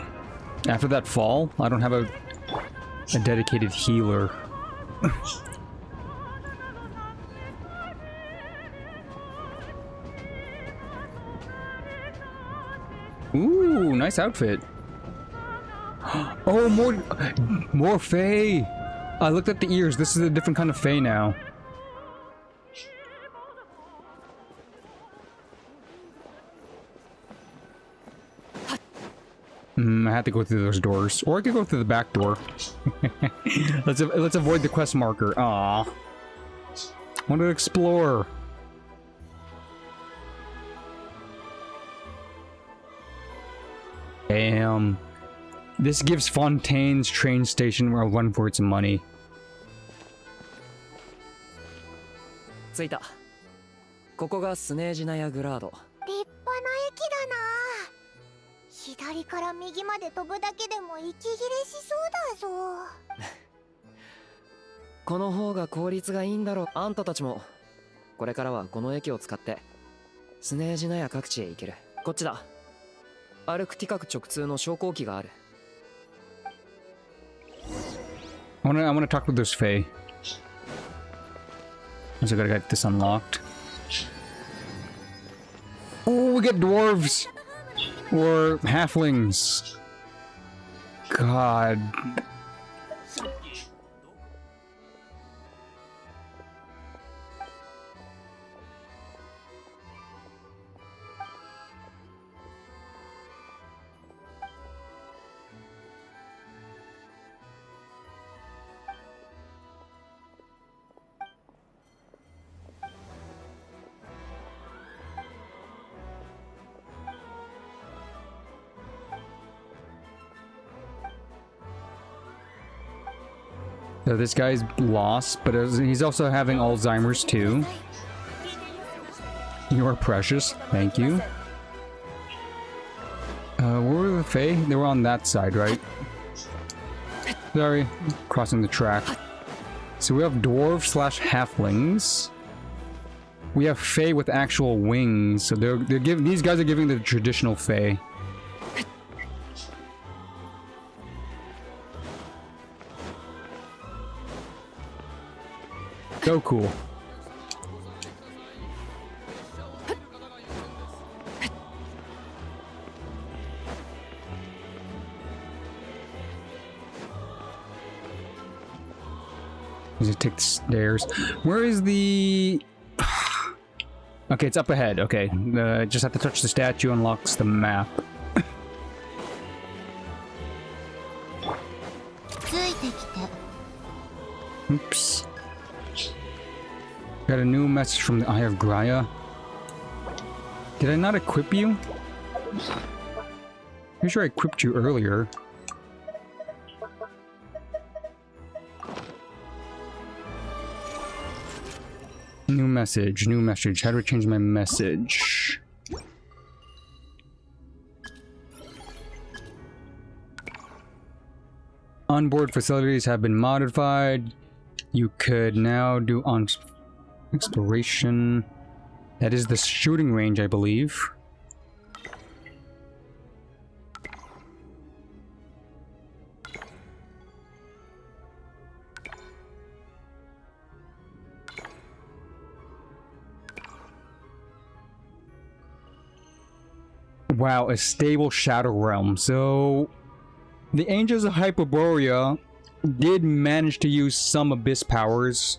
After that fall, I don't have a dedicated healer. Ooh, nice outfit. Oh, more Fae. I looked at the ears. This is a different kind of Fae now. I had to go through those doors, or I could go through the back door. Let's avoid the quest marker. Aww. I want to explore. Damn. This gives Fontaine's train station a run for its money. 着いた。ここがスネージナヤグラード。立派な駅だな。左から右まで飛ぶだけでも息切れしそうだぞ。この方が効率がいいんだろう。あんたたちもこれからはこの駅を使ってスネージナヤ各地へ行ける。こっちだ。アルクティカク直通の昇降機がある。I wanna talk with those Fae. So I gotta get this unlocked. Oh, we get dwarves! Or halflings. God. So this guy's lost, but he's also having Alzheimer's too. You are precious. Thank you. Where were the Fae? They were on that side, right? Sorry, crossing the track. So we have dwarves slash halflings. We have Fae with actual wings. So they're giving, these guys are giving the traditional Fae. So cool. Does it take the stairs? Where is the... Okay, it's up ahead. Okay, just have to touch the statue, unlocks the map. Oops. Got a new message from the Eye of Graia. Did I not equip you? Pretty sure I equipped you earlier. New message, new message. How do I change my message? Onboard facilities have been modified. You could now do on exploration. That is the shooting range, I believe. Wow, a stable shadow realm. So the Angels of Hyperborea did manage to use some abyss powers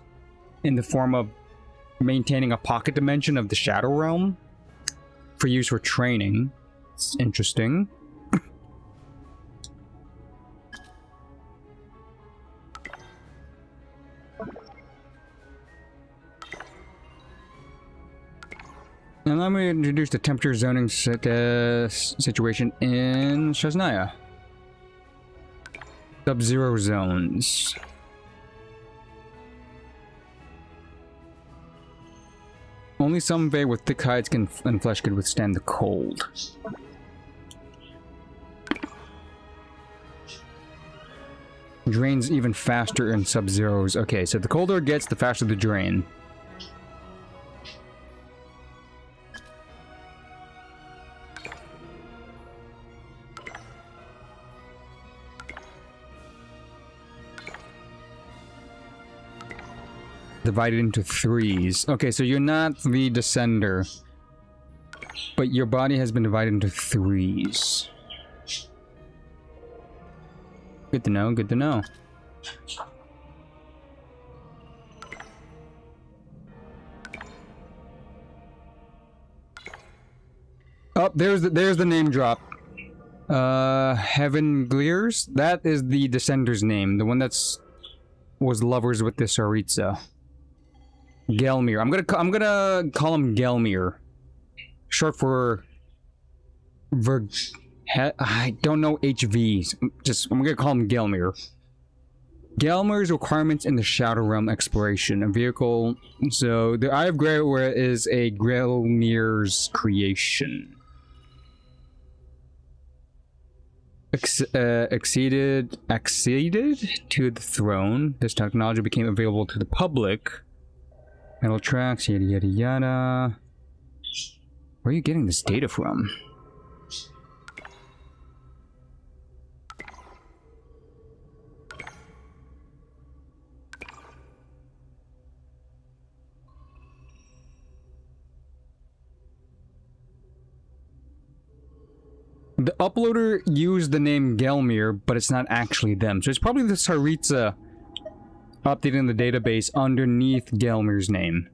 in the form of maintaining a pocket dimension of the shadow realm for use for training. It's interesting. And let me introduce the temperature zoning situation in Shaznaya. Sub-zero zones. Only some Fae with thick hides and flesh can withstand the cold. Drains even faster in sub-zeros. Okay, so the colder it gets, the faster the drain. Divided into threes. Okay, so you're not the descender, but your body has been divided into threes. Good to know, good to know. Oh, there's the name drop. Heaven Glears? That is the descender's name, the one that's was lovers with the Saritsa. Gelmir. I'm gonna call him Gelmir. Short for I don't know HVs. I'm gonna call him Gelmir. Gelmir's requirements in the Shadow Realm exploration. A vehicle. So the Eye of Graia is a Gelmir's creation. Acceded to the throne. This technology became available to the public. Metal tracks, yada yada yada. Where are you getting this data from? The uploader used the name Gelmir, but it's not actually them. So it's probably the Saritsa updating the database underneath Gelmir's name.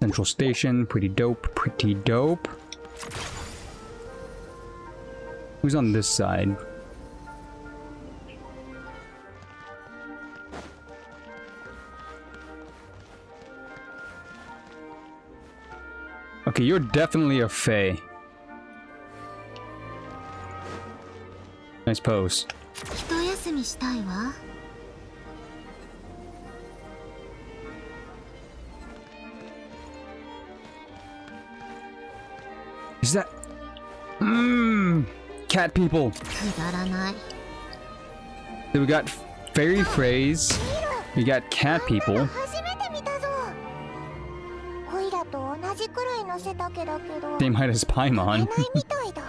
Okay. Central Station, pretty dope, pretty dope. Who's on this side? Okay, you're definitely a Fae. Nice pose. 一休みしたいわ。Is that... Cat people. くだらない。 So we got fairy phrase. We got cat people. 初めて見たぞ。オイラと同じくらいの背丈だけど。 Same height as Paimon. ないみたいだ。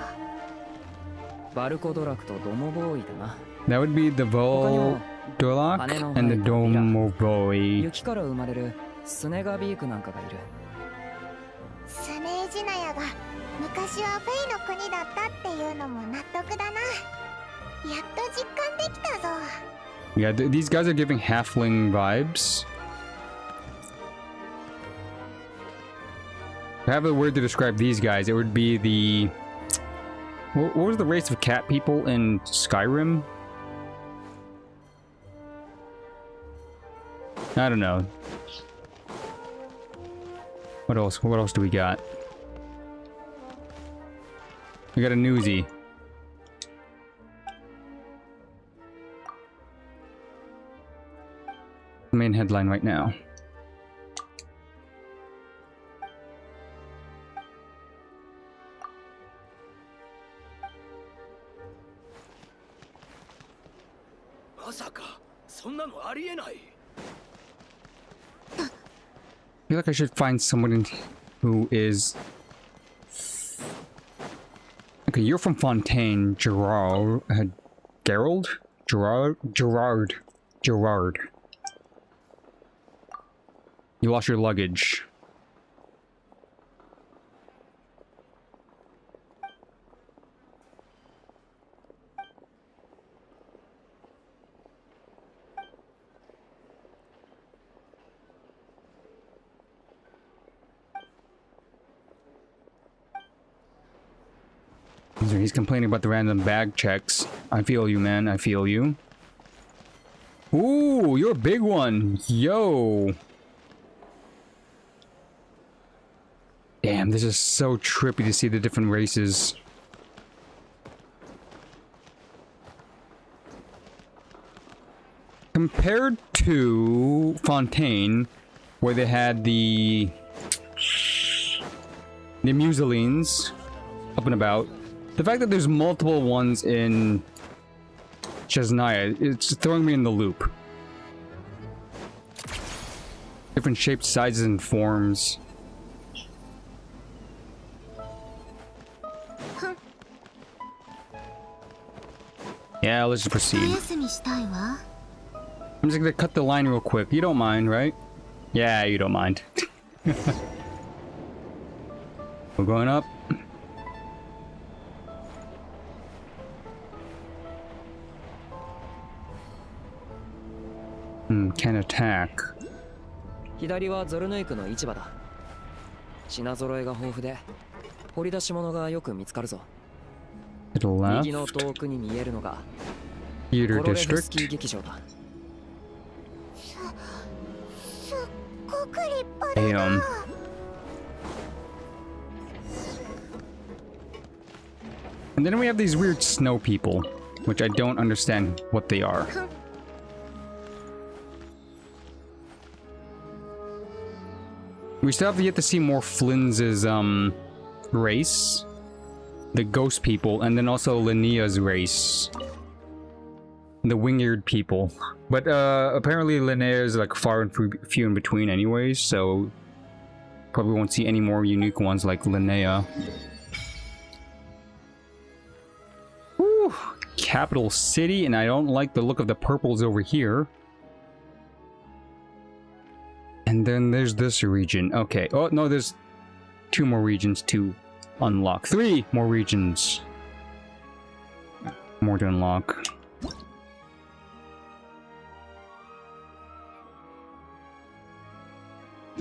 バルコドラクとドモボーイだな。 That would be the Voldorlak and the Domovoy. 雪から生まれるスネガビークなんかがいる。スネージナヤが昔はフェイの国だったっていうのも納得だな。やっと実感できたぞ。 Yeah, these guys are giving halfling vibes. If I have a word to describe these guys, it would be the... What was the race of cat people in Skyrim? I don't know. What else? What else do we got? We got a newsie. Main headline right now. I feel like I should find someone who is... Okay, you're from Fontaine, Gerard. Gerald? Gerard. You lost your luggage. He's complaining about the random bag checks. I feel you, man. I feel you. Ooh, you're a big one. Yo. Damn, this is so trippy to see the different races. Compared to Fontaine, where they had the Muselines up and about, the fact that there's multiple ones in Chesnaya, it's throwing me in the loop. Different shapes, sizes, and forms. Yeah, let's just proceed. I'm just gonna cut the line real quick. You don't mind, right? Yeah, you don't mind. We're going up. Can attack. 左はゾルヌイクの市場だ。品揃えが豊富で掘り出し物がよく見つかるぞ。 To the left. 右の遠くに見えるのが Theater コロレフスキ district. ー劇場だ。すっごく立派だな。 Damn. And then we have these weird snow people, which I don't understand what they are. We still have yet to see more Flynn's race, the ghost people, and then also Linnea's race, the wing-eared people. But apparently Linnea is like far and few in between anyways, so probably won't see any more unique ones like Linnea. Whew, capital city, and I don't like the look of the purples over here. And then there's this region. Okay. Oh, no, there's 2 more regions to unlock. 3 more regions. More to unlock.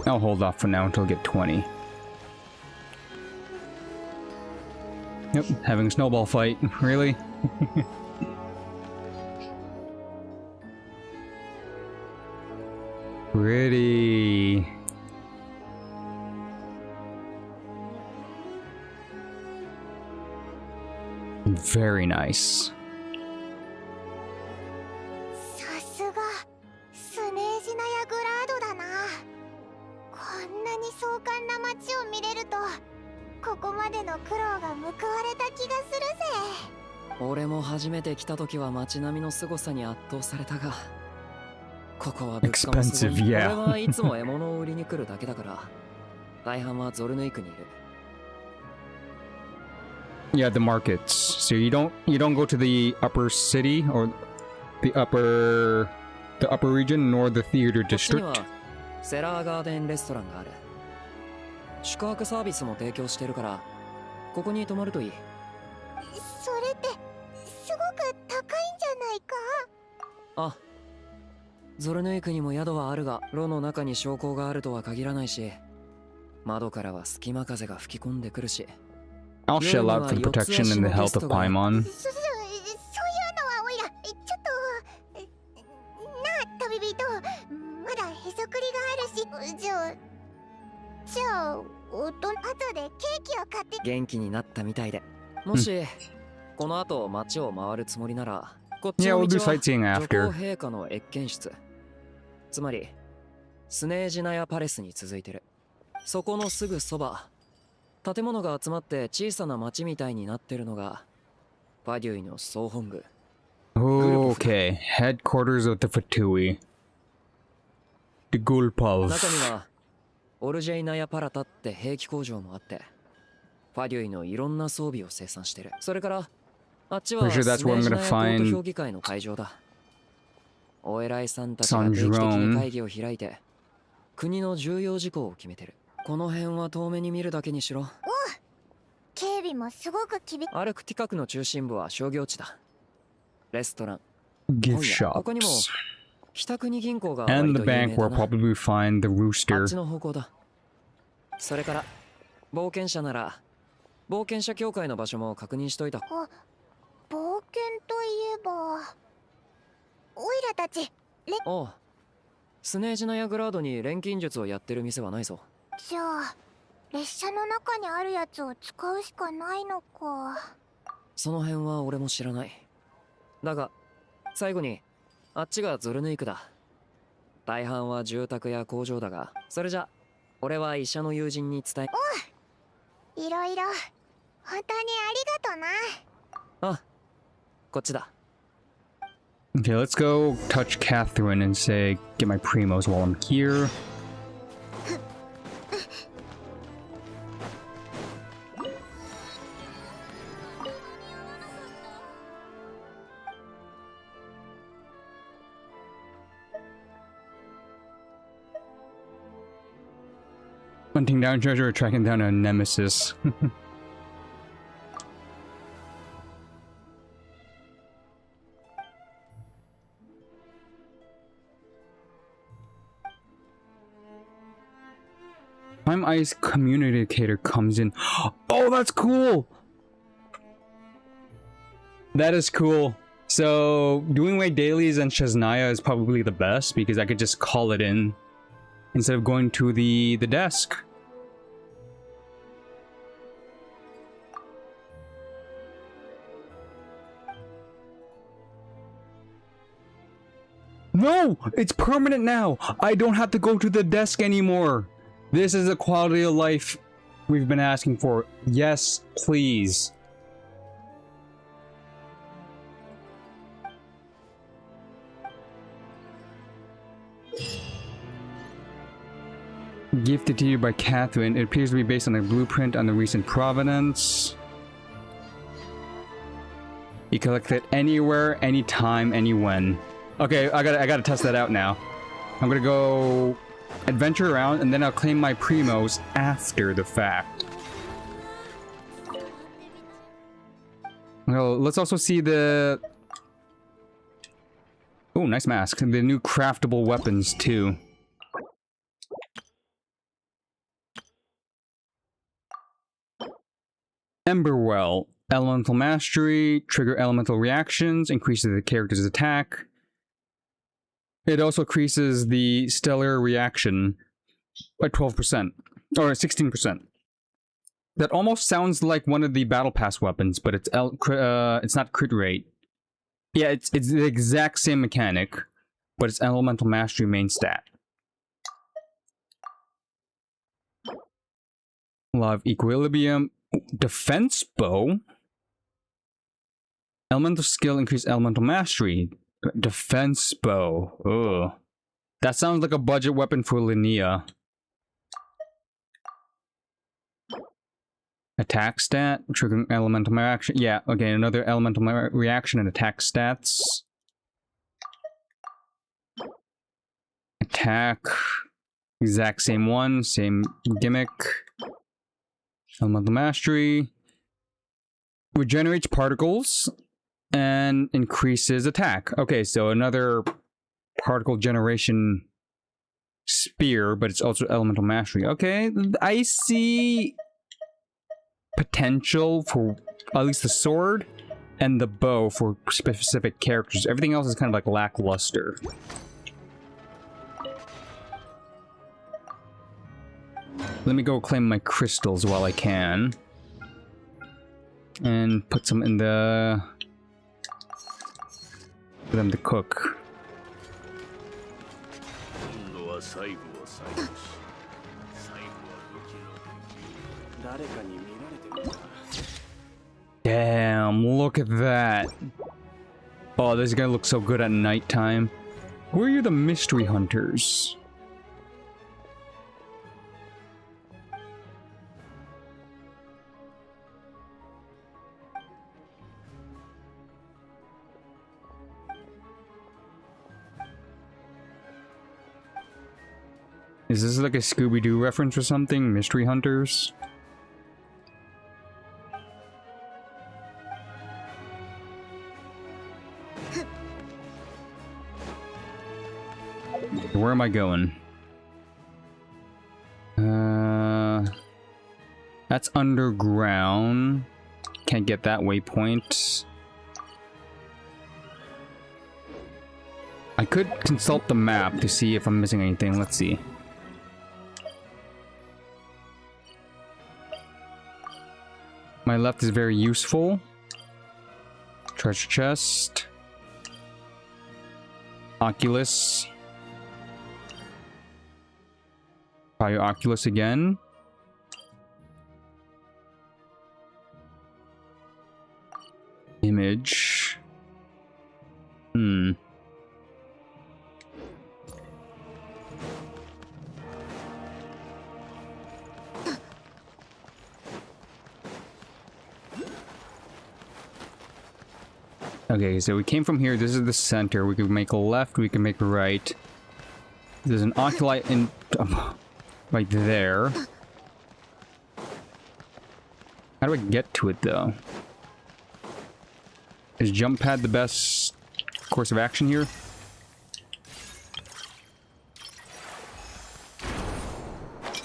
I'll hold off for now until I get 20. Yep, having a snowball fight. Really? Pretty. Very nice. さすがスネージナヤグラードだな。こんなに壮観な街を見れるとここまでの苦労が報われた気がするぜ。俺も初めて来た時は街並みの凄さに圧倒されたが、ここは物価もすごい。 Expensive, yeah. 俺はいつも獲物を売りに来るだけだから大半はゾルヌイクにいる。 Yeah, the markets. So you don't go to the upper city or the upper region nor the theater こっちに district. はセラーガーデンレストランがある。宿泊サービスも提供してるからここに泊まるといい。それってすごく高いんじゃないか。あ、ゾルヌイクにも宿はあるが炉の中に証拠があるとは限らないし、窓からは隙間風が吹き込んでくるし。 I'll shell out for the protection and the health of Paimon. そういうのはおいらちょっとなあ旅人、まだへそくりがあるし、じゃあ後でケーキを買って。元気になったみたいで、もしこの後街を回るつもりならこっち Yeah, の we'll 道 do は sightseeing 女 after. 皇陛下の謁見室、つまりスネージナヤパレスに続いてる。そこのすぐそば、建物が集まって小さな町みたいになってるのがバデュイの総本部。 Okay, headquarters of the Fatui. The Gulpov. 中にはオルジェイナヤパラタって兵器工場もあって、ファデュイのいろんな装備を生産してる。それからあっちは Pretty スネ sure that's where I'm ージ gonna ナヤコー find ト評議会の会場だ。お偉いさんたちが定期的に会議を開いて国の重要事項を決めてる。この辺は遠目に見るだけにしろ。警備もすごく厳しい。アルクティカ区の中心部は商業地だ。レストラン、 Gift 本屋、他にも shops. 北国銀行が And 割 the と有 bank 名 where だ I'll な。 probably find the あっ rooster. ちの方向だ。それから冒険者なら冒険者協会の場所も確認しといた。冒険といえばオイラたちおう、スネージナヤグラードに錬金術をやってる店はないぞ。じゃあ列車の中にあるやつを使うしかないのか。その辺は俺も知らない。だが最後にあっちがゾルヌイクだ。大半は住宅や工場だが、それじゃ俺は医者の友人に伝え。おう、いろいろ本当にありがとな。あ、こっちだ。 Okay, let's go touch Catherine and say, get my primos while I'm here. Hunting down treasure or tracking down a nemesis. Time Ice communicator comes in. Oh, that's cool! That is cool. So, doing my dailies and Shaznaya is probably the best because I could just call it in instead of going to the desk. No! It's permanent now! I don't have to go to the desk anymore! This is the quality of life we've been asking for. Yes, please. Gifted to you by Catherine. It appears to be based on a blueprint on the recent provenance. You collect it anywhere, anytime, anywhen. Okay, I gotta test that out now. I'm gonna go adventure around and then I'll claim my primos after the fact. Well, let's also see the... Oh, nice mask. The new craftable weapons too. Emberwell. Elemental Mastery. Trigger elemental reactions. Increases the character's attack. It also increases the stellar reaction by 12%. Or 16%. That almost sounds like one of the Battle Pass weapons, but it's not crit rate. Yeah, it's the exact same mechanic, but it's Elemental Mastery main stat. Law of Equilibrium. Defense Bow. Elemental Skill increase Elemental Mastery. Defense Bow. Ugh. That sounds like a budget weapon for Linnea. Attack stat, triggering elemental reaction. Yeah, okay, another elemental reaction and attack stats. Attack, exact same one, same gimmick. Elemental mastery. Regenerates particles and increases attack. Okay, so another particle generation spear, but it's also elemental mastery. Okay, I see potential for at least the sword and the bow for specific characters. Everything else is kind of like lackluster. Let me go claim my crystals while I can. And put some in the... for them to cook. Damn, look at that. Oh, this is gonna look so good at nighttime. Where are you, the mystery hunters? Is this like a Scooby-Doo reference or something? Mystery hunters? Where am I going? That's underground. Can't get that waypoint. I could consult the map to see if I'm missing anything. Let's see. My left is very useful. Treasure chest. Oculus. Fire Oculus again. Image. Okay, so we came from here. This is the center. We could make a left. We can make a right. There's an oculi in right there. How do I get to it though? Is jump pad the best course of action here?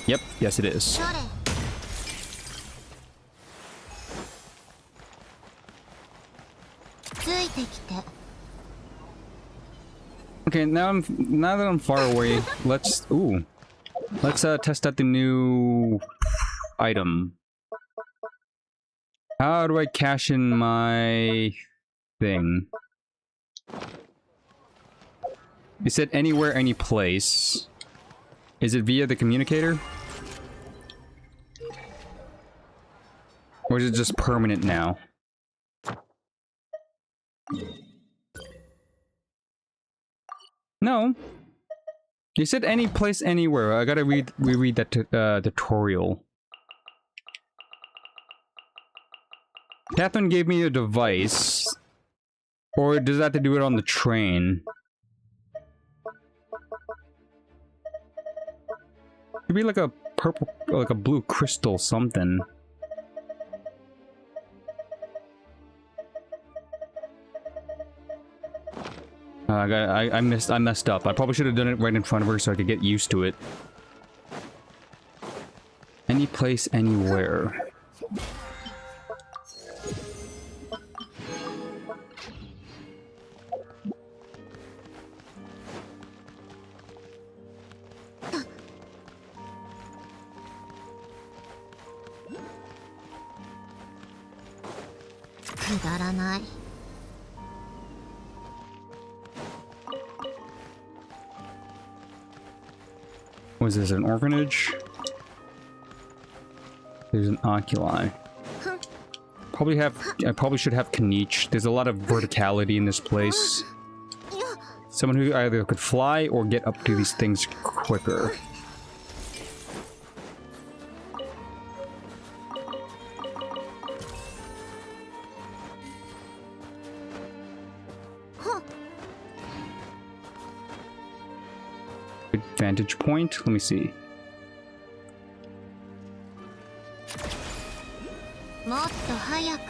Yep, yes it is. Okay, now that I'm far away, let's test out the new item. How do I cash in my thing? You said anywhere, any place. Is it via the communicator? Or is it just permanent now? No. You said any place, anywhere. I gotta reread that tutorial. Catherine gave me a device. Or does that have to do it on the train? Could be like a purple, like a blue crystal something. I messed up. I probably should have done it right in front of her so I could get used to it. Any place, anywhere. くだらない。 Was this an orphanage? There's an oculi. I probably should have Kanich. There's a lot of verticality in this place. Someone who either could fly or get up to these things quicker. Vantage point. Let me see. もっと早く。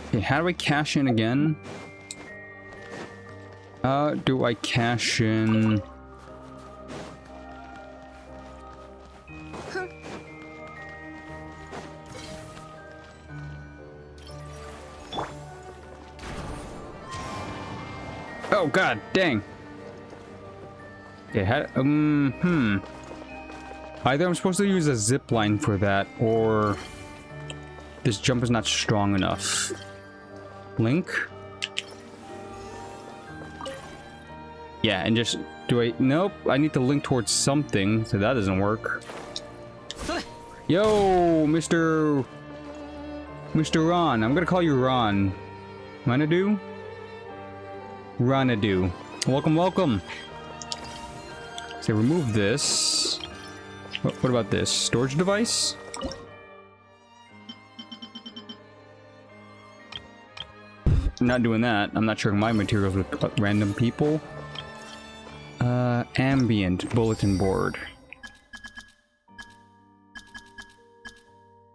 Okay, how do I cash in again? Do I cash in? Oh god, dang. Okay, either I'm supposed to use a zip line for that, or this jump is not strong enough. Link? Yeah, and just nope, I need to link towards something, so that doesn't work. Yo, Mr. Ron. I'm gonna call you Ron. Ranadu? Ranadu. Welcome, welcome. So remove this. What about this? Storage device? I'm not doing that. I'm not sharing my materials with random people. Ambient bulletin board.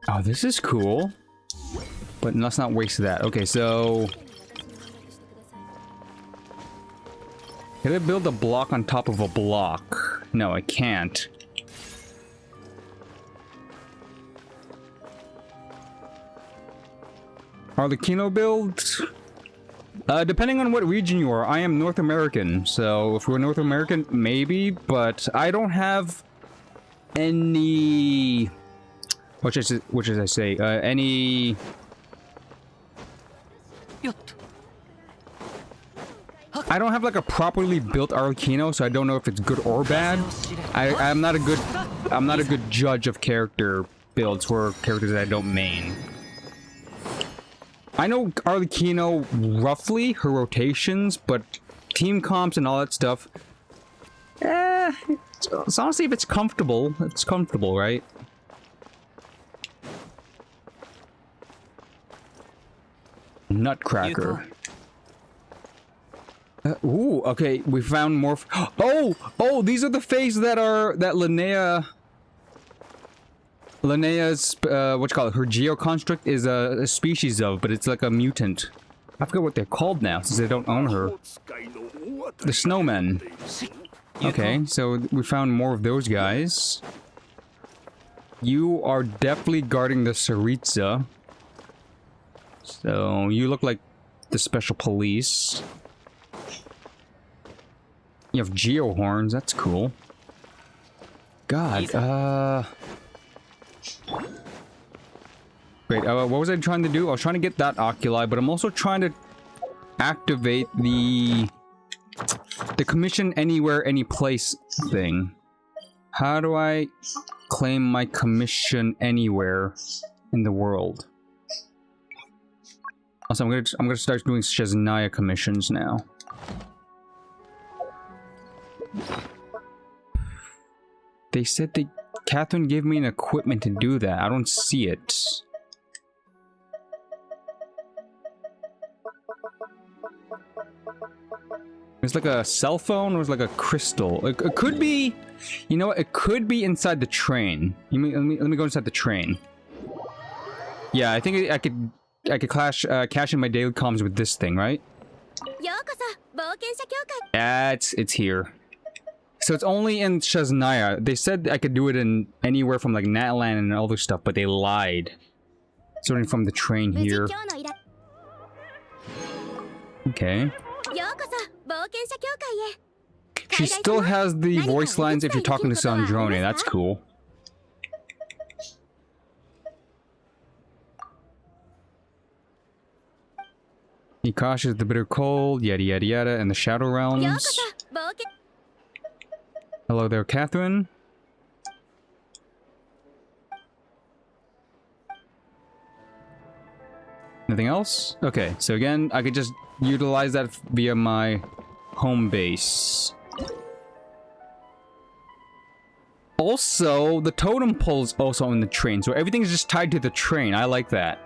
Oh, this is cool. But let's not waste that. Okay, so... Can I build a block on top of a block? No, I can't. Arlecchino build? Depending on what region you are, I am North American. So if we're North American, maybe, but I don't have any... What should I say? Any... I don't have like a properly built Arlecchino, so I don't know if it's good or bad. I'm not a good judge of character builds for characters that I don't main. I know Arlecchino roughly, her rotations, but team comps and all that stuff. It's honestly, if it's comfortable, right? Nutcracker. Ooh, okay, we found more. Oh, these are the phase that Linnea's, what you call it, her geoconstruct is a species of, but it's like a mutant. I forget what they're called now, since they don't own her. The snowmen. Okay, so we found more of those guys. You are definitely guarding the Saritsa. So, you look like the special police. You have geo horns, that's cool. God, Wait, what was I trying to do? I was trying to get that oculi, but I'm also trying to activate the commission anywhere, any place thing. How do I claim my commission anywhere in the world? Also, I'm gonna start doing Shazanaya commissions now. They said Catherine gave me an equipment to do that. I don't see it. It's like a cell phone or it's like a crystal. It could be, you know, it could be inside the train. Let me go inside the train. Yeah, I think I could cash in my daily comms with this thing, right? Yeah, it's here. So it's only in Shazanaya. They said I could do it in anywhere from like Natlan and other stuff, but they lied. Starting from the train here. Okay. 険者協会へ。 She still has the voice lines if you're talking to Sandrone. That's cool. He cautious the bitter cold, yada yada yada, and the Shadow Realms. Hello there, Catherine. Nothing else? Okay, so again, I could just utilize that via my home base. Also, the totem pole is also on the train, so everything's just tied to the train. I like that.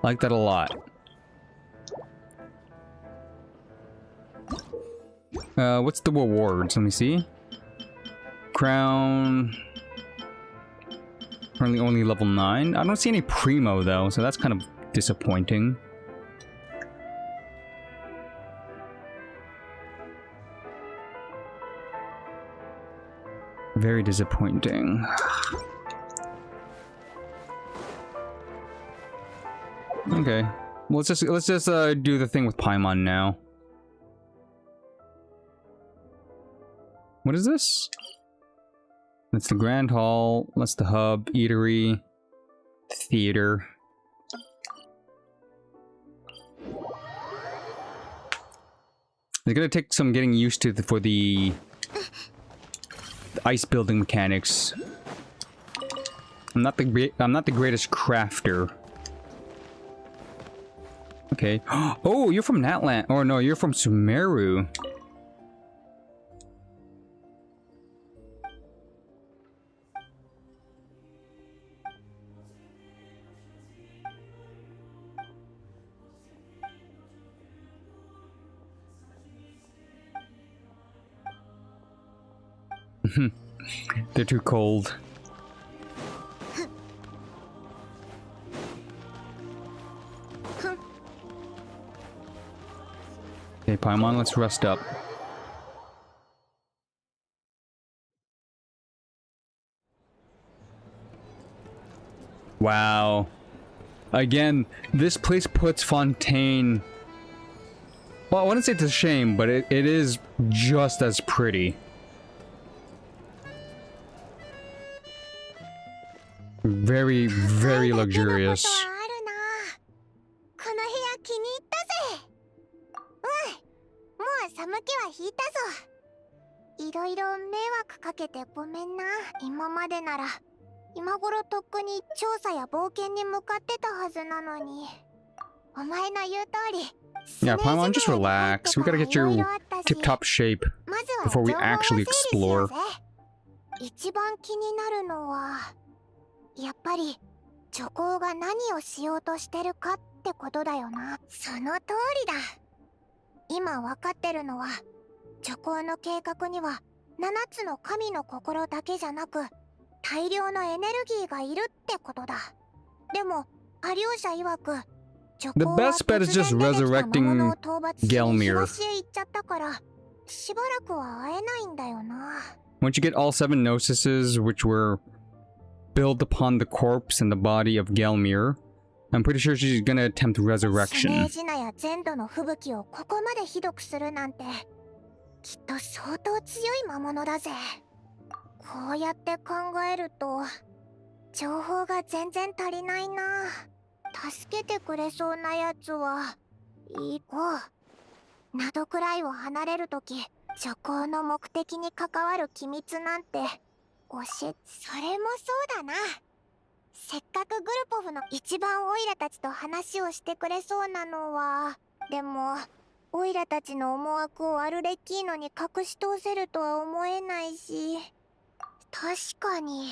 I like that a lot. What's the rewards? Let me see. Crown. Currently only level 9. I don't see any Primo though, so that's kind of disappointing. Very disappointing. Okay. Well, let's just do the thing with Paimon now. What is this? That's the Grand Hall. That's the hub, eatery, theater. It's gonna take some getting used to for the ice building mechanics. I'm not the greatest crafter. Okay. Oh, you're from Natlan. Or no, you're from Sumeru. They're too cold. Okay, Paimon, let's rest up. Wow. Again, this place puts Fontaine... Well, I wouldn't say it's a shame, but it is just as pretty. Very, very luxurious. Yeah, Paimon, just relax. We gotta get your tip-top shape before we actually explore. やっぱり女皇が何をしようとしてるかってことだよな。その通りだ。今わかってるのは、女皇の計画には7つの神の心だけじゃなく、大量のエネルギーがいるってことだ。でも、アリオシャ曰く、女皇は突然出てきた魔物を討伐し、東へ行っちゃったから、しばらくは会えないんだよな。Once you get all 7 Gnostises, which were built upon the corpse and the body of Gelmir, I'm pretty sure she's gonna attempt resurrection. スネージナや全土の吹雪をここまでひどくするなんて、きっと相当強い魔物だぜ。こうやって考えると、情報が全然足りないな。助けてくれそうなやつは、行こう。などくらいを離れるとき、女皇の目的に関わる機密なんて、それもそうだな。せっかくグルポフの一番オイラたちと話をしてくれそうなのは、でもオイラたちの思惑をアルレッキーノに隠し通せるとは思えないし、確かに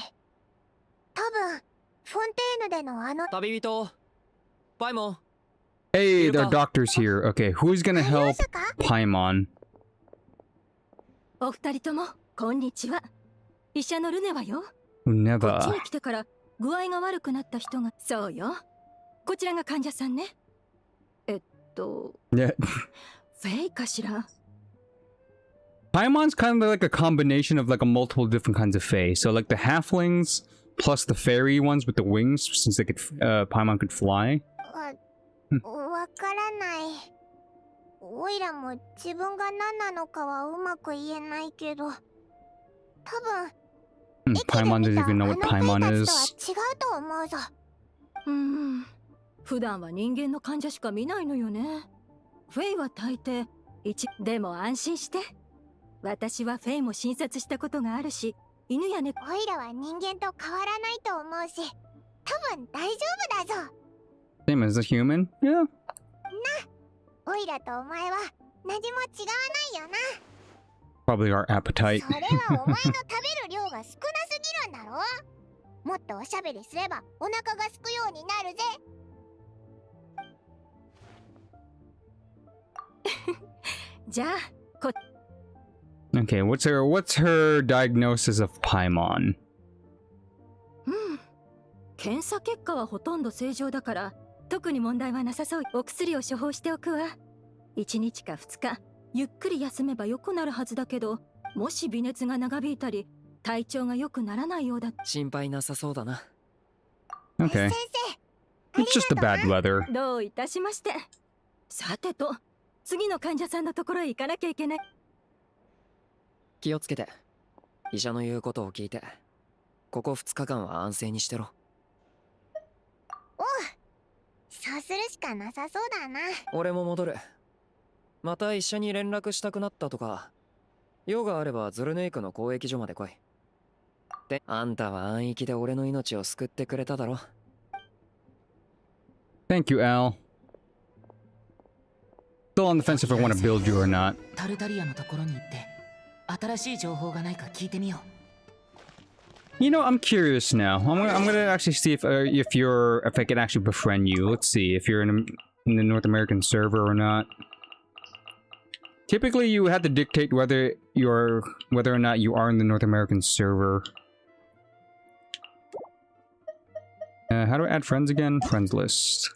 多分フォンテーヌでのあの旅人パイモン。 Hey, there are doctors here. Okay, who's gonna help Paimon? お二人ともこんにちは。医者のルネはよ。Never. こっちに来てから具合が悪くなった人が。そうよ。こちらが患者さんね。Yeah. フェイかしら。Paimon's kind of like a combination of like a multiple different kinds of fae. So like the halflings plus the fairy ones with the wings, since they could Paimon could fly. わからない。オイラも自分が何なのかはうまく言えないけど、多分 Paimon doesn't even know what Paimon とは is. 違うと思うぞ。普段は人間の患者しか見ないのよね。フェイは大抵でも安心して。私はフェイも診察したことがあるし、犬や猫。オイラは人間と変わらないと思うし、多分大丈夫だぞ。Same as a human? Yeah. オイラとお前は何も違わないよな。 Probably our appetite. それはお前の食べる量が少なすぎるんだろ。もっとおしゃべりすればお腹が空くようになるぜ。じゃあ、Okay, what's her diagnosis of Paimon? 検査結果はほとんど正常だから、特に問題はなさそう。お薬を処方しておくわ。1日か2日、ゆっくり休めば良くなるはずだけど、もし微熱が長引いたり、体調が良くならないようだ。心配なさそうだな。Okay. It's just the bad weather. どういたしまして。さてと、次の患者さんのところへ行かなきゃいけない。気をつけて。医者の言うことを聞いて。ここ2日間は安静にしてろ。おう、そうするしかなさそうだな。俺も戻る。また一緒に連絡したくなったとか、用があればズルネイクの交易所まで来い。で、あんたは安域で俺の命を救ってくれただろ。Thank you, Al. Still on the fence if I want to build you or not. タルタリアのところに行って新しい情報がないか聞いてみよう。You know, I'm curious now. I'm gonna actually see if I can actually befriend you. Let's see if you're in the North American server or not. Typically, you have to dictate whether or not you are in the North American server. How do I add friends again? Friends list.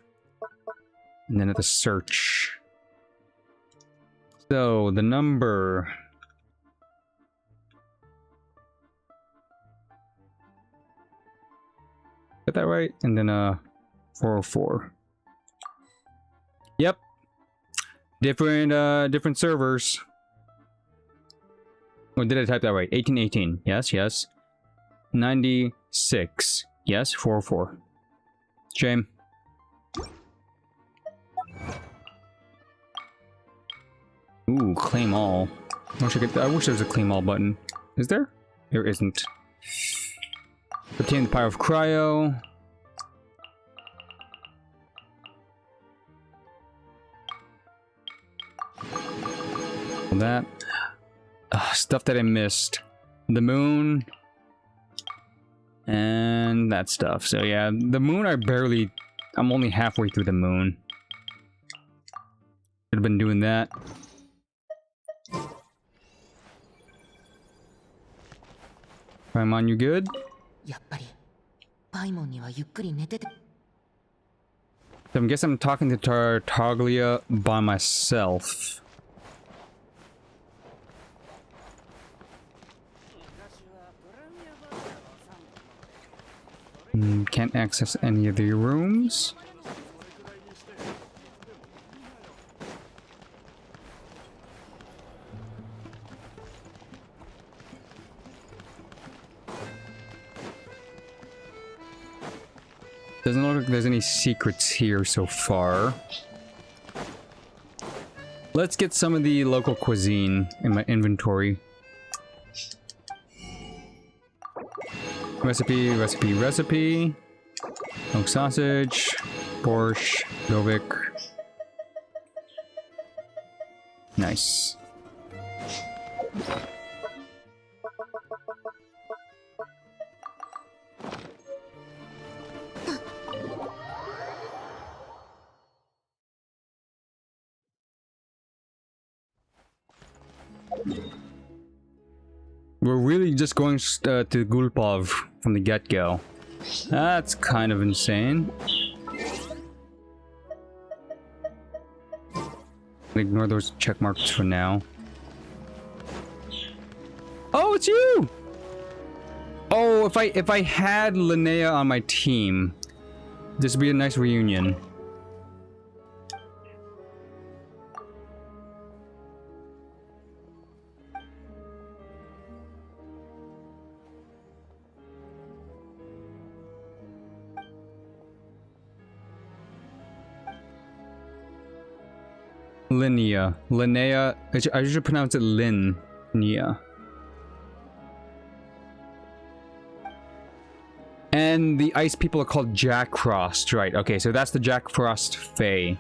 And then at the search. So, the number... Got that right? And then, 404. Yep. Different servers. Oh, did I type that right? 1818. Yes, yes. 96. Yes, 404. Shame. Ooh, claim all. I wish there was a claim all button. Is there? There isn't. Obtain the power of cryo. That. Stuff that I missed. The moon. And that stuff. So yeah, the moon I'm only halfway through the moon. Should have been doing that. Paimon, you good? やっぱりパイモンにはゆっくり寝てて。 So I guess I'm talking to Tartaglia by myself. Can't access any of the rooms. Doesn't look like there's any secrets here so far. Let's get some of the local cuisine in my inventory. Recipe, recipe, recipe. Smoked sausage, borscht, Govik. Nice. We're really just going to Gulpov from the get-go. That's kind of insane. Ignore those check marks for now. Oh, it's you! Oh, if I had Linnea on my team, this would be a nice reunion. Linnea. Linnea. I should pronounce it Linnea. And the ice people are called Jack Frost. Right, okay, so that's the Jack Frost Fae.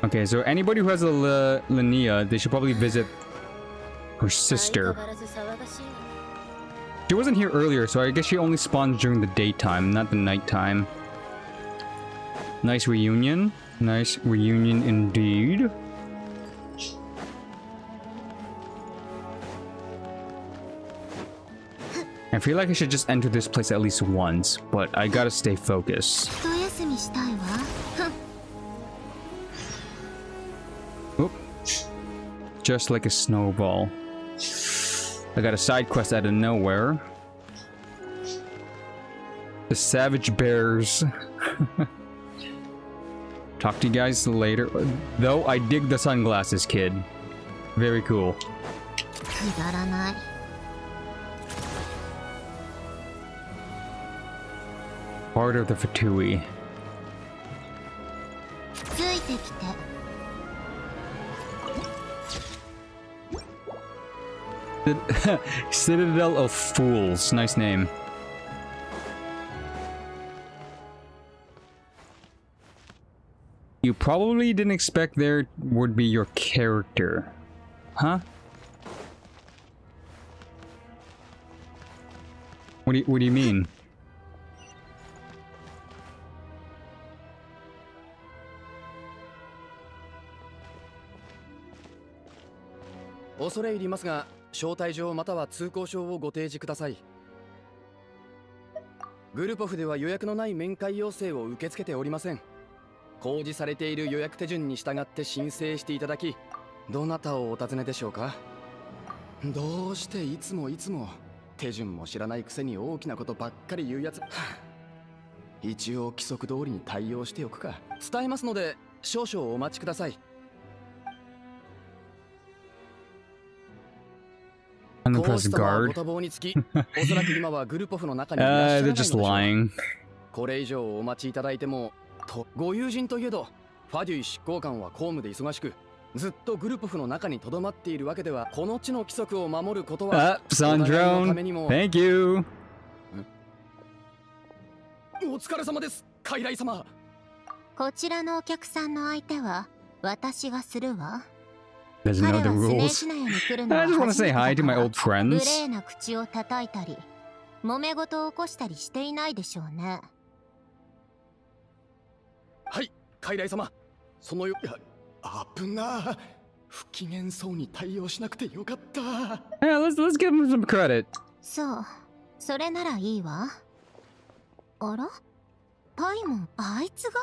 Okay, so anybody who has a Linnea, they should probably visit her sister. She wasn't here earlier, so I guess she only spawns during the daytime, not the nighttime. Nice reunion. Nice reunion indeed. I feel like I should just enter this place at least once, but I gotta stay focused. Oop. Just like a snowball. I got a side quest out of nowhere. The Savage Bears. Talk to you guys later. Though I dig the sunglasses, kid. Very cool. Part of the Fatui. Citadel of Fools. Nice name. You probably didn't expect there would be your character. Huh? What do you mean?恐れ入りますが、招待状または通行証をご提示ください。グルポフでは予約のない面会要請を受け付けておりません。公示されている予約手順に従って申請していただき、どなたをお尋ねでしょうか。どうしていつも手順も知らないくせに大きなことばっかり言うやつ。一応規則通りに対応しておくか。伝えますので少々お待ちください。Unimpressed guard. They're just lying. これ以上お待ちいただいてもとご友人といえどファデュイ執行官は公務で忙しくずっとグルポフの中に留まっているわけではこの地の規則を守ることは Sandrone. Thank you. お疲れ様です傀儡様。こちらのお客さんの相手は私がするわ。Doesn't know the rules. I just want to say hi to my old friends. 無礼な口を叩いたり、揉め事を起こしたりしていないでしょうね。はい、傀儡様。そのよ、危な。不機嫌そうに対応しなくてよかった。Yeah, let's give him some credit. そう、それならいいわ。あら？パイモン、あいつが？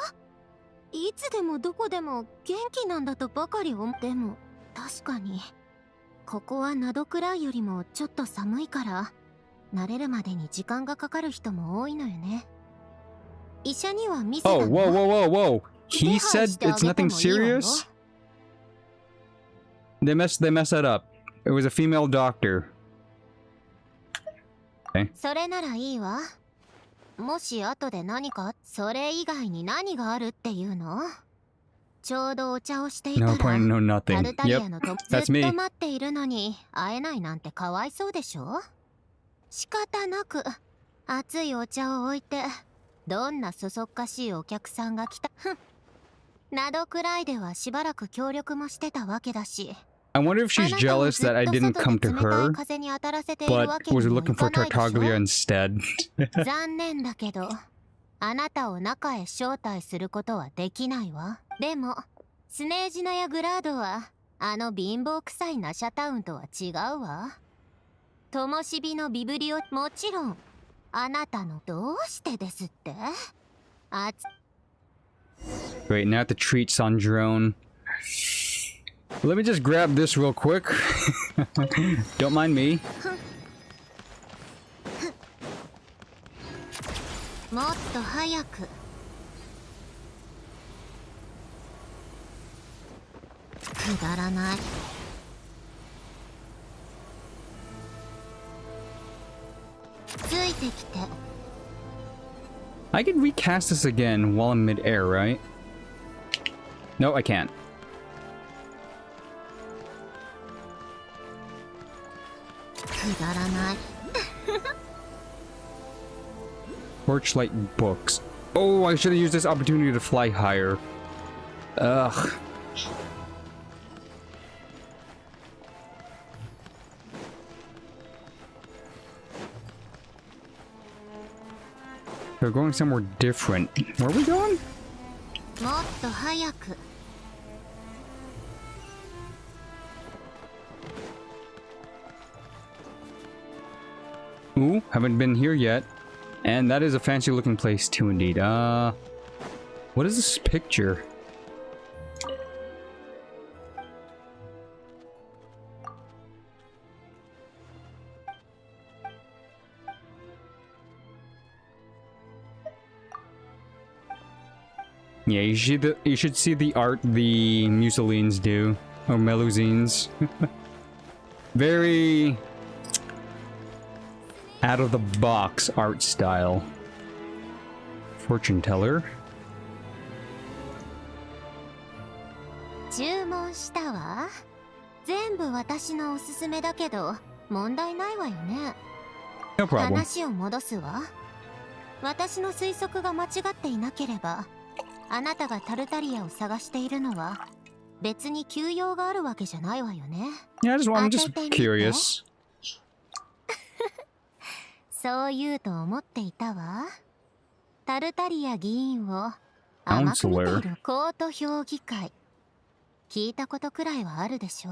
いつでもどこでも元気なんだとばかり思っても。確かにここは灘くらいよりもちょっと寒いから慣れるまでに時間がかかる人も多いのよね。医者には見せたの。 Whoa. He said it's nothing serious? They messed that up. It was a female doctor. Okay. それならいいわ。もし後で何かそれ以外に何があるっていうの？ちょうどお茶をしていたら、 No point, no nothing. タルタリアのと Yep, ず that's っと me. 待っているのに会えないなんてかわいそうでしょ。仕方なく熱いお茶を置いてどんなそそっかしいお客さんが来たなどくらいではしばらく協力もしてたわけだし。 I wonder if she's jealous that I didn't come to her, but was looking for Tartaglia instead. 残念だけどあなたを中へ招待することはできないわ。でもスネージナやグラードはあの貧乏臭いナシャタウンとは違うわ。ともしびのビブリオ、もちろんあなたのどうしてですって。Wait, now I have to treat Sandrone. Let me just grab this real quick. Don't mind me. もっと早く。くだらない。ついてきて。I can recast this again while I'm mid-air, right? No, I can't. Torchlight books. Oh, I should have used this opportunity to fly higher. Ugh. We're going somewhere different. Where are we going? Ooh, haven't been here yet. And that is a fancy looking place too indeed. What is this picture? Yeah, you should see the art the Muselines do, or Melusines. Very out of the box art style. Fortune teller. 注文したわ。全部私のおすすめだけど問題ないわよね。No problem. 話を戻すわ。私の推測が間違っていなければ、あなたがタルタリアを探しているのは別に休養があるわけじゃないわよね。Yeah, I'm just curious. そう言うと思っていたわ。タルタリア議員を甘く見ているコート評議会。聞いたことくらいはあるでしょ。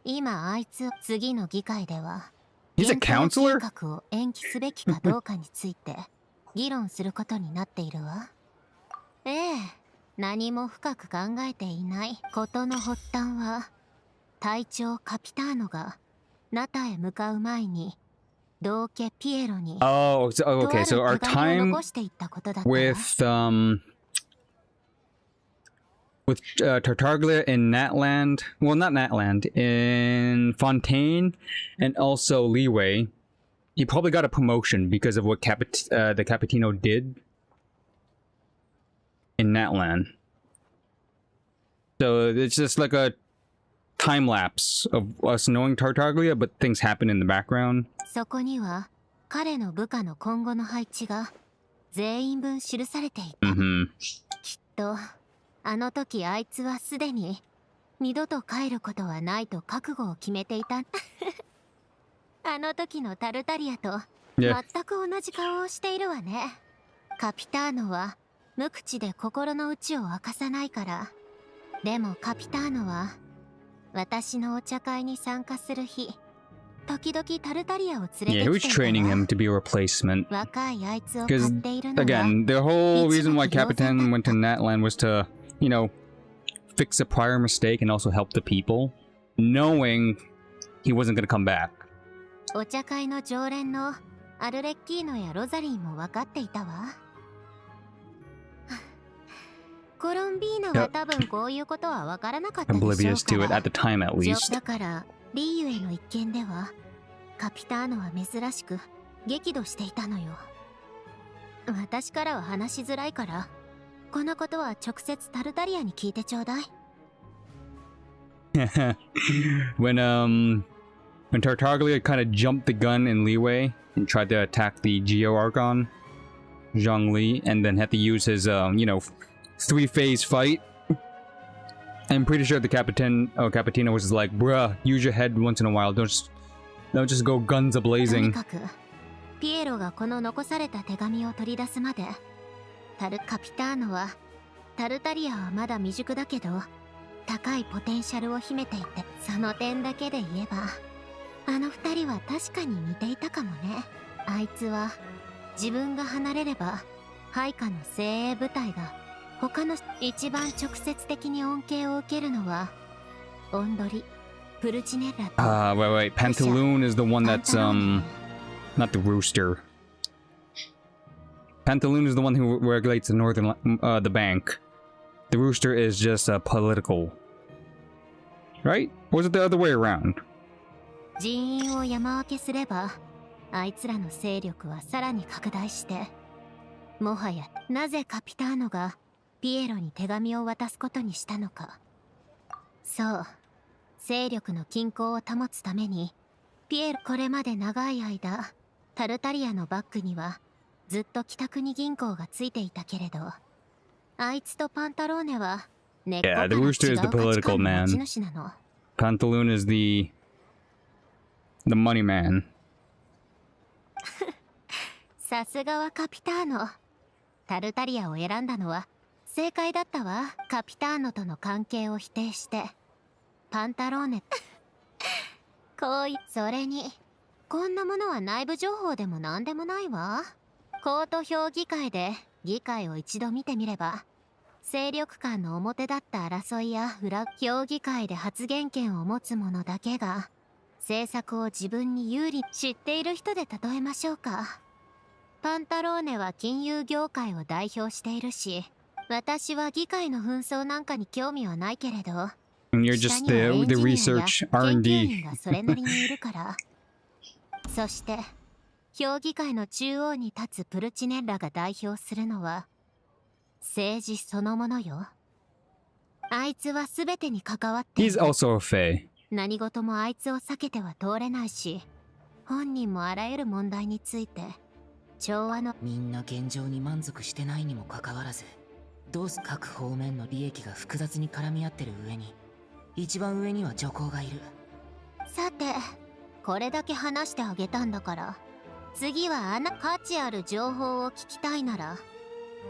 今あいつ次の議会では He's a counselor? 計画を延期すべきかどうかについて議論することになっているわ。ええ、何も深く考えていないことの発端は、隊長カピターノがナタへ向かう前に同家ピエロに Oh, okay. So our time with Tartaglia in Natland, well, not Natland, in Fontaine, and also Leeway, he probably got a promotion because of what the Capitino did in Natland. So it's just like a time lapse of us knowing Tartaglia, but things happen in the background. そこには彼の部下の今後の配置が全員分記されていた。きっとあの時あいつはすでに二度と帰ることはないと覚悟を決めていた。あの時のタルタリアと全く同じ顔をしているわね。カピターノは無口で心の内を明かさないから。でもカピターノは私のお茶会に参加する日、時々タルタリアを連れてきていたわ。Yeah, who's training him to be a replacement? 若いあいつを買っているのは Again, the whole reason why Capitan went to Natland was to, you know, fix a prior mistake and also help the people, knowing he wasn't going to come back. お茶会の常連のアルレッキーノやロザリーも分かっていたわ。コロンビーナは多分こういうことは分からなかったでしょうから。Oblivious to it at the time, at least. だからリーユへの一件ではカピターノは珍しく激怒していたのよ。私からは話しづらいからこのことは直接タルタリアに聞いてちょうだい。when Tartaglia kind of jumped the gun in Leeway and tried to attack the Geo Archon, Zhongli, and then had to use his, you know, three-phase fight. I'm pretty sure the Capitino was like, bruh, use your head once in a while. Don't just go guns a-blazing. ピエロがこの残された手紙を取り出すまで、カピターノはタルタリアはまだ未熟だけど高いポテンシャルを秘めていて、その点だけで言えばあの二人は確かに似ていたかもね。あいつは自分が離れれば配下の精鋭部隊が他の一番直接的に恩恵を受けるのはオンドリ、プルチネッラと。wait. Pantaloon is the one that's not the rooster. Pantaloon is the one who regulates the northern the bank. The rooster is just political, right? Or is it the other way around? 人員を山分けすればあいつらの勢力はさらに拡大して、もはやなぜカピターノがピエロに手紙を渡すことにしたのか。そう、勢力の均衡を保つためにピエロ、これまで長い間タルタリアのバックにはずっと北国銀行がついていたけれど、あいつとパンタローネは根っこから違う Yeah, the rooster is the 価値 political 観の持ち man. 主なの。 Pantaloon is the money man. さすがはカピターノ。タルタリアを選んだのは正解だったわ。カピターノとの関係を否定してパンタローネこうい、それにこんなものは内部情報でも何でもないわ。コート評議会で議会を一度見てみれば、勢力間の表立った争いや裏評議会で発言権を持つ者だけが政策を自分に有利、知っている人で例えましょうか。パンタローネは金融業界を代表しているし、私は議会の紛争なんかに興味はないけれど、 And you're just the research R&D. がそれなりにいるから。そして評議会の中央に立つプルチネッラが代表するのは政治そのものよ。あいつは全てに関わってい He's る。 also a Fae. 何事もあいつを避けては通れないし、本人もあらゆる問題について調和の、みんな現状に満足してないにもかかわらず、どうす各方面の利益が複雑に絡み合ってる上に、一番上には女皇がいる。さてこれだけ話してあげたんだから、次は価値ある情報を聞きたいなら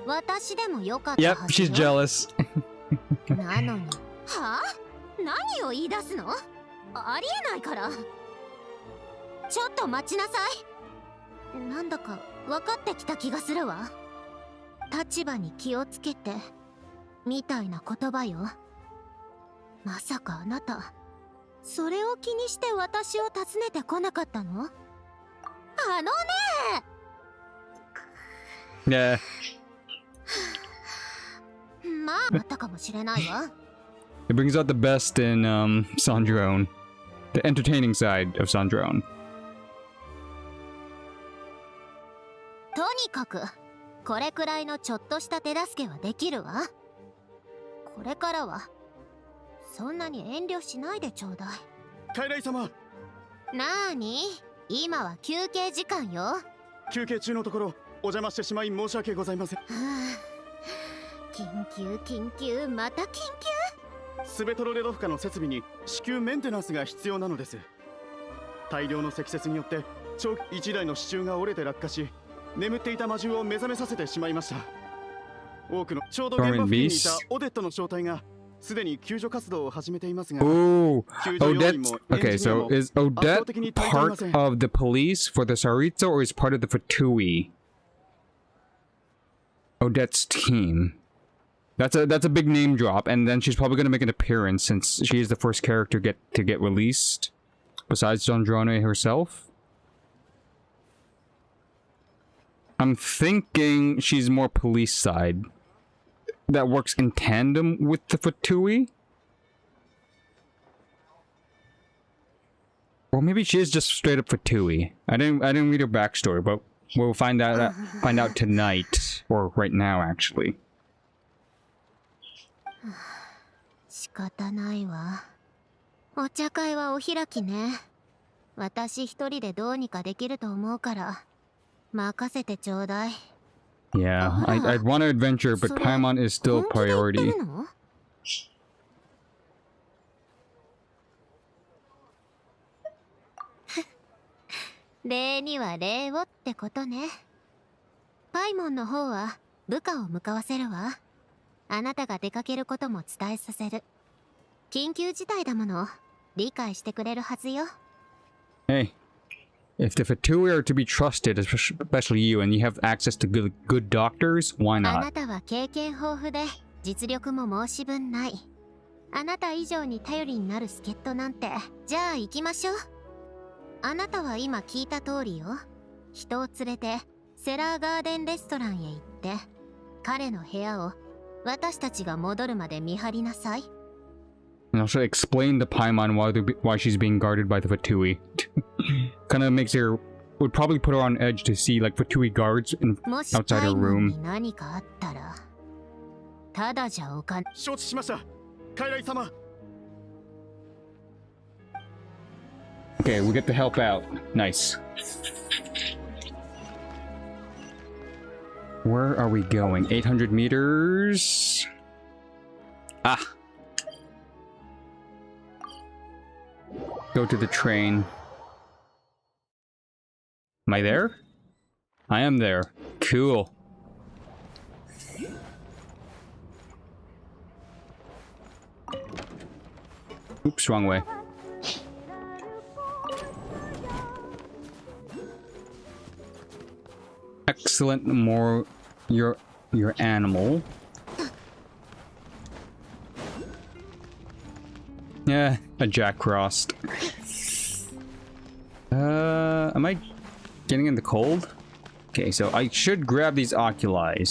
私でもよかったは Yep, ず she's よ。 jealous. なのにはあ、何を言い出すの？ありえないから。ちょっと待ちなさい。なんだか分かってきた気がするわ。立場に気をつけてみたいな言葉よ。まさかあなたそれを気にして私を訪ねてこなかったの？あのね Yeah. まあ、あったかもしれないわ。 It brings out the best in Sandrone. The entertaining side of Sandrone. とにかくこれくらいのちょっとした手助けはできるわ。これからはそんなに遠慮しないでちょうだい。傀儡様、なーに、今は休憩時間よ。休憩中のところお邪魔してしまい申し訳ございません。はあ、緊急また緊急。スベトロレドフカの設備に至急メンテナンスが必要なのです。大量の積雪によって1台の支柱が折れて落下し、眠っていた魔獣を目覚めさせてしまいました。多くのちょうど現場付近にいたオデットの正体がすでに救助活動を始めていますが、 Oh, 救助要員も Odette. エン Okay, ジニア so も is 圧倒 Odette 的に足りていま part せん。 of the police for the Saritzo or is part of the Fatui? Odette's team. That's a big name drop, and then she's probably gonna make an appearance since she is the first character to get released, besides Dondrane herself. I'm thinking she's more police side. That works in tandem with the Fatui? Or maybe she is just straight up Fatui. I didn't read her backstory, but we'll find out tonight, or right now actually. 仕方ないわ。お茶会はお開きね。私一人でどうにかできると思うから任せてちょうだい。 Yeah, I'd want to adventure, but Paimon is still a priority. 礼には礼をってことね。パイモンの方は部下を向かわせるわ。あなたが出かけることも伝えさせる。緊急事態だもの。理解してくれるはずよ。 Hey, if the Fatui are to be trusted, especially you, and you have access to good doctors, why あ not? なたは経験豊富で実力も申し分ない。あなた以上に頼りになる助っ人なんて。じゃあ行きましょう。あなたは今聞いた通りよ。人を連れてセラーガーデンレストランへ行って彼の部屋を私たちが戻るまで見張りなさい。 And also explain to Paimon why she's being guarded by the Fatui. Kind of makes her, would probably put her on edge to see like Fatui guards outside her もしパイモン room. に何かあったらただじゃおかん。承知しました。傀儡様。 Okay, we get to help out. Nice. Where are we going? 800 meters? Ah. Go to the train. Am I there? I am there. Cool. Oops, wrong way. Excellent. More your animal. Yeah, a Jack crossed. Am I getting in the cold? Okay, so I should grab these oculi.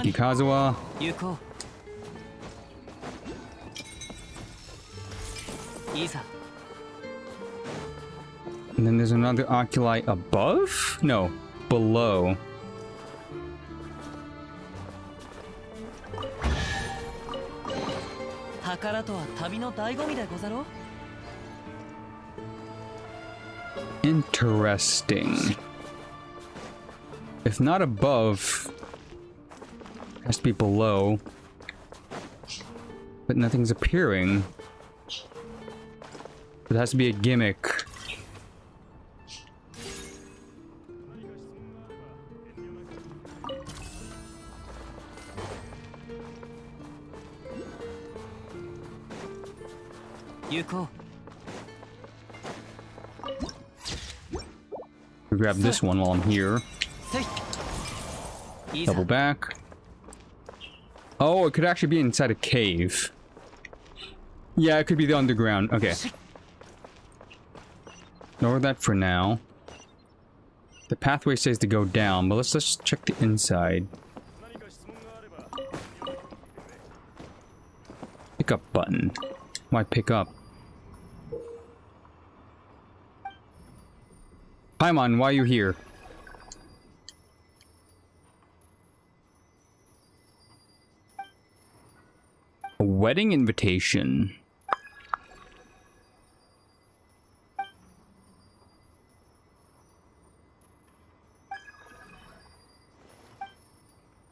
Ikikazuwa. And then there's another oculi above? No, below. Interesting. If not above, it has to be below. But nothing's appearing. It has to be a gimmick. Grab this one while I'm here. Double back. Oh, it could actually be inside a cave. Yeah, it could be the underground. Okay. Ignore that for now. The pathway says to go down, but let's just check the inside. Pick up button. Why pick up? Paimon, why are you here? A wedding invitation.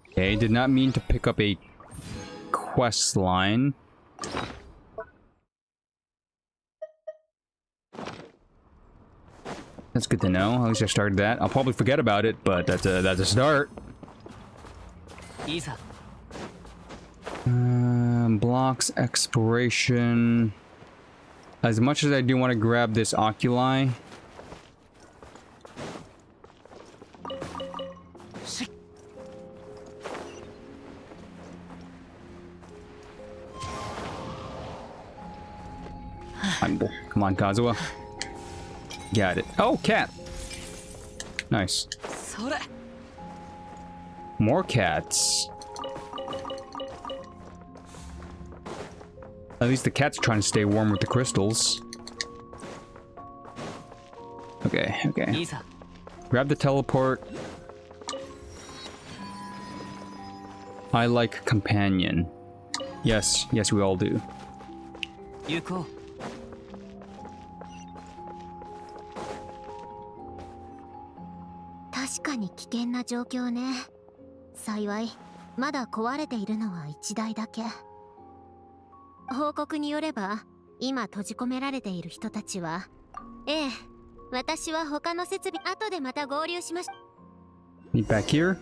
Okay, did not mean to pick up a quest line. That's good to know. At least I started that. I'll probably forget about it, but that's a start. Blocks exploration. As much as I do want to grab this oculi. Come on, Kazuha. Got it. Oh, cat. Nice. More cats. At least the cat's trying to stay warm with the crystals. Okay, okay. Grab the teleport. I like companion. Yes, yes, we all do. Yuko.確かに危険な状況ね。幸い、まだ壊れているのは1台だけ。報告によれば、今閉じ込められている人たちは、ええ、私は他の設備、後でまた合流しました。Meet back here?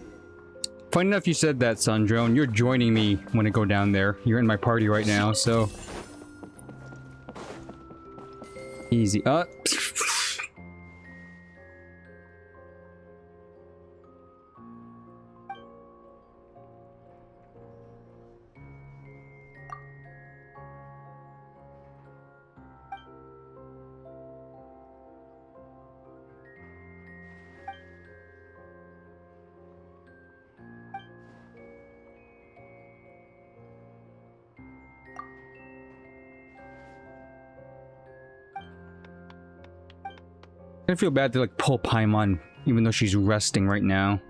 Funny enough you said that, Sundrone. You're joining me when I go down there. You're in my party right now, so... Easy. I feel bad to like pull Paimon even though she's resting right now.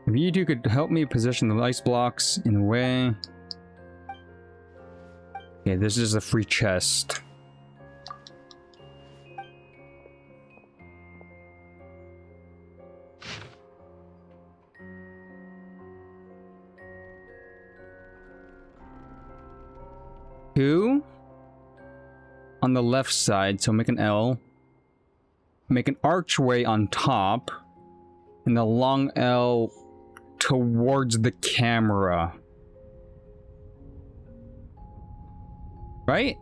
If you two could help me position the ice blocks in a way. Okay, this is a free chest. Two on the left side, so make an L. Make an archway on top, and the long L towards the camera. Right?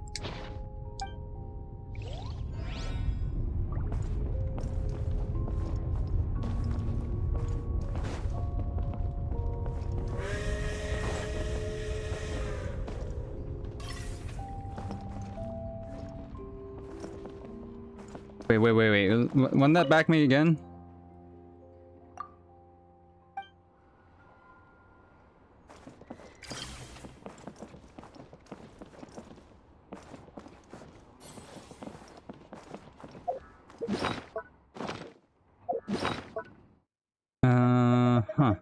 Wait. Run that back me again? Huh.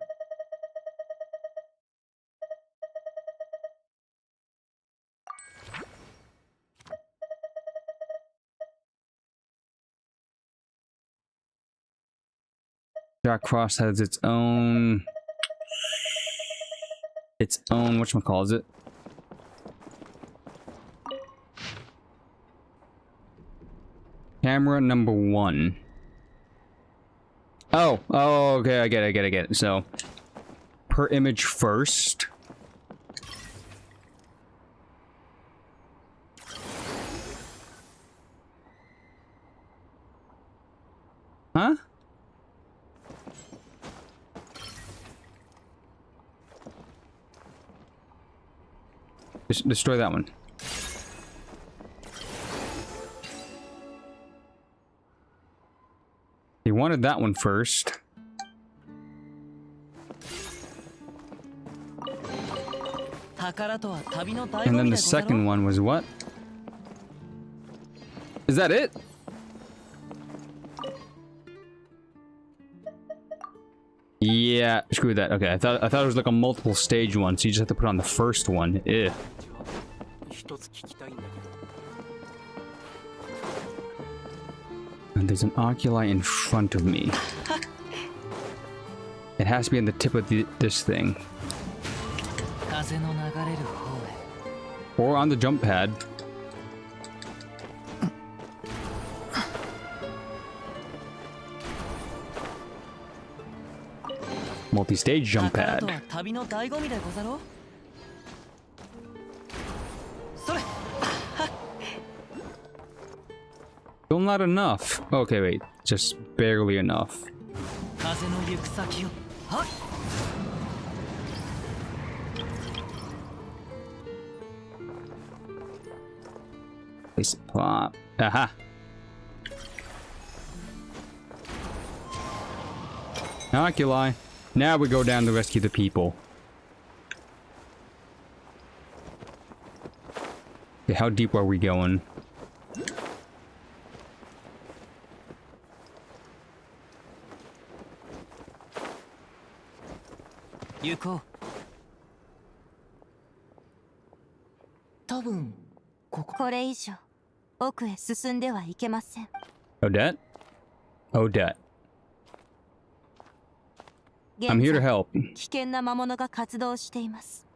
Jack Cross has its own whatchamacallit. Camera number 1. Oh, okay, I get it. So, per image first. Huh? Destroy that one. He wanted that one first. And then the second one was what? Is that it? Yeah, screw that. Okay, I thought it was like a multiple stage one, so you just have to put on the first one. Ew. And there's an oculi in front of me. It has to be on the tip of this thing. Or on the jump pad. Multi-stage jump pad. Still not enough. Okay, wait. Just barely enough. Place it plop. Aha. Oculi. Now we go down to rescue the people. Okay, how deep are we going? Yuko. 多分これ以上奥へ進んではいけません。 Odette? Odette. I'm here to help. 危険な魔物が活動しています。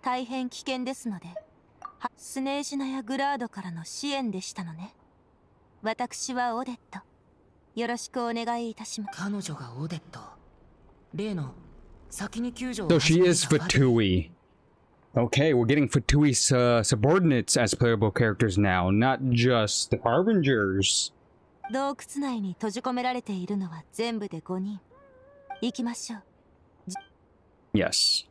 大変危険ですので、スネージナやグラードからの支援でしたのね。私はオデット。よろしくお願いいたします。彼女がオデット。例の先に救助を So she is Fatui. Okay, we're getting Fatui's subordinates as playable characters now, not just the Harbingers. 洞窟内に閉じ込められているのは全部で5人。行きましょう。Yes.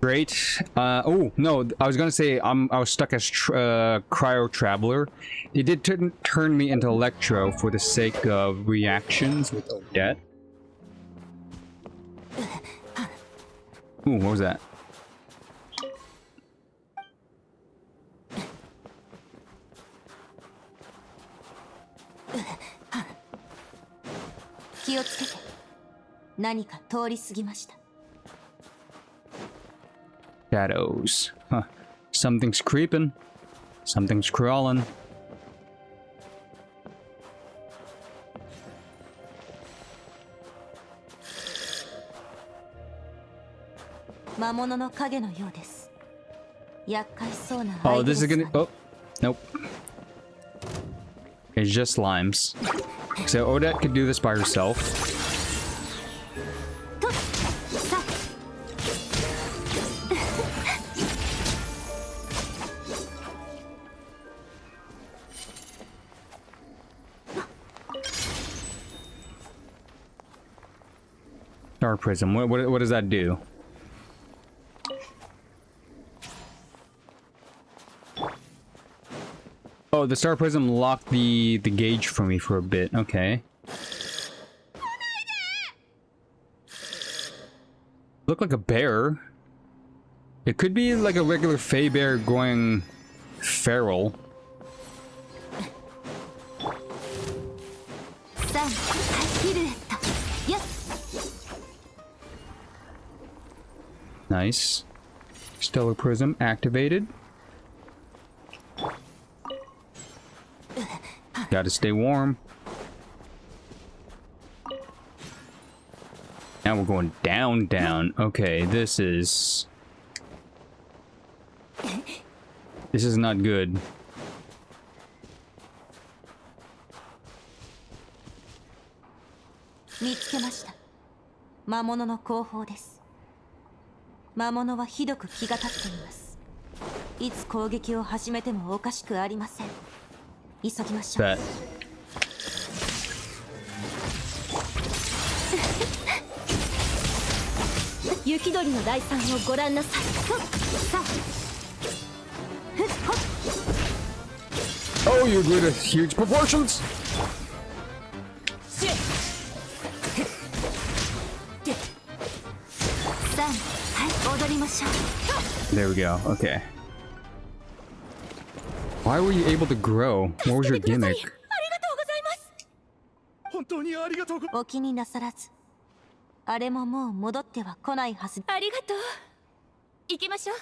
Great. Oh no, I was gonna say I was stuck as Cryo Traveler. It did turn me into Electro for the sake of reactions with Odette. Ooh, what was that? 気をつけて。何か通り過ぎました。 Shadows. Huh. Something's creeping. Something's crawling. 魔物の影のようです。厄介そうな Oh, this is gonna. Oh, nope. It's just slimes. So Odette could do this by herself. Star Prism. What does that do? Oh, the Star Prism locked the gauge for me for a bit. Okay. Look like a bear. It could be like a regular Fey bear going feral. Nice. Stellar Prism activated. Gotta stay warm. Now we're going down, down. Okay, this is not good. Mitsuke. 魔物の後方です。魔物はひどく気が立っています。いつ攻撃を始めてもおかしくありません。急ぎましょう。 Bet. 雪鳥の大産をご覧なさい。さあ。 Oh, you grew to huge proportions. There we go. Okay. Why were you able to grow? What was your gimmick? 本当にありがとう。お気になさらず。あれももう戻っては来ないはず。ありがとう。行きましょう。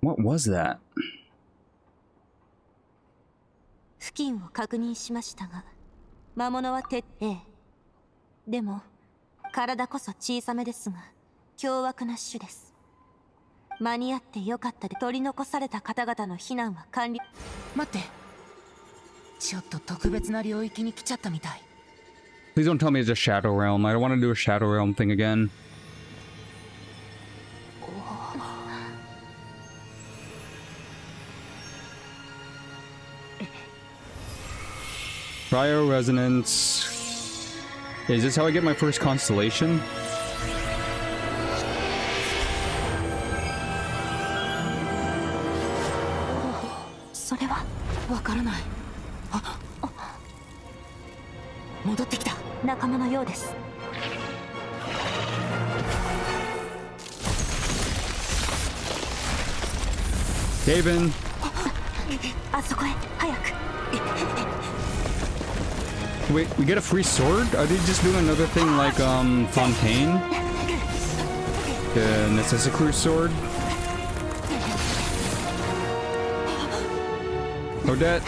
What was that? 付近を確認しましたが、魔物は徹底。でも体こそ小さめですが、凶悪な種です。間に合ってよかったで、取り残された方々の避難は完了。待って。ちょっと特別な領域に来ちゃったみたい。 Please don't tell me it's a Shadow Realm. I don't want to do a Shadow Realm thing again. Cryo Resonance. Is this how I get my first constellation? Daven. Wait, we get a free sword? Are they just doing another thing like Fontaine? The Necessicruce sword? Odette.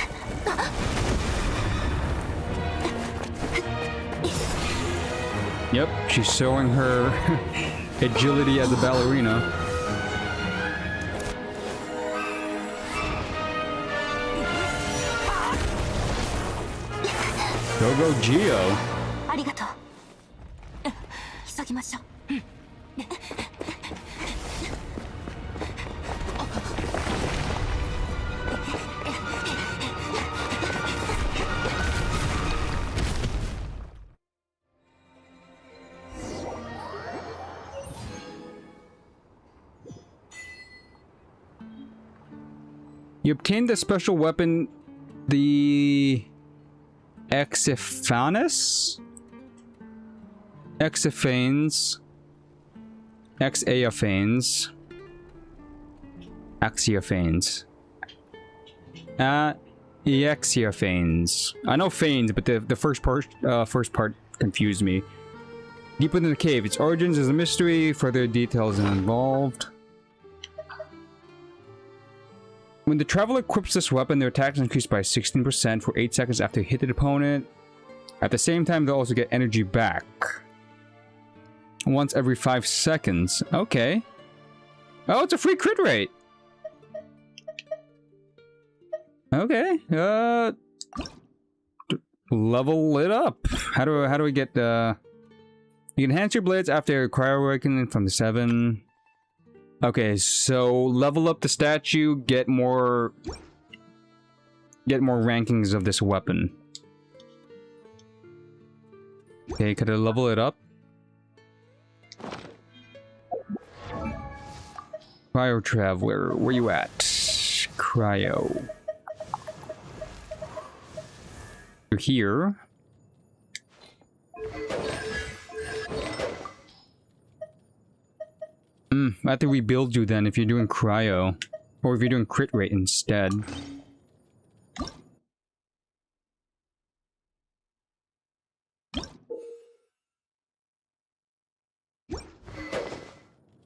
Yep, she's showing her agility as a ballerina. Go Geo. ありがとう。急ぎましょう。You obtained the special weapon, the Exiphanes? Exiphanes. Exaphanes. Axiophanes. Eexia Fanes. I know Fanes, but the first part confused me. Deep within the cave, its origins is a mystery. Further details are involved. When the traveler equips this weapon, their attack is increased by 16% for 8 seconds after they hit the opponent. At the same time, they'll also get energy back. Once every 5 seconds. Okay. Oh, it's a free crit rate! Okay. Level it up. How do we get you can enhance your blades after Cryo Awakening from the 7. Okay, so level up the statue, get more rankings of this weapon. Okay, could I level it up? Cryo Traveler, where you at? Cryo. You're here. I have to rebuild you then if you're doing cryo. Or if you're doing crit rate instead.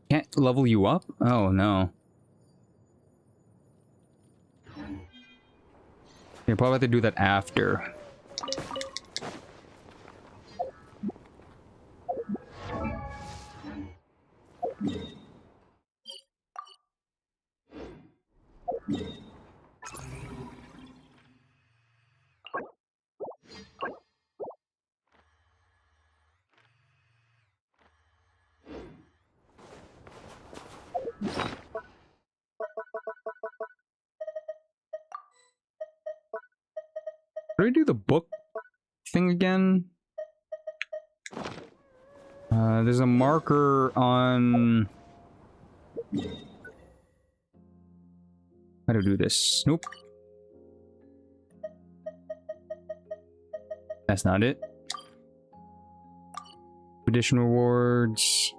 Can't level you up? Oh no. You probably have to do that after. How do we do the book thing again? There's a marker on... How to do this? Nope. That's not it. Additional rewards.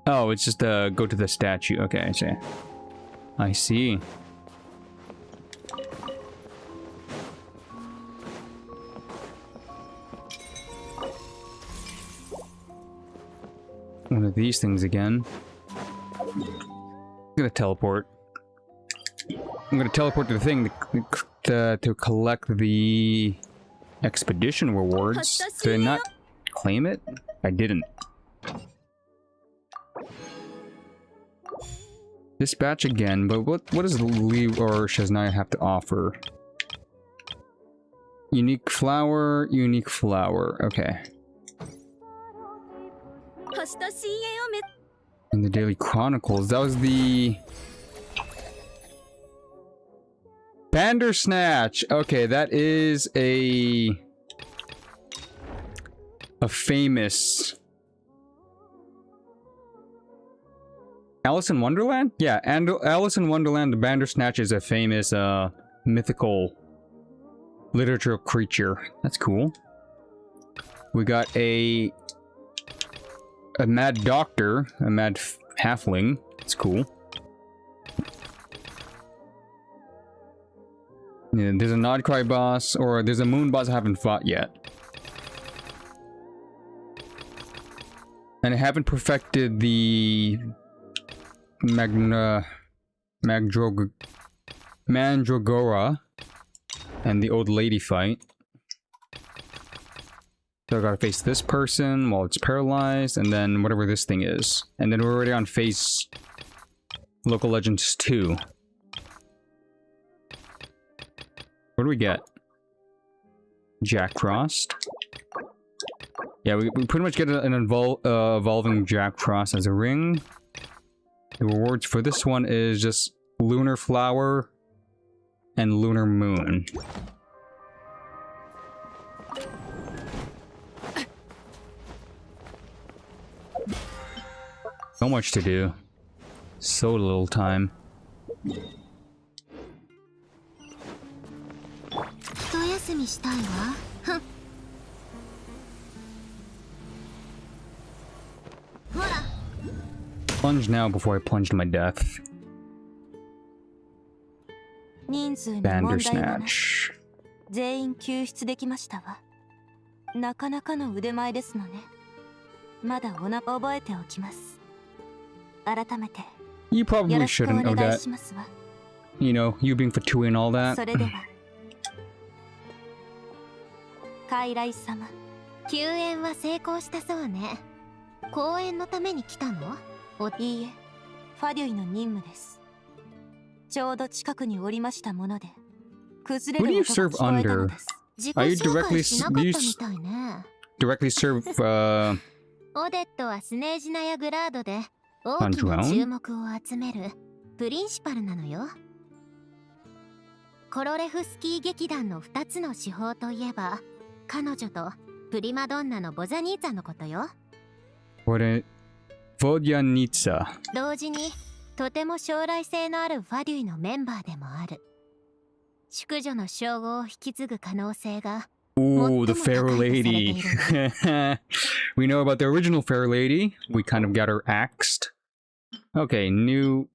Oh, it's just go to the statue. Okay, I see. I see. One of these things again. I'm gonna teleport. I'm gonna teleport to the thing to collect the expedition rewards. Did I not claim it? I didn't. Dispatch again, but what does Lee or Shaznaya have to offer? Unique flower, okay. In the Daily Chronicles, that was the... Bandersnatch! Okay, that is a famous... Alice in Wonderland? Yeah, and Alice in Wonderland, the Bandersnatch is a famous mythical literature creature. That's cool. We got a mad doctor, a mad halfling. That's cool. Yeah, there's a Nodcry boss, or there's a moon boss I haven't fought yet. And I haven't perfected the Mandragora and the old lady fight. So I gotta face this person while it's paralyzed, and then whatever this thing is. And then we're already on phase Local Legends 2. What do we get? Jack Frost. Yeah, we pretty much get an evolving Jack Frost as a ring. The rewards for this one is just Lunar Flower and Lunar Moon. So much to do. So little time. Plunge now before I plunge to my death. 人数に問題はなく Bandersnatch. 全員救出できましたわ。なかなかの腕前ですのね。まだ覚えておきます。改めて You よ probably ろしくお shouldn't know 願い that. しますわ。 You know, you being Fatui and all that. それではカイライ様、救援は成功したそうね。公演のために来たの？いいえ、ファデュイの任務です。ちょうど近くにおりましたもので、崩れ Who do る you 音が serve 聞こえたの under? です。自己 Are you 紹 directly 介しなかったみ do you たいね。 directly serve オデットはスネージナやグラードで大 on きな drone? 注目を集めるプリンシパルなのよ。コロレフスキー劇団の2つの手法といえば、彼女とプリマドンナのボザニーツァのことよ。 Vodyanitsa. 同時にとても将来性のあるファデュイのメンバーでもある。淑女の称号を引き継ぐ可能性が Ooh, the Pharaoh Lady. We know about the original Fair Lady. We kind of got her axed. Okay, new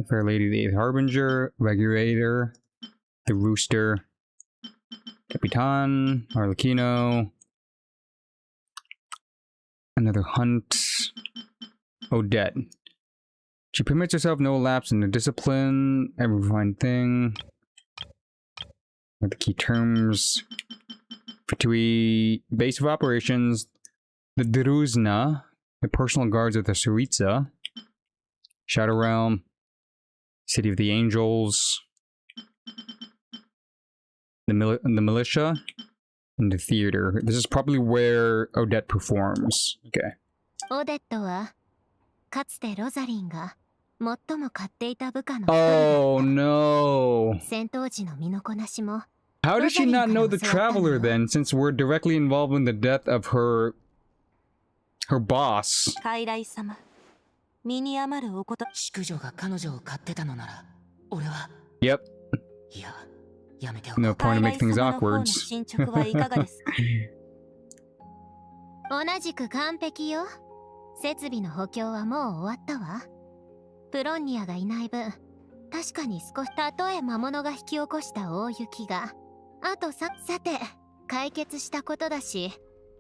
Fair Lady, the Harbinger, Regulator, the Rooster, Capitan, Arlecchino, another Hunt, Odette. She permits herself no lapse in the discipline, every fine thing. The key terms. Fatui, base of operations, the Druzna, the personal guards of the Suritsa, Shadow Realm, City of the Angels, the militia, and the theater. This is probably where Odette performs. Okay. オデットはかつてロザリンが最も買っていた部下の Oh no! 戦闘時の身のこなしも How does she not know the Traveler then, since we're directly involved in the death of her boss? カイライ様、身に余るおこと。淑女が彼女を買ってたのなら、俺は。Yep. いや、やめておこう。 No point to make things カイライ様の方の awkward. 進捗はいかがですか？同じく完璧よ。設備の補強はもう終わったわ。プロンニアがいない分、確かに少したとえ魔物が引き起こした大雪が、あとさて解決したことだし、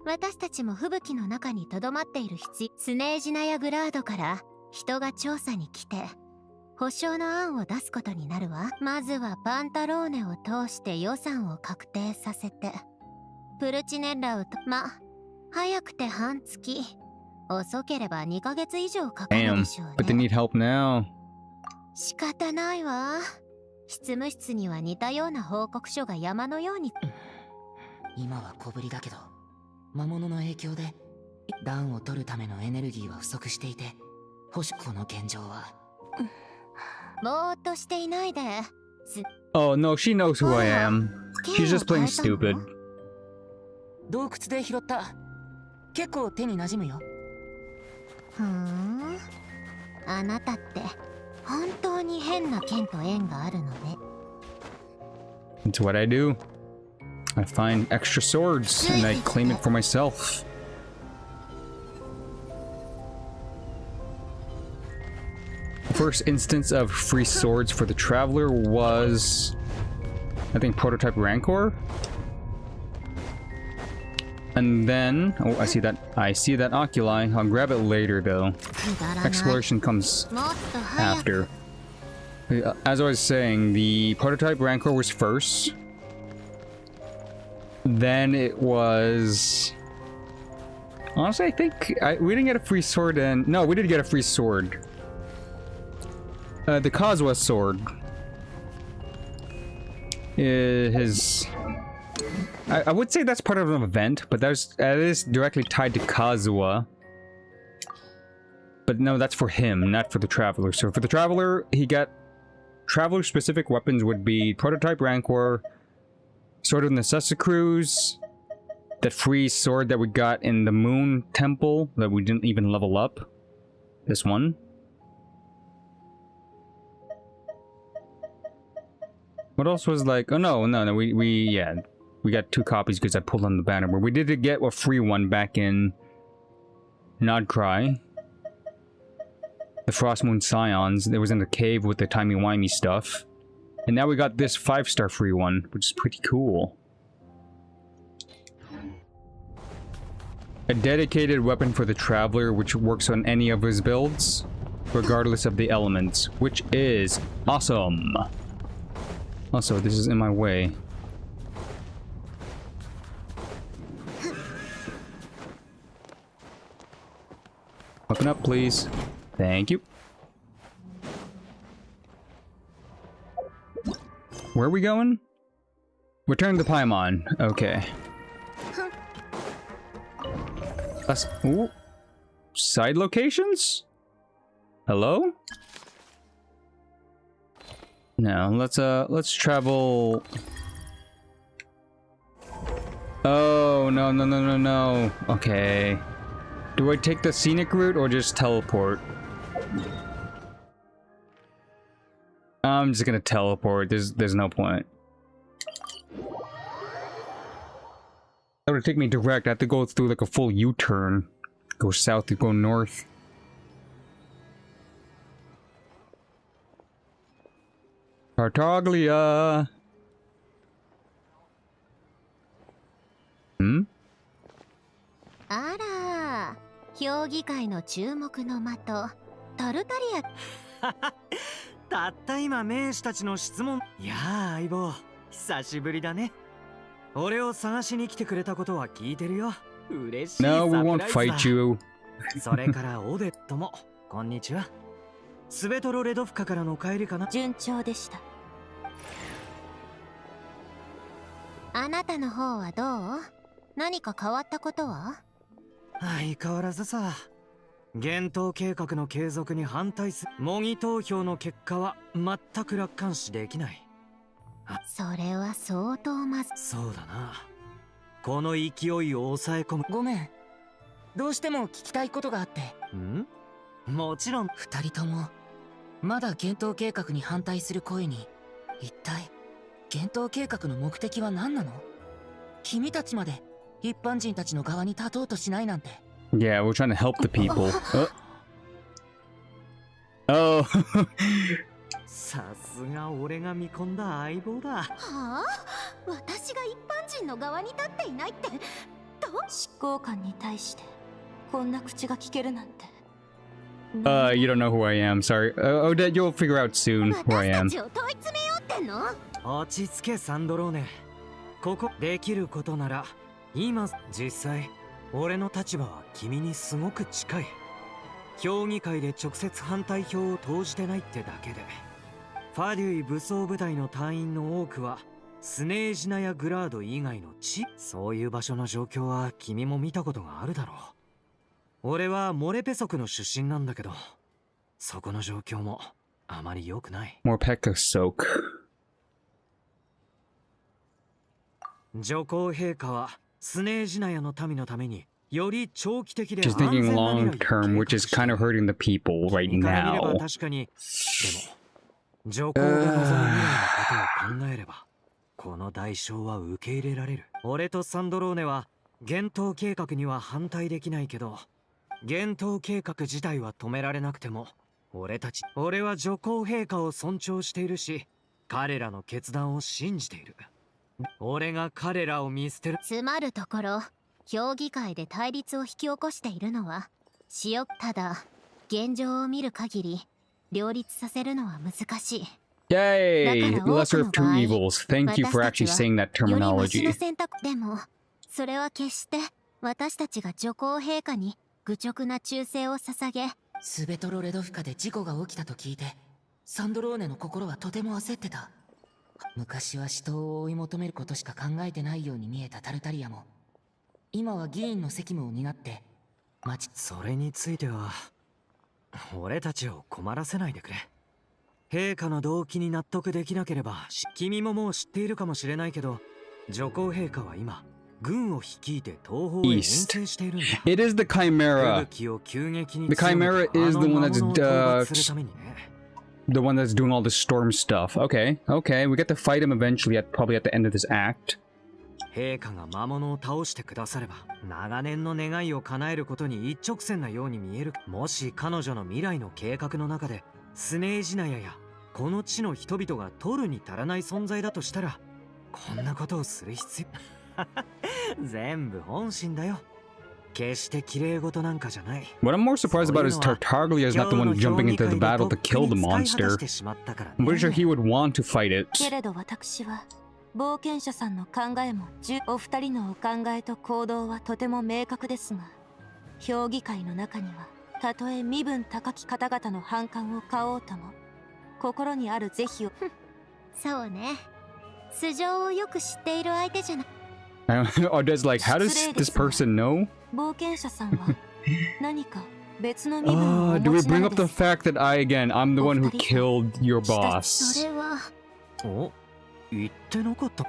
私たちも吹雪の中にとどまっているスネージナやグラードから人が調査に来て保証の案を出すことになるわ。まずはパンタローネを通して予算を確定させて、プルチネッラを早くて半月、遅ければ2ヶ月以上かかる Damn, でしょうね。 but they need help now. 仕方ないわ。執務室には似たような報告書が山のように。今は小ぶりだけど、魔物の影響で暖を取るためのエネルギーは不足していて、この現状は。ぼーっとしていないで。Oh no, she knows who I am. She's just playing stupid. 洞窟で拾った。結構手に馴染むよ。ふーん。あなたって本当に変な剣と縁があるのね。That's what I do. I find extra swords and I claim it for myself. The first instance of free swords for the Traveler was, I think, Prototype Rancor. And then, oh, I see that oculi. I'll grab it later though. Exploration comes after. As I was saying, the Prototype Rancor was first. Then it was... Honestly, I think we didn't get a free sword and... No, we did get a free sword. The Kazuha sword. I would say that's part of an event, but that is directly tied to Kazuha. But no, that's for him, not for the Traveler. So for the Traveler, he got... Traveler-specific weapons would be Prototype Rancor, Sword of Necessicrues, that free sword that we got in the Moon Temple that we didn't even level up. This one. What else was like... Oh no, we got 2 copies because I pulled on the banner. But we did get a free one back in Nodcry. The Frostmoon Scions. It was in the cave with the timey-wimey stuff. And now we got this 5-star free one, which is pretty cool. A dedicated weapon for the Traveler, which works on any of his builds, regardless of the elements, which is awesome. Also, this is in my way. Open up, please. Thank you. Where are we going? Return to Paimon. Okay. Ooh. Side locations? Hello? No, let's travel. Oh, no. Okay. Do I take the scenic route or just teleport? I'm just gonna teleport. There's no point. That would take me direct. I have to go through like a full U-turn. Go south to go north. Tartaglia. Hmm? あら、評議会の注目の的、タルタリア。たった今名士たちの質問。いやあ相棒、久しぶりだね。俺を探しに来てくれたことは聞いてるよ。嬉しいサプライズだ。 No, we won't fight you. それからオデットもこんにちは。スベトロレドフカからの帰りかな。順調でした。あなたの方はどう？何か変わったことは？相変わらずさ。幻冬計画の継続に反対する模擬投票の結果は全く楽観視できない。それは相当まず。そうだな。この勢いを抑え込む。ごめん。どうしても聞きたいことがあって。ん？もちろん。二人ともまだ幻冬計画に反対する声に、一体幻冬計画の目的は何なの？君たちまで一般人たちの側に立とうとしないなんて。Yeah, we're trying to help the people. Oh. さすが俺が見込んだ相棒だ。はあ？私が一般人の側に立っていないってどう？執行官に対してこんな口が聞けるなんて。You don't know who I am. Sorry. Odette, you'll figure out soon who I am. 私たちを問い詰めようってんの？落ち着けサンドローネ。ここできることなら今実際俺の立場は君にすごく近い。評議会で直接反対票を投じてないってだけで、ファデュイ武装部隊の隊員の多くはスネージナやグラード以外のそういう場所の状況は君も見たことがあるだろう。俺はモレペ族の出身なんだけど、そこの状況もあまり良くない。Morpeka soak. 女皇陛下はスネージナヤの民のためにより長期的で She's thinking long term, which is kind of hurting the people right now. 確かに。でも女皇が望む未来のことを考えれば、この代償は受け入れられる。俺とサンドローネは幻冬計画には反対できないけど、幻冬計画自体は止められなくても、俺は女皇陛下を尊重しているし、彼らの決断を信じている。俺が彼らを見捨てる。つまるところ、評議会で対立を引き起こしているのはただ現状を見る限り両立させるのは難しい。 Yay! Lesser of two evils. Thank you for actually saying that terminology. でもそれは決して私たちが女皇陛下に愚直な忠誠を捧げ、スベトロレドフカで事故が起きたと聞いて、サンドローネの心はとても焦ってた。昔は死闘を追い求めることしか考えてないように見えたタルタリアも、今は議員の責務を担ってそれについては俺たちを困らせないでくれ。陛下の動機に納得できなければ、君ももう知っているかもしれないけど、女皇陛下は今軍を率いて東方へ遠征しているんだ。 It is the Chimera. The Chimera is the one that's doing all the storm stuff. Okay, we get to fight him eventually probably at the end of this act. 陛下が魔物を倒してくだされば、長年の願いを叶えることに一直線なように見える。もし彼女の未来の計画の中でスネージナヤやこの地の人々が取るに足らない存在だとしたら、こんなことをする必要全部本心だよ。決して綺麗事なんかじゃない。 What I'm more surprised about is Tartaglia is not the one jumping into the battle to kill the monster. I'm pretty sure he would want to fight it. けれど私は冒険者さんの考えもお二人のお考えと行動はとても明確ですが、評議会の中にはたとえ身分高き方々の反感を買おうとも心にある是非をそうね、素性をよく知っている相手じゃない。Odette's like, how does this person know? 冒険者さんは何か別の身分をお Do 持 we ちな bring の up で the す。 fact that I'm the one who killed your そ boss? れはお、言ってなかった。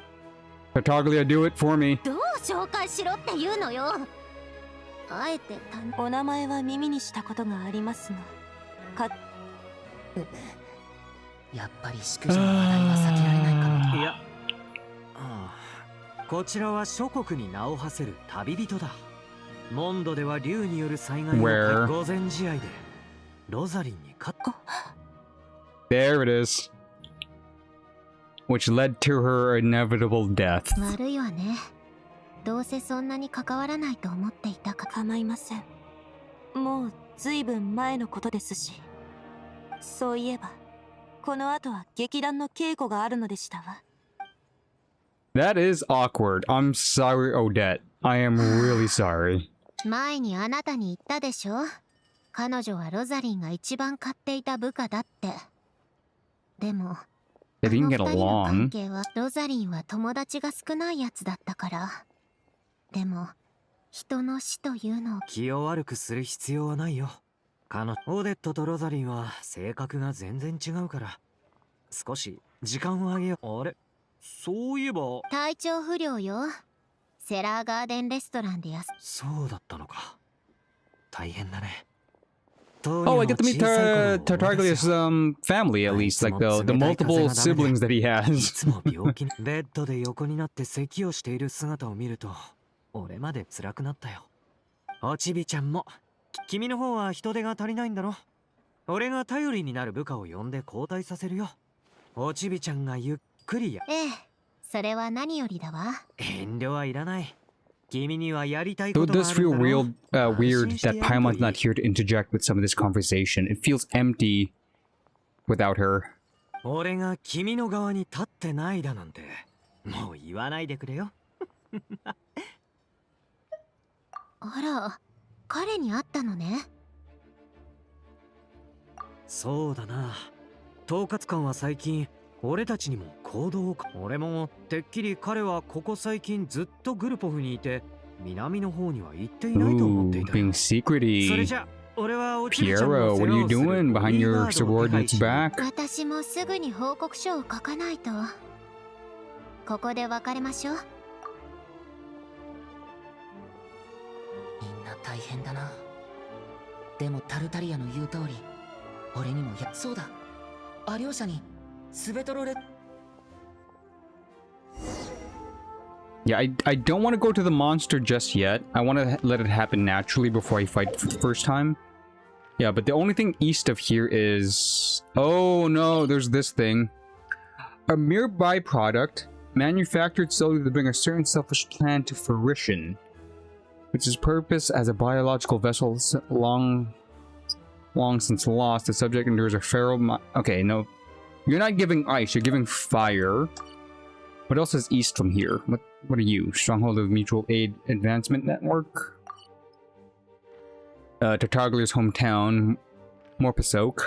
Tartaglia, do it for me. どう紹介しろって言うのよ。あえてお名前は耳にしたことがありますが、やっぱり淑女の話題は避けられないかも。いや、こちらは諸国に名を馳せる旅人だ。モンドでは竜による災害を Where? 御前試合でロザリンに勝った。 There it is. Which led to her inevitable death. 悪いわね。どうせそんなに関わらないと思っていたか。構いません。もうずいぶん前のことですし。そういえばこの後は劇団の稽古があるのでしたわ。 That is awkward. I'm sorry, Odette. I am really sorry. 前にあなたに言ったでしょ。彼女はロザリンが一番買っていた部下だって。でも They didn't get あの二人の関 along. 係はロザリンは友達が少ないやつだったから。でも人の死というのを気を悪くする必要はないよ。オデットとロザリンは性格が全然違うから、少し時間をあげよう。あれ、そういえば体調不良よ。セラーガーデンレストランでそうだったのか。大変だね。 Oh, I get to meet Tartaglia's family at least, like the multiple siblings that he い has. つも病気にベッドで横になって咳をしている姿を見ると俺まで辛くなったよ。おちびちゃんも君の方は人手が足りないんだろ。俺が頼りになる部下を呼んで交代させるよ。おちびちゃんがゆっくりや。ええ、それは何よりだわ。遠慮はいらない。君にはやりたい Though こ it とが does ある feel んだろ。 weird that Paimon's not here to interject with some of this conversation. It feels empty without her. 俺が君の側に立ってないだなんてもう言わないでくれよ。あら、彼に会ったのね。そうだな。統括官は最近俺たちにも行動を。俺もてっきり彼はここ最近ずっとグルポフにいて南の方には行っていないと思って Ooh, いたよ。 being それ secrety. じゃ俺はおちびちゃんの Piero, 世 what 話 are you をする doing ボデ behind ィー your ガードを手配 subordinate's しに。 back? 私もすぐに報告書を書かないと。ここで別れましょう。みんな大変だな。でもタルタリアの言う通り、俺にもそうだ。アリョーシャにスベトロレ。 Yeah, I don't want to go to the monster just yet. I want to let it happen naturally before I fight for the first time. Yeah, but the only thing east of here is... Oh no, there's this thing. A mere byproduct manufactured solely to bring a certain selfish plan to fruition, which is purpose as a biological vessel long since lost. The subject endures a feral... Okay, no. You're not giving ice, you're giving fire. What else is east from here? What are you? Stronghold of Mutual Aid Advancement Network? Tartaglia's hometown, Morpesok.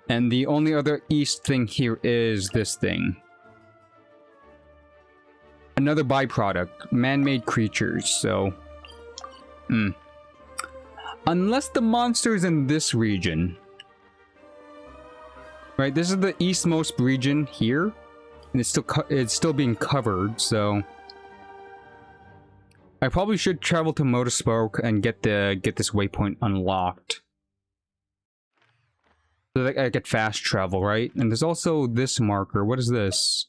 And the only other east thing here is this thing. Another byproduct, man-made creatures, so... Unless the monster's in this region. Right, this is the eastmost region here. And it's still being covered, so... I probably should travel to Motorspoke and get this waypoint unlocked. So that I get fast travel, right? And there's also this marker. What is this?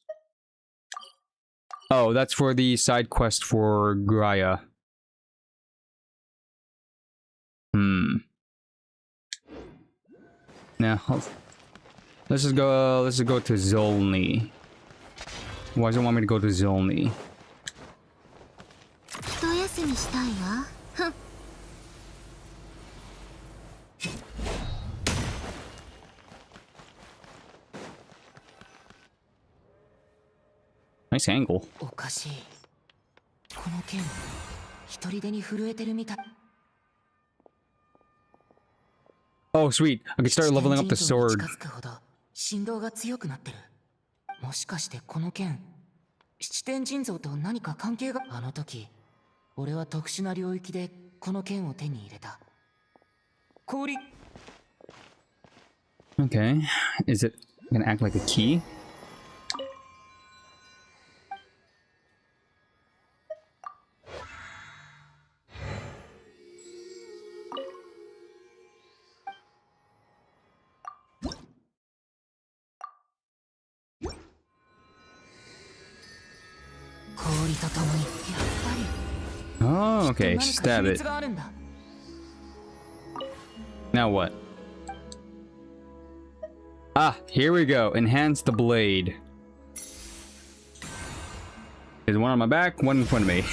Oh, that's for the side quest for Graya. Now, let's just go to Zolny. Why does it want me to go to Zolny? 一休みしたいわ。ふん。 Nice angle. おかしい。この剣、一人でに震えてるみたい。 Oh, sweet. I can start leveling up the sword. 近づくほど振動が強くなってる。もしかしてこの剣、七天神像と何か関係が。あの時、俺は特殊な領域でこの剣を手に入れた。氷。 Okay. Is it gonna act like a key? Oh, okay. Stab it. Now what? Ah, here we go. Enhance the blade. There's one on my back, one in front of me.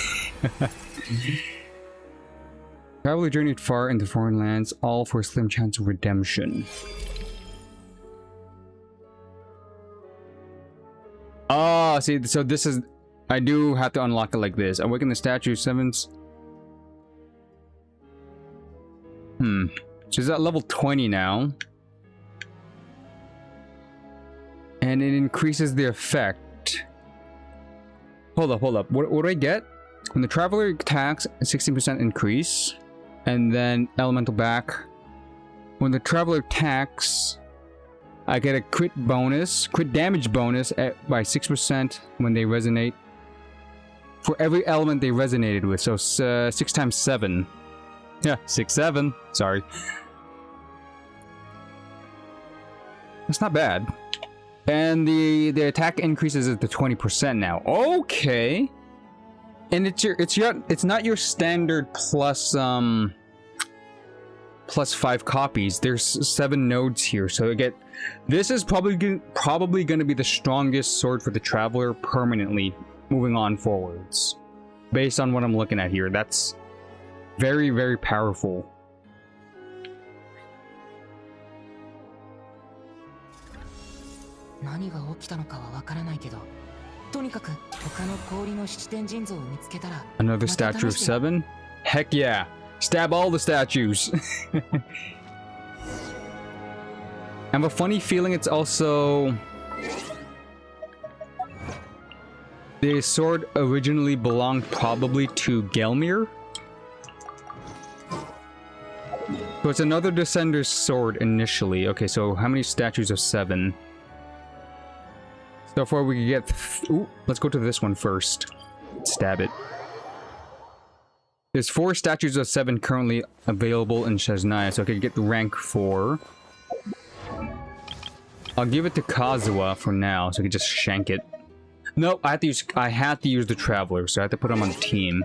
Traveler journeyed far into foreign lands, all for a slim chance of redemption. Oh, see, so this is... I do have to unlock it like this. Awaken the statue, 7s. She's at level 20 now. And it increases the effect. Hold up. What do I get? When the traveler attacks, a 16% increase. And then elemental back. When the traveler attacks, I get a crit damage bonus by 6% when they resonate. For every element they resonated with, so 6 times 7. Yeah, 6, 7. Sorry. That's not bad. And the attack increases it to 20% now. Okay. And it's not your standard plus 5 copies. There's 7 nodes here, so this is probably going to be the strongest sword for the traveler permanently moving on forwards. Based on what I'm looking at here, that's very, very powerful. Another statue of 7? Heck yeah! Stab all the statues! I have a funny feeling it's also... The sword originally belonged probably to Gelmir. So it's another Descender's sword initially. Okay, so how many statues of 7? So far we can get... Ooh, let's go to this one first. Stab it. There's 4 statues of 7 currently available in Shesnaya, so I could get the rank 4. I'll give it to Kazuha for now, so I can just shank it. Nope, I have to use the Traveler, so I have to put him on the team.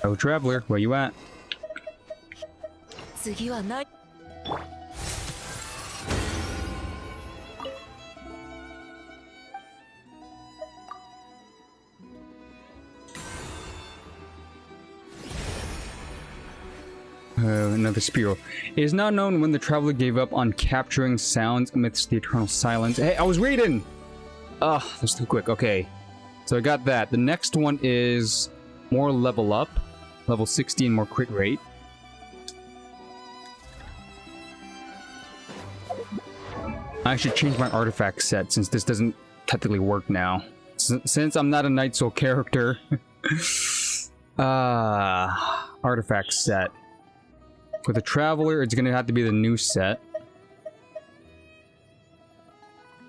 Oh, Traveler, where you at? Another Spear. It is not known when the Traveler gave up on capturing sounds amidst the eternal silence. Hey, I was reading! Ugh, that's too quick. Okay. So I got that. The next one is more level up. Level 16, more crit rate. I should change my artifact set since this doesn't technically work now. Since I'm not a Night Soul character. Artifact set. For the Traveler, it's gonna have to be the new set.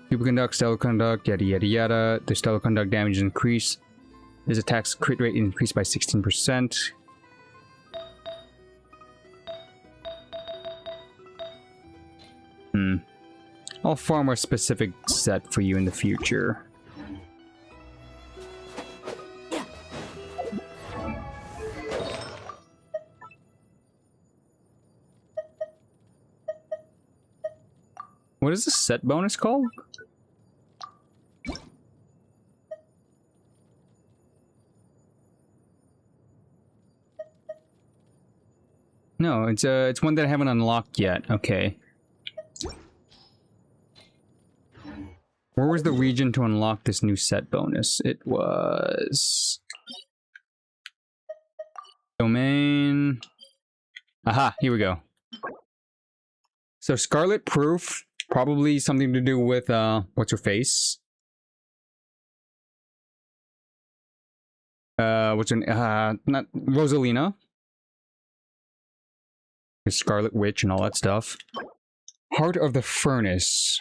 Super Conduct, Stellar Conduct, yada yada yada. The Stellar Conduct damage increase. His attack's crit rate increased by 16%. I'll farm a specific set for you in the future. What is this set bonus called? No, it's one that I haven't unlocked yet. Okay. Where was the region to unlock this new set bonus? It was domain. Aha, here we go. So Scarlet Proof, probably something to do with what's her face? What's her not Rosalina. The Scarlet Witch and all that stuff. Heart of the Furnace.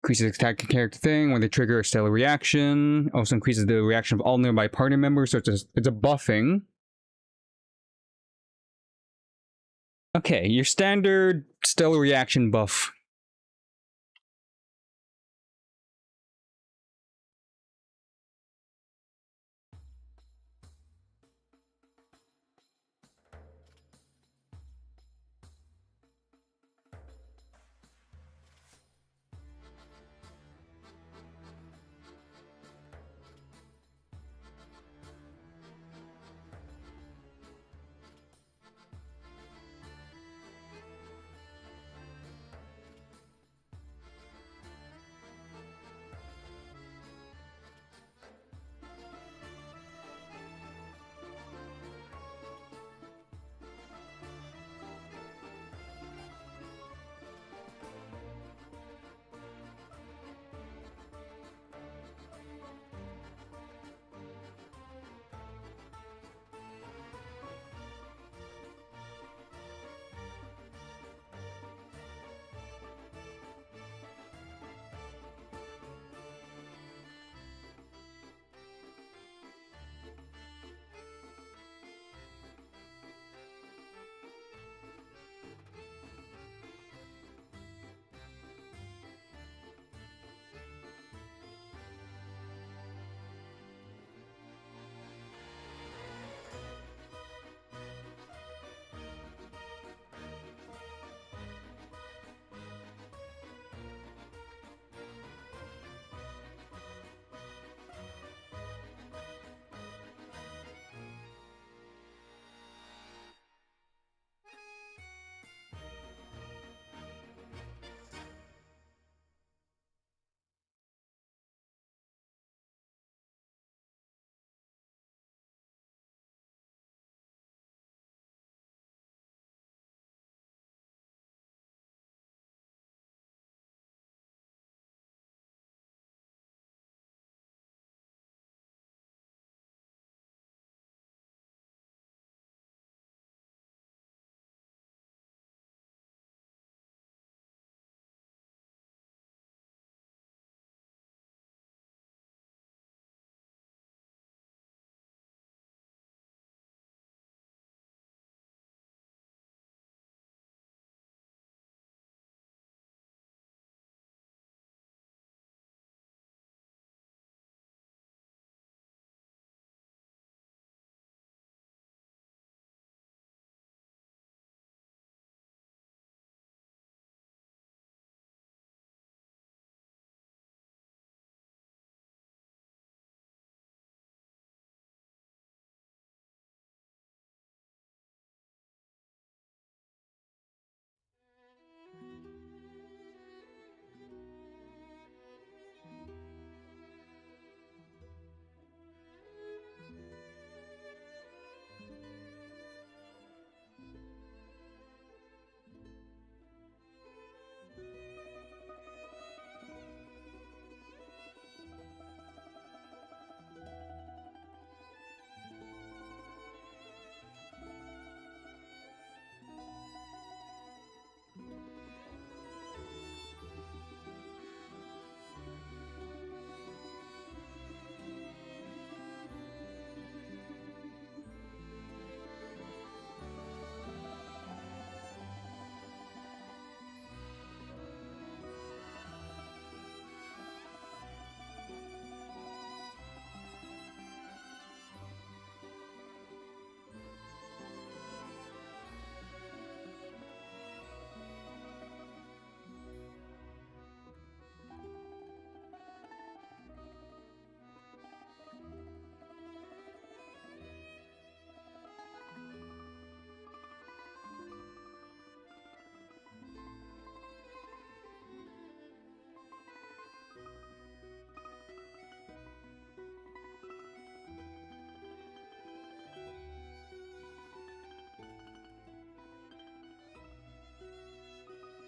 Increases attack character thing when they trigger a stellar reaction. Also increases the reaction of all nearby party members, so it's a buffing. Okay, your standard stellar reaction buff.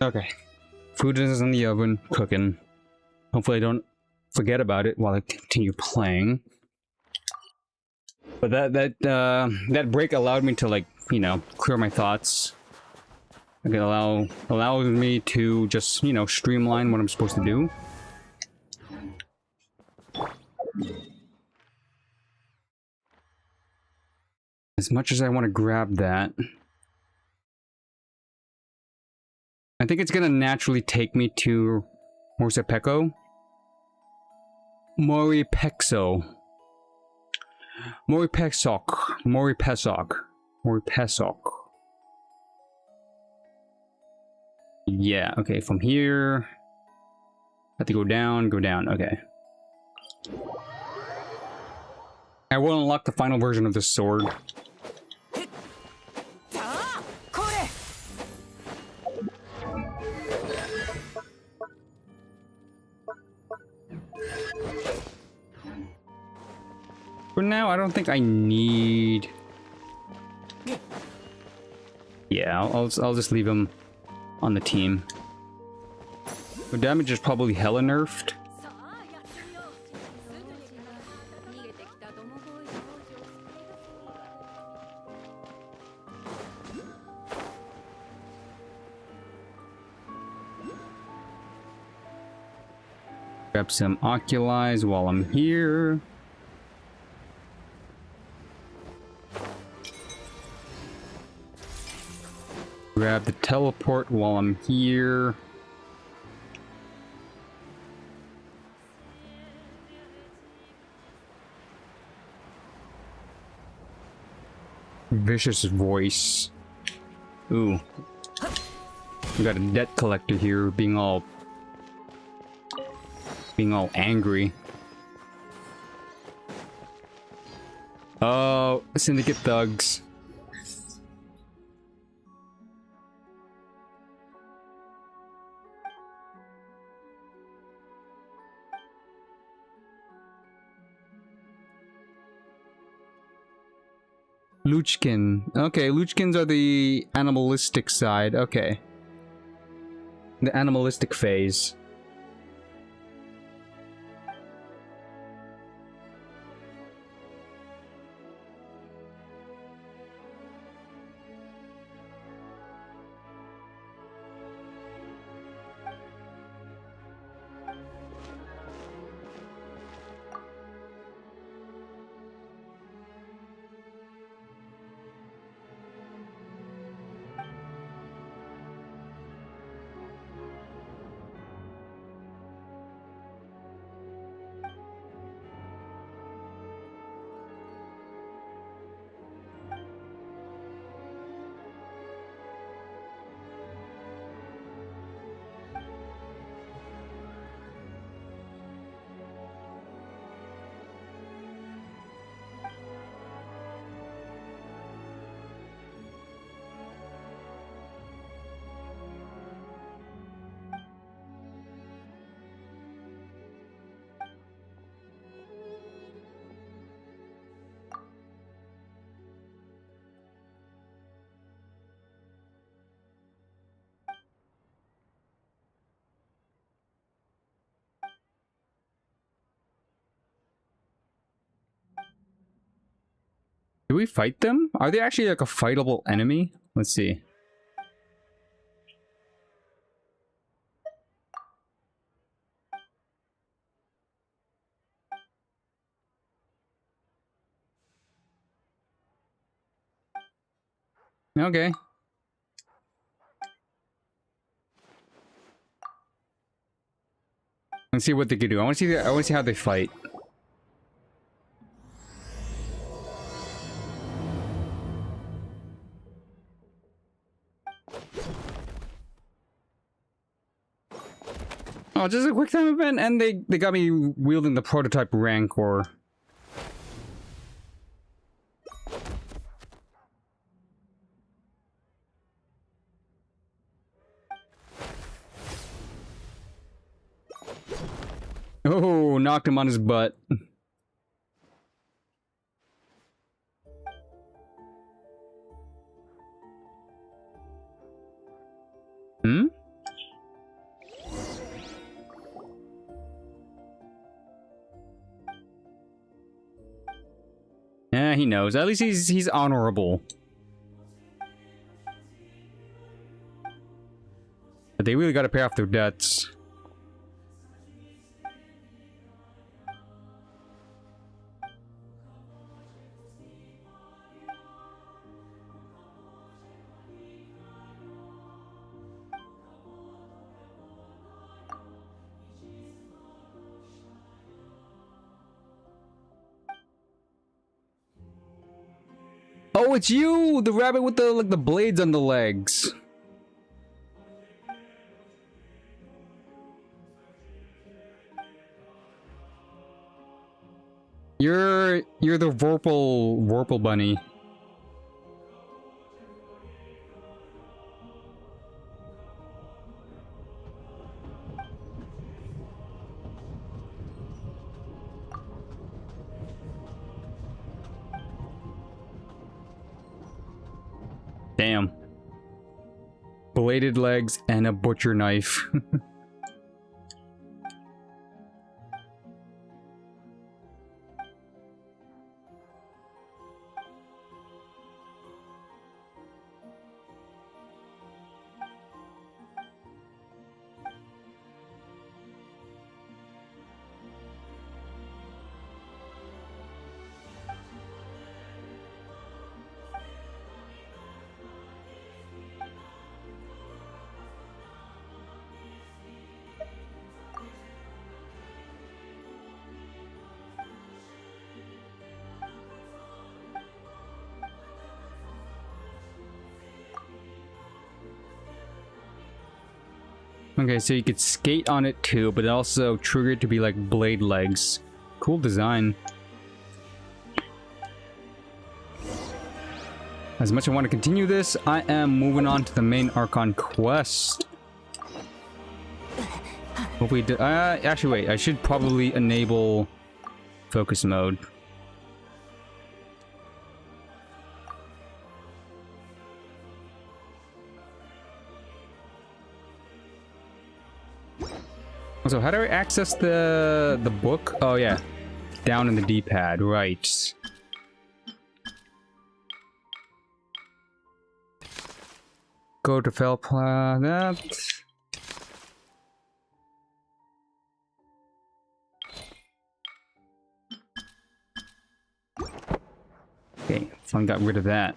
Okay. Food is in the oven, cooking. Hopefully I don't forget about it while I continue playing. But that break allowed me to, like, you know, clear my thoughts. It allows me to just, you know, streamline what I'm supposed to do. As much as I want to grab that, I think it's gonna naturally take me to Moripexo. Moripexo. Moripexok. Moripesok. Moripesok. Yeah, okay, from here. Have to go down, okay. I will unlock the final version of this sword. For now, I don't think I need... Yeah, I'll just leave him on the team. The damage is probably hella nerfed. Grab some oculies while I'm here. Grab the teleport while I'm here. Vicious voice. Ooh. We got a debt collector here being all angry. Oh, syndicate thugs. Luchkin. Okay, Luchkins are the animalistic side. Okay. The animalistic phase. Do we fight them? Are they actually like a fightable enemy? Let's see. Okay. Let's see what they can do. I want to see how they fight. Oh, just a quick time event, and they got me wielding the prototype Rancor. Oh, knocked him on his butt. Hmm? Yeah, he knows. At least he's honorable. But they really gotta pay off their debts. Oh, it's you! The rabbit with the like the blades on the legs. You're the Vorpal bunny. Damn. Bladed legs and a butcher knife. Okay, so you could skate on it too, but also trigger it to be like blade legs. Cool design. As much as I want to continue this, I am moving on to the main Archon quest. Hopefully, actually wait, I should probably enable focus mode. So how do I access the book? Oh yeah, down in the D-pad, right. Go to Felpla, that. Okay, fun got rid of that.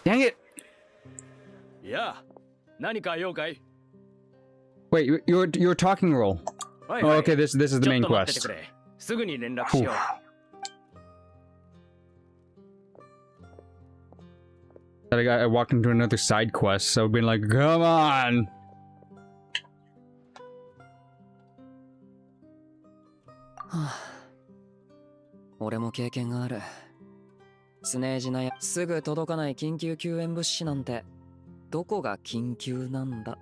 Dang it! Yeah. 何か用かい? Wait, your talking role. Oh, okay, this is the main quest. すぐに連絡しよう。I walked into another side quest, so I've been like, come on!俺も経験がある。スネージナやすぐ届かない緊急救援物資なんてどこが緊急なんだっ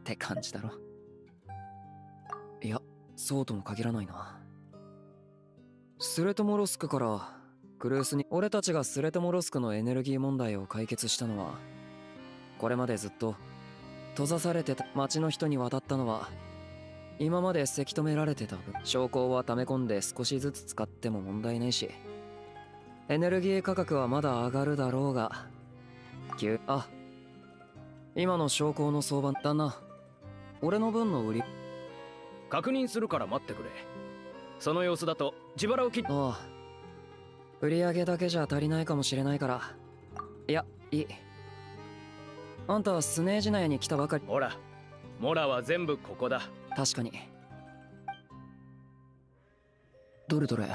て感じだろ。いや、そうとも限らないな。スレトモロスクからクルースに俺たちがスレトモロスクのエネルギー問題を解決したのは、これまでずっと閉ざされてた町の人に渡ったのは、今までせき止められてた分、証拠は溜め込んで少しずつ使っても問題ないし、エネルギー価格はまだ上がるだろうが、今の証拠の相場だな。俺の分の売り確認するから待ってくれ。その様子だと自腹を切っ。ああ、売り上げだけじゃ足りないかもしれないから。いや、いい。あんたはスネージナヤに来たばかり。ほら、モラは全部ここだ。確かに。どれどれ。ん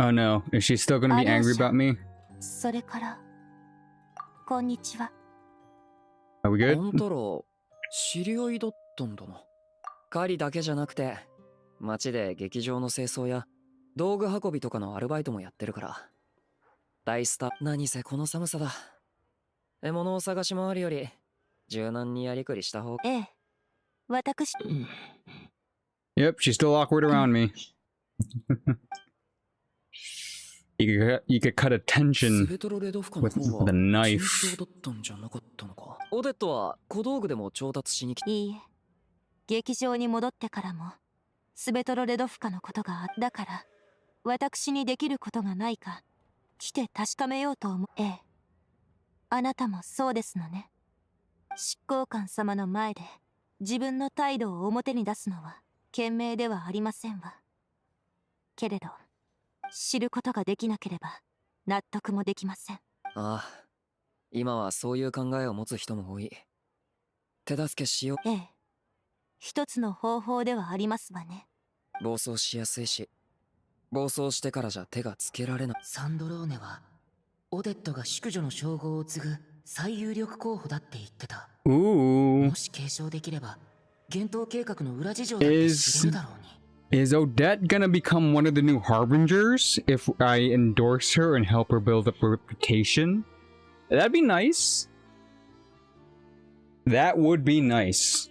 Oh no, is she still gonna be angry about me? それから、こんにちは。Are we good? あんたら、知り合いだったんだな。狩りだけじゃなくて、街で劇場の清掃や道具運びとかのアルバイトもやってるから。大スター。何せこの寒さだ。獲物を探し回るより、柔軟にやりくりした方が。ええ。私。Yep, she's still awkward around me. You could cut a tension スベトロレドフカの with, 方 with a は knife. 順調だったんじゃなかったのか。オデットは小道具でも調達しに来いいえ、劇場に戻ってからもスベトロレドフカのことがあったから、私にできることがないか来て確かめようと思う。ええ、あなたもそうですのね。執行官様の前で自分の態度を表に出すのは賢明ではありませんわ。けれど知ることができなければ納得もできません。ああ、今はそういう考えを持つ人も多い。手助けしよう。ええ、一つの方法ではありますわね。暴走しやすいし、暴走してからじゃ手がつけられない。サンドローネはオデットが淑女の称号を継ぐ最有力候補だって言ってた。もし継承できれば幻冬計画の裏事情だって知れるだろうに。Is Odette gonna become one of the new harbingers if I endorse her and help her build up a reputation? That'd be nice. That would be nice.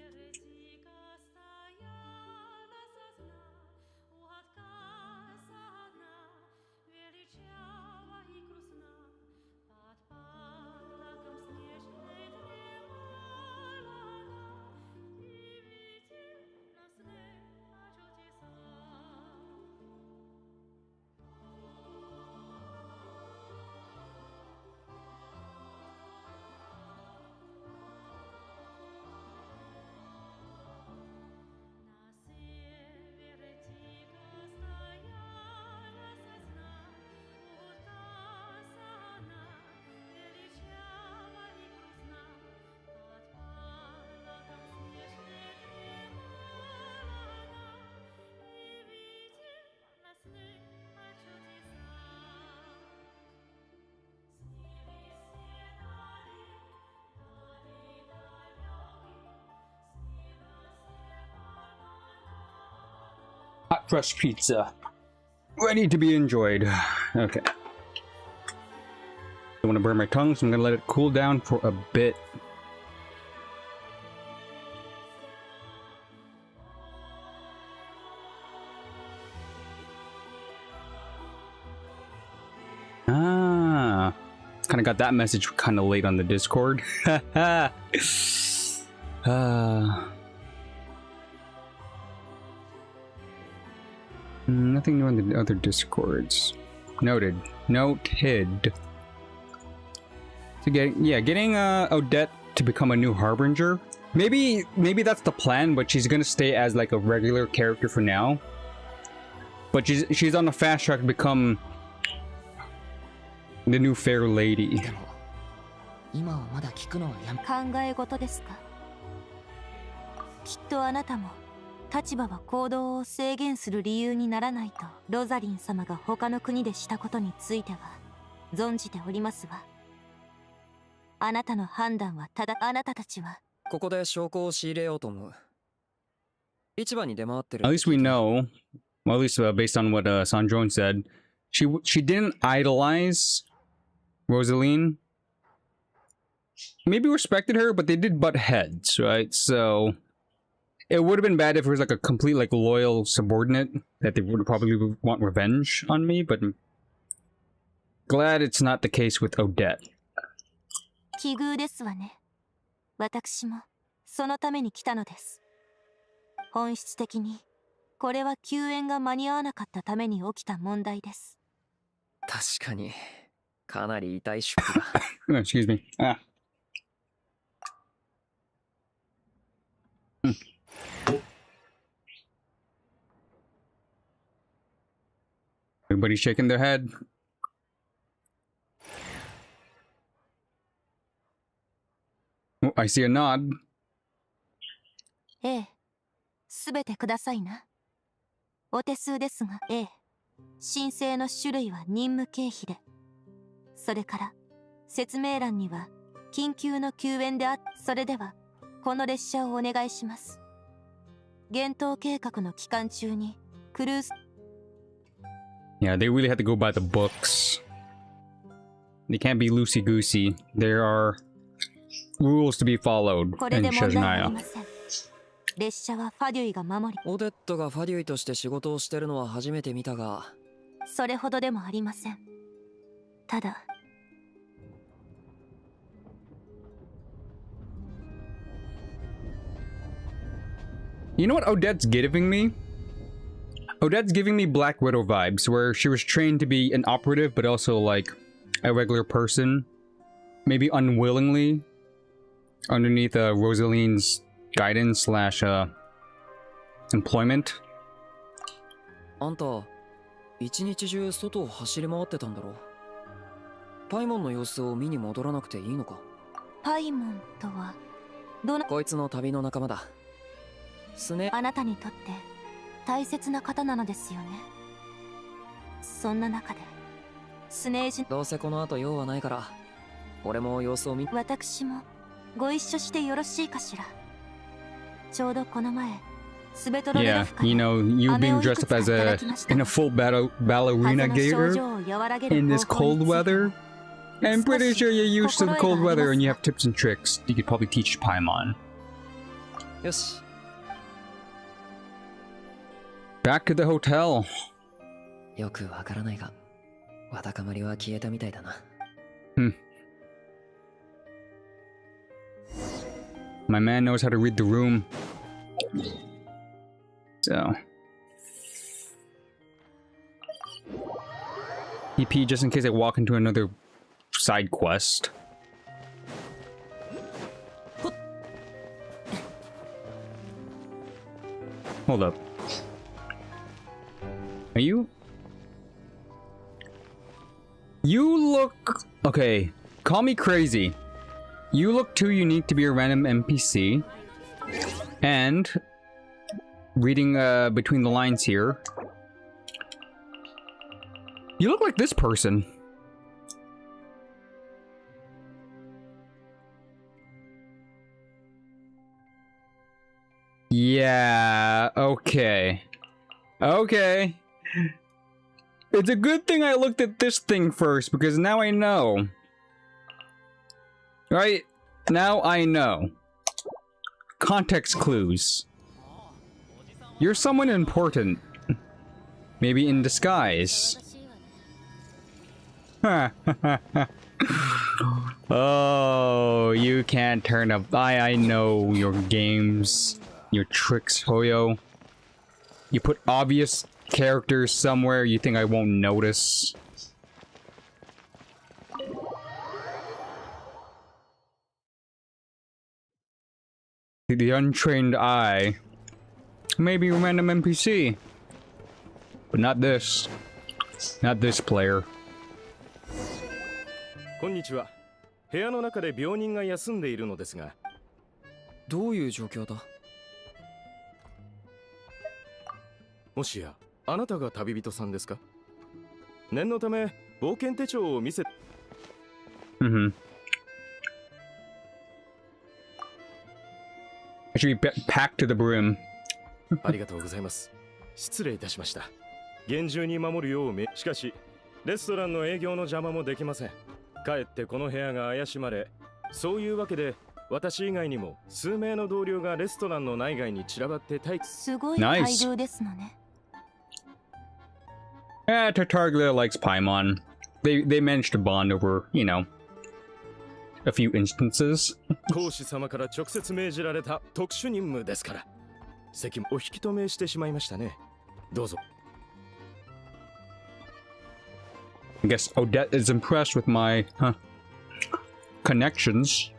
Hot fresh pizza. Ready to be enjoyed. Okay. I want to burn my tongue, so I'm gonna let it cool down for a bit. Ah. Kind of got that message kind of late on the Discord. Nothing new on the other Discords. Noted. Noted. So getting Odette to become a new Harbinger. Maybe that's the plan, but she's gonna stay as like a regular character for now. But she's on the fast track to become the new Fair Lady. 今はまだ聞くのはやめ。考え事ですか。きっとあなたも立場は行動を制限する理由にならないとロザリン様が他の国でしたことについては存じておりますわ。あなたの判断はただ、あなたたちはここで証拠を仕入れようと思う。市場に出回ってる。 At least we know, well, at least based on what Sandrone said, she didn't idolize Rosaline. Maybe respected her, but they did butt heads, right? So it would have been bad if it was like a complete like loyal subordinate that they would probably want revenge on me, but glad it's not the case with Odette. 奇遇ですわね。私もそのために来たのです。本質的にこれは救援が間に合わなかったために起きた問題です。確かにかなり痛い出費だ。Excuse me. Everybody's shaking their head. Oh, I see a nod. ええ、すべてくださいな。お手数ですが、ええ、申請の種類は任務経費で。それから説明欄には緊急の救援でそれではこの列車をお願いします。幻冬計画の期間中にクルーズ。Yeah, they really had to go by the books. They can't be loosey-goosey. There are rules to be followed in Shazanaya. 列車はファデュイが守り。オデットがファデュイとして仕事をしてるのは初めて見たが。それほどでもありません。ただ You know what Odette's giving me? Odette's giving me Black Widow vibes, where she was trained to be an operative, but also like a regular person. Maybe unwillingly, underneath Rosaline's guidance slash employment. あんた、一日中外を走り回ってたんだろ。パイモンの様子を見に戻らなくていいのか。パイモンとはどなこいつの旅の仲間だ。スネあなたにとって大切な方なのですよね。そんな中でスネージどうせこの後用はないから俺も様子を見私もご一緒してよろしいかしら。ちょうどこの前 Yeah, you know, you being dressed up as in a full ballerina gear in this cold weather. I'm pretty sure you're used to the cold weather and you have tips and tricks you could probably teach Paimon. よし。 Back to the hotel. よくわからないが、わだかまりは消えたみたいだな。My man knows how to read the room. So. EP just in case I walk into another side quest. Hold up. Are you? You look... Okay, call me crazy. You look too unique to be a random NPC. And... reading between the lines here... You look like this person. Yeah, okay. Okay. It's a good thing I looked at this thing first, because now I know. Right? Now I know. Context clues. You're someone important. Maybe in disguise. Oh, you can't turn up. I know your games. Your tricks, Hoyo. You put obvious characters somewhere you think I won't notice. The untrained eye. Maybe a random NPC. But not this. Not this player. こんにちは。部屋の中で病人が休んでいるのですが。どういう状況だ？もしやあなたが旅人さんですか？念のため冒険手帳を見せ。I should be packed to the brim. ありがとうございます。失礼いたしました。厳重に守るようしかしレストランの営業の邪魔もできません。かえってこの部屋が怪しまれ、そういうわけで私以外にも数名の同僚がレストランの内外に散らばって待機。すごい態度ですのね。Tartaglia likes Paimon. They managed to bond over, you know, a few instances. 講師様から直接命じられた特殊任務ですから。席もお引き止めしてしまいましたね。どうぞ。I guess Odette is impressed with my connections.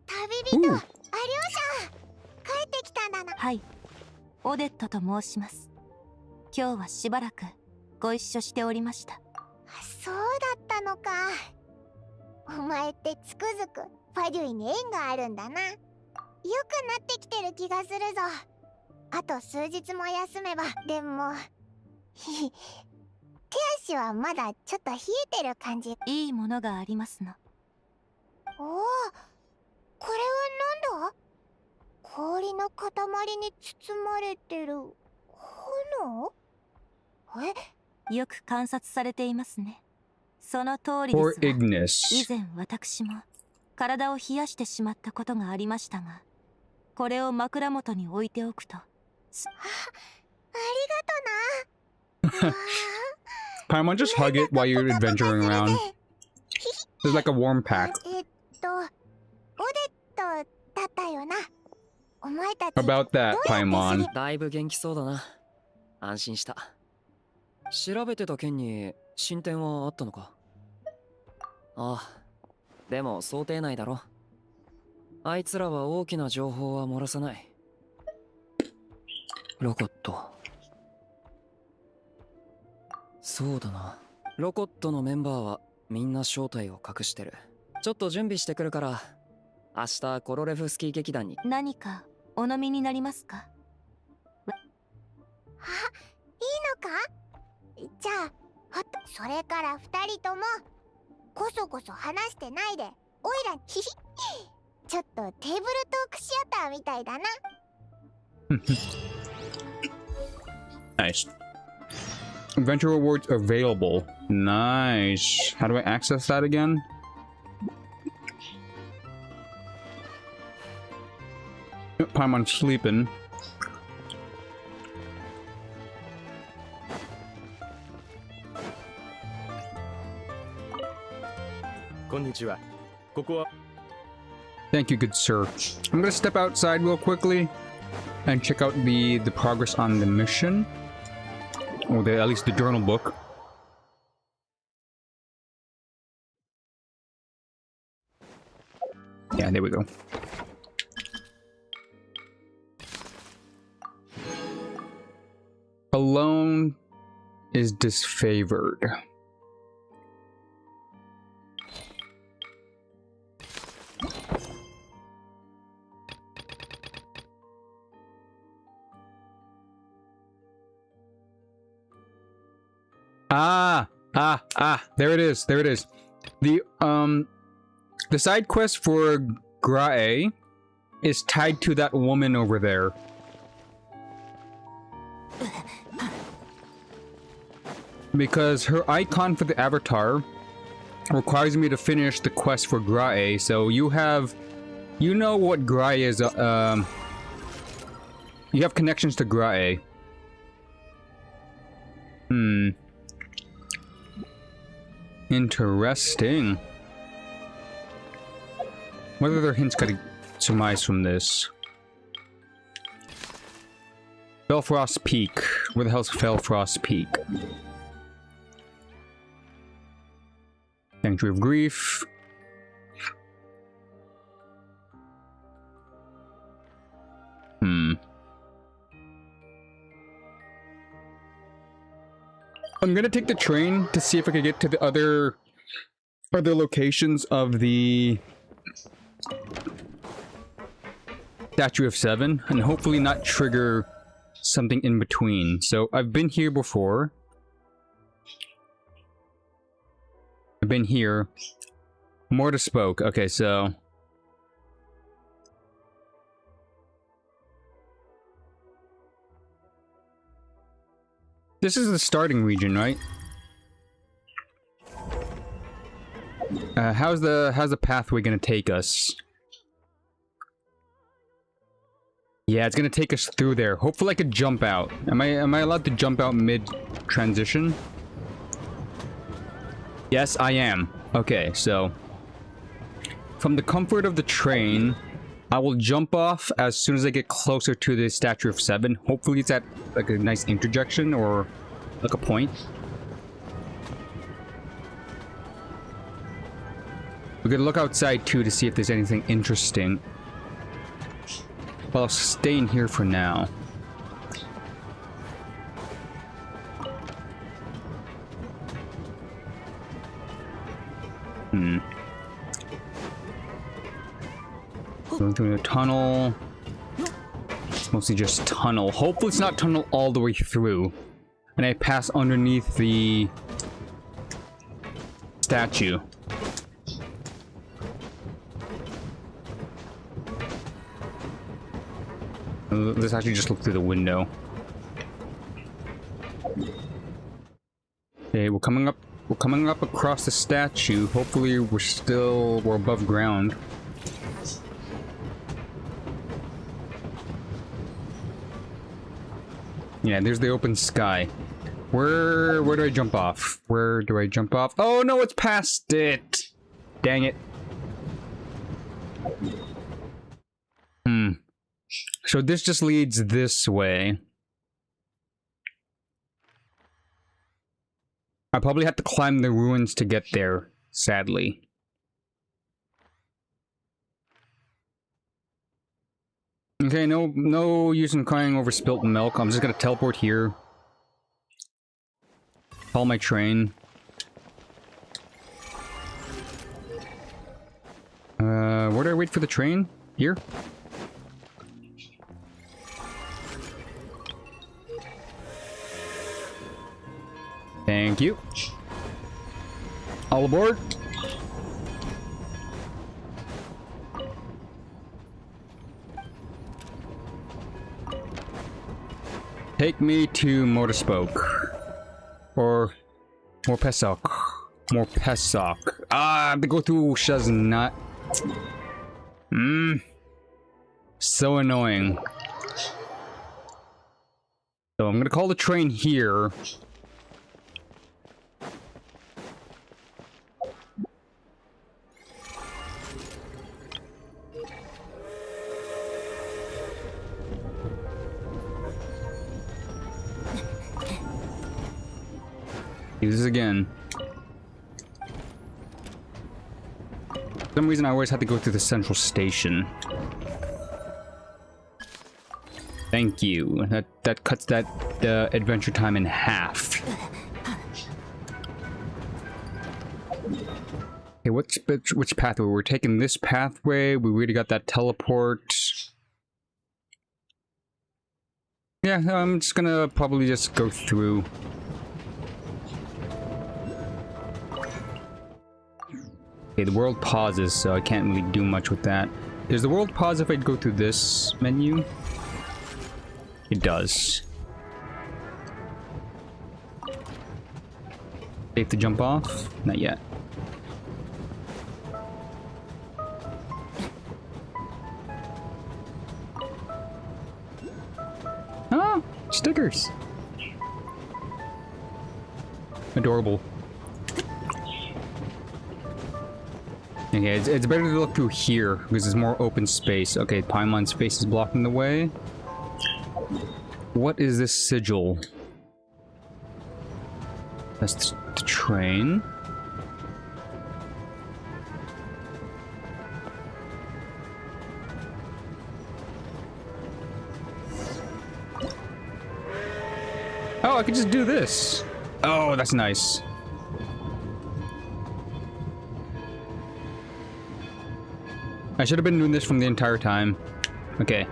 旅人、アリオさん、帰ってきたんだな。はい、オデットと申します。今日はしばらくご一緒しておりました。そうだったのか。お前ってつくづくパデュイに縁があるんだな。よくなってきてる気がするぞ。あと数日も休めば。でも手足はまだちょっと冷えてる感じ。いいものがありますの。おお、これはなんだ？氷の塊に包まれてる炎？よく観察されていますね。その通りですが、以前私も体を冷やしてしまったことがありましたが、これを枕元に置いておくと。ありがとな。Paimon, just hug it while you're adventuring around. There's like a warm pack. オデットだったよな。お前たち About that, Paimon. だいぶ元気そうだな。安心した。調べてた件に進展はあったのか？ああ、でも想定内だろ。あいつらは大きな情報は漏らさない。ロコット。そうだな。ロコットのメンバーはみんな正体を隠してる。ちょっと準備してくるから、明日コロレフスキー劇団に。何かお飲みになりますか？あ、いいのか？じゃあ、それから二人ともこそこそ話してないで、おいらにちょっとテーブルトークシアターみたいだな。Nice. Adventure rewards available. Nice. How do I access that again? Paimon's sleeping. Konnichiwa. ここは Thank you, good sir. I'm gonna step outside real quickly and check out the progress on the mission, or at least the journal book. Yeah, there we go. Alone is disfavored. There it is. There it is. The side quest for Grae is tied to that woman over there. Because her icon for the avatar requires me to finish the quest for Grae, so you know what Grae is, you have connections to Grae. Interesting. What other hints could I surmise from this? Felfrost Peak. Where the hell's Felfrost Peak? Sanctuary of Grief. I'm gonna take the train to see if I can get to the other locations of the Statue of Seven, and hopefully not trigger something in between. So I've been here before. I've been here. More to spoke. Okay, so this is the starting region, right? How's the pathway gonna take us? Yeah, it's gonna take us through there. Hopefully I could jump out. Am I allowed to jump out mid-transition? Yes, I am. Okay, so from the comfort of the train, I will jump off as soon as I get closer to the Statue of Seven. Hopefully it's at like a nice interjection or like a point. We're gonna look outside too to see if there's anything interesting. But I'll stay in here for now. Going through the tunnel. It's mostly just tunnel. Hopefully it's not tunnel all the way through. And I pass underneath the statue. Let's actually just look through the window. Okay, we're coming up across the statue. Hopefully we're above ground. Yeah, there's the open sky. Where do I jump off? Where do I jump off? Oh no, it's past it! Dang it. So this just leads this way. I probably have to climb the ruins to get there, sadly. Okay, no use in crying over spilt milk. I'm just gonna teleport here. Call my train. Where do I wait for the train? Here? Thank you. All aboard. Take me to Motorspoke. Or Morpesok. Morpesok. Ah, I have to go through Shaznut. So annoying. So I'm gonna call the train here. Do this again. For some reason I always have to go through the central station. Thank you. That cuts that adventure time in half. Okay, which pathway? We're taking this pathway. We already got that teleport. Yeah, I'm just gonna probably just go through. Okay, the world pauses, so I can't really do much with that. Does the world pause if I go through this menu? It does. Safe to jump off? Not yet. Ah! Stickers! Adorable. Okay, it's better to look through here because there's more open space. Okay, Paimon's face is blocking the way. What is this sigil? That's the train. Oh, I could just do this. Oh, that's nice. I should have been doing this from the entire time. Okay.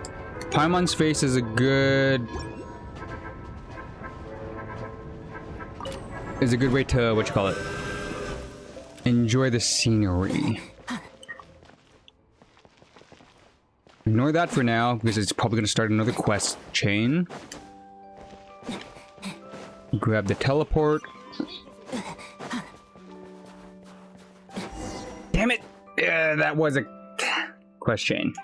Paimon's face is a good... way to, what you call it? Enjoy the scenery. Ignore that for now, because it's probably going to start another quest chain. Grab the teleport. Damn it! Yeah, that was a quest chain.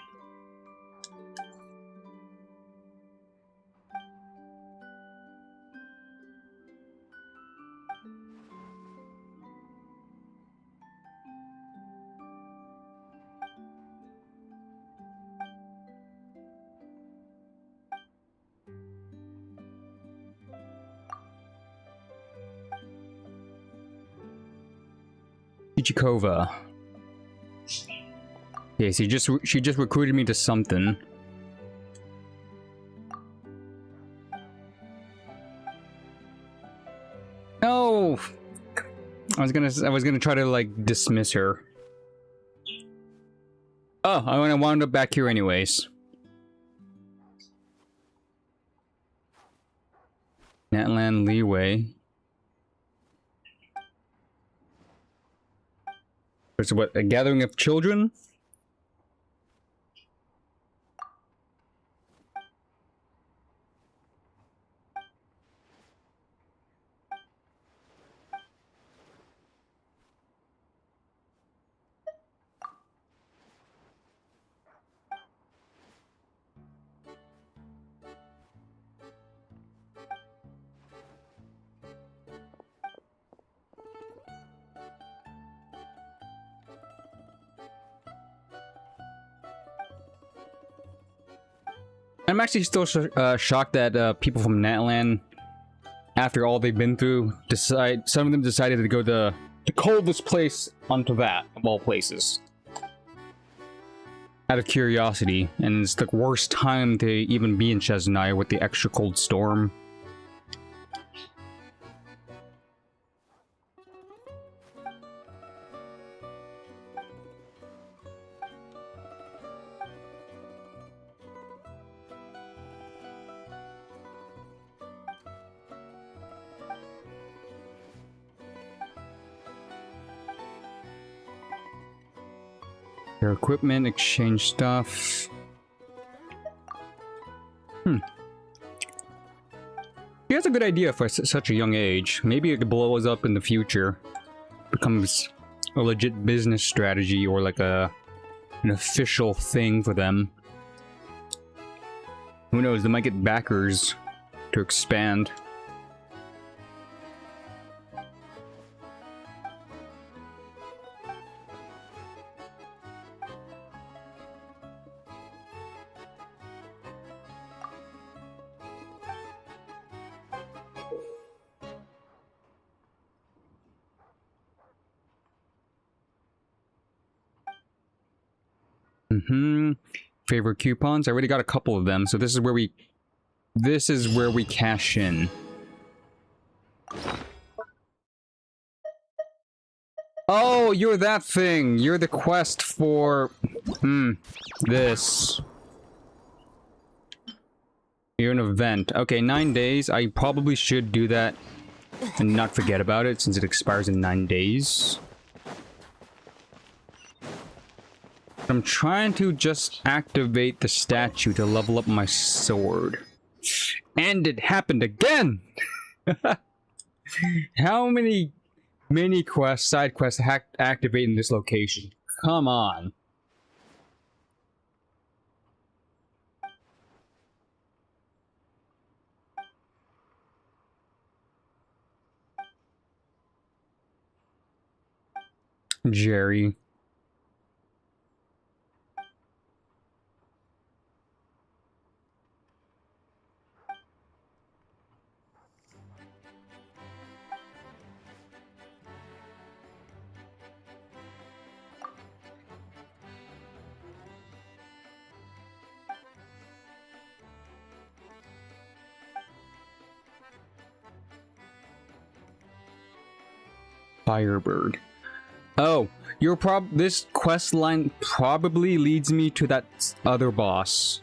Ichikova. Okay, so she just recruited me to something. No, I was gonna try to like dismiss her. Oh, I wound up back here anyways. Natlan Leeway. There's what, a gathering of children? I'm actually still shocked that people from Natlan, after all they've been through, some of them decided to go the coldest place onto that, of all places. Out of curiosity, and it's the worst time to even be in Chesnaya with the extra cold storm. Their equipment, exchange stuff. He has a good idea for such a young age. Maybe it blows up in the future. Becomes a legit business strategy or like an official thing for them. Who knows, they might get backers to expand. Favorite coupons. I already got a couple of them, so this is where we cash in. Oh, you're that thing. You're the quest for this. You're an event. Okay, 9 days. I probably should do that and not forget about it since it expires in 9 days. I'm trying to just activate the statue to level up my sword. And it happened again! How many mini quests, side quests activate in this location? Come on. Jerry. Firebird. Oh, this quest line probably leads me to that other boss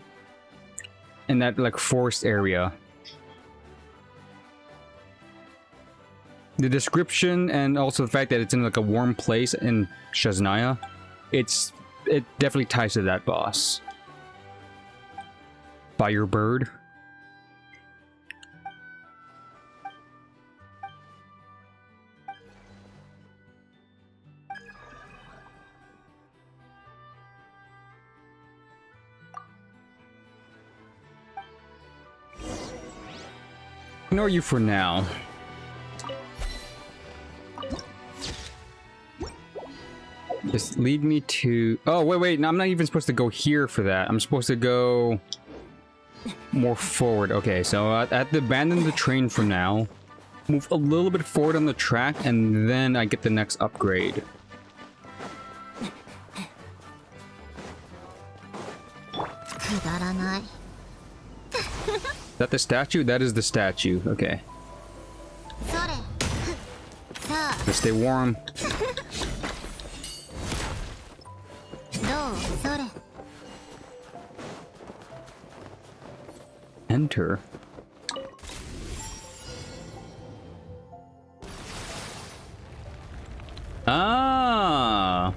in that like forest area. The description and also the fact that it's in like a warm place in Chesnaya, it definitely ties to that boss. Firebird. Ignore you for now. Just lead me to... Oh, wait, no, I'm not even supposed to go here for that. I'm supposed to go more forward. Okay, so I have to abandon the train for now. Move a little bit forward on the track, and then I get the next upgrade. Is that the statue? That is the statue. Okay. Let's stay warm. Enter. Ah!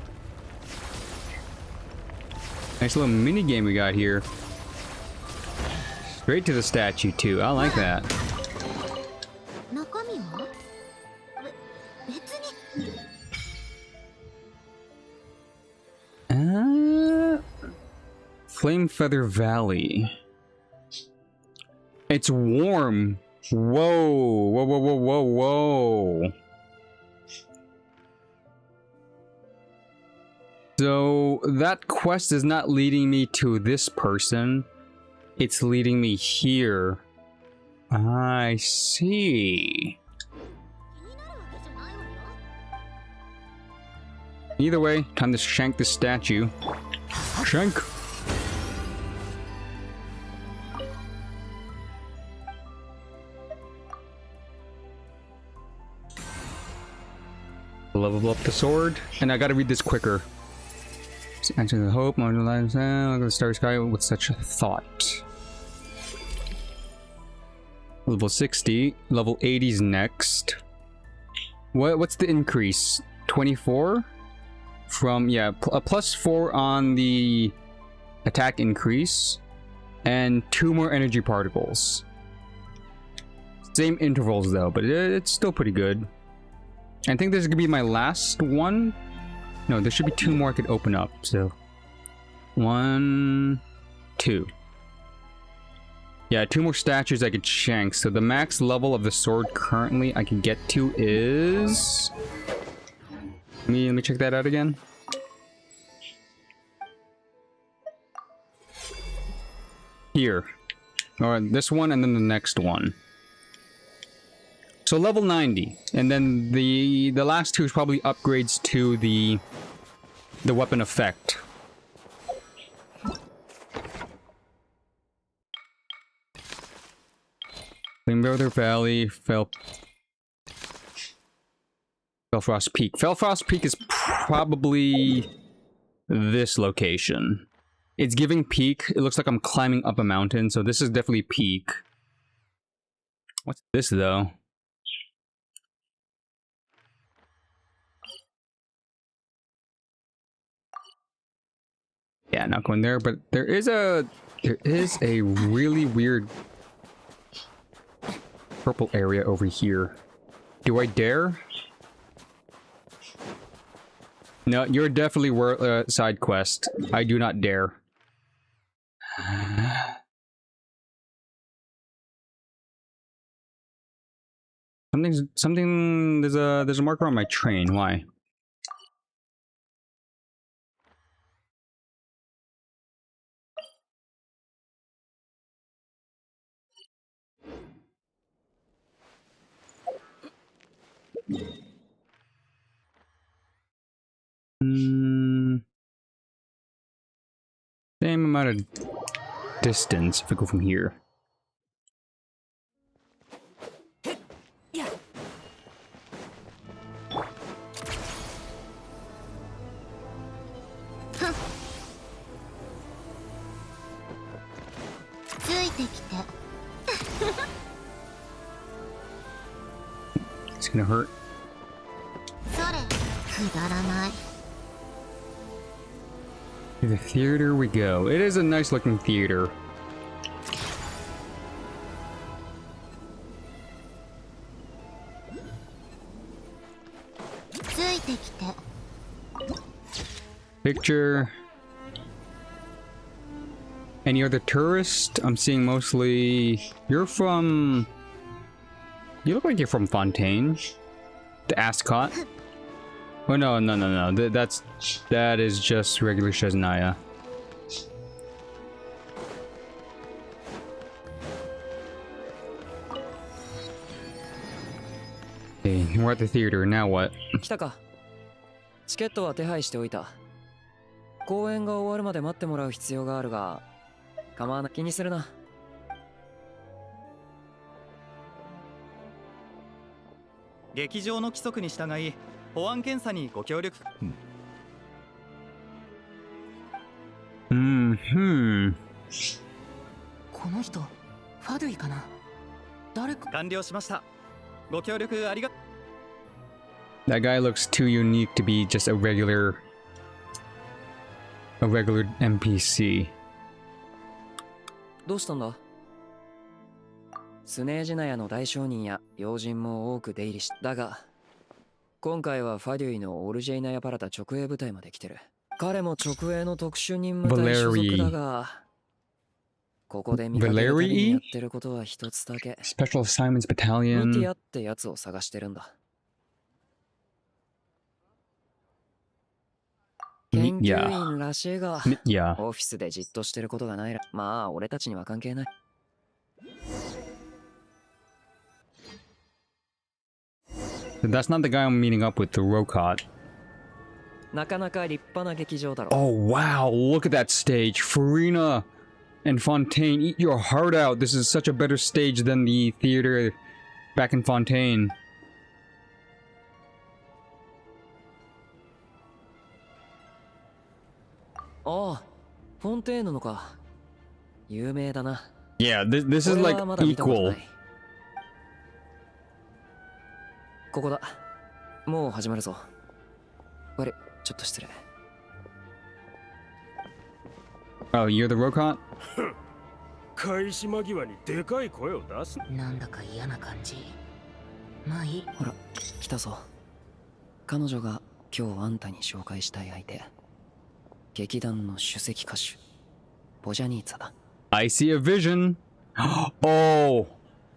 Nice little mini game we got here. Straight to the statue too. I like that. Flame Feather Valley. It's warm. Whoa. Whoa, whoa, whoa, whoa, whoa. So that quest is not leading me to this person. it's leading me here. I see. Either way, time to shank the statue. Shank! Level up the sword, and I gotta read this quicker. Enter the hope, look at the starry sky with such a thought. Level 60, level 80's next. What's the increase? 24? From, yeah, a +4 on the attack increase, and 2 more energy particles. Same intervals though, but it's still pretty good. I think this is gonna be my last one. No, there should be 2 more I could open up. So 1, 2. Yeah, 2 more statues I could shank. So the max level of the sword currently I can get to is... Let me check that out again. Here. Or this one and then the next one. So level 90, and then the last 2 is probably upgrades to the weapon effect. Flamebrother Valley, Felfrost Peak. Felfrost Peak is probably this location. It's giving peak. It looks like I'm climbing up a mountain, so this is definitely peak. What's this though? Yeah, not going there, but there is a really weird purple area over here. Do I dare? No, you're definitely side quest. I do not dare. Something. There's a marker on my train. Why? Same amount of distance if we go from here. It's gonna hurt. To the theater we go. It is a nice looking theater. Picture. Any other tourist? I'm seeing mostly... You're from... You look like you're from Fontaine. The Ascot. Oh no. That is just regular Shazanaya. Okay, we're at the theater. Now what? 来たか。チケットは手配しておいた。公演が終わるまで待ってもらう必要があるが、構わない。気にするな。劇場の規則に従い、保安検査にご協力。この人、ファドゥイかな。誰か。完了しました。ご協力ありが。That guy looks too unique to be just a regular NPC. どうしたんだ？スネージナヤの大商人や要人も多く出入りし、だが今回はファデュイのオルジェイナヤパラタ直営部隊まで来てる。彼も直営の特殊任務隊所属だが、ここで見かけるたびにやってることは一つだけ。Special Assignments Battalion. ミティアってやつを探してるんだ。研究 Yeah. 員らしいが、 Yeah. オフィスでじっとしてることがないら。まあ、俺たちには関係ない。That's not the guy I'm meeting up with, the Rokot. なかなか立派な劇場だろ。 Oh, wow. Look at that stage. Farina and Fontaine, eat your heart out. This is such a better stage than the theater back in Fontaine. ああ、フォンテーヌのか。有名だな。 Yeah, this is 俺 like はまだ見たことな equal. い。ここだ。もう始まるぞ。あれ、ちょっと失礼。 Oh, you're the Rokot? 開始間際にでかい声を出す。なんだか嫌な感じ。まあいい。ほら、来たぞ。彼女が今日あんたに紹介したい相手。劇団の首席歌手、ボジャニーツァだ。I see a vision. Oh,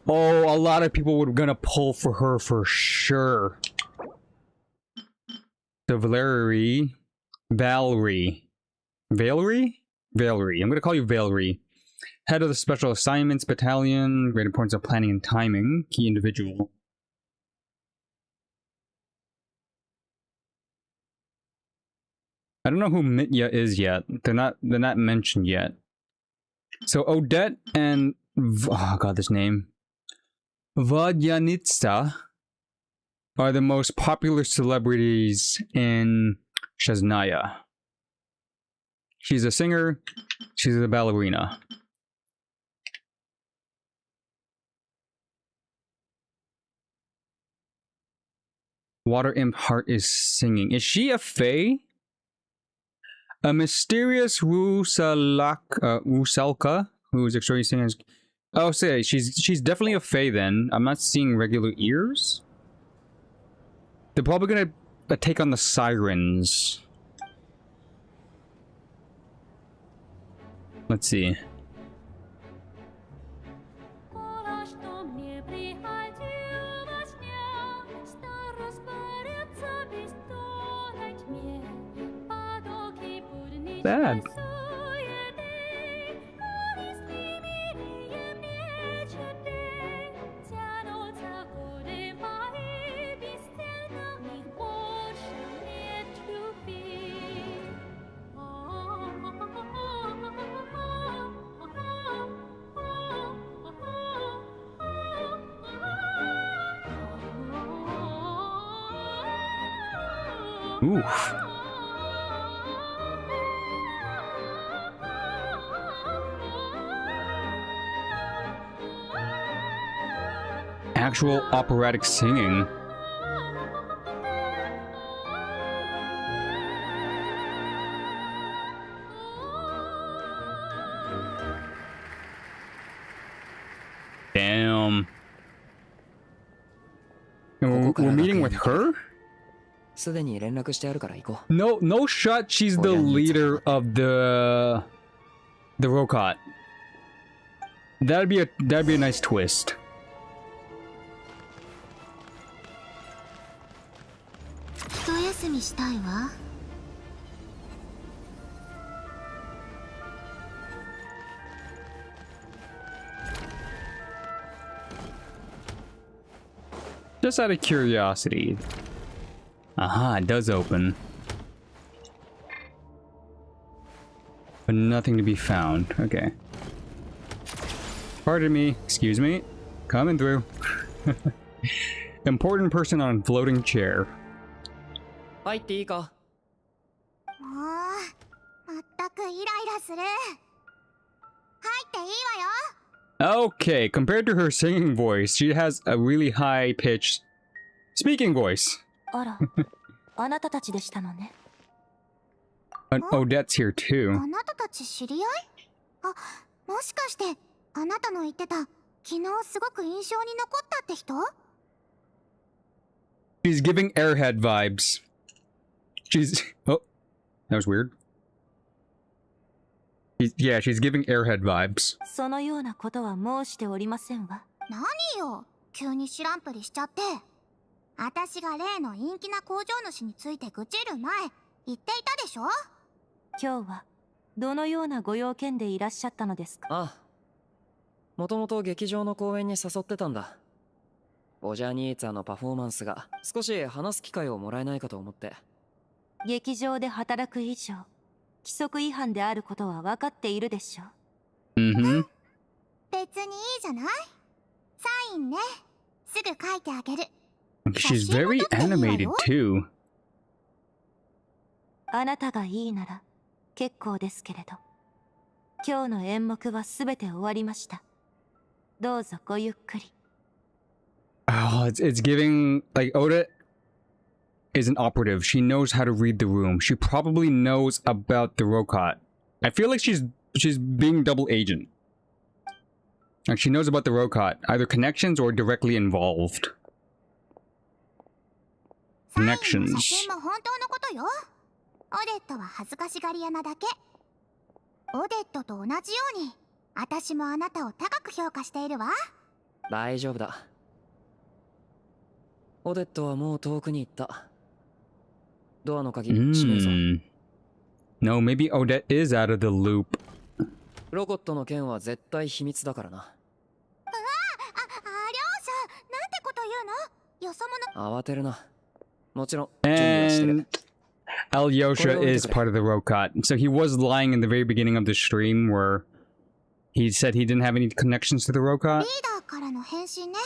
a lot of people were gonna pull for her for sure. So Valerie. I'm gonna call you Valerie. Head of the Special Assignments Battalion. Great importance of planning and timing. Key individual. I don't know who Mitya is yet. They're not mentioned yet. So Odette and oh god, this name. Vodyanitsa are the most popular celebrities in Shaznaya. She's a singer, she's a ballerina. Water Imp Heart is singing. Is she a fae? A mysterious Rusalka, who is extraordinary singer. Oh, say she's definitely a fae then. I'm not seeing regular ears. They're probably gonna take on the sirens. Let's see. Bad. Oof. Actual operatic singing. Damn. And we're meeting with her? すでに連絡してあるから行こ No shot she's the leader of the Rokot. That'd be a nice twist. Just out of curiosity. Aha, it does open. But nothing to be found. Okay. Pardon me. Excuse me. Coming through. Important person on floating chair. 入っていいか。もうまったくイライラする。入っていいわよ。 Okay, compared to her singing voice, she has a really high-pitched speaking voice. あら、あなたたちでしたのね。Odette's here too. あなたたち知り合い？あ、もしかしてあなたの言ってた昨日すごく印象に残ったって人？ She's giving Airhead vibes. Oh, that was weird. Yeah, she's giving Airhead vibes. そのようなことは申しておりませんわ。何よ、急に知らんぷりしちゃって。私が例の陰気な工場主について愚痴る前、言っていたでしょ。今日はどのようなご用件でいらっしゃったのですか？ああ、もともと劇場の公演に誘ってたんだ。ボジャニーツァのパフォーマンスが少し話す機会をもらえないかと思って。劇場で働く以上、規則違反であることは分かっているでしょう。Mm-hmm. 別にいいじゃない。サインね。すぐ書いてあげる。She's very animated too. あなたがいいなら結構ですけれど、今日の演目はすべて終わりました。どうぞごゆっくり。Oh, it's giving like Oda is an operative. She knows how to read the room. She probably knows about the Rokot. I feel like she's being double agent. Like she knows about the Rokot, either connections or directly involved. サインも写 Connections. 真も本当のことよ。オデットは恥ずかしがり屋なだけ。オデットと同じように、私もあなたを高く評価しているわ。大丈夫だ。オデットはもう遠くに行った。ドアの鍵閉めるぞ。No, maybe Odette is out of the loop. ロコットの件は絶対秘密だからな。両者、なんてこと言うの？よそ者。慌てるな。もちろん準備はしてる。 And Alyosha is part of the Rokot. So he was lying in the very beginning of the stream where he said he didn't have any connections to the リ Rokot. ーダーからの返信ね。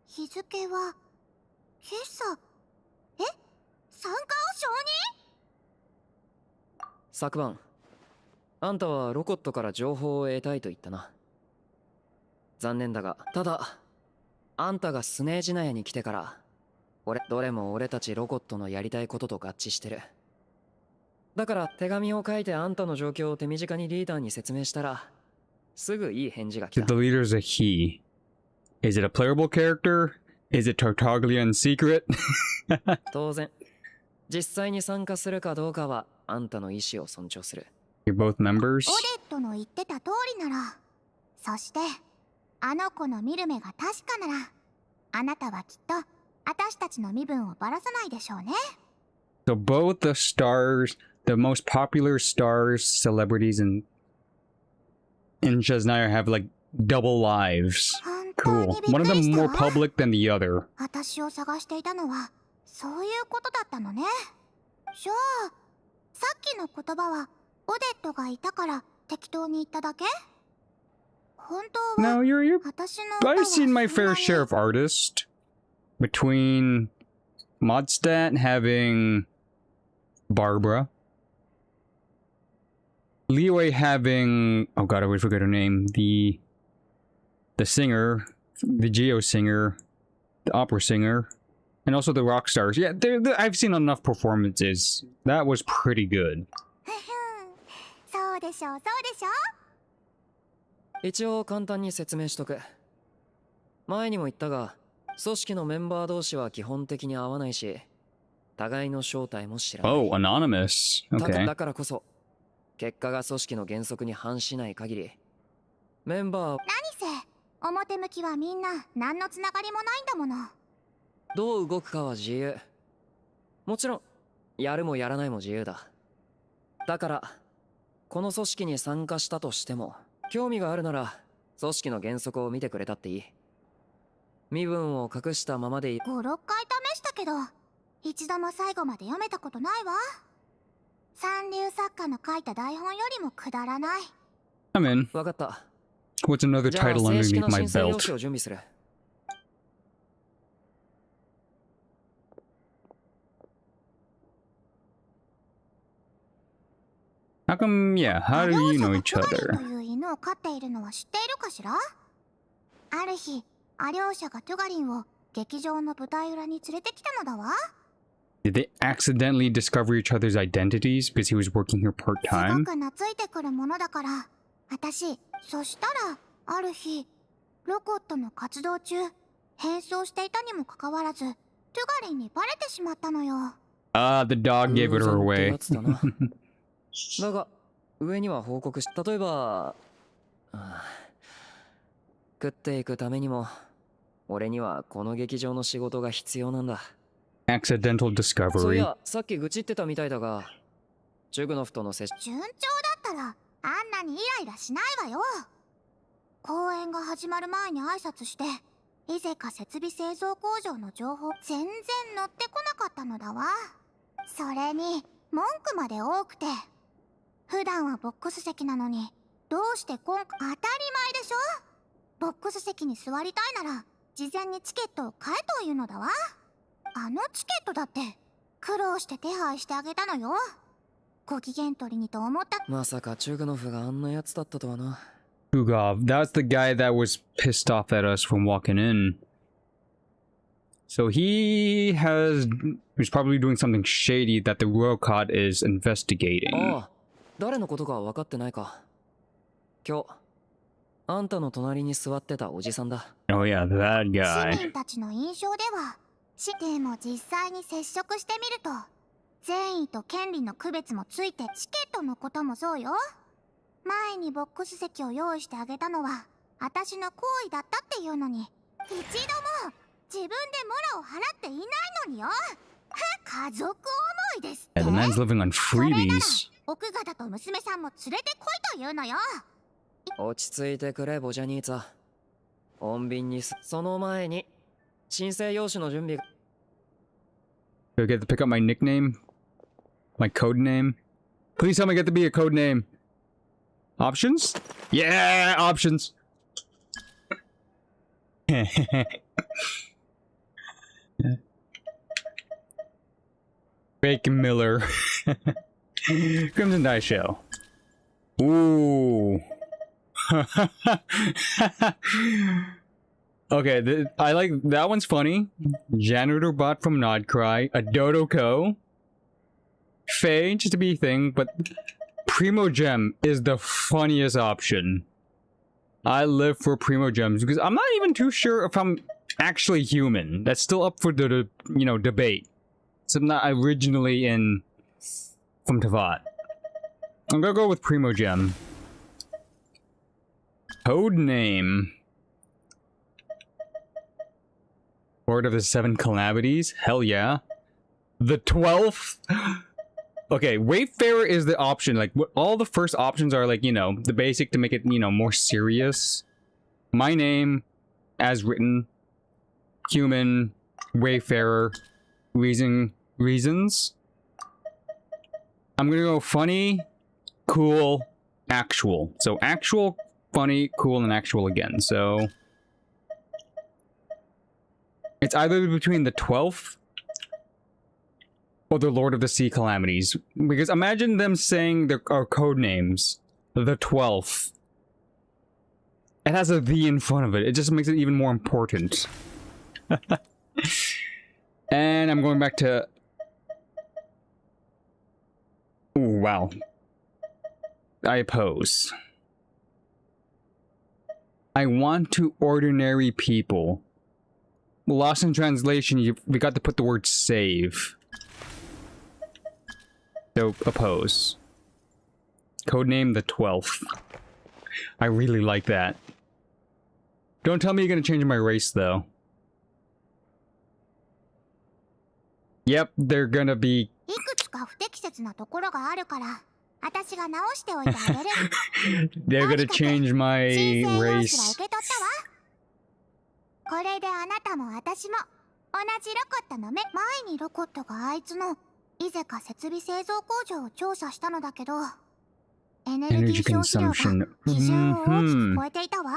日付は今朝。え？参加を承認？昨晩、あんたはロコットから情報を得たいと言ったな。残念だが、ただ、あんたがスネージナヤに来てから、どれも俺たちロコットのやりたいことと合致してる。だから手紙を書いてあんたの状況を手短にリーダーに説明したら、すぐいい返事が来た。 The leader is a he. Is it a playable character? Is it Tartaglia in secret? 当然、実際に参加するかどうかはあんたの意思を尊重する。You're both members? オデットの言ってた通りなら、そしてあの子の見る目が確かなら、あなたはきっと私たちの身分をばらさないでしょうね。 So both the stars, the most popular stars, celebrities in Chesnaya have like double lives. Cool. One of them more public than the other. 私を探していたのはそういうことだったのね。じゃあさっきの言葉はオデットがいたから適当に言っただけ？本当は No, you're 私の歌は I've seen my fair share of artists. Between Modstat having Barbara, Leeway having, oh god, I always forget her name, the singer, the Geo singer, the opera singer, and also the rock stars. Yeah, I've seen enough performances. That was pretty good. そうでしょう、そうでしょう。一応簡単に説明しとく。前にも言ったが、組織のメンバー同士は基本的に会わないし、互いの正体も知らない。Oh, anonymous. Okay. だからこそ、結果が組織の原則に反しない限り、メンバー、何せ表向きはみんな何のつながりもないんだもの。どう動くかは自由。もちろん、やるもやらないも自由だ。だから、この組織に参加したとしても、興味があるなら、組織の原則を見てくれたっていい。身分を隠したままでいい。5、6回試したけど、一度も最後まで読めたことないわ。三流作家の書いた台本よりもくだらない。I'm in. わかった。 What's another じゃあ title 正式 underneath な my 申請用 belt? 紙を準備する。How come, yeah, how do you know each トゥガリ other? ンという犬を飼っているのは知っているかしら？ある日、ア両者がトゥガリンを劇場の舞台裏に連れてきたのだわ。 Did they accidentally discover each other's identities because he was working here すご part-time? く懐いてくるものだから、私、そしたら、ある日、ロコットの活動中、変装していたにもかかわらず、トゥガリンにバレてしまったのよ。Ah, the dog gave it her away. だが、上には報告し、例えば、食っていくためにも、俺にはこの劇場の仕事が必要なんだ。Accidental そうい discovery. や、さっき愚痴ってたみたいだが、チュグノフとの接順調だったらあんなにイライラしないわよ。公演が始まる前に挨拶して、イゼカ設備製造工場の情報全然乗ってこなかったのだわ。それに文句まで多くて、普段はボックス席なのにどうして今回当たり前でしょ。ボックス席に座りたいなら事前にチケットを買えというのだわ。あのチケットだって苦労して手配してあげたのよ。ご機嫌取りにと思った。まさかチュグノフがあんなやつだったとはな。Tugov, that's the guy that was pissed off at us from walking in. So he's probably doing something shady that the Royal Court is investigating. ああ、誰のことか分かってないか。今日、あんたの隣に座ってたおじさんだ。Oh yeah, that 市 guy. 民たちの印象では、でも実際に接触してみると、善意と権利の区別もついて、チケットのこともそうよ。前にボックス席を用意してあげたのは私の行為だったっていうのに、一度も自分でモラを払っていないのによ。家族思いですって。 Yeah, the man's living on それなら freebies. 奥方と娘さんも連れてこいというのよ。落ち着いてくれ、ボジャニーツァ。穏便にその前に、申請用紙の準備が。Do I get to pick up my nickname? My code name? Please tell me I get to be a code name. Options? Yeah, options. Bacon Miller. Crimson Die Show. Ooh. Okay, I like that one's funny. Janitor bot from Nodcry, a Dodo Co. Faye, just to be a thing, but Primo Gem is the funniest option. I live for Primo Gems because I'm not even too sure if I'm actually human. That's still up for the debate. So I'm not originally in from Tavat. I'm gonna go with Primo Gem. Code name. Lord of the Seven Calamities? Hell yeah. The 12th? Okay, Wayfarer is the option. Like, all the first options are like, the basic to make it, more serious. My name, as written, human, Wayfarer, reasons. I'm gonna go funny, cool, actual. So actual, funny, cool, and actual again. So it's either between the 12th or the Lord of the Sea Calamities. Because imagine them saying our code names. The 12th. It has a "the" in front of it. It just makes it even more important. And I'm going back to... Ooh, wow. I oppose. I want to ordinary people. Lost in translation, we got to put the word save. So, oppose. Codename the 12th. I really like that. Don't tell me you're gonna change my race, though. Yep, they're gonna be... いくつか不適切なところがあるから、私が直しておいてあげる。They're gonna change my 申請用紙は race. 受け取ったわ。これであなたも私も同じロコットの前にロコットがあいつのイゼカ設備製造工場を調査したのだけど、エネルギー消費量が基準を大きく超えていたわ。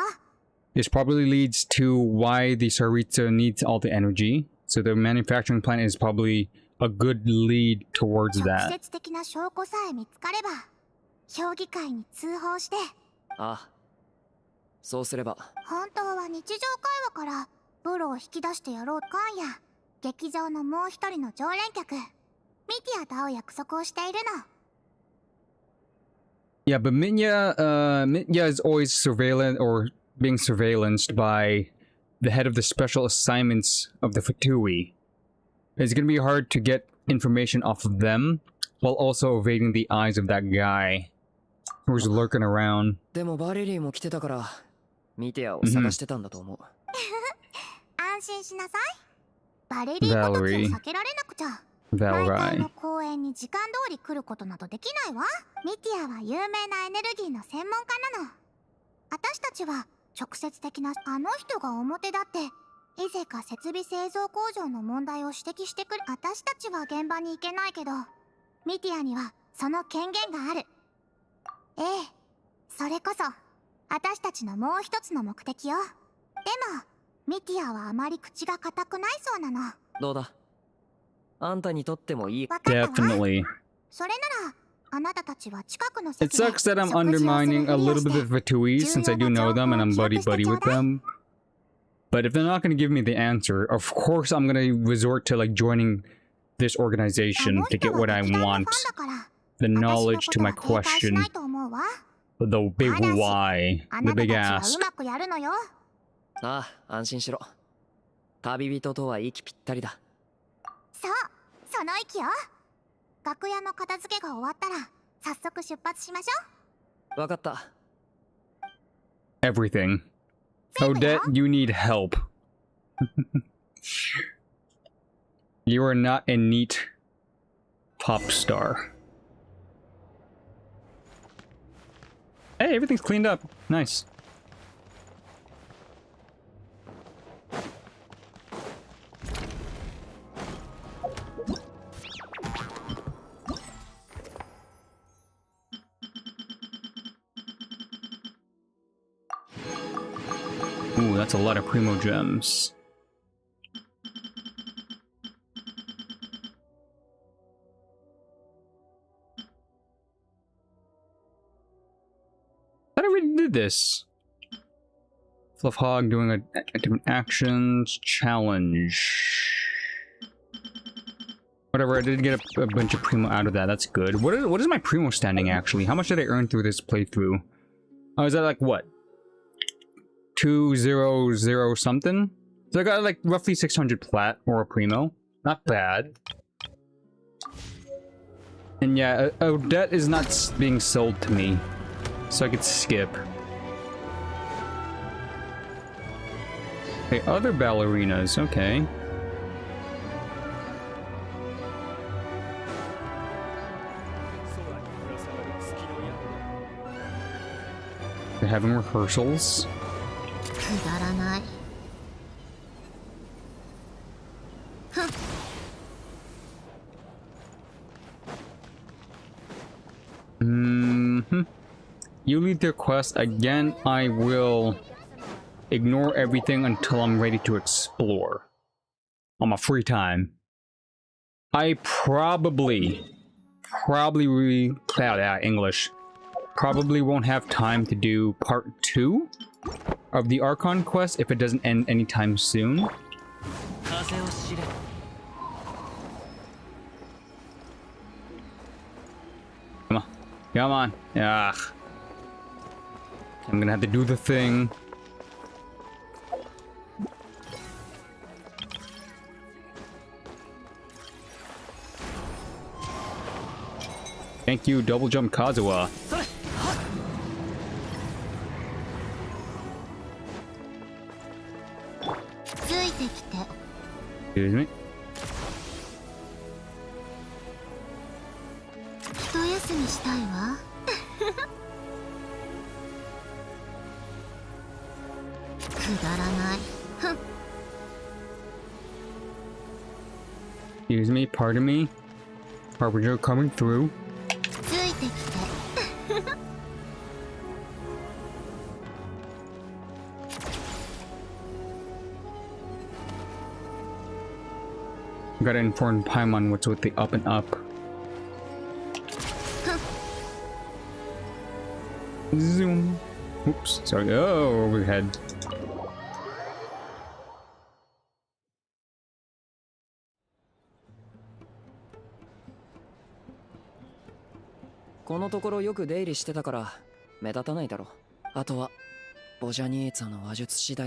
This probably leads to why the Saritsa needs all the energy. So the manufacturing plant is probably a good lead towards 直 that. 接的な証拠さえ見つかれば、評議会に通報して。ああ、そうすれば。本当は日常会話からプロを引き出してやろう。今夜劇場のもう一人の常連客ミティアと会う約束をしているの。 Yeah, but Mitya is always surveillance or being surveillanced by the head of the special assignments of the Fatui. It's gonna be hard to get information off of them while also evading the eyes of that guy who's lurking around. でもバレリーも来てたから、ミティアを探してたんだと思う。安心しなさい。バレリーごときを避けられなくちゃ毎回 Valrai. の公演に時間通り来ることなどできないわ。ミティアは有名なエネルギーの専門家なの。私たちは直接的なあの人が表だって、いぜか設備製造工場の問題を指摘してくる。私たちは現場に行けないけど、ミティアにはその権限がある。ええ、それこそ私たちのもう一つの目的よ。でもミティアはあまり口が固くないそうなの。どうだ、あんたにとってもいい。 Definitely. それならあなたたちは近くの It 席で sucks that I'm undermining a little bit of Fatui since I do know them and I'm buddy-buddy with them. But if they're not going to give me the answer, of course I'm going to resort to like joining this organization to get what I want. The knowledge to my question. The big why. The big ask. ああ、安心しろ。旅人とは息ぴったりだ。そう、その息よ。楽屋の片付けが終わったら早速出発しましょう。わかった。Everything. Odette, you need help. You are not a neat pop star. Hey, everything's cleaned up. Nice. Ooh, that's a lot of primo gems. I already did this. Fluff Hog doing a different actions challenge. Whatever, I did get a bunch of primo out of that. That's good. What is my primo standing actually? How much did I earn through this playthrough? Oh, is that like what? 200 something? So I got like roughly 600 plat or a primo. Not bad. And yeah, Odette is not being sold to me, so I could skip. Okay, other ballerinas, okay. They're having rehearsals. くだらない。ふん。You lead their quest again. I will ignore everything until I'm ready to explore on my free time. I probably English. Probably won't have time to do part 2 of the Archon quest if it doesn't end anytime soon. Come on. Come on. Ugh. I'm gonna have to do the thing. Thank you, Double Jump Kazuha. Excuse me. 一休みしたいわ。くだらない。ふん。 Excuse me, pardon me. Harbinger coming through. ついてきて。Gotta inform Paimon what's with the up and up. Zoom. Oops, sorry. Oh, overhead.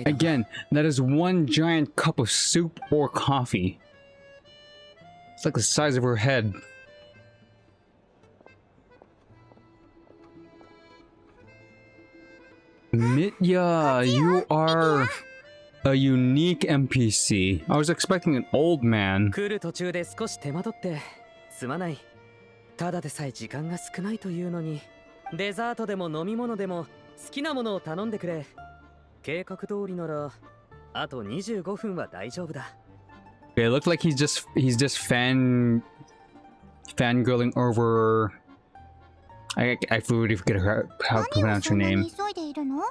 Again, that is one giant cup of soup or coffee. It's like the size of her head. Mitya, you are A unique NPC. I was expecting an old man. 来る途中で少し手間取ってすまない。ただでさえ時間が少ないというのに、デザートでも飲み物でも好きなものを頼んでくれ。計画通りならあと25分は大丈夫だ。Okay, it looked like he's just fangirling over. I fully forget how to pronounce her name. 急いでいるの？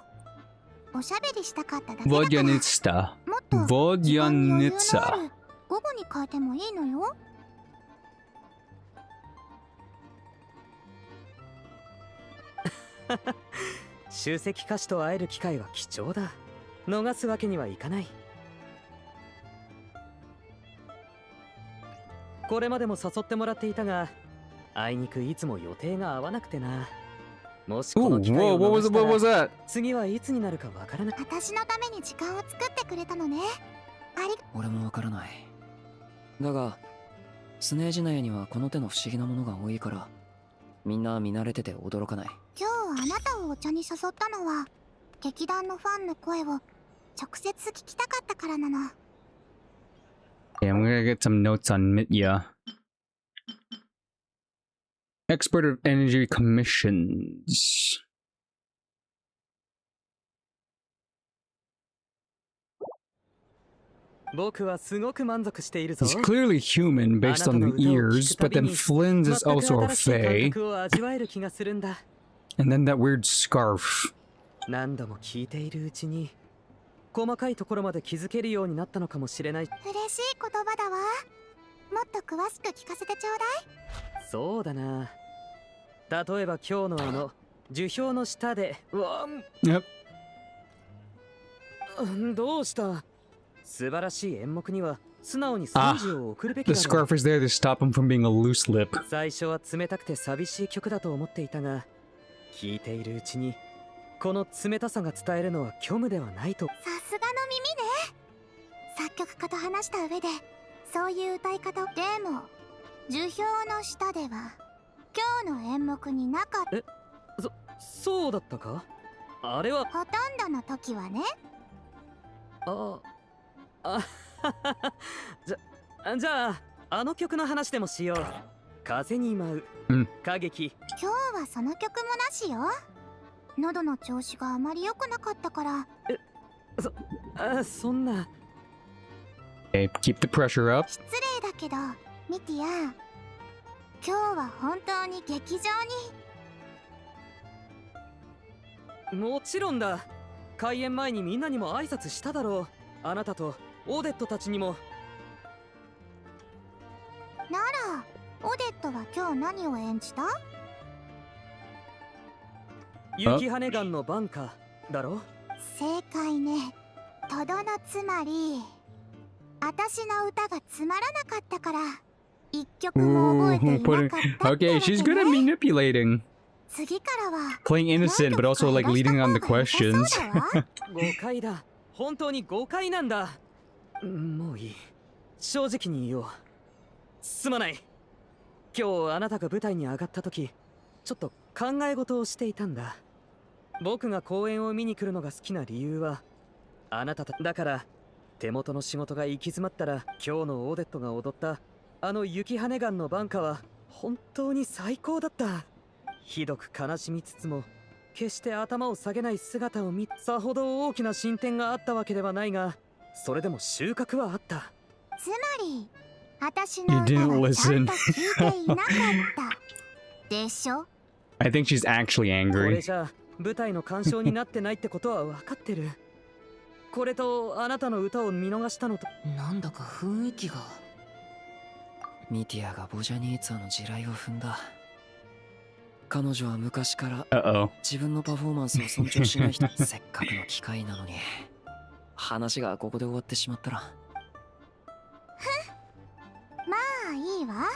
おしゃべりしたかっただけだから。Vodyanitsa. もっと時間に余裕のあ Vodyanitsa. る午後に変えてもいいのよ。集積歌手と会える機会は貴重だ。逃すわけにはいかない。これまでも誘ってもらっていたが、あいにくいつも予定が合わなくてな。もしこの機会を逃したら、次はいつになるかわからない。私のために時間を作ってくれたのね。俺もわからない。だがスネージナヤにはこの手の不思議なものが多いから、みんな見慣れてて驚かない。今日あなたをお茶に誘ったのは、劇団のファンの声を直接聞きたかったからなの。Okay, I'm gonna get some notes on Mitya. Expert of Energy Commissions. 僕はすごく満足しているぞ。 He's clearly human based on the ears, but then Flynn's is also a fae. And then that weird scarf. 何度も聞いているうちに細かいところまで気づけるようになったのかもしれない。嬉しい言葉だわ。もっと詳しく聞かせてちょうだい。そうだな。例えば今日の樹氷の下で、Yep. どうした？素晴らしい演目には素直に賛辞を送るべきだろう。 The scarf is there to stop him from being a loose lip. 最初は冷たくて寂しい曲だと思っていたが、聞いているうちにこの冷たさが伝えるのは虚無ではないと。さすがの耳ね。作曲家と話した上でそういう歌い方を。でも樹氷の下では今日の演目になかった。そうだったか？あれはほとんどの時はね。じゃああの曲の話でもしよう。風に舞う歌劇。今日はその曲もなしよ。喉の調子があまり良くなかったから。そんな。Okay, keep the pressure up. 失礼だけどミティア、今日は本当に劇場に。もちろんだ。開演前にみんなにも挨拶しただろう。あなたとオーデットたちにも。ならオデットは今日何を演じた？雪羽ガンのバンカーだろ。正解ね。とどのつまり、私の歌がつまらなかったから一曲も覚えていなかったってわけね。 Okay, she's good at manipulating. 次からは Playing innocent, but also like leading on the questions. 誤解だ。本当に誤解なんだ。もういい。正直に言おう。すまない。今日あなたが舞台に上がった時、ちょっと考え事をしていたんだ。僕が公演を見に来るのが好きな理由はあなただから。手元の仕事が行き詰まったら、今日のオーデットが踊ったあの雪羽ガンのバンカは本当に最高だった。ひどく悲しみつつも決して頭を下げない姿を見、さほど大きな進展があったわけではないが、それでも収穫はあった。つまり私の歌はちゃんと聞いていなかったでしょ。 I think she's actually こ angry. れじゃ舞台の鑑賞になってないってことは分かってる。これとあなたの歌を見逃したのと。なんだか雰囲気が。ミティアがボジャニーツァの地雷を踏んだ。彼女は昔から自分のパフォーマンスを尊重しない人。せっかくの機会なのに話がここで終わってしまったら。まあいいわ。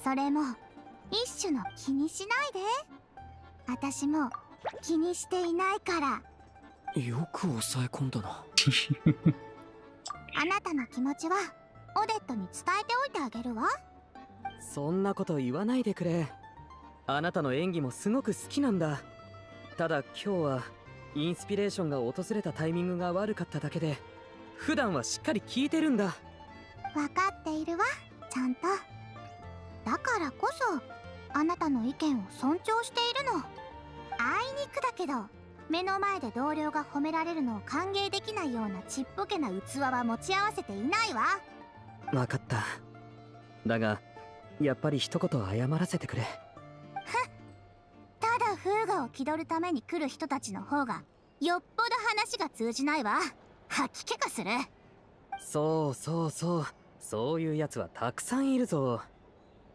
それも一種の気にしないで。私も気にしていないから。よく抑え込んだな。あなたの気持ちはオデットに伝えておいてあげるわ。そんなこと言わないでくれ。あなたの演技もすごく好きなんだ。ただ今日はインスピレーションが訪れたタイミングが悪かっただけで、普段はしっかり聞いてるんだ。分かっているわ、ちゃんと。だからこそあなたの意見を尊重しているの。あいにくだけど目の前で同僚が褒められるのを歓迎できないようなちっぽけな器は持ち合わせていないわ。わかった。だがやっぱり一言謝らせてくれ。ただ風雅を気取るために来る人たちの方がよっぽど話が通じないわ。吐き気がする。そうそうそう、そういうやつはたくさんいるぞ。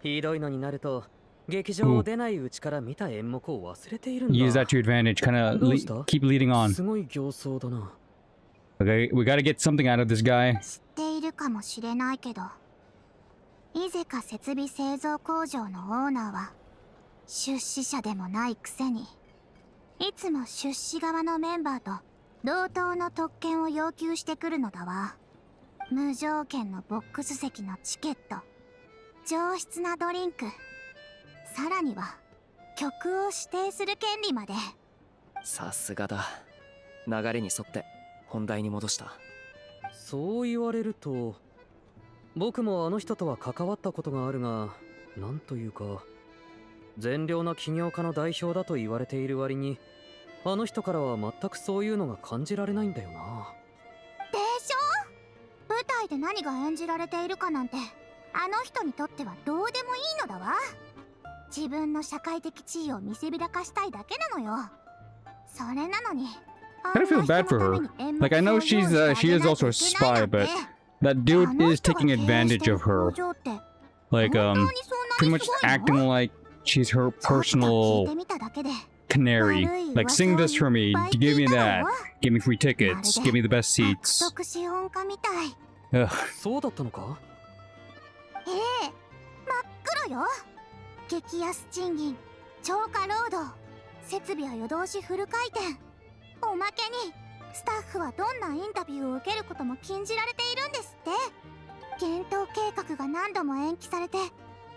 ひどいのになると劇場を出ないうちから見た演目を忘れているんだ。 Use that to advantage. Kind of keep leading on. すごい形相だな。 Okay, we gotta get something out of this guy. 知っているかもしれないけど、イゼカ設備製造工場のオーナーは出資者でもないくせに、いつも出資側のメンバーと同等の特権を要求してくるのだわ。無条件のボックス席のチケット、上質なドリンク、さらには曲を指定する権利まで。さすがだ。流れに沿って本題に戻した。そう言われると僕もあの人とは関わったことがあるが、なんというか善良な起業家の代表だと言われている割に、あの人からは全くそういうのが感じられないんだよな。でしょ？舞台で何が演じられているかなんてあの人にとってはどうでもいいのだわ。自分の社会的地位を見せびらかしたいだけなのよ。それなのに I kind of feel bad for her. Like, I know she is also a spy, but that dude is taking advantage of her. Like, pretty much acting like she's her personal canary. Like, sing this for me, give me that, give me free tickets, give me the best seats. Ugh. そうだったのか？ええ、真っ黒よ。激安賃金、超過労働、設備は夜通しフル回転。おまけにスタッフはどんなインタビューを受けることも禁じられているんですって。検討計画が何度も延期されて、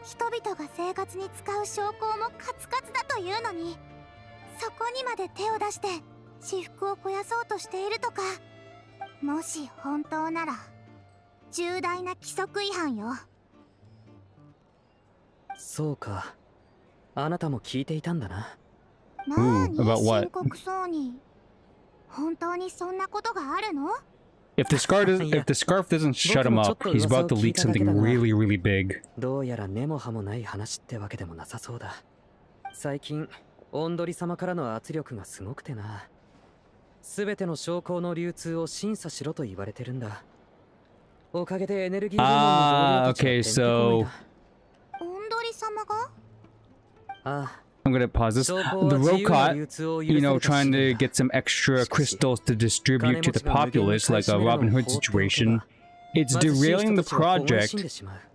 人々が生活に使う証拠もカツカツだというのに、そこにまで手を出して私腹を肥やそうとしているとか。もし本当なら重大な規則違反よ。そうか、あなたも聞いていたんだな。なに about what? 深刻そうに。本当にそんなことがあるの？ If the scarf doesn't shut him up, he's about to leak something really, really big. どうやら根も葉もない話ってわけでもなさそうだ。最近オンドリ様からの圧力がすごくてな。すべての証拠の流通を審査しろと言われてるんだ。おかげでエネルギー部門の同僚たちがてんてこまいだ。オンドリ様が？ああ。I'm gonna pause this. The Rokot, you know, trying to get some extra crystals to distribute to the populace, like a Robin Hood situation. It's derailing the project,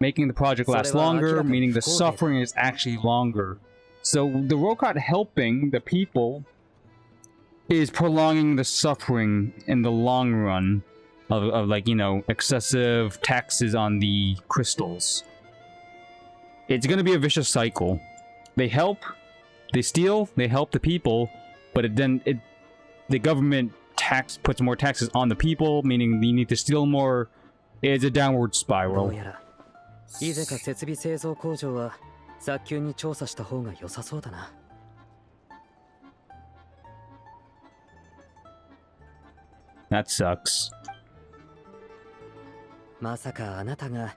making the project last longer, meaning the suffering is actually longer. So the Rokot helping the people is prolonging the suffering in the long run of like, you know, excessive taxes on the crystals. It's gonna be a vicious cycle. They help, they steal, they help the people, but the government puts more taxes on the people, meaning you need to steal more. It's a downward spiral. いぜか設備製造工場は早急に調査した方が良さそうだな。That sucks. まさかあなたが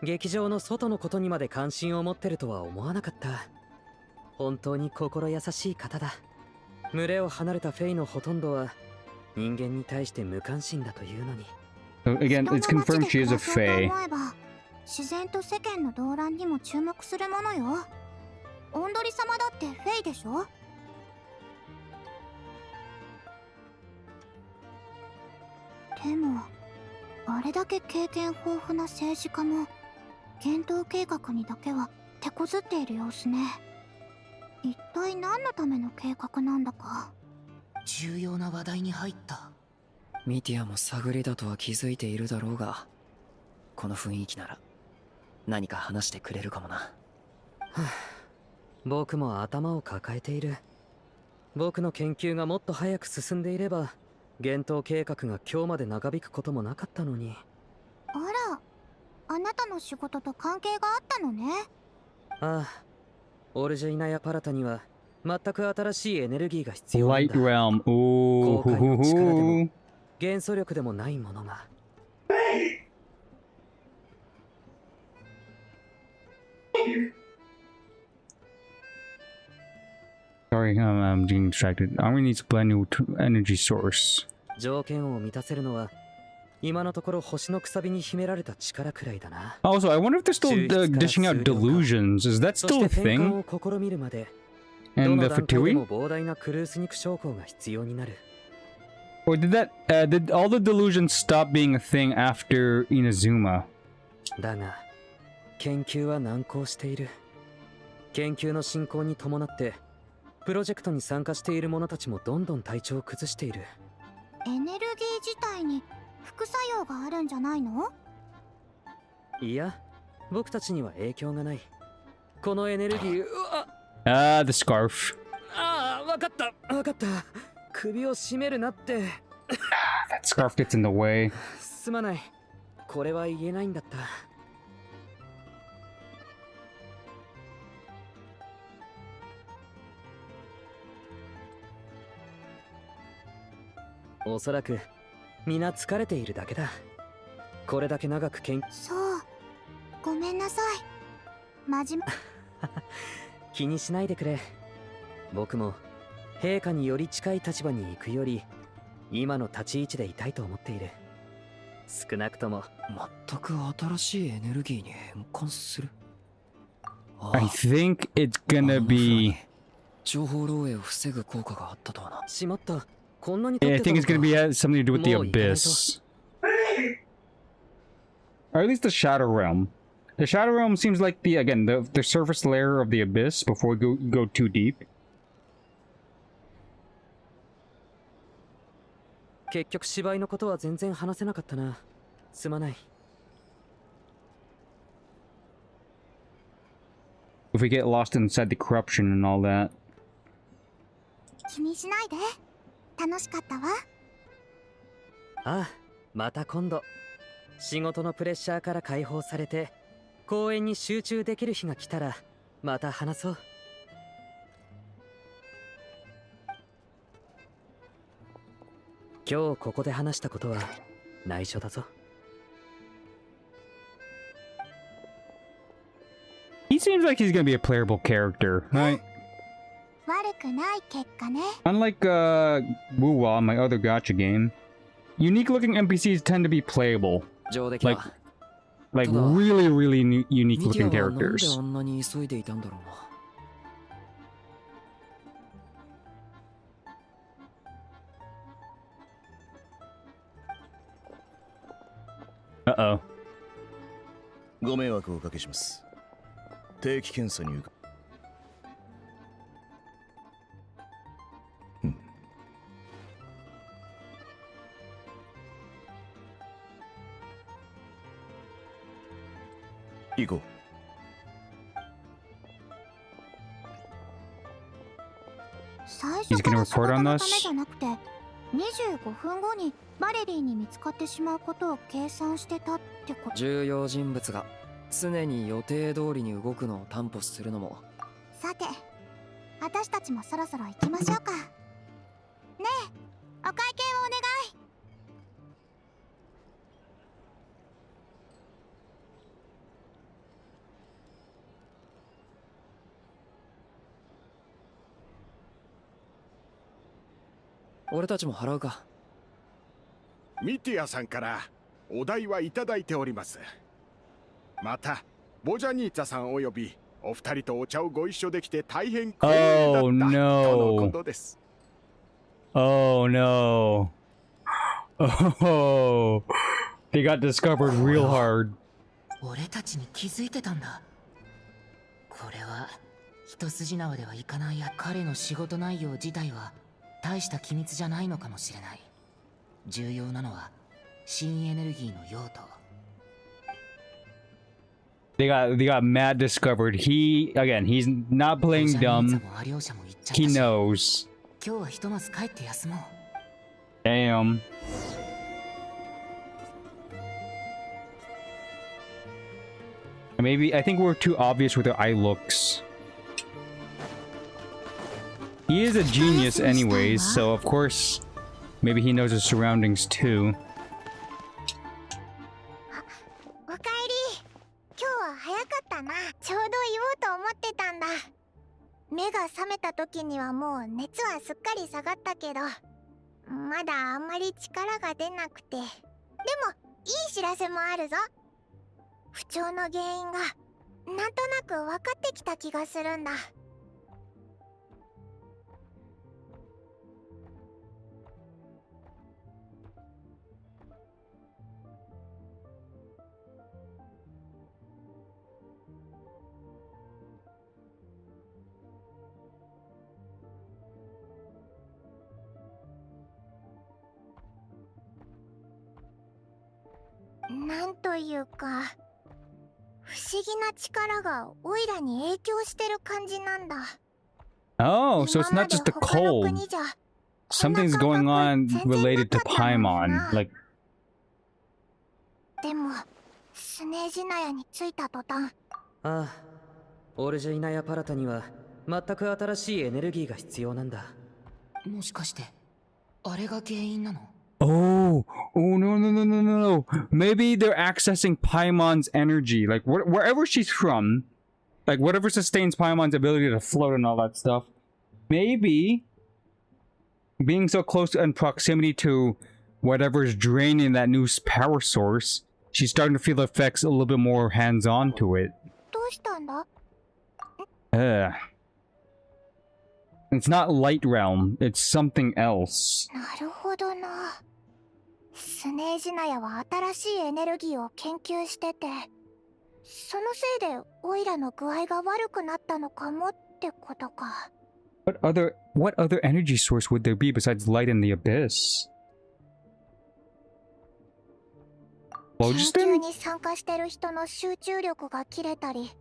劇場の外のことにまで関心を持ってるとは思わなかった。本当に心優しい方だ。群れを離れたフェイのほとんどは人間に対して無関心だというのに。So again, it's confirmed she is a Fae. 自然と世間の動乱にも注目するものよ。オンドリ様だってフェイでしょ？でもあれだけ経験豊富な政治家も検討計画にだけは手こずっている様子ね。一体何のための計画なんだか。重要な話題に入った。ミティアも探りだとは気づいているだろうが、この雰囲気なら何か話してくれるかもな。僕も頭を抱えている。僕の研究がもっと早く進んでいれば幻冬計画が今日まで長引くこともなかったのに。あら、あなたの仕事と関係があったのね。ああ、オルジェイナやパラタには全く新しいエネルギーが必要なんだ。 Light realm. Ooh. 公開の力でも元素力でもないものが。Sorry, I'm getting distracted. I need to plan new energy source. 条件を満たせるのは今のところ星のくさびに秘められた力くらいだな。 Also, I wonder if they're still dishing out delusions. Is that そ still し a て転 thing? 換を試みるまで、ど And の the 段階で Fatui? も膨大なクルース肉将校が必要になる。 Or did all the delusions stop being a thing after Inazuma? だが研究は難航している。研究の進行に伴ってプロジェクトに参加している者たちもどんどん体調を崩している。エネルギー自体に副作用があるんじゃないの？いや、僕たちには影響がない。このエネルギー、Ah, the scarf. ああ、わかったわかった。首を絞めるなって。That scarf gets in the way. すまない。これは言えないんだった。おそらく皆疲れているだけだ。これだけ長くそう、ごめんなさい。真面目気にしないでくれ。僕も陛下により近い立場に行くより今の立ち位置でいたいと思っている。少なくとも全く新しいエネルギーに変換する。 I think it's gonna be. 情報漏洩を防ぐ効果があったとはな。しまった。こんなに I think it's gonna be something to do with the abyss. Or at least the Shadow Realm. The Shadow Realm seems like the surface layer of the abyss before we go too deep. 結局芝居のことは全然話せなかったな。すまない。 If we get lost inside the corruption and all that. 気にしないで。楽しかったわ。ああ、また今度。仕事のプレッシャーから解放されて公演に集中できる日が来たらまた話そう。今日ここで話したことは内緒だぞ。 He seems like he's gonna be a playable character, right? 悪くない結果ね。 Unlike Wuwa, my other gacha game, unique-looking NPCs tend to be playable. Like really unique-looking なんで characters. あんなに急いでいたんだろうな。 Uh-oh. ご迷惑をおかけします。定期検査に受か行こう。最初から仕事のためじゃなくて、25分後にバレリーに見つかってしまうことを計算してたってこと。重要人物が常に予定通りに動くのを担保するのも。さて、私たちもそろそろ行きましょうか。ねえ、お会計をお願い。俺たちも払うか。ミティアさんからお代はいただいております。またボジャニーツァさんおよびお二人とお茶をご一緒できて大変光栄だったとのことです。 Oh no. Oh. They got discovered real hard. 俺たちに気づいてたんだ。これは一筋縄ではいかないや。彼の仕事内容自体は大した機密じゃないのかもしれない。重要なのは新エネルギーの用途。 They got mad discovered. He's not playing dumb. He knows. 今日はひとまず帰って休もう。Damn. Maybe I think we're too obvious with our eye looks. He is a genius anyways, so of course maybe he knows his surroundings too. おかえり。今日は早かったな。ちょうど言おうと思ってたんだ。目が覚めた時にはもう熱はすっかり下がったけど、まだあんまり力が出なくて。でもいい知らせもあるぞ。不調の原因がなんとなく分かってきた気がするんだ。なんというか、不思議な力がオイラに影響してる感じなんだ。Oh, so it's not just the cold. Something's going on related to Paimon. Like, でもスネージナヤに着いた途端、ああ、オルジェイナヤパラタには全く新しいエネルギーが必要なんだ。もしかしてあれが原因なの？ oh, no, no, no, no, no, no. Maybe they're accessing Paimon's energy. Like, wherever she's from, like, whatever sustains Paimon's ability to float and all that stuff. Maybe being so close in proximity to whatever's draining that new power source, she's starting to feel the effects a little bit more hands-on to it. どうしたんだ？ It's not Light Realm, it's something else. なるほどな。スネージナヤは新しいエネルギーを研究してて、そのせいでオイラの具合が悪くなったのかもってことか。What other energy source would there be besides light in the abyss? 研究に参加してる人の集中力が切れたり、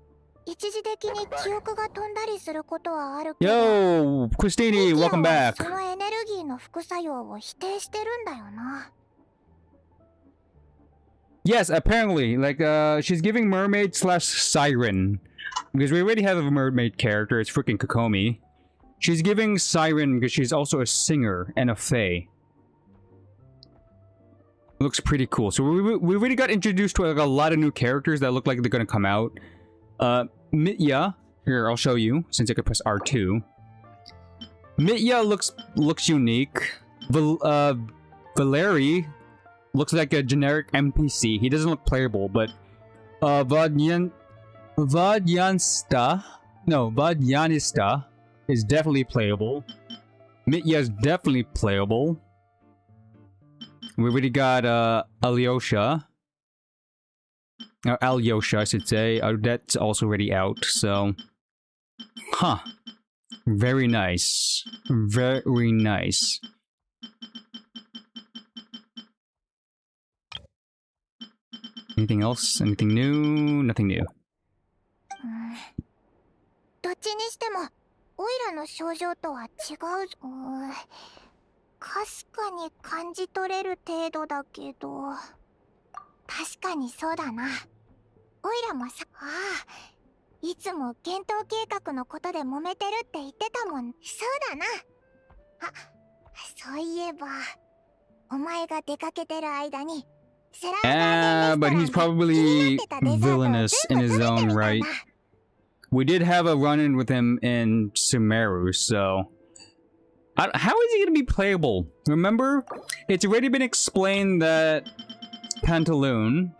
一時的に記憶が飛んだりすることはあるけど、 Yo, Christine, welcome back. そのエネルギーの副作用を否定してるんだよな。 Yes, apparently. Like, she's giving mermaid slash siren. Because we already have a mermaid character, it's freaking Kokomi. She's giving siren because she's also a singer and a fae. Looks pretty cool. So we really got introduced to like a lot of new characters that look like they're gonna come out. Mitya. Here, I'll show you, since I could press R2. Mitya looks unique. Valeri looks like a generic NPC. He doesn't look playable, but Vadyanista is definitely playable. Mitya is definitely playable. We already got Alyosha. Or Alyosha, I should say. Odette's also already out, so... Huh. Very nice. Very nice. Anything else? Anything new? Nothing new. どっちにしてもオイラの症状とは違う。かすかに感じ取れる程度だけど、確かにそうだな。オイラもさ、いつも幻冬計画のことで揉めてるって言ってたもん。そうだな。そういえばお前が出かけてる間に but he's probably villainous in his own right. We did have a run-in with him in Sumeru, so... how is he gonna be playable? Remember? It's already been explained that Pantaloon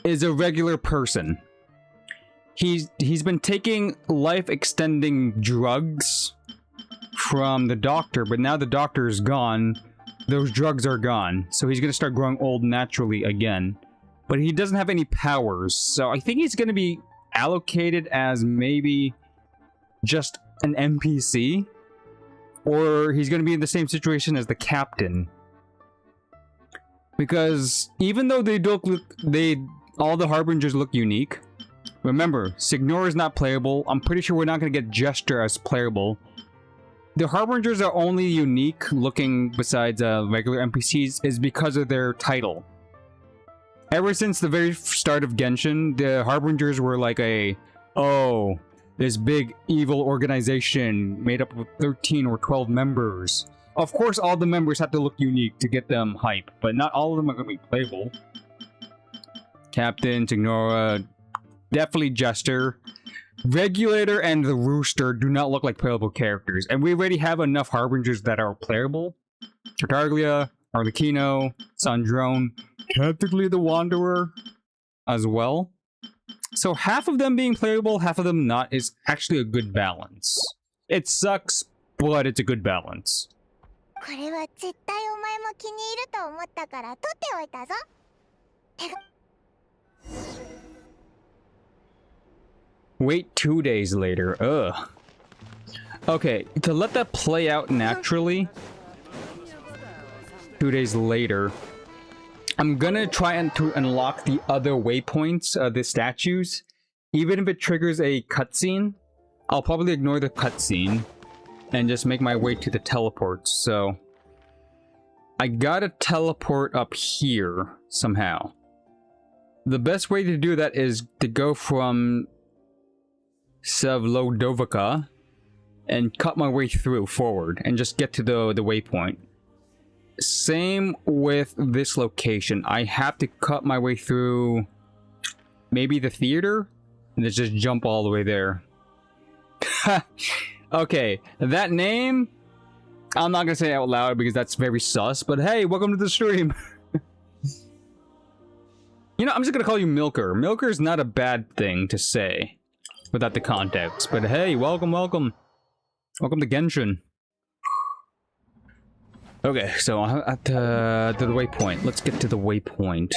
is a regular person. He's been taking life-extending drugs from the doctor, but now the doctor is gone. Those drugs are gone, so he's gonna start growing old naturally again. But he doesn't have any powers, so I think he's gonna be allocated as maybe just an NPC, or he's gonna be in the same situation as the captain. Because even though they don't look, all the harbingers look unique. Remember, Signor is not playable. I'm pretty sure we're not gonna get Gesture as playable. the Harbingers are only unique looking besides regular NPCs is because of their title. Ever since the very start of Genshin, the Harbingers were like this big evil organization made up of 13 or 12 members. Of course, all the members have to look unique to get them hype, but not all of them are going to be playable. Captain, Tignora, definitely Jester. Regulator and the Rooster do not look like playable characters, and we already have enough Harbingers that are playable. Tartaglia, Arlecchino, Sandrone, technically the Wanderer as well. So half of them being playable, half of them not is actually a good balance. It sucks, but it's a good balance. これは絶対お前も気に入ると思ったから取っておいたぞ。Wait 2 days later. Ugh. Okay, to let that play out naturally, 2 days later, I'm gonna try and to unlock the other waypoints, the statues. Even if it triggers a cutscene, I'll probably ignore the cutscene and just make my way to the teleports. So I gotta teleport up here somehow. The best way to do that is to go from Sevlodovica and cut my way through forward and just get to the waypoint. Same with this location. I have to cut my way through maybe the theater and just jump all the way there. Okay, that name I'm not gonna say it out loud because that's very sus, but hey, welcome to the stream. You know, I'm just gonna call you Milker. Milker is not a bad thing to say without the context, but hey, welcome. Welcome to Genshin. Okay, so at the waypoint. Let's get to the waypoint.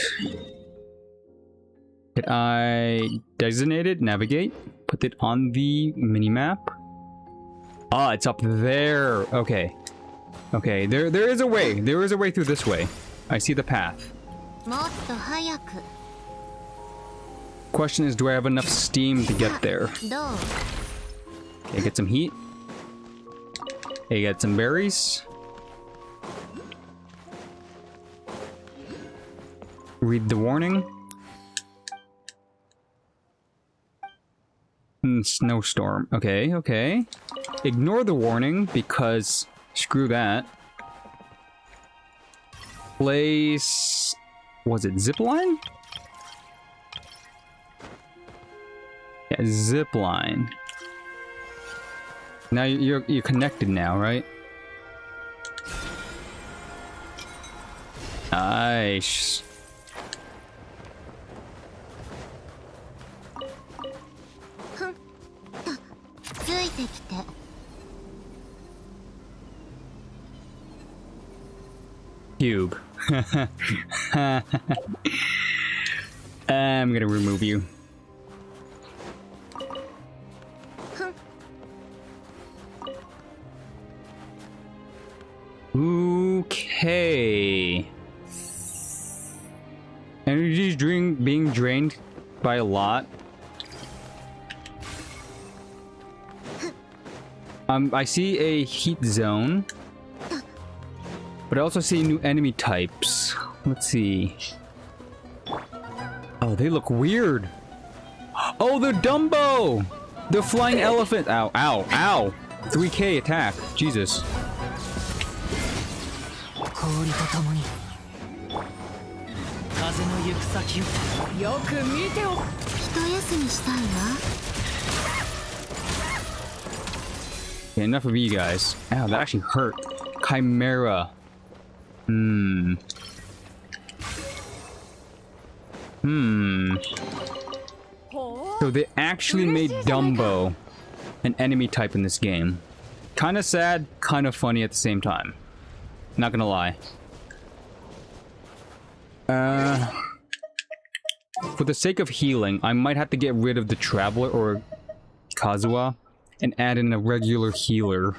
Did I designate it? Navigate? Put it on the minimap? Ah, it's up there. Okay. Okay, there is a way. There is a way through this way. I see the path. Question is, do I have enough steam to get there? Okay, get some heat. Okay, get some berries. Read the warning. Snowstorm. Okay, okay. Ignore the warning because screw that. Place... Was it zipline? Yeah, zipline. Now you're connected now, right? Nice. Cube. I'm gonna remove you. Okay. Energy's being drained by a lot. I see a heat zone. But I also see new enemy types. Let's see. Oh, they look weird. Oh, they're Dumbo! The flying elephant. Ow, ow, ow. 3k attack. Jesus. Okay, enough of you guys. Ow, that actually hurt. Chimera. So they actually made Dumbo an enemy type in this game. Kinda sad, kinda funny at the same time. Not gonna lie. For the sake of healing, I might have to get rid of the Traveler or Kazuha and add in a regular healer.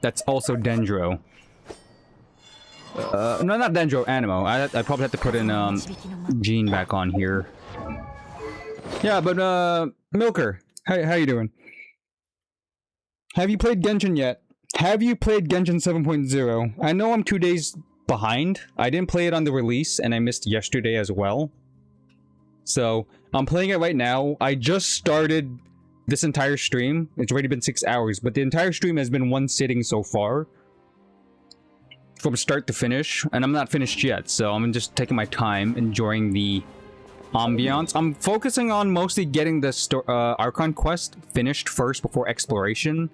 That's also Dendro. No, not Dendro, Animo. I probably have to put in Jean back on here. Yeah, but Milker, how you doing? Have you played Genshin yet? Have you played Genshin 7.0? I know I'm 2 days behind. I didn't play it on the release, and I missed yesterday as well. So, I'm playing it right now. I just started this entire stream. It's already been 6 hours, but the entire stream has been one sitting so far. From start to finish, and I'm not finished yet, so I'm just taking my time, enjoying the ambiance. I'm focusing on mostly getting the Archon quest finished first before exploration.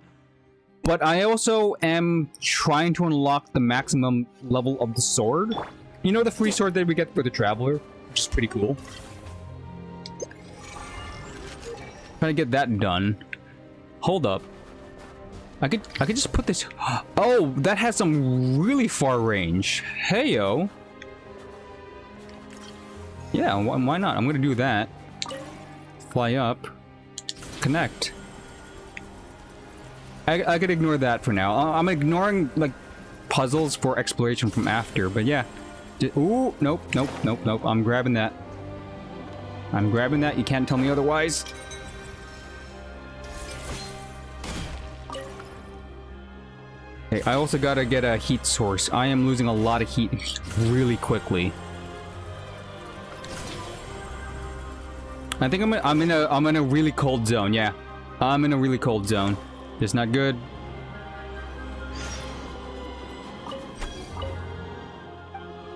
But I also am trying to unlock the maximum level of the sword. You know, the free sword that we get for the Traveler, which is pretty cool. Trying to get that done. Hold up. I could just put this. Oh, that has some really far range. Heyo. Yeah, why not? I'm gonna do that. Fly up. Connect. I could ignore that for now. I'm ignoring, like, puzzles for exploration from after, but yeah. Ooh, nope. I'm grabbing that. I'm grabbing that. You can't tell me otherwise. Okay, I also gotta get a heat source. I am losing a lot of heat really quickly. I think I'm in a really cold zone. Yeah, I'm in a really cold zone. It's not good.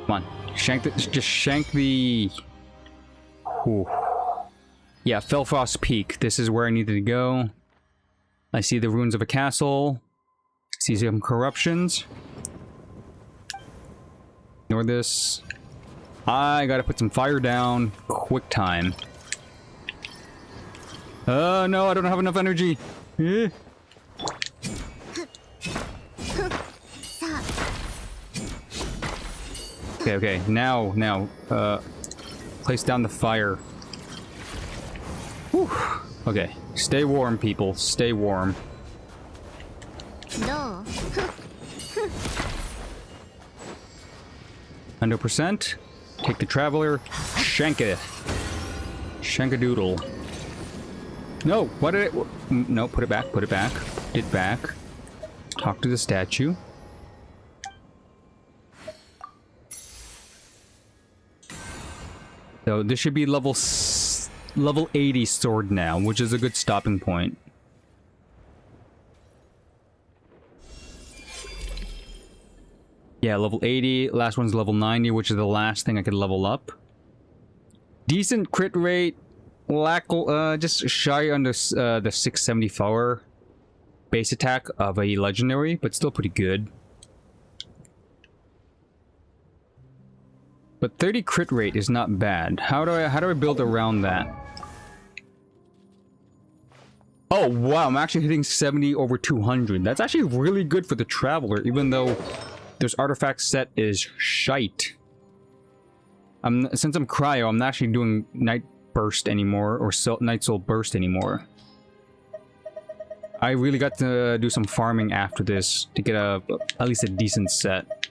Come on, just shank the. Ooh. Yeah, Felfrost Peak. This is where I needed to go. I see the ruins of a castle. See some corruptions. Ignore this. I gotta put some fire down. Quick time. Oh no, I don't have enough energy. Eh. Okay, now, place down the fire. Whew. Okay, stay warm, people. Stay warm. 100%. Take the Traveler. Shanka. Shankadoodle. No, what did it... No, put it back, put it back. Put it back. Talk to the statue. So this should be level 80 sword now, which is a good stopping point. Yeah, level 80. Last one's level 90, which is the last thing I could level up. Decent crit rate. Just shy under the 674 base attack of a legendary, but still pretty good. But 30 crit rate is not bad. How do I build around that? Oh wow, I'm actually hitting 70 over 200. That's actually really good for the Traveler, even though this artifact set is shite. Since I'm cryo, I'm not actually doing Night Burst anymore, or Night Soul Burst anymore. I really got to do some farming after this to get at least a decent set.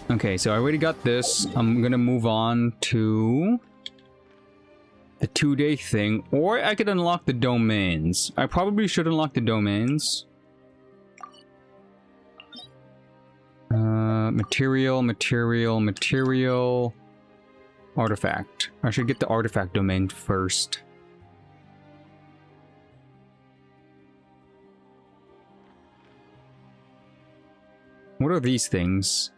Okay, so I already got this. I'm gonna move on to the 2-day thing, or I could unlock the domains. I probably should unlock the domains. Material. Artifact. I should get the artifact domain first. What are these things?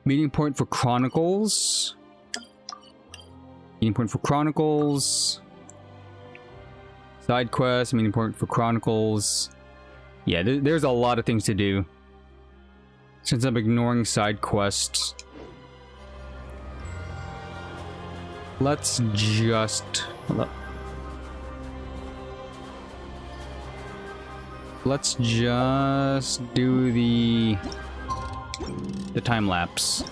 Meeting point for Chronicles. Meeting point for Chronicles. Side quest, meeting point for Chronicles. Yeah, there's a lot of things to do. Since I'm ignoring side quests. Let's just... Let's just do the time lapse.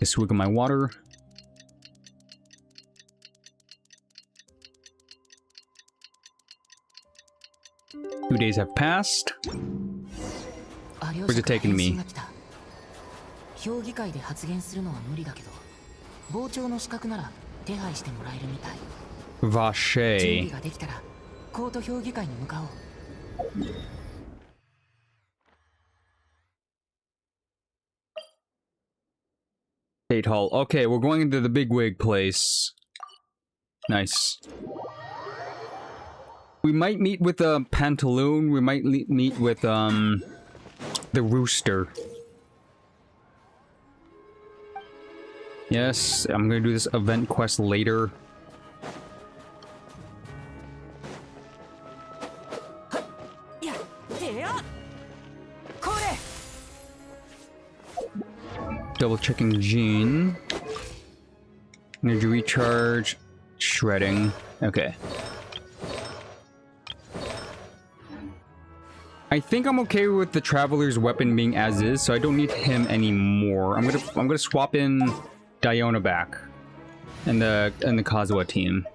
A swig of my water. Two days have passed. Where's it taking me? 評議会で発言するのは無理だけど傍聴の資格なら手配してもらえるみたい。準 Vache. 備ができたらコート評議会に向かおう。State Hall. Okay, we're going into the bigwig place. Nice. We might meet with a Pantaloon. We might meet with the Rooster. Yes, I'm gonna do this event quest later. Double checking Jean. Energy recharge. Shredding. Okay. I think I'm okay with the Traveler's weapon being as is, so I don't need him anymore. I'm gonna swap in Diona back and the Kazuha team.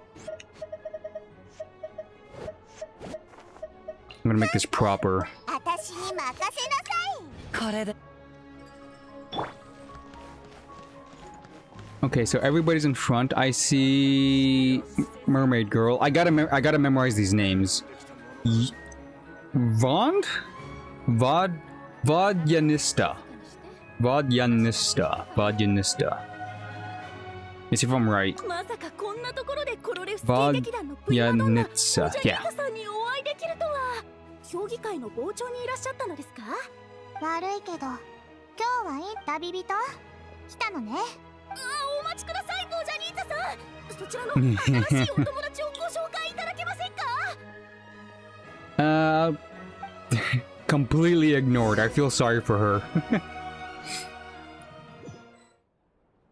I'm gonna make this proper. Okay, so everybody's in front. I see Mermaid Girl. I gotta memorize these names. Vod? Vodyanista. Vodyanista. Vodyanista. Let's see if I'm right. Vodyanitsa. Yeah. 評議会の傍聴にいらっしゃったのですか？悪いけど、今日はいい旅人来たのね。お待ちください、ボージャニータさん。そちらの新しいお友達をご紹介いただけませんか？Completely ignored. I feel sorry for her.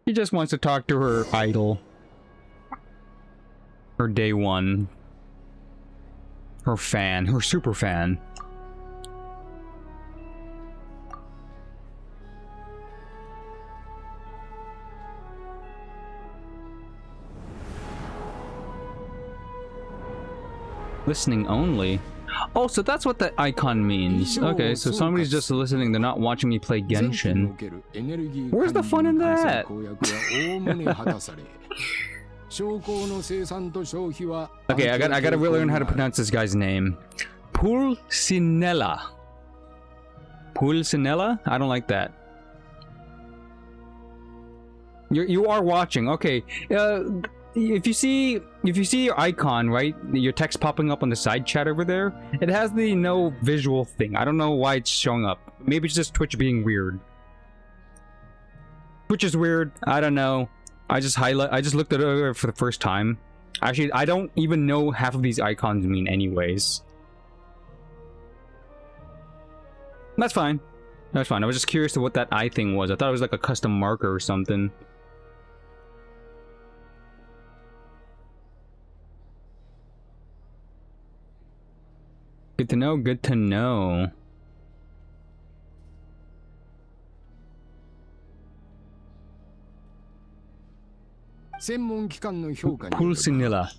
She just wants to talk to her idol. Her day one. Her fan. Her super fan. Listening only? Oh, so that's what the icon means. Okay, so somebody's just listening, they're not watching me play Genshin. Where's the fun in that? Okay, I gotta really learn how to pronounce this guy's name. Pulcinella. Pulcinella? I don't like that. You are watching. Okay. If you see your icon, right, your text popping up on the side chat over there, it has the no visual thing. I don't know why it's showing up. Maybe it's just Twitch being weird. Twitch is weird. I don't know. I just looked at it for the first time. Actually, I don't even know half of these icons mean anyways. That's fine. That's fine. I was just curious to what that eye thing was. I thought it was like a custom marker or something. Good to know, good to know. Pulcinella.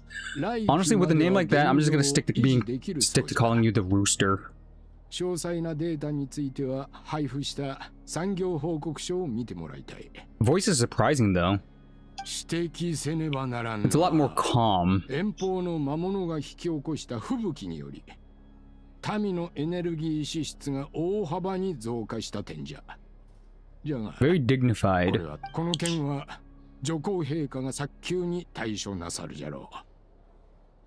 Honestly, with a name like that, I'm just gonna stick to calling you the Rooster. 詳細なデータについては配布した産業報告書を見てもらいたい。 Voice is surprising though. 指摘せねばならん。 It's a lot more calm. 遠方の魔物が引き起こした吹雪により、民のエネルギー支出が大幅に増加した点じゃ。じゃが、 Very dignified. この件は女皇陛下が早急に対処なさるじゃろ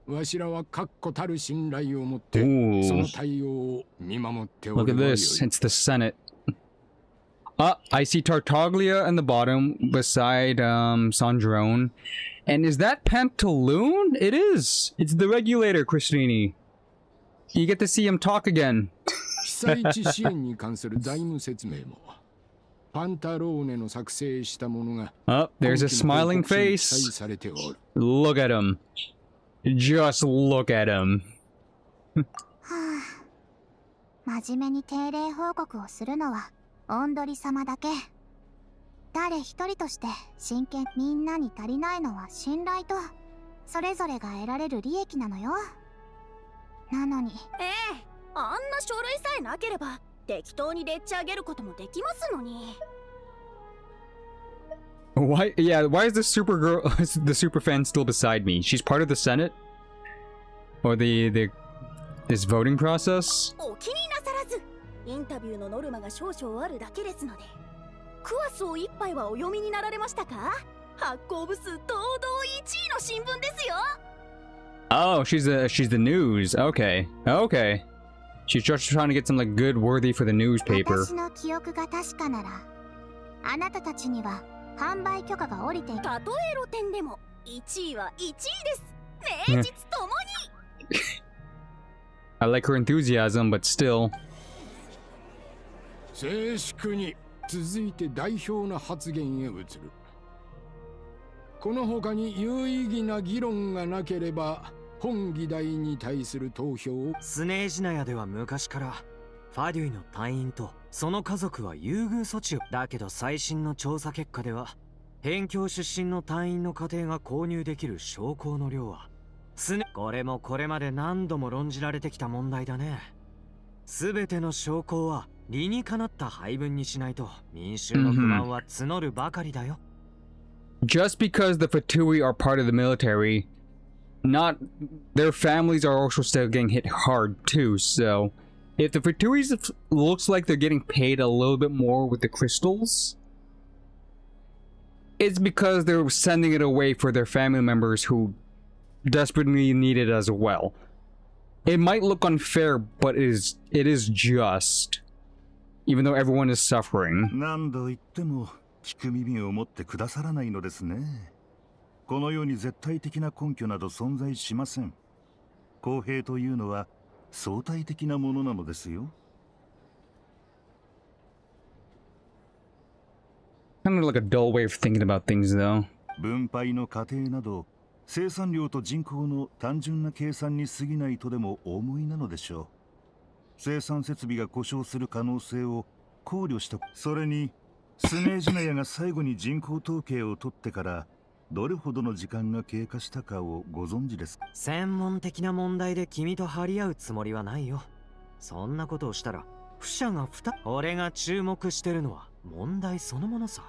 う。わしらは確固たる信頼を持ってその対応を見守っておる。 Look at this. It's the Senate. I see Tartaglia in the bottom beside Sandrone. And is that Pantaloon? It is. It's the regulator, Cristini. You get to see him talk again. 被災地支援に関する財務説明もパンタローネの作成したものが Oh, there's a smiling face. Look at him. Just look at him. 真面目に定例報告をするのはオンドリ様だけ。誰一人として真剣。みんなに足りないのは信頼とそれぞれが得られる利益なのよ。なのにあんな書類さえなければ適当にでっち上げることもできますのに。Why? Yeah, why is the super girl, the super fan still beside me? She's part of the Senate? Or this voting process? お気になさらず、インタビューのノルマが少々あるだけですので。クワスを一杯はお読みになられましたか？発行部数堂々1位の新聞ですよ。Oh, she's the news. Okay, okay. She's just trying to get some like good worthy for the newspaper. 私の記憶が確かなら、あなたたちには販売許可が下りている。たとえ露店でも1位は1位です。名実ともに。I like her enthusiasm, but still. 静粛に続いて代表の発言へ移る。この他に有意義な議論がなければ本議題に対する投票を。スネージナヤでは昔からファデュイの隊員とその家族は優遇措置を。だけど最新の調査結果では辺境出身の隊員の家庭が購入できる将校の量はこれもこれまで何度も論じられてきた問題だね。すべての将校は理にかなった配分にしないと民衆の不満は募るばかりだよ。Just because the Fatui are part of the military, not their families are also still getting hit hard too. So, if the Fatuis looks like they're getting paid a little bit more with the crystals, it's because they're sending it away for their family members who desperately need it as well. It might look unfair, but it is just, even though everyone is suffering. 何度言っても聞く耳を持ってくださらないのですね。このように絶対的な根拠など存在しません。公平というのは相対的なものなのですよ。Kind of like a dull way of thinking about things, though. 分配の過程など生産量と人口の単純な計算に過ぎないとでもお思いなのでしょう。生産設備が故障する可能性を考慮した。それにスネージナヤが最後に人口統計を取ってからどれほどの時間が経過したかをご存知ですか？専門的な問題で君と張り合うつもりはないよ。そんなことをしたら不者が俺が注目してるのは問題そのものさ。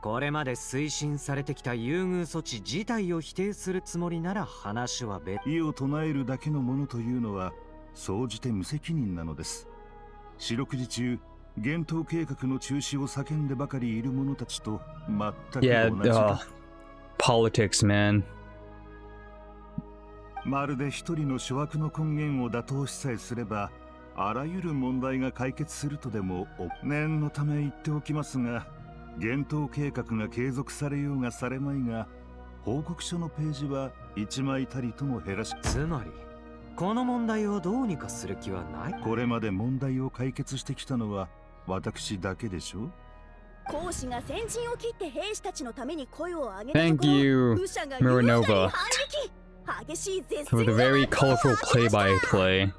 これまで推進されてきた優遇措置自体を否定するつもりなら話は別。異を唱えるだけのものというのは総じて無責任なのです。四六時中厳冬計画の中止を叫んでばかりいる者たちと全く同じだ。Politics, man. まるで一人の諸悪の根源を打倒しさえすればあらゆる問題が解決するとでも念のため言っておきますが、厳冬計画が継続されようがされまいが報告書のページは1枚たりとも減らし。つまりこの問題をどうにかする気はない。これまで問題を解決してきたのは私だけでしょう。講師が先陣を切って兵士たちのために声を上げたところ、 Thank you, 武者が Miranova, 激しい絶 for 戦 the が very colorful play-by-play.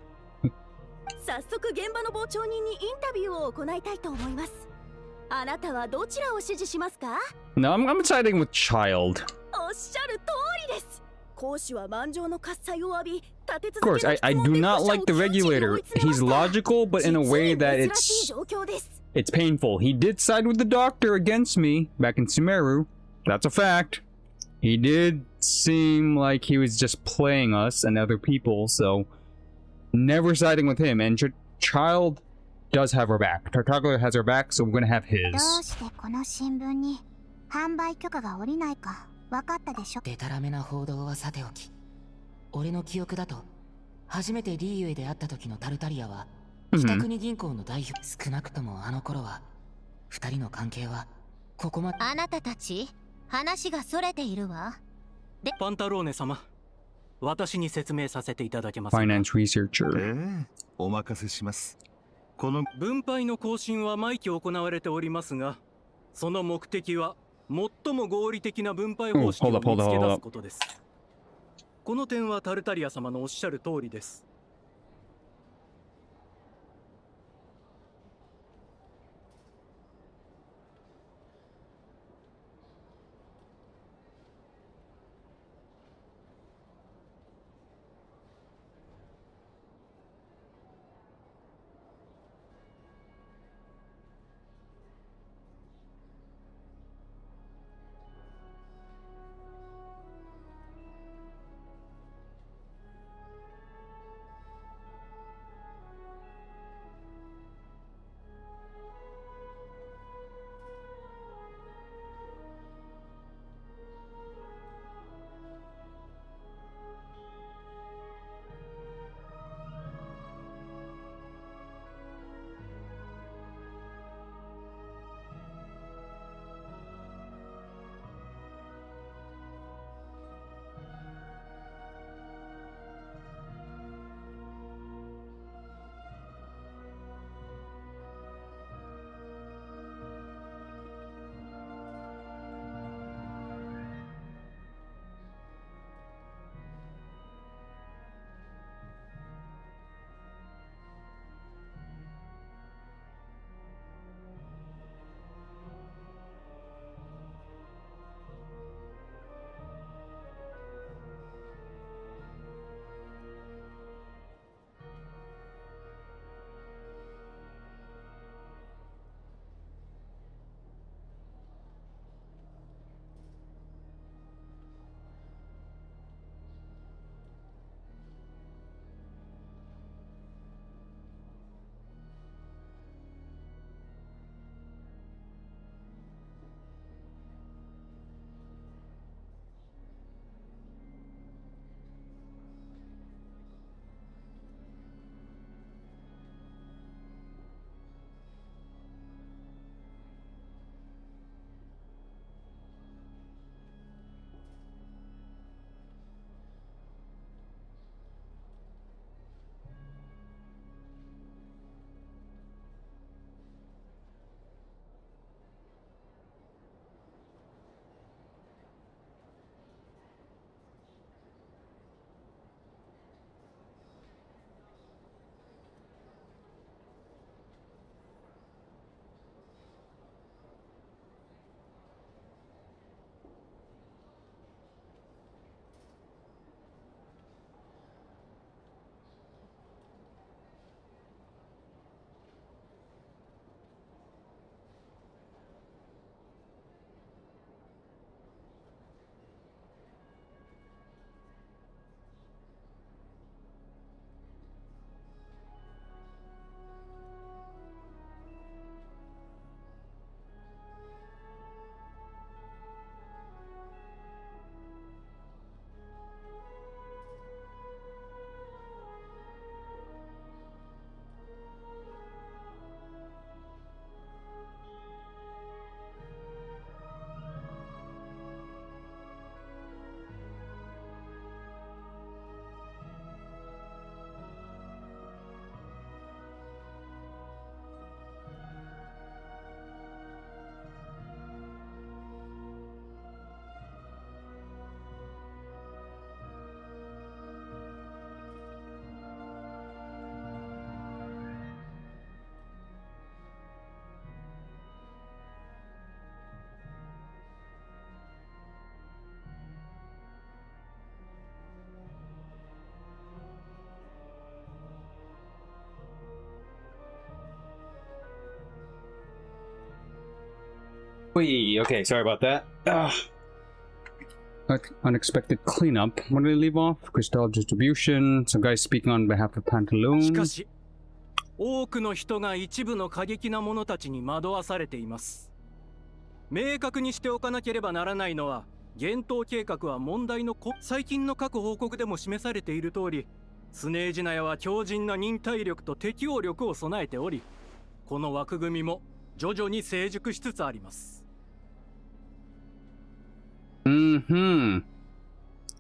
早速現場の傍聴人にインタビューを行いたいと思います。あなたはどちらを支持しますか？ No, I'm siding with Child. おっしゃる通りです。講師は満場の喝采を浴び、立て Of 続け course, I do not like the regulator. He's logical, but in a way that it's painful. He did side with the doctor against me back in Sumeru. That's a fact. He did seem like he was just playing us and other people, so never siding with him. And Child does have our back. Tartaglia has our back, so we're gonna have ど his. うしてこの新聞に販売許可が下りないか分かったでしょ。デタラメな報道はさておき、俺の記憶だと初めてリーユエで会った時のタルタリアは北国銀行の代表。少なくともあの頃は二人の関係はここまで。あなたたち話がそれているわ。パンタローネ様、私に説明させていただけますか？ Finance researcher. お任せします。この分配の更新は毎期行われておりますが、その目的は最も合理的な分配方式を見つけ出すことです。この点はタルタリア様のおっしゃる通りです。Okay, sorry about that. Unexpected cleanup. What did I leave off? Crystal distribution. Some guys speaking on behalf of Pantaloon. しかし、多くの人が一部の過激な者たちに惑わされています。明確にしておかなければならないのは、幻冬計画は問題の最近の各報告でも示されている通り、スネージナヤは強靭な忍耐力と適応力を備えており、この枠組みも徐々に成熟しつつあります。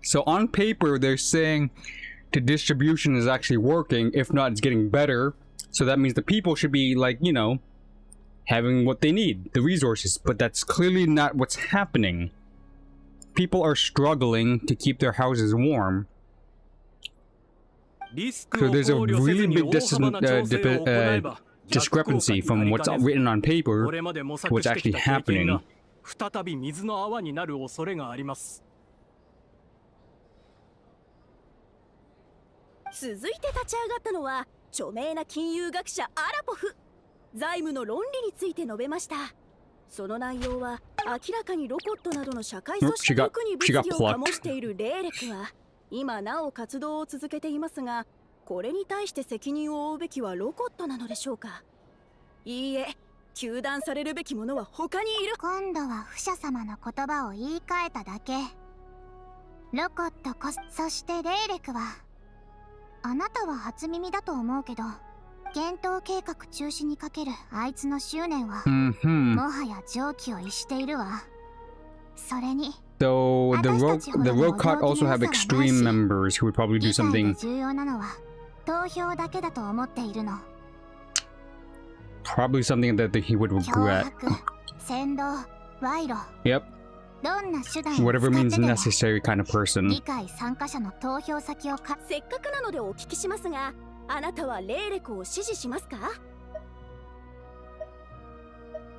So on paper, they're saying the distribution is actually working. If not, it's getting better. So that means the people should be, like, you know, having what they need, the resources. But that's clearly not what's happening. People are struggling to keep their houses warm. So there's a really big discrepancy from what's written on paper to what's actually happening. 再び水の泡になる恐れがあります。続いて立ち上がったのは著名な金融学者アラポフ。財務の論理について述べました。その内容は明らかにロコットなどの社会組織特に物議を醸しているレーレクは今なお活動を続けていますが、これに対して責任を負うべきはロコットなのでしょうか。いいえ、糾弾されるべきものは他にいる。今度はフシャ様の言葉を言い換えただけ。ロコットそしてレーレクは、あなたは初耳だと思うけど、幻冬計画中止にかけるあいつの執念は、もはや常軌を逸しているわ。それに、So the Rokot also have extreme members who would probably do something. 重要なのは投票だけだと思っているの。Probably something that he would regret. 扇動、賄賂。Yep. どんな手段を Whatever means necessary kind of person. 議会参加者の投票先をせっかくなのでお聞きしますが、あなたはレーレクを支持しますか？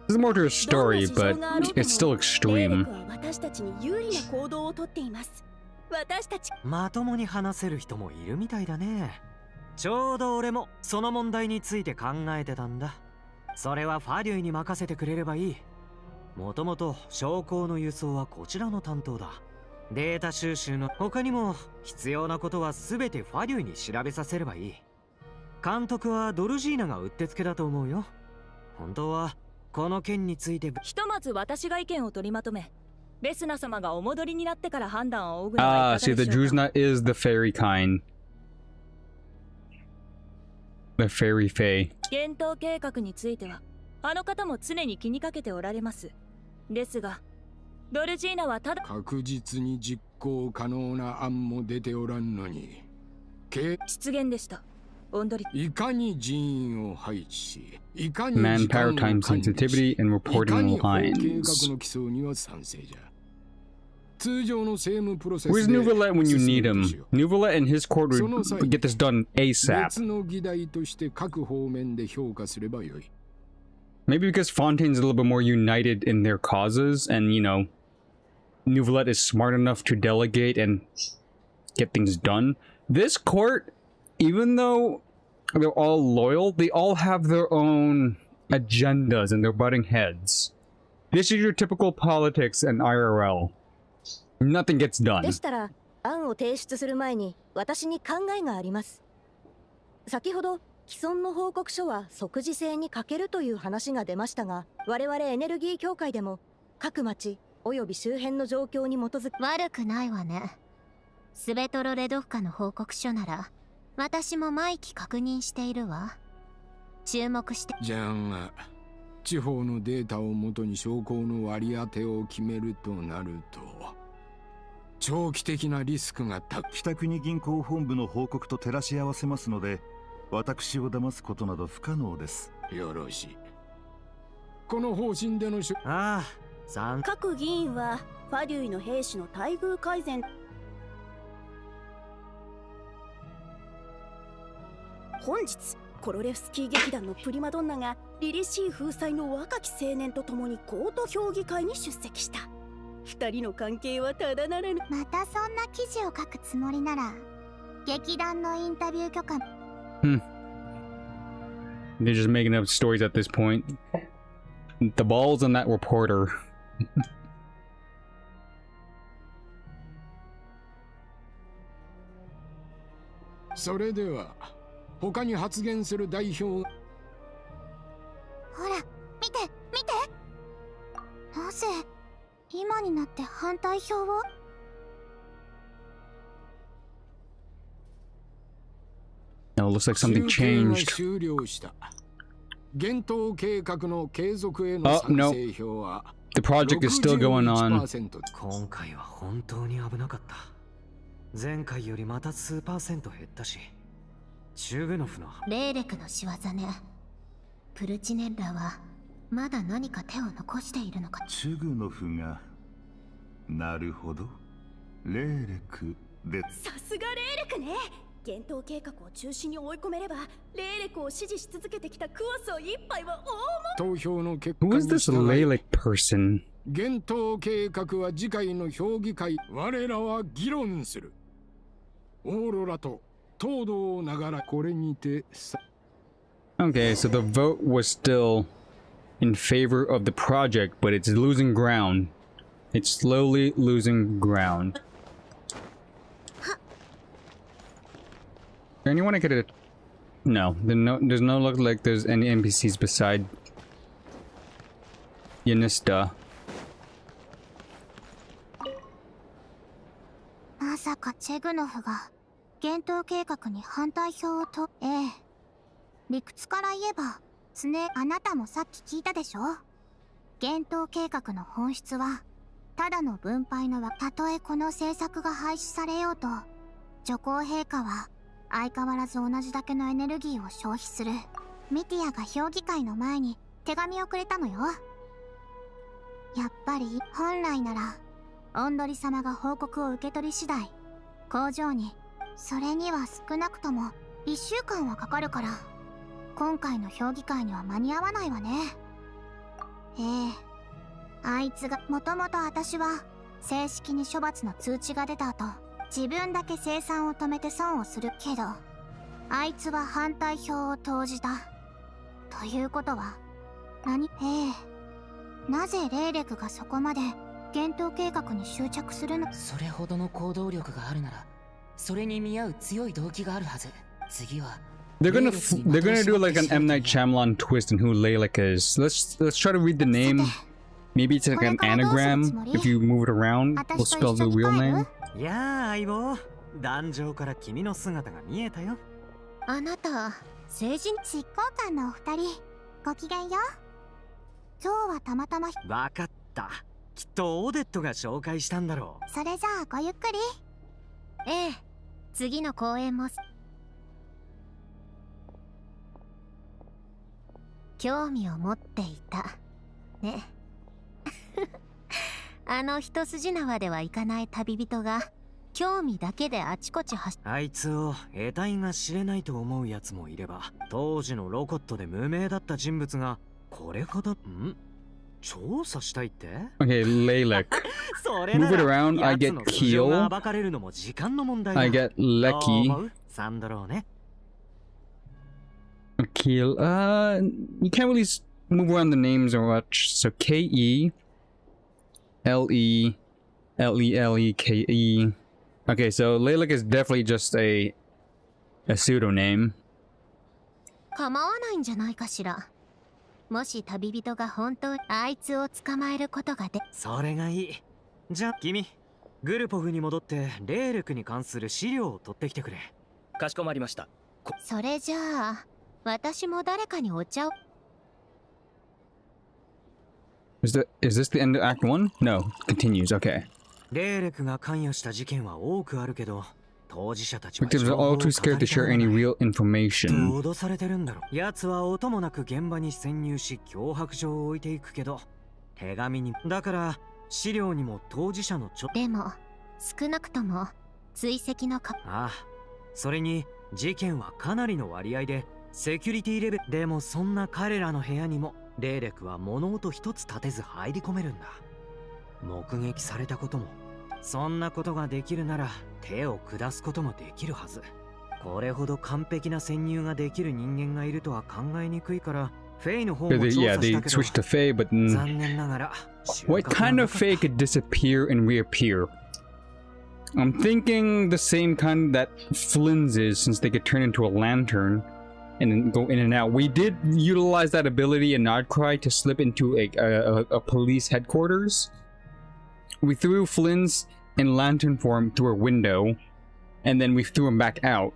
This is more to a story, but it's still extreme. 私たちに有利な行動をとっています。私たちまともに話せる人もいるみたいだね。ちょうど俺もその問題について考えてたんだ。それはファリュイに任せてくれればいい。もともと将校の輸送はこちらの担当だ。データ収集の他にも必要なことは全てファリュイに調べさせればいい。監督はドルジーナがうってつけだと思うよ。本当はこの件についてひとまず私が意見を取りまとめ、ベスナ様がお戻りになってから判断を仰ぐのがいかがでしょうか。See, the Druzna is the fairy kind. The fairy fae. 幻冬計画についてはあの方も常に気にかけておられます。ですがドルジーナはただ確実に実行可能な案も出ておらんのに、失言でした。いかに人員を配置し、いかに Manpower, time sensitivity, and reporting lines. 計画の基礎には賛成じゃ。通常の政務プロセス Where's Nouvelet when you need him? Nouvelet and his court would get this done ASAP. 別の議題として各方面で評価すればよい。Maybe because Fontaine's a little bit more united in their causes, and, you know, Nouvelet is smart enough to delegate and get things done. This court, even though they're all loyal, they all have their own agendas and they're butting heads. This is your typical politics and IRL. Nothing gets done. でしたら、案を提出する前に私に考えがあります。先ほど既存の報告書は即時性に欠けるという話が出ましたが、我々エネルギー協会でも各町および周辺の状況に基づく。悪くないわね。スベトロレドフカの報告書なら私も毎期確認しているわ。注目して。じゃが地方のデータをもとに将校の割り当てを決めるとなると長期的なリスクが北国銀行本部の報告と照らし合わせますので、私を騙すことなど不可能です。よろしい。この方針での各議員はファリュイの兵士の待遇改善。本日コロレフスキー劇団のプリマドンナが凛々しい風采の若き青年と共にコート評議会に出席した。二人の関係はただならぬ。またそんな記事を書くつもりなら、劇団のインタビュー許可。They're just making up stories at this point. The ball's on that reporter. それでは他に発言する代表。ほら見て見て、なぜ今になって反対票を。No, it looks like something changed. 終了した。厳冬計画の継続への賛成票は The project is still going on. 今回は本当に危なかった。前回よりまた数パーセント減ったし、チュグノフのレーレクの仕業ね。プルチネッラはまだ何か手を残しているのか。チュグノフが、なるほど、レーレクで。さすがレーレクね。厳冬計画を中心に追い込めれば、レーレクを支持し続けてきたクオスを一杯は大物。投票の結果 Who is this Lalic person? 厳冬計画は次回の評議会、我らは議論する。オーロラと東堂ながらこれにてさ。Okay, so the vote was still in favor of the project, but it's losing ground. It's slowly losing ground. Anyone I could? No, there's no look like there's any NPCs beside Yanista. まさかチェグノフが厳冬計画に反対票をと。ええ、理屈から言えばあなたもさっき聞いたでしょ。厳冬計画の本質はただの分配のたとえこの政策が廃止されようと、女皇陛下は相変わらず同じだけのエネルギーを消費する。ミティアが評議会の前に手紙をくれたのよ。やっぱり本来ならオンドリ様が報告を受け取り次第工場に、それには少なくとも1週間はかかるから、今回の評議会には間に合わないわね。ええ、あいつがもともと私は正式に処罰の通知が出た後、自分だけ生産を止めて損をするけど、あいつは反対票を投じた。ということはなぜレーレクがそこまで厳冬計画に執着するの。それほどの行動力があるなら、それに見合う強い動機があるはず。次は They're gonna do like an M. Night Shyamalan twist on who Lalic is. Let's try to read the name. Maybe it's like an anagram. If you move it around, we'll spell the real name. いやあ相棒、壇上から君の姿が見えたよ。あなた成人執行官のお二人、ごきげんよう。今日はたまたま。わかった。きっとオーデットが紹介したんだろう。それじゃあごゆっくり。ええ、次の公演も興味を持っていたね。あの一筋縄ではいかない旅人が興味だけであちこちあいつを得体が知れないと思うやつもいれば、当時のロコットで無名だった人物がこれほど調査したいって。 Okay, Lalic. Move it around. I get Keel. I get Lecky. サンドローね。Keel. You can't really move around the names or much. So K-E L-E L-E-L-E-K-E. Okay, so Lalic is definitely just a pseudonym. 構わないんじゃないかしら。もし旅人が本当にあいつを捕まえることがで。それがいい。じゃあ君、グルポフに戻ってレーレクに関する資料を取ってきてくれ。かしこまりました。それじゃあ私も誰かにお茶を。Is this the end of Act 1? No, continues. Okay. レーレクが関与した事件は多くあるけど、当事者たちは Victims are all too scared to share any real information. 脅されてるんだろ。奴は音もなく現場に潜入し脅迫状を置いていくけど、手紙にだから資料にも当事者のでも少なくとも追跡のああ、それに事件はかなりの割合でセキュリティレベルでも、そんな彼らの部屋にもレーレクは物音一つ立てず入り込めるんだ。目撃されたことも、そんなことができるなら手を下すこともできるはず。これほど完璧な潜入ができる人間がいるとは考えにくいから、Yeah, they switched to Faye, but what kind of Faye could disappear and reappear? I'm thinking the same kind that Flynn's is, since they could turn into a lantern and then go in and out. We did utilize that ability in Nardcry to slip into a police headquarters. We threw Flynn's in lantern form through a window, and then we threw him back out.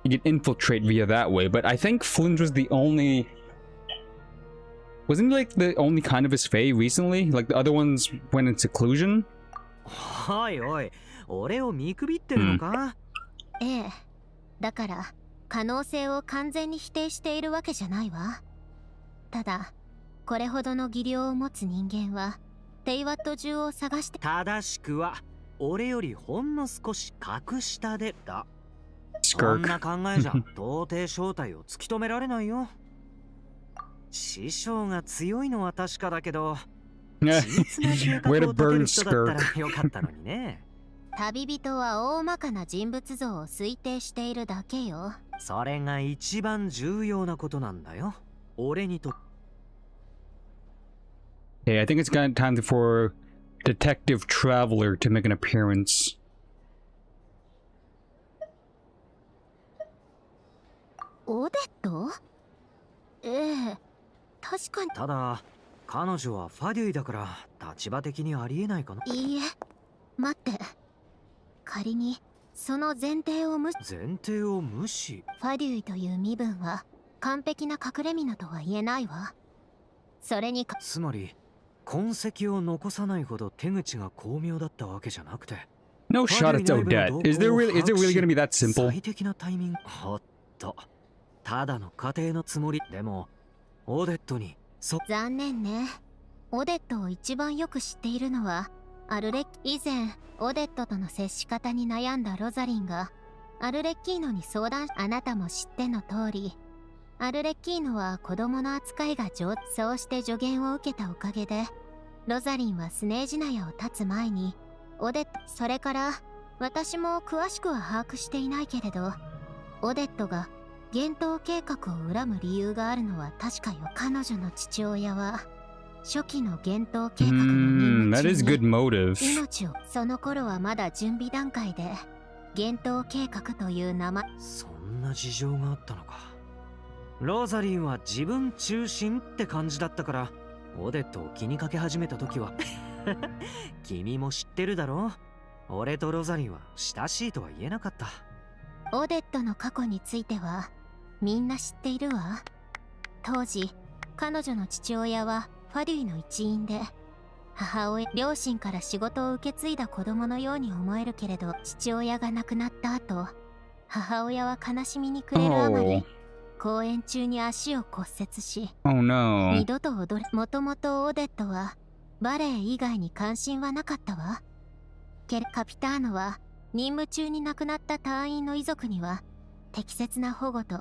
You can infiltrate via that way, but I think Flynn's was the only... Wasn't he like the only kind of his Fae recently? Like the other ones went in seclusion? おいおい、俺を見くびってるのか？ええ。だから、可能性を完全に否定しているわけじゃないわ。ただ、これほどの技量を持つ人間は、テイワット中を探して。正しくは、俺よりほんの少し格下でだ。そ Skirk. んな考えじゃ、到底正体を突き止められないよ。師匠が強いのは確かだけど、緻密な計画を立てる人だったらよかったのにね。旅人は大まかな人物像を推定しているだけよ。それが一番重要なことなんだよ。俺にと。Okay, I think it's got time for Detective Traveler to make an appearance. オデット？ええ、確かに。ただ、彼女はファデュイだから立場的にありえないかな。いいえ、待って。仮にその前提を無視。ファデュイという身分は完璧な隠れ蓑とは言えないわ。それにつまり痕跡を残さないほど手口が巧妙だったわけじゃなくて。No shot at Odette. Is it really gonna be that simple? 最適なタイミング。おっと、ただの家庭のつもり。でもオデットに残念ね。オデットを一番よく知っているのはアルレッ以前オデットとの接し方に悩んだロザリンがアルレッキーノに相談。あなたも知っての通り、アルレッキーノは子供の扱いが上手。そうして助言を受けたおかげでロザリンはスネージナヤを立つ前にオデット。それから私も詳しくは把握していないけれど、オデットが幻冬計画を恨む理由があるのは確かよ。彼女の父親は初期の幻冬計画の任務中に命を。その頃はまだ準備段階で幻冬計画という名前。そんな事情があったのか。ローザリンは自分中心って感じだったから、オデットを気にかけ始めた時は君も知ってるだろう。俺とロザリンは親しいとは言えなかった。オデットの過去についてはみんな知っているわ。当時彼女の父親はファデュイの一員で、母親両親から仕事を受け継いだ子供のように思えるけれど、父親が亡くなった後、母親は悲しみに暮れるあまり、公演中に足を骨折し、二度と踊れ。もともとオデットはバレエ以外に関心はなかったわ。カピターノは任務中に亡くなった隊員の遺族には適切な保護と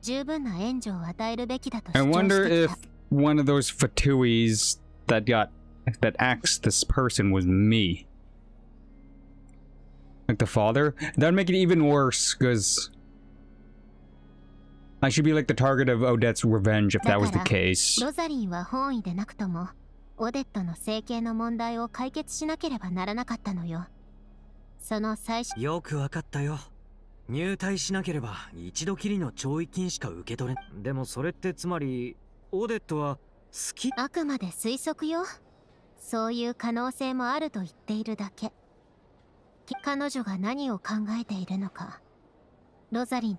十分な援助を与えるべきだと主張してきた。One of those fatuis that axed this person was me. Like the father? That'd make it even worse, because I should be like the target of Odette's revenge if that was the case. ロザリンは本意でなくとも、オデットの整形の問題を解決しなければならなかったのよ。その最初。よくわかったよ。入隊しなければ一度きりの懲役金しか受け取れ。でもそれってつまりオデットは好き？あくまで推測よ。そういう可能性もあると言っているだけ。彼女が何を考えているのか。ロザリン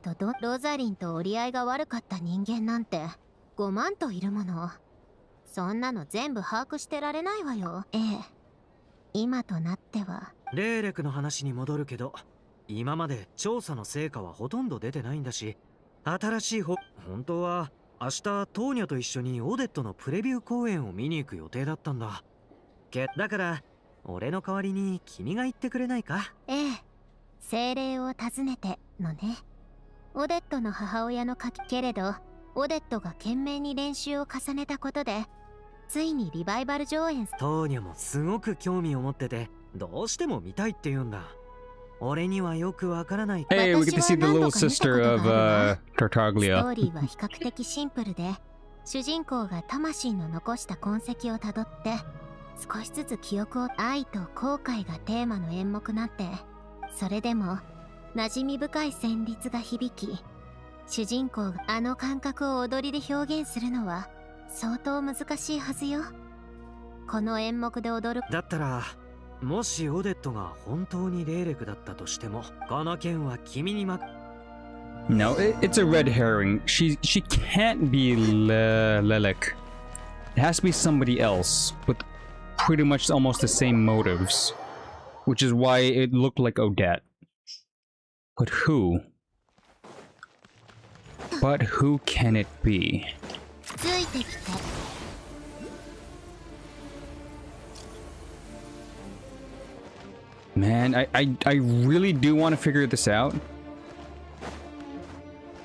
と折り合いが悪かった人間なんて5万といるもの。そんなの全部把握してられないわよ。ええ。今となっては。霊力の話に戻るけど、今まで調査の成果はほとんど出てないんだし、新しい本当は明日トーニャと一緒にオデットのプレビュー公演を見に行く予定だったんだ。だから俺の代わりに君が言ってくれないか？ええ。精霊を訪ねてのね。オデットの母親のけれど、オデットが懸命に練習を重ねたことでついにリバイバル上演。トーニャもすごく興味を持ってて、どうしても見たいって言うんだ。俺にはよくわからない。 Hey, we get to see the little sister of スト Tartaglia. ーリーは比較的シンプルで、主人公が魂の残した痕跡をたどって少しずつ記憶を愛と後悔がテーマの演目なんて、それでも馴染み深い旋律が響き、主人公があの感覚を踊りで表現するのは相当難しいはずよ。この演目で踊る。だったらもしオデットが本当に霊力だったとしても、この件は君にNo, it's a red herring. She can't be Lelek. It has to be somebody else with pretty much almost the same motives, which is why it looked like Odette. But who? But who can it be? ついてきて。Man, I really do want to figure this out.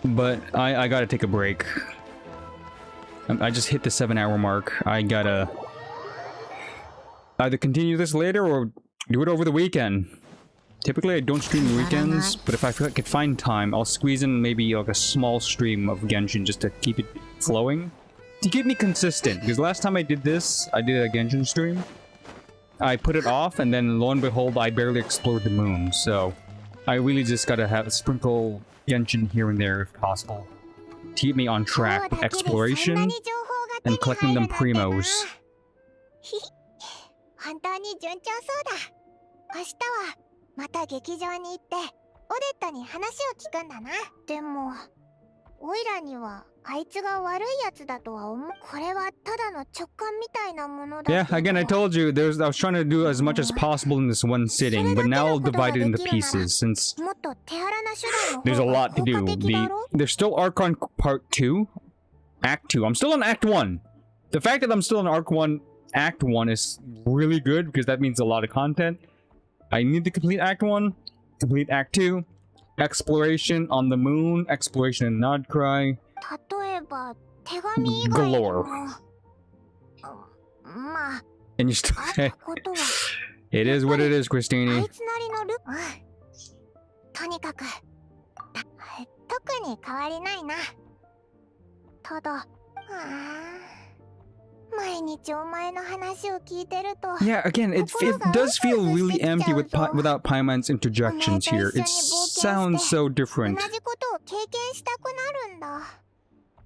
But I gotta take a break. I just hit the 7-hour mark. I gotta either continue this later or do it over the weekend. Typically I don't stream the weekends, but if I could find time, I'll squeeze in maybe like a small stream of Genshin just to keep it flowing. To keep me consistent, because last time I did this, I did a Genshin stream. I put it off, and then lo and behold, I barely explored the moon, so I really just gotta have a sprinkle Genshin here and there if possible. To keep me on track with exploration and collecting them primos. 本当に順調そうだ。明日はまた劇場に行ってオデットに話を聞くんだな。でもオイラにはあいつが悪いやつだとは思う。これはただの直感みたいなものだ。 Yeah, again, I told you, I was trying to do as much as possible in this one sitting, but now I'll divide it into pieces, since there's a lot to do. There's still Archon Part 2, Act 2. I'm still on Act 1. The fact that I'm still on Act 1 is really good, because that means a lot of content. I need to complete Act 1, complete Act 2, exploration on the moon, exploration in Nodcry. 例えば手紙以外にも Galore. まあ And you still say, it is what it is, あ Christine. いつなりのとにかく特に変わりないな。ただ毎日お前の話を聞いてると Yeah, again, it does feel really empty without Paimon's interjections here. It sounds so different. 同じことを経験したくなるんだ。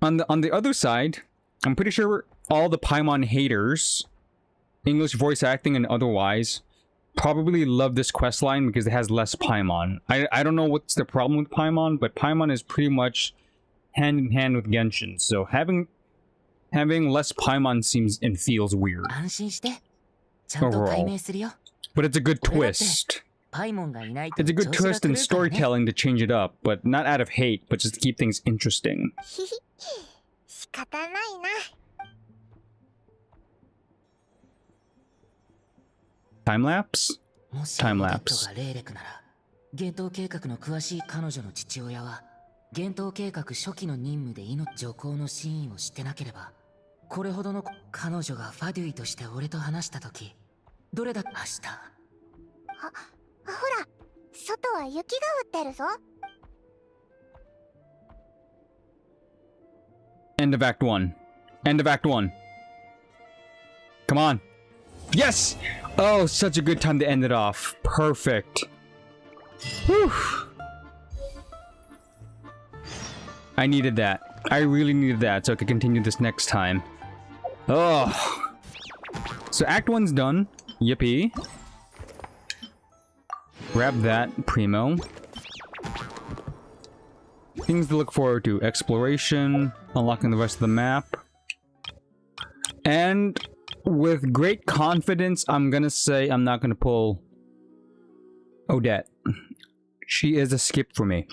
On the other side, I'm pretty sure all the Paimon haters, English voice acting and otherwise, probably love this questline because it has less Paimon. I don't know what's the problem with Paimon, but Paimon is pretty much hand in hand with Genshin, so having less Paimon seems and feels weird. 安心して。ちゃんと解明するよ。 But it's a good twist. パイモンがいないと It's a good 調子が twist in 狂うからね。 storytelling to change it up, but not out of hate, but just to keep things interesting. 仕方ないな。Time lapse? もし Time オデッ lapse. トが霊力なら、幻冬計画の詳しい彼女の父親は、幻冬計画初期の任務で命助行の真意を知ってなければ、これほどの彼女がファデュイとして俺と話した時、どれだ明日。ほら、外は雪が降ってるぞ。 End of Act 1. End of Act 1. Come on. Yes! Oh, such a good time to end it off. Perfect. Whew. I needed that. I really needed that so I could continue this next time. Oh. So Act 1's done. Yippee. Grab that, primo. Things to look forward to. Exploration, unlocking the rest of the map. And with great confidence, I'm gonna say I'm not gonna pull Odette. She is a skip for me.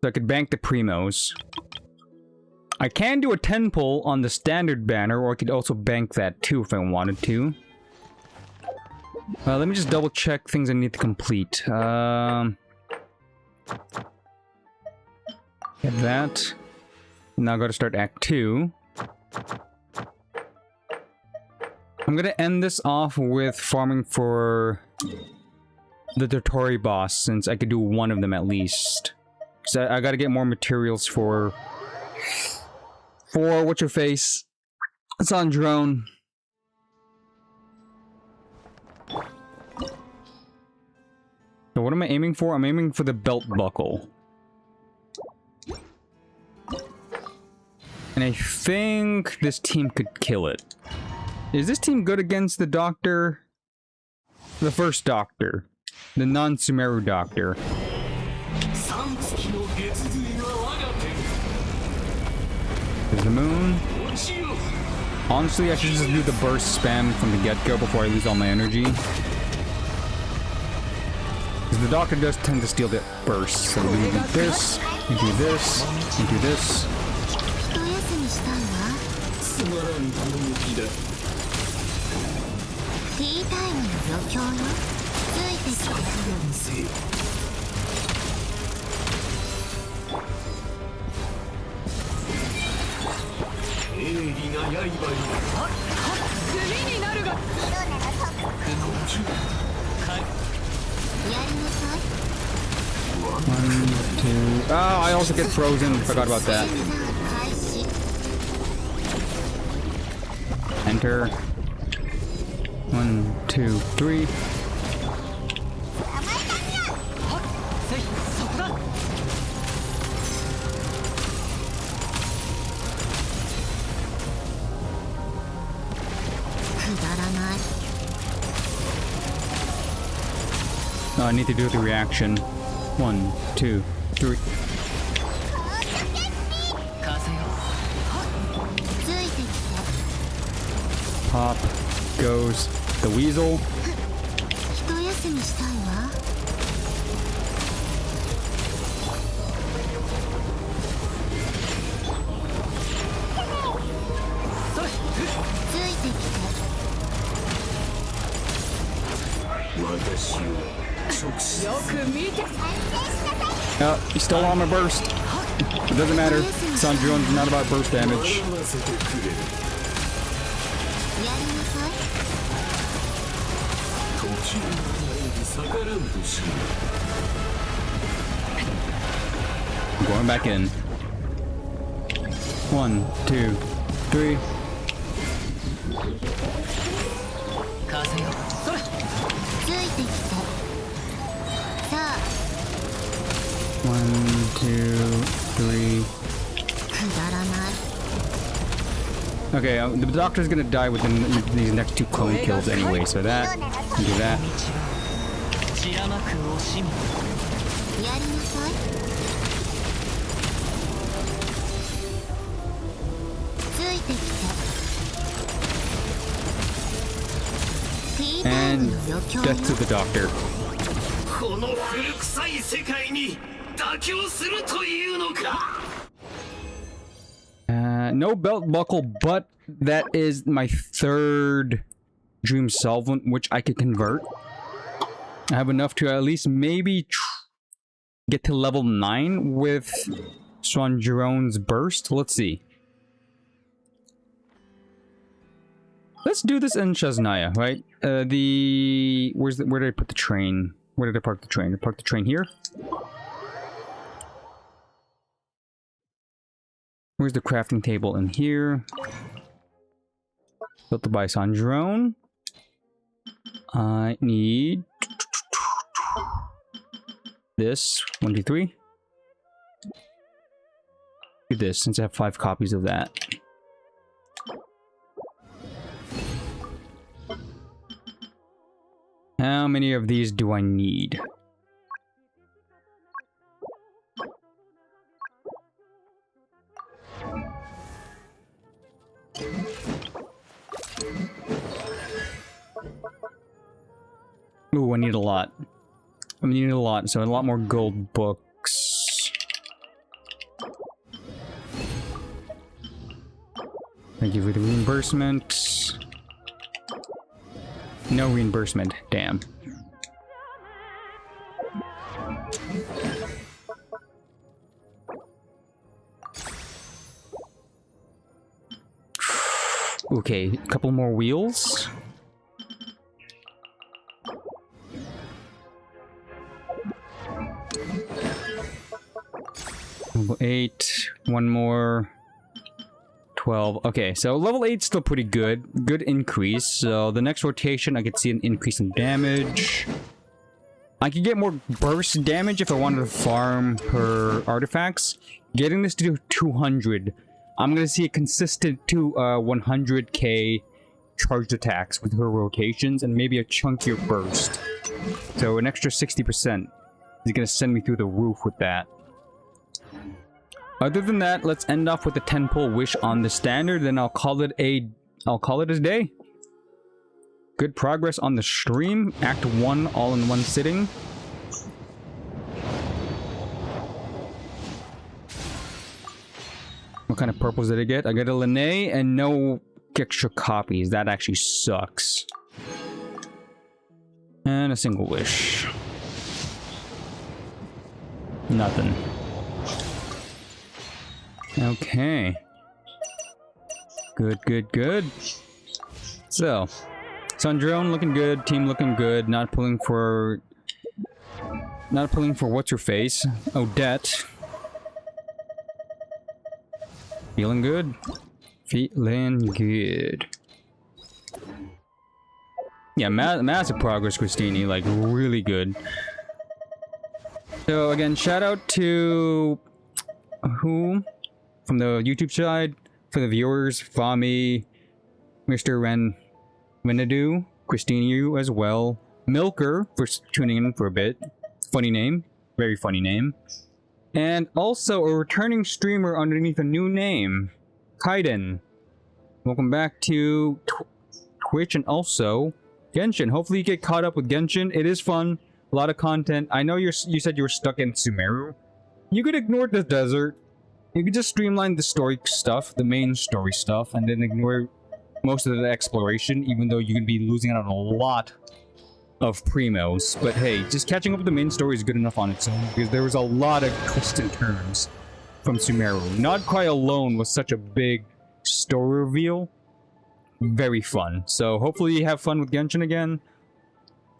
So I could bank the primos. I can do a 10 pull on the standard banner, or I could also bank that too if I wanted to. Let me just double check things I need to complete. Get that. Now I gotta start Act 2. I'm gonna end this off with farming for the Dotori boss, since I could do one of them at least. So I gotta get more materials for what's your face? It's on drone. So what am I aiming for? I'm aiming for the belt buckle. And I think this team could kill it. Is this team good against the doctor? The first doctor. The non-Sumeru doctor. There's the moon. Honestly, I should just do the burst spam from the get-go before I lose all my energy. Because the doctor does tend to steal the burst. So we do this, we do this, we do this. One, two. Oh, I also get frozen. Forgot about that. Enter. 1, 2, 3. Oh, I need to do the reaction. 1, 2, 3. Pop goes the weasel. Oh, he stole all my burst. It doesn't matter. Sun Drone's not about burst damage. I'm going back in. 1, 2, 3. One, two, three. Okay, the doctor's gonna die within these next 2 clone kills anyway, so that, do that. And death to the doctor. No belt buckle, but that is my 3rd dream solvent, which I could convert. I have enough to at least maybe get to level 9 with Swanjerone's burst. Let's see. Let's do this in Shaznaya, right? Where did I put the train? Where did I park the train? I parked the train here. Where's the crafting table? In here. Built the Bison drone. I need this. 1, 2, 3. Do this since I have 5 copies of that. How many of these do I need? Ooh, I need a lot. I need a lot, so a lot more gold books. Thank you for the reimbursement. No reimbursement, damn. Okay, a couple more wheels. Level 8. One more. 12. Okay, so level 8 still pretty good. Good increase. So the next rotation, I could see an increase in damage. I could get more burst damage if I wanted to farm her artifacts. Getting this to do 200. I'm gonna see a consistent 100k charged attacks with her rotations and maybe a chunkier burst. So an extra 60% is gonna send me through the roof with that. Other than that, let's end off with the 10-pull wish on the standard, then I'll call it a day. Good progress on the stream. Act 1 all in one sitting. What kind of purples did I get? I got a Linnae and no extra copies. That actually sucks. And a single wish. Nothing. Okay. Good. So, Sun Drone looking good, team looking good, not pulling for what's her face? Odette. Feeling good. Yeah, massive progress, Christine, like really good. So again, shout out to who? From the YouTube side, for the viewers, Fami, Mr. Renadu, Christine, you as well, Milker for tuning in for a bit, funny name, very funny name, and also a returning streamer underneath a new name, Kaiden. Welcome back to Twitch and also Genshin. Hopefully you get caught up with Genshin. It is fun, a lot of content. I know you said you were stuck in Sumeru. You could ignore the desert. You could just streamline the story stuff, the main story stuff, and then ignore most of the exploration, even though you can be losing out on a lot of primos. But hey, just catching up with the main story is good enough on its own, because there was a lot of twists and turns from Sumeru. Not Quite Alone was such a big story reveal. Very fun. So hopefully you have fun with Genshin again.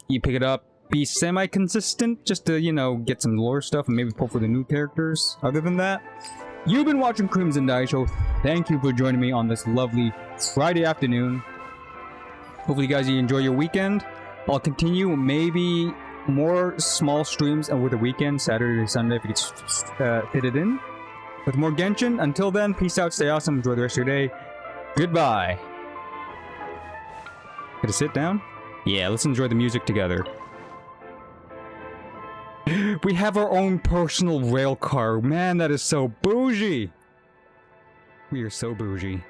You pick it up. Be semi-consistent, just to, you know, get some lore stuff and maybe pull for the new characters. Other than that, you've been watching Crimson Die Show. Thank you for joining me on this lovely Friday afternoon. Hopefully, guys, you enjoy your weekend. I'll continue maybe more small streams over the weekend, Saturday, Sunday, if you could fit it in. With more Genshin. Until then, peace out, stay awesome, enjoy the rest of your day. Goodbye. Gotta sit down? Yeah, let's enjoy the music together. We have our own personal rail car. Man, that is so bougie. We are so bougie.